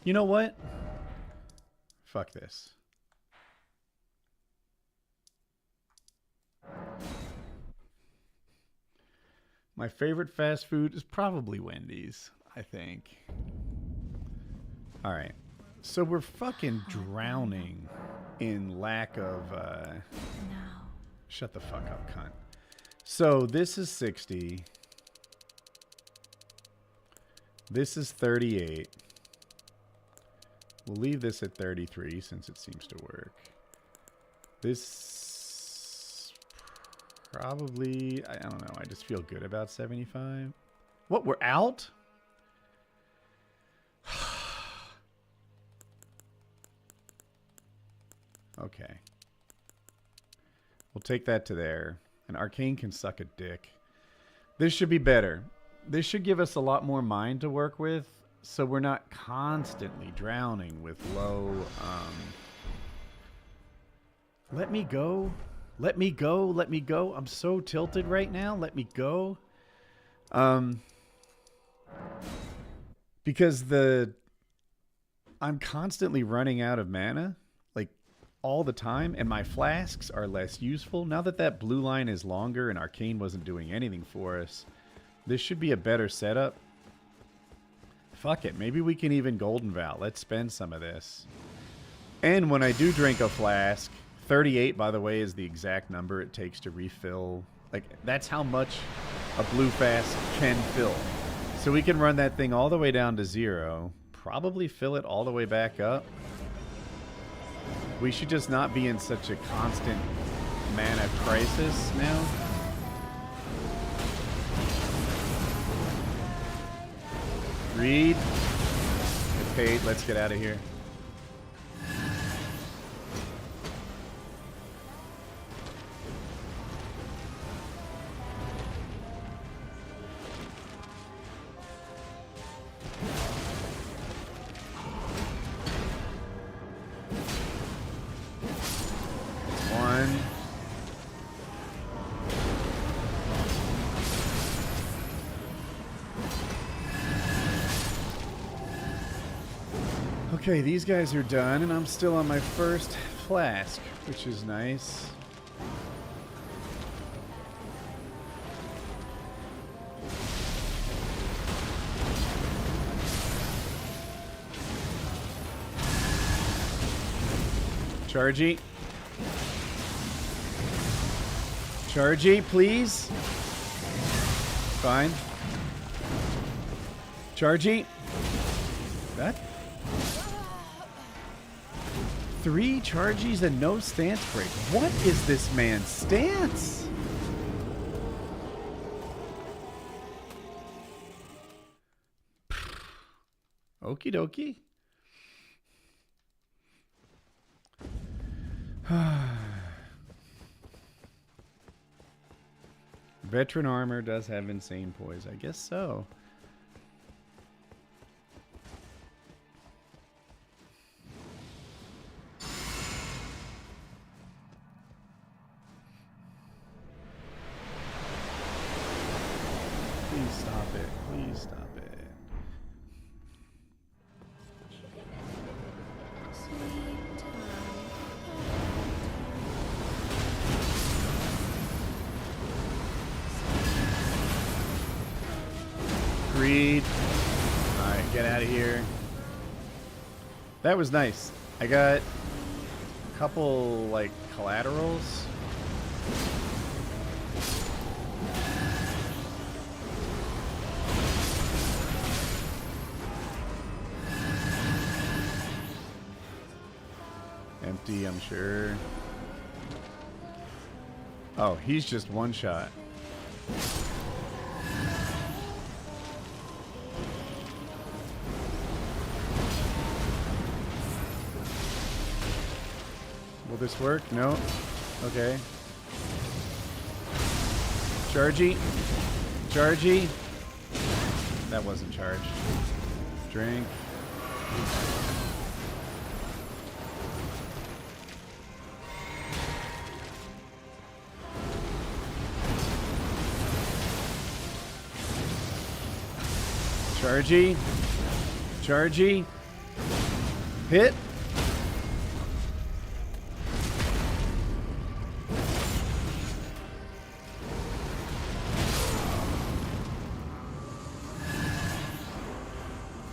Speaker 1: You know what? Fuck this. My favorite fast food is probably Wendy's, I think. All right. So we're fucking drowning in lack of... Shut the fuck up, cunt. So this is 60. This is 38. We'll leave this at 33 since it seems to work. This probably, I don't know. I just feel good about 75. What, we're out? Okay. We'll take that to there. And Arcane can suck a dick. This should be better. This should give us a lot more mind to work with, so we're not constantly drowning with low... Let me go. Let me go. Let me go. I'm so tilted right now. Let me go. Because I'm constantly running out of mana, like all the time, and my flasks are less useful. Now that that blue line is longer and Arcane wasn't doing anything for us, this should be a better setup. Fuck it. Maybe we can even Golden Vow. Let's spend some of this. And when I do drink a flask, 38, by the way, is the exact number it takes to refill. Like, that's how much a blue flask can fill. So we can run that thing all the way down to 0. Probably fill it all the way back up. We should just not be in such a constant mana crisis now. Read. Get paid. Let's get out of here. Okay, these guys are done, and I'm still on my first flask, which is nice. Chargy. Chargy, please. Fine. Chargy. That? 3 charges and no stance break. What is this man's stance? Okie dokie. Veteran armor does have insane poise. I guess so. Please stop it. Please stop it. Greed. Alright, get out of here. That was nice. I got a couple, like, collaterals. Empty, I'm sure. Oh, he's just one shot. Will this work? No. Okay. Chargy. Chargy. That wasn't charged. Drink. Chargy. Chargy. Hit.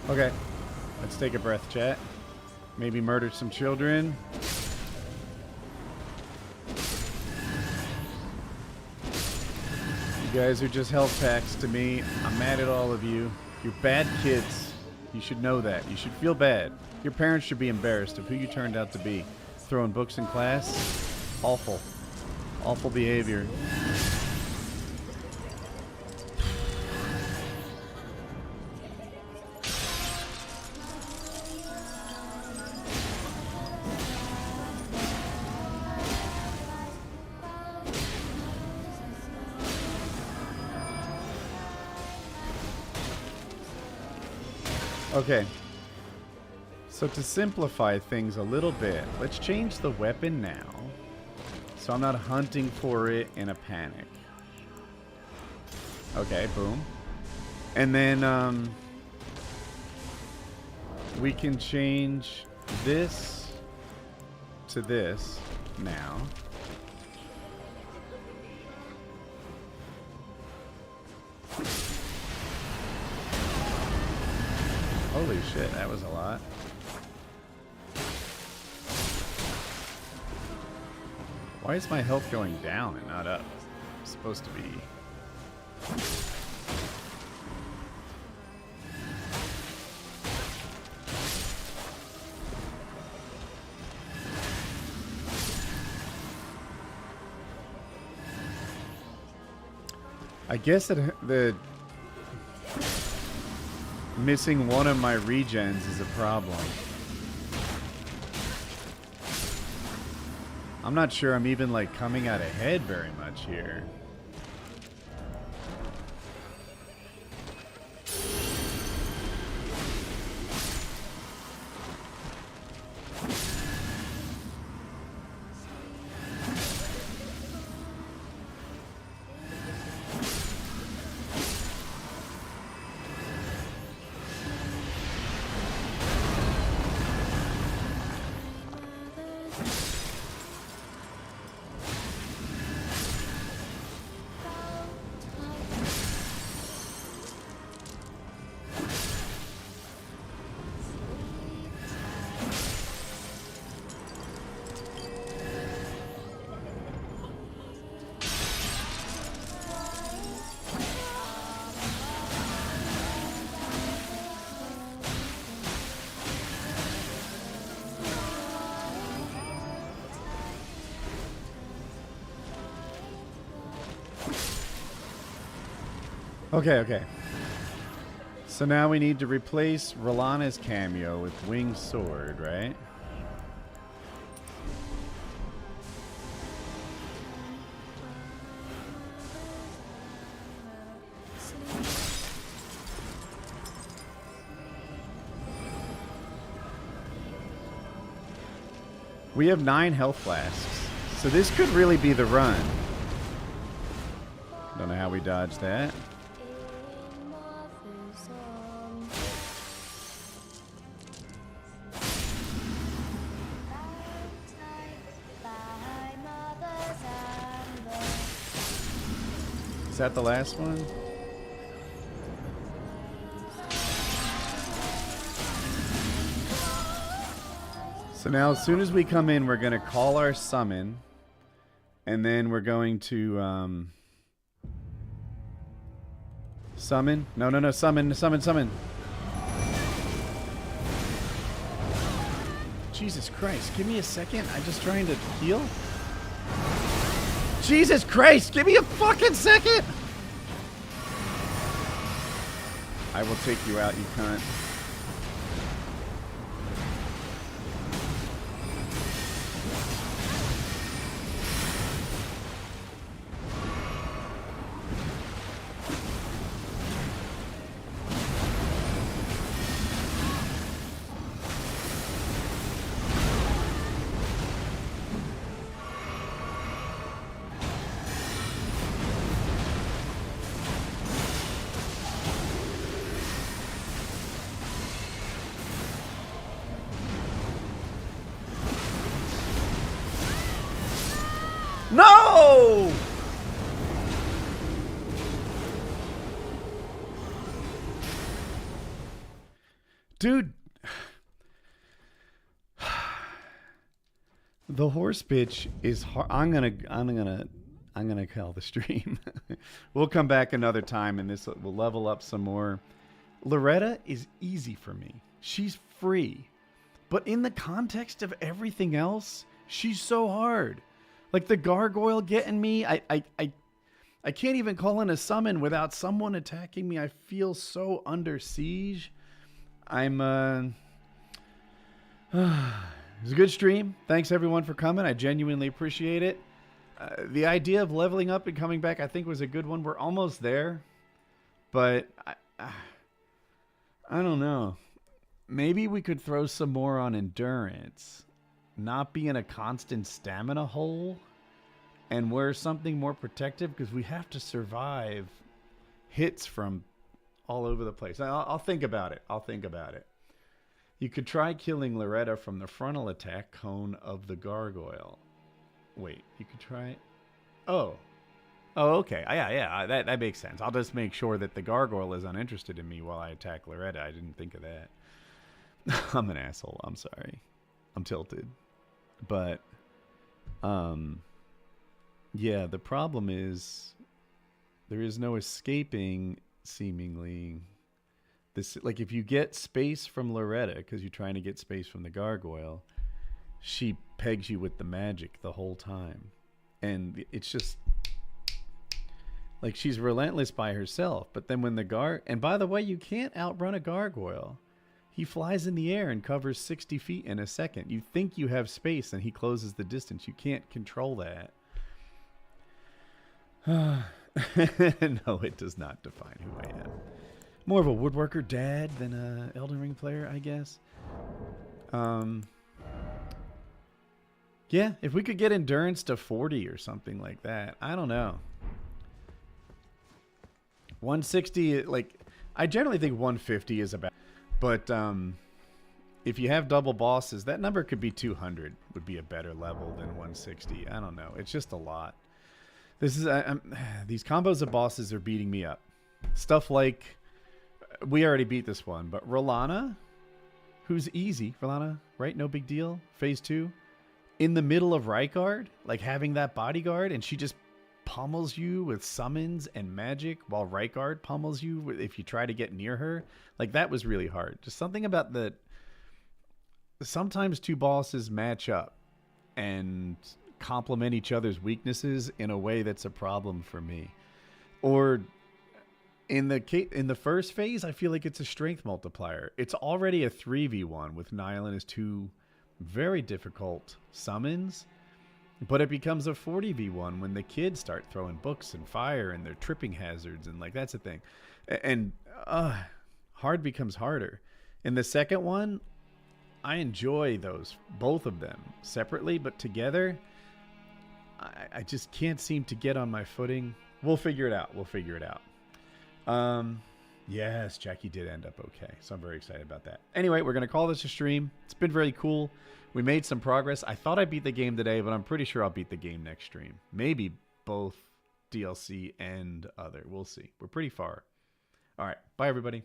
Speaker 1: Okay. Let's take a breath, chat. Maybe murder some children. You guys are just health packs to me. I'm mad at all of you. You're bad kids. You should know that. You should feel bad. Your parents should be embarrassed of who you turned out to be. Throwing books in class? Awful. Awful behavior. Okay. So to simplify things a little bit, let's change the weapon now. So I'm not hunting for it in a panic. Okay, boom. And then we can change this to this now. Holy shit, that was a lot. Why is my health going down and not up? It's supposed to be. I guess that the missing one of my regens is a problem. I'm not sure I'm even like coming out ahead very much here. Okay. So now we need to replace Rolana's cameo with Winged Sword, right? We have 9 health flasks, so this could really be the run. Don't know how we dodged that. Is that the last one? So now as soon as we come in, we're going to call our summon. And then we're going to summon. No. Summon. Jesus Christ. Give me a second. I'm just trying to heal. Jesus Christ, give me a fucking second! I will take you out, you cunt. Oh! Dude. The horse bitch is hard. I'm gonna call the stream. We'll come back another time and this will level up some more. Loretta is easy for me. She's free. But in the context of everything else, she's so hard. Like the gargoyle getting me, I can't even call in a summon without someone attacking me. I feel so under siege. It was a good stream. Thanks everyone for coming. I genuinely appreciate it. The idea of leveling up and coming back, I think, was a good one. We're almost there, but I don't know. Maybe we could throw some more on endurance, not be in a constant stamina hole, and wear something more protective because we have to survive hits from all over the place. I'll think about it. I'll think about it. You could try killing Loretta from the frontal attack cone of the gargoyle. Wait, you could try it? Oh, okay. Yeah, that makes sense. I'll just make sure that the gargoyle is uninterested in me while I attack Loretta. I didn't think of that. I'm an asshole. I'm sorry. I'm tilted. But, yeah, the problem is there is no escaping, seemingly. This, like, if you get space from Loretta, because you're trying to get space from the gargoyle, she pegs you with the magic the whole time. And it's just, like, she's relentless by herself. But then when the and by the way, you can't outrun a gargoyle. He flies in the air and covers 60 feet in a second. You think you have space and he closes the distance. You can't control that. No, it does not define who I am. More of a woodworker dad than a Elden Ring player, I guess. Yeah, if we could get endurance to 40 or something like that. I don't know. 160, like, I generally think 150 is about. But if you have double bosses, that number could be 200 would be a better level than 160. I don't know. It's just a lot. This is these combos of bosses are beating me up. Stuff like, we already beat this one, but Rolana, who's easy. Rolana, right? No big deal. Phase 2. In the middle of Rykard, like having that bodyguard, and she just pummels you with summons and magic while Rykard pummels you if you try to get near her. Like, that was really hard. Just something about the... Sometimes two bosses match up and complement each other's weaknesses in a way that's a problem for me. Or in the first phase, I feel like it's a strength multiplier. It's already a 3v1 with Niall and his two very difficult summons. But it becomes a 40v1 when the kids start throwing books and fire and they're tripping hazards, and like, that's a thing. And hard becomes harder. In the second one, I enjoy those, both of them separately, but together, I just can't seem to get on my footing. We'll figure it out. Yes, Jackie did end up okay, so I'm very excited about that. Anyway, we're going to call this a stream. It's been very cool. We made some progress. I thought I beat the game today, but I'm pretty sure I'll beat the game next stream. Maybe both DLC and other. We'll see. We're pretty far. All right. Bye, everybody.